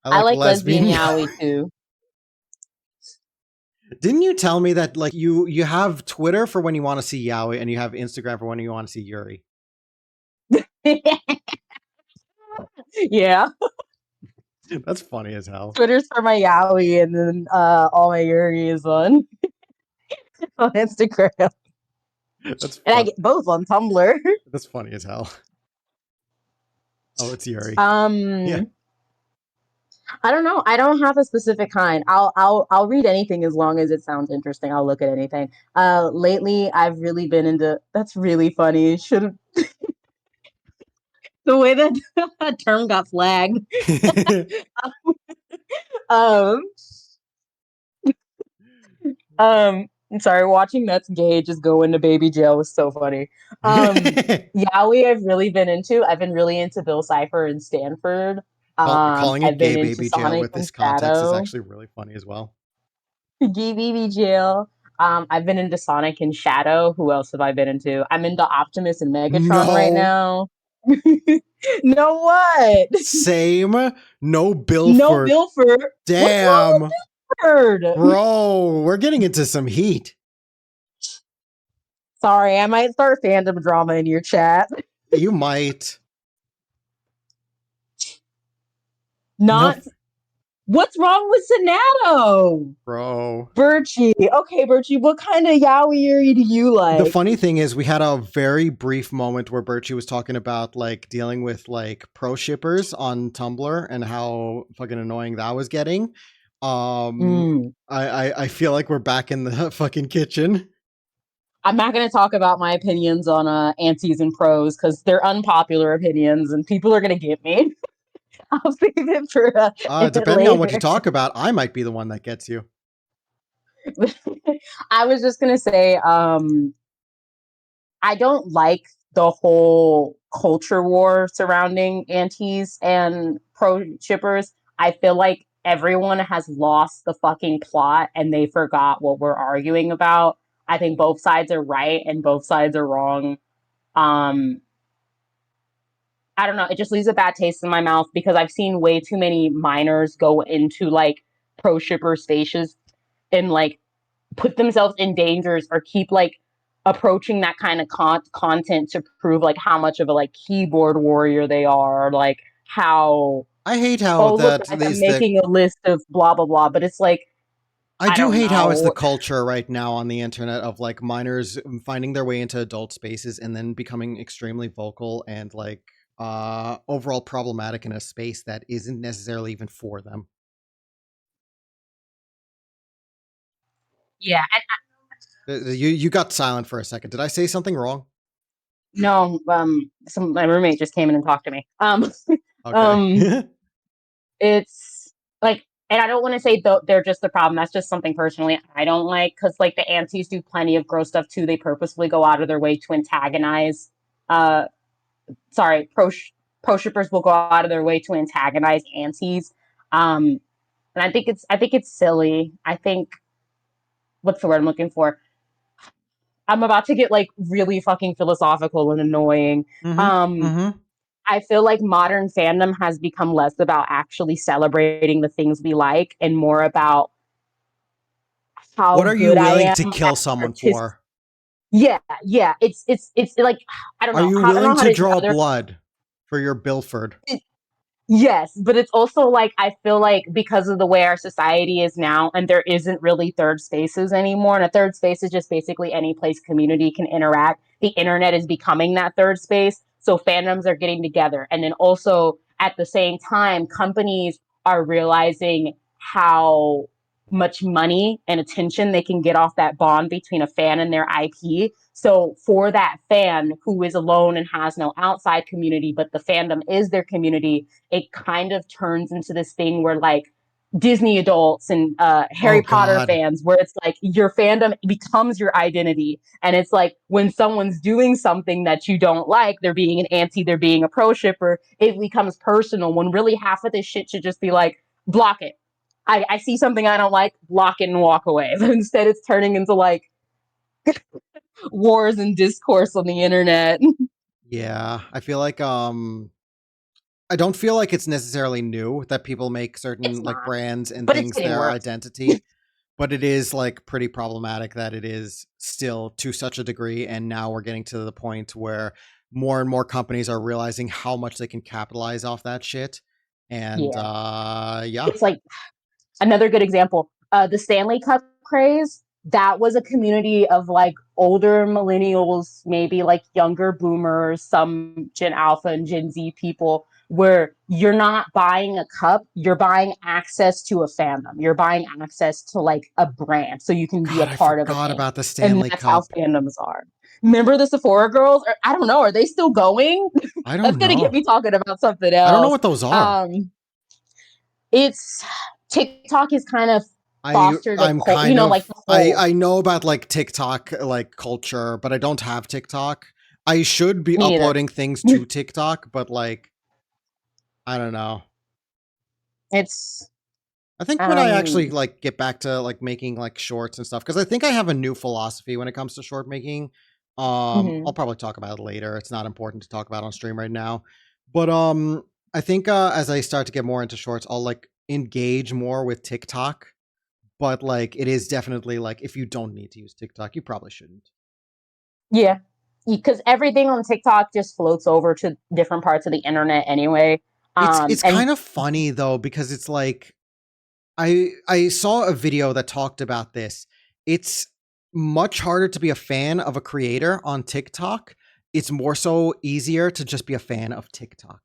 I I like like lesbian. lesbian Yowie too. Didn't you tell me that like you have Twitter for when you want to see Yaoi and you have Instagram for when you want to see Yuri? Yeah. That's funny as hell. Twitter's for my Yowie and then all my Yuri is on. on Instagram, That's and I fun. get both on Tumblr. That's funny as hell. Oh, it's Yuri. Yeah. Um, I don't know. I don't have a specific kind. I'll read anything as long as it sounds interesting. I'll look at anything. Lately I've really been into. That's really funny. Should have the way that that term got flagged. Um, I'm sorry. Watching That's Gay just go into baby jail was so funny. Yaoi I've really been into. I've been really into Bill Cipher and Stanford. Calling it I've gay been into baby jail Sonic with and this context is Shadow. actually really funny as well. Gay baby jail. I've been into Sonic and Shadow. Who else have I been into? I'm into Optimus and Megatron right No. now. No what? Same. No No Bilford. Bilford. What's wrong Damn. with Bilford? Bro, we're getting into some heat. Sorry, I might start fandom drama in your chat. You might. No, Not what's wrong with Sonato? bro. Birchie. Okay, Birchie, what kind of yaoi do you The like? funny thing is, we had a very brief moment where Birchie was talking about like dealing with like pro shippers on Tumblr and how fucking annoying that was getting. Um, Mm. I feel like we're back in the fucking kitchen. I'm not going to talk about my opinions on antis and pros because they're unpopular opinions and people are going to get me. I'll save it for Depending on what you later. talk about, I might be the one that gets you. I was just going to say, I don't like the whole culture war surrounding antis and pro shippers. I feel like everyone has lost the fucking plot and they forgot what we're arguing about. I think both sides are right and both sides are wrong. Um, I don't know. It just leaves a bad taste in my mouth because I've seen way too many minors go into like pro shipper spaces and like put themselves in dangers or keep like approaching that kind of content to prove like how much of a like keyboard warrior they are or like how I hate how oh look that guys I'm is the making a list of blah blah blah but it's like I I do don't hate how it's the know. culture right now on the internet of like minors finding their way into adult spaces and then becoming extremely vocal and like overall problematic in a space that isn't necessarily even for them. Yeah, You got silent for a second. Did I say something wrong? no, some my roommate just came in and talked to me. Okay. Um, it's like, and I don't want to say they're just the problem. That's just something personally I don't like because like the antis do plenty of gross stuff too. They purposefully go out of their way to antagonize. Uh, sorry, pro shippers will go out of their way to antagonize antis. Um, and I think it's silly. I think what's the word I'm looking for? I'm about to get like really fucking philosophical and annoying. Mm-hmm. Um, Mm-hmm. I feel like modern fandom has become less about actually celebrating the things we like and more about how What are you good I willing am to at kill someone artistic. for? Yeah, yeah. It's like I don't Are know. you I don't willing know how to to draw describe blood for your Bilford? it. Yes, but it's also like I feel like because of the way our society is now, and there isn't really third spaces anymore. And a third space is just basically any place community can interact. The internet is becoming that third space. So fandoms are getting together. And then also at the same time, companies are realizing how much money and attention they can get off that bond between a fan and their IP. So for that fan who is alone and has no outside community, but the fandom is their community, it kind of turns into this thing where like Disney adults and Oh Harry Potter God. fans, where it's like your fandom becomes your identity. And it's like when someone's doing something that you don't like, they're being an anti, they're being a pro shipper, it becomes personal when really half of this shit should just be like, block it. I see something I don't like, block it and walk away. But instead, it's turning into like wars and discourse on the internet. Yeah, I feel like I don't feel like it's necessarily new that people make It's certain like not, brands and but it's things getting their worse. identity, but it is like pretty problematic that it is still to such a degree. And now we're getting to the point where more and more companies are realizing how much they can capitalize off that shit. And Yeah. yeah. It's like another good example, the Stanley Cup craze. that was a community of like older millennials, maybe like younger boomers, some Gen Alpha and Gen Z people, where you're not buying a cup, you're buying access to a fandom. You're buying access to like a brand so you can be a God, I part of a forgot thing. about the And Stanley that's how Cup. fandoms are. Remember the Sephora girls? Or, I don't know. Are they still going? I That's don't gonna get know. me talking about something I don't know else. what those are. Um, it's TikTok is kind of fostered a I'm cult, you kind know, like of the whole I know about like TikTok like culture, but I don't have TikTok. I should be me neither. uploading things to TikTok, but like I don't know. It's I think when I actually um like get back to like making like shorts and stuff, because I think I have a new philosophy when it comes to short making. I'll mhm. probably talk about it later. It's not important to talk about on stream right now. But I think as I start to get more into shorts, I'll like engage more with TikTok. But like it is definitely like if you don't need to use TikTok, you probably shouldn't. Yeah. Because everything on TikTok just floats over to different parts of the internet anyway. It's And kind of funny though, because it's like I saw a video that talked about this. It's much harder to be a fan of a creator on TikTok. It's more so easier to just be a fan of TikTok.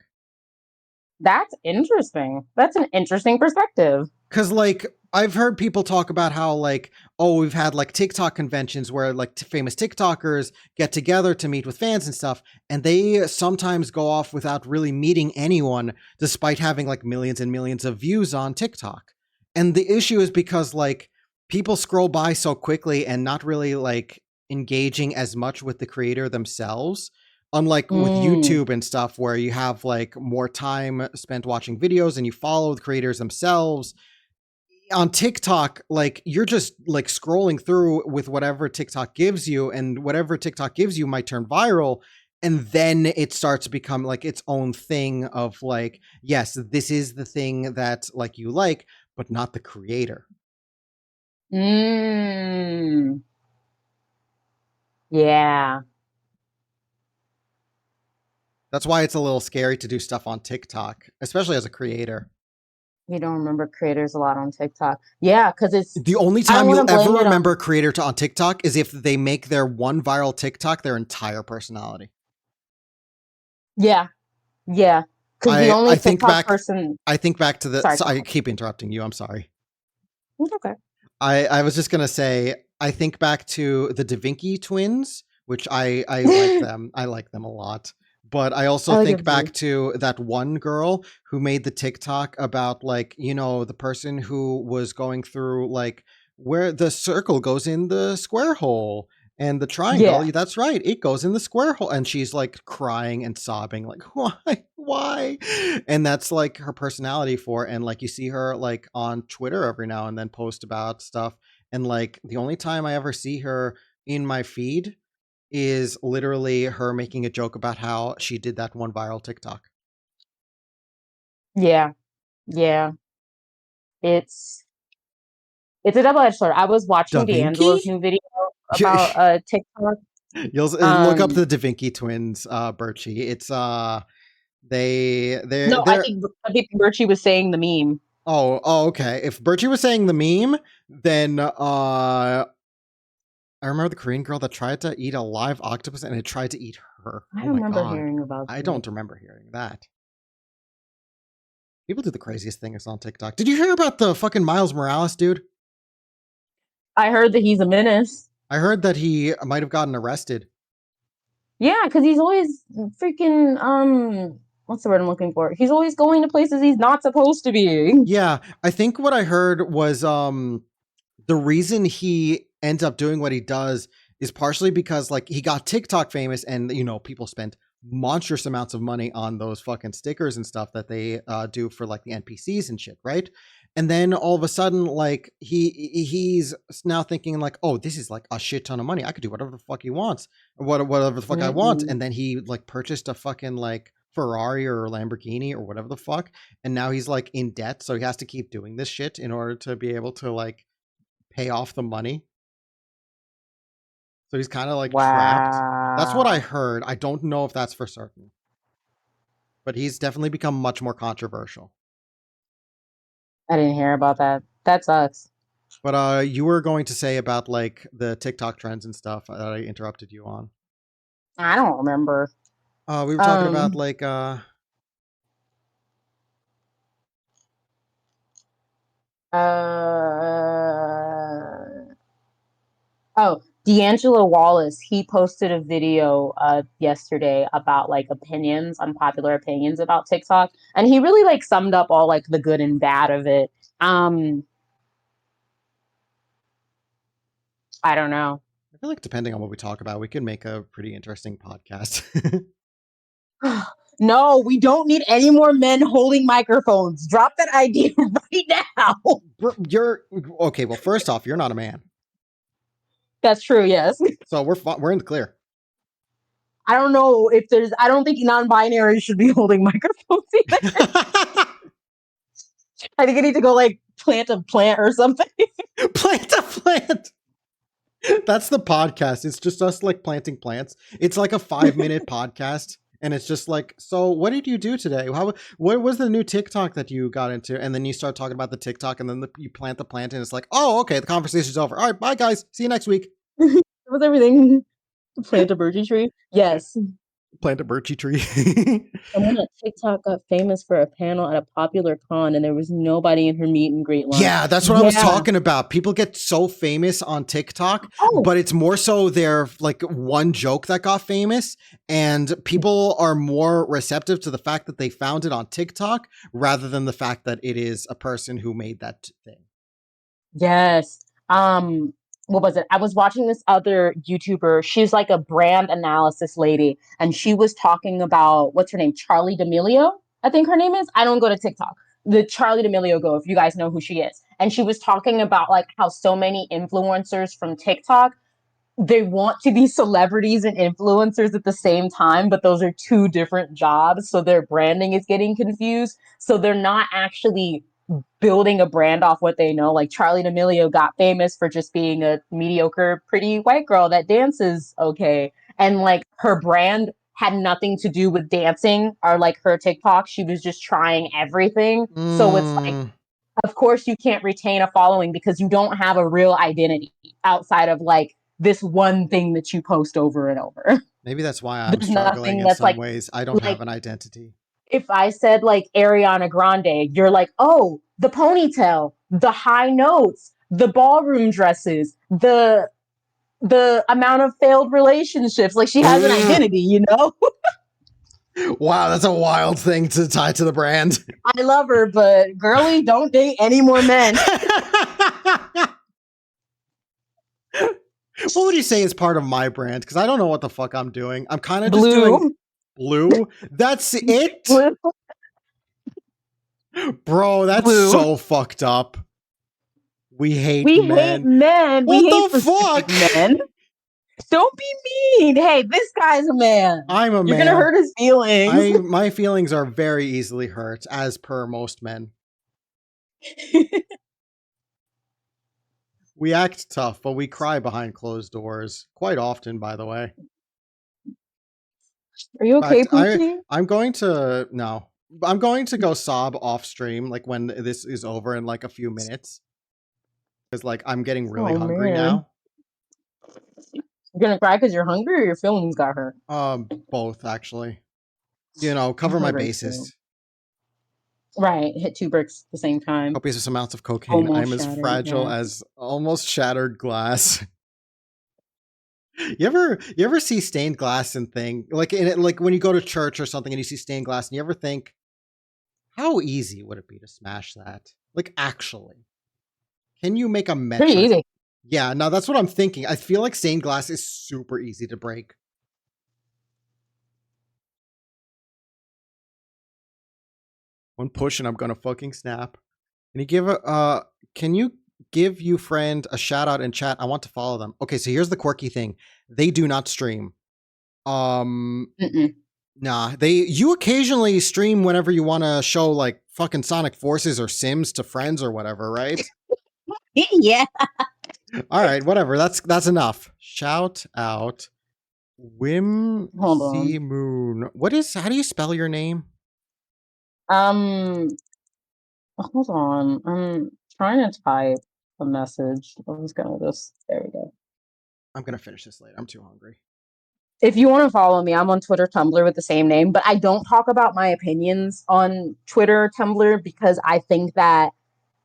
that's interesting. That's an interesting perspective. Cause like I've heard people talk about how like, oh, we've had like TikTok conventions where like famous TikTokers get together to meet with fans and stuff, and they sometimes go off without really meeting anyone, despite having like millions and millions of views on TikTok. And the issue is because like people scroll by so quickly and not really like engaging as much with the creator themselves. Unlike with Mm. YouTube and stuff, where you have like more time spent watching videos and you follow the creators themselves, on TikTok, like you're just like scrolling through with whatever TikTok gives you, and whatever TikTok gives you might turn viral. And then it starts to become like its own thing of like, yes, this is the thing that like you like, but not the creator. Mm. Yeah. That's why it's a little scary to do stuff on TikTok, especially as a creator. You don't remember creators a lot on TikTok. Yeah, because it's The only I don't time want you'll to ever blame it remember on a creator on TikTok is if they make their one viral TikTok their entire personality. yeah, yeah. Because the I only think TikTok back person I think back to the sorry, so go I ahead. keep interrupting you. I'm sorry. It's okay. I was just gonna say I think back to the Da Vinci twins, which I like them. I like them a lot. But I also I like think them back too. to that one girl who made the TikTok about like, the person who was going through like where the circle goes in the square hole and the triangle, Yeah. that's right, it goes in the square hole. And she's like crying and sobbing, like, why? Why? And that's like her personality for it. And like you see her like on Twitter every now and then post about stuff. And like the only time I ever see her in my feed is literally her making a joke about how she did that one viral TikTok. Yeah. Yeah. It's it's a double-edged sword. I was Da watching D'Angelo's Vinci? new video about TikTok. You'll look up Um the Da Vinci twins, Birchie. It's no, they're I think Birchie was saying the meme. oh okay. If Birchie was saying the meme, then I remember the Korean girl that tried to eat a live octopus and it tried to eat her. I Oh my remember god. hearing about I this. don't remember hearing that. People do the craziest things on TikTok. Did you hear about the fucking Miles Morales dude? I heard that he's a menace. I heard that he might have gotten arrested. Yeah, because he's always freaking what's the word I'm looking for? He's always going to places he's not supposed to be. Yeah, I think what I heard was the reason he ends up doing what he does is partially because like he got TikTok famous and people spent monstrous amounts of money on those fucking stickers and stuff that they do for like the NPCs and shit, right? And then all of a sudden like he's now thinking like, oh, this is like a shit ton of money, I could do whatever the fuck he wants, whatever the fuck I want. Mm-mm. And then he like purchased a fucking like Ferrari or Lamborghini or whatever the fuck, and now he's like in debt, so he has to keep doing this shit in order to be able to like pay off the money. So he's kind of like trapped. That's what I Wow. heard. I don't know if that's for certain, but he's definitely become much more controversial. I didn't hear about that. That sucks. But you were going to say about like the TikTok trends and stuff that I interrupted you on. I don't remember. We were talking about Um, like uh, oh, D'Angelo Wallace, he posted a video yesterday about like opinions, unpopular opinions about TikTok, and he really like summed up all like the good and bad of it. Um, I don't know. I feel like depending on what we talk about, we can make a pretty interesting podcast. No, we don't need any more men holding microphones. Drop that idea right now. You're okay. Well, first off, you're not a man, That's true, yes. so we're in the clear. I don't know if there's, I don't think non binary should be holding microphones either. I think I need to go like plant a plant or something. Plant a plant. That's the podcast. It's just us like planting plants. It's like a 5 minute podcast. And it's just like, so what did you do today? What was the new TikTok that you got into? And then you start talking about the TikTok, and then you plant the plant, and it's like, oh, okay, the conversation's over. All right, bye guys. See you next week. With everything. Plant a birchy tree? Yes. Plant a birchy tree. Someone at TikTok got famous for a panel at a popular con and there was nobody in her meet and greet line. Yeah, that's what I was Yeah. talking about. People get so famous on TikTok, Oh, but it's more so their like one joke that got famous, and people are more receptive to the fact that they found it on TikTok rather than the fact that it is a person who made that thing. yes. What was it? I was watching this other YouTuber. She's like a brand analysis lady, and she was talking about what's her name? Charlie D'Amelio, I think her name is. I don't go to TikTok. The Charlie D'Amelio go if you guys know who she is. And she was talking about like how so many influencers from TikTok they want to be celebrities and influencers at the same time, but those are two different jobs. So their branding is getting confused. So they're not actually building a brand off what they know. Like Charlie D'Amelio got famous for just being a mediocre, pretty white girl that dances okay. And like her brand had nothing to do with dancing or like her TikTok. She was just trying everything. So it's like, Mm, of course, you can't retain a following because you don't have a real identity outside of like this one thing that you post over and over. maybe that's why I'm There's struggling nothing in that's some like ways. I don't have like an identity. if I said like Ariana Grande, you're like, oh, the ponytail, the high notes, the ballroom dresses, the amount of failed relationships. Like she has an identity, you know? Wow, that's a wild thing to tie to the brand. I love her, but girly, don't date any more men. What would you say is part of my brand? Because I don't know what the fuck I'm doing. I'm kind of just doing Blue. blue. That's it? Blue. Bro, that's Blue. so fucked up. We hate We hate men. men. We What hate the specific fuck? men. Don't be mean. Hey, this guy's a man. I'm a You're gonna man. hurt his feelings. My feelings are very easily hurt, as per most men. We act tough, but we cry behind closed doors. Quite often, by the way. Are you In okay, fact, Poochie? I'm going to no. I'm going to go sob off stream like when this is over in like a few minutes. Because like I'm getting really Oh hungry man. now. You're gonna cry because you're hungry or your feelings got hurt? Both actually. You know, I'm cover my hungry too. bases. Right, hit two bricks at the same time. Copious amounts of cocaine. I'm Almost as shattered. fragile Yeah. as almost shattered glass. You ever see stained glass and thing like in it like when you go to church or something and you see stained glass and you ever think how easy would it be to smash that? Like actually, can you make a Pretty metric? easy. Yeah, no, that's what I'm thinking. I feel like stained glass is super easy to break. One push and I'm gonna fucking snap. Can you give a can you give you friend a shout out in chat? I want to follow them. Okay, so here's the quirky thing. They do not stream. Um Mm-mm. Nah, you occasionally stream whenever you want to show like fucking Sonic Forces or Sims to friends or whatever, right? Yeah. All right, whatever. That's enough. Shout out Hold on. Whimsy Moon. How do you spell your name? Um, hold on. I'm trying to type. a message. I'm just gonna just there we go. I'm gonna finish this later. I'm too hungry. If you want to follow me, I'm on Twitter, Tumblr with the same name, but I don't talk about my opinions on Twitter, Tumblr because I think that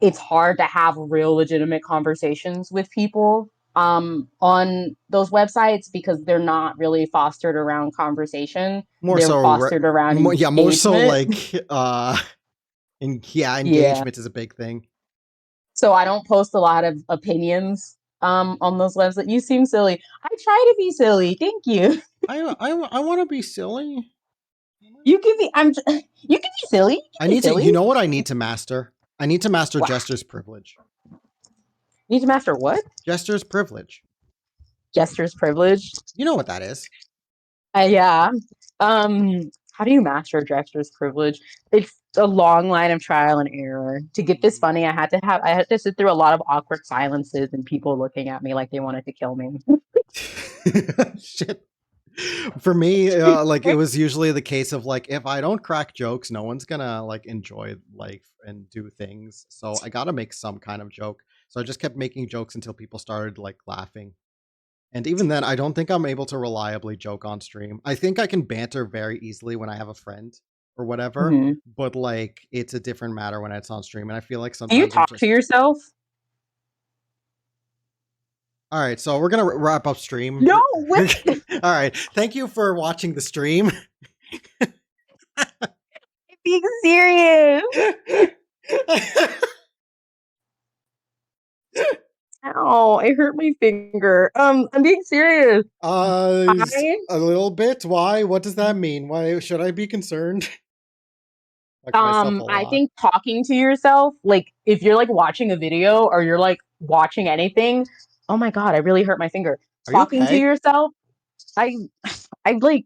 it's hard to have real legitimate conversations with people on those websites because they're not really fostered around conversation. More They're so, fostered around yeah, more so engagement. like, Yeah. engagement is a big thing. So I don't post a lot of opinions on those websites. You seem silly. I try to be silly. Thank you. I want to be silly. You can be you can be silly. You I can be need to. You silly. know what I need to master? I need to master Wow. Jester's privilege. Need to master what? Jester's privilege. Jester's privilege. You know what that is? Yeah. How do you master Jester's privilege? It's a long line of trial and error. To get this funny, I had to sit through a lot of awkward silences and people looking at me like they wanted to kill me. Shit. For me, like it was usually the case of like if I don't crack jokes, no one's gonna like enjoy life and do things. So I gotta make some kind of joke. So I just kept making jokes until people started like laughing. And even then, I don't think I'm able to reliably joke on stream. I think I can banter very easily when I have a friend or whatever, Mhm. but like it's a different matter when it's on stream. And I feel like Do you sometimes I'm talk to just yourself? all right. So we're gonna wrap up stream. No, All what? right. Thank you for watching the stream. Being serious. Ow, I hurt my finger. I'm being serious. I A little bit. Why? What does that mean? Why should I be concerned? Talk to myself a I lot. think talking to yourself, like if you're like watching a video or you're like watching anything, oh my god, I really hurt my finger. Are you Talking to okay? yourself, I I like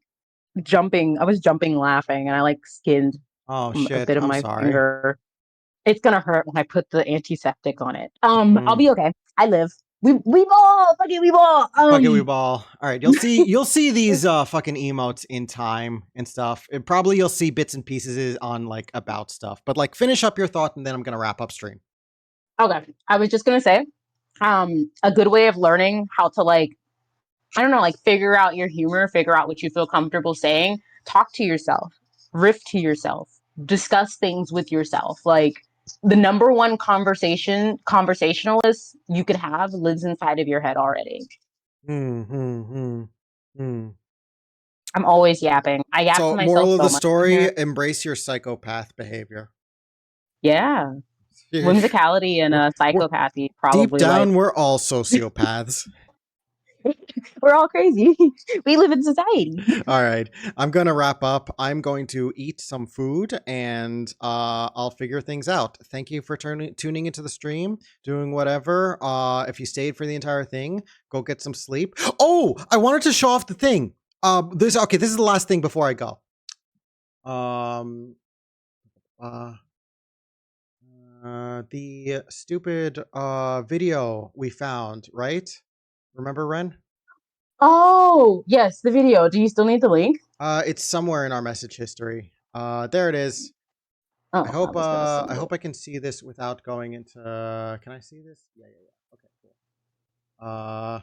jumping. I was jumping laughing and I like skinned Oh a shit! bit of I'm my sorry. finger. It's gonna hurt when I put the antiseptic on it. I'll Mm. be okay. I live. We ball, fucking we ball. Fuck it, we ball. All right, you'll see these fucking emotes in time and stuff. Probably you'll see bits and pieces on like about stuff. But like finish up your thought and then I'm gonna wrap up stream. Okay. I was just gonna say, a good way of learning how to like, I don't know, like figure out your humor, figure out what you feel comfortable saying, talk to yourself, riff to yourself, discuss things with yourself. Like the number one conversationalist you could have lives inside of your head already. Hmm. Hmm. Hmm. Hmm. I'm always yapping. I yap to So, myself moral of so the much on here. story: embrace your psychopath behavior. Yeah. Whimsicality and We're, psychopathy deep probably like down, we're all sociopaths. we're all crazy. We live in society. All right, I'm gonna wrap up. I'm going to eat some food and I'll figure things out. Thank you for tuning into the stream, doing whatever. If you stayed for the entire thing, go get some sleep. Oh, I wanted to show off the thing. This is the last thing before I go. The stupid video we found, right? Remember, Ren? Oh, yes, the video. Do you still need the link? It's somewhere in our message history. There it is. Oh, I was gonna I send it. hope I can see this without going into can I see this? Yeah. Okay, cool. All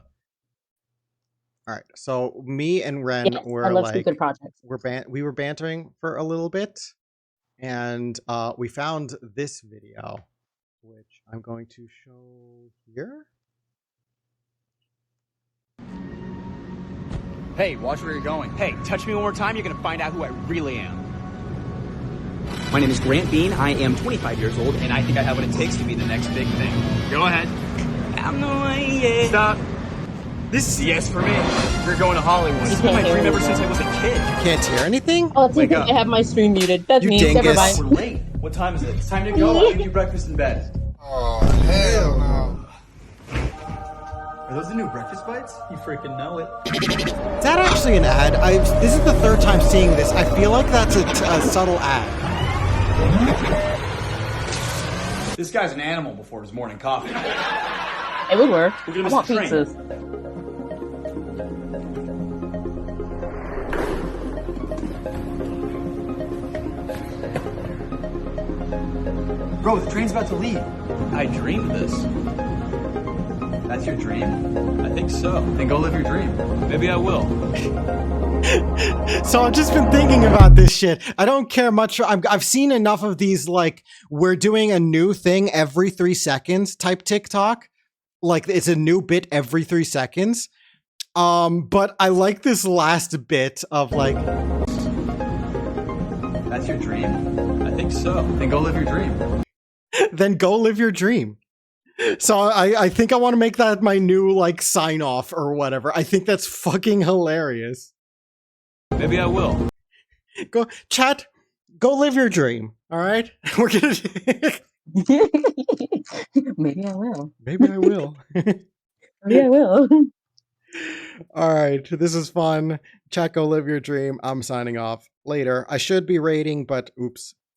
right. So me and Ren Yes, I were love like stupid projects. we were bantering for a little bit and we found this video which I'm going to show here. Hey, watch where you're going. Hey, touch me one more time, you're gonna find out who I really am. My name is Grant Bean. I am 25 years old, and I think I have what it takes to be the next big thing. Go ahead. I'm the way, yeah. Stop. This is yes for me. We're going to Hollywood. This has been my dream ever since I was a kid. You can't hear anything? Oh, it's Wake because up. I have my stream muted. That's You me. Never dingus. mind. We're late. What time is it? It's time to go. I'll give you breakfast in bed. Oh, hell no. Are those the new breakfast bites? You freaking know it. Is that actually an ad? This is the third time seeing this. I feel like that's a subtle ad. This guy's an animal before his morning coffee. It would work. We're gonna I miss want the train. pizzas. Bro, the train's about to leave. I dreamed this. That's your dream? I think so. Then go live your dream. Maybe I will. So I've just been thinking about this shit. I don't care much. I've seen enough of these, like, we're doing a new thing every 3 seconds type TikTok. Like, it's a new bit every 3 seconds. But I like this last bit of, like, That's your dream? I think so. Then go live your dream. then go live your dream. So I think I want to make that my new, like, sign off or whatever. I think that's fucking hilarious. Maybe I will. Go, chat, go live your dream. All right? We're gonna. Maybe I will. Maybe I will. Maybe I will. All right, this is fun. Chat, go live your dream. I'm signing off. Later. I should be rating, but oops.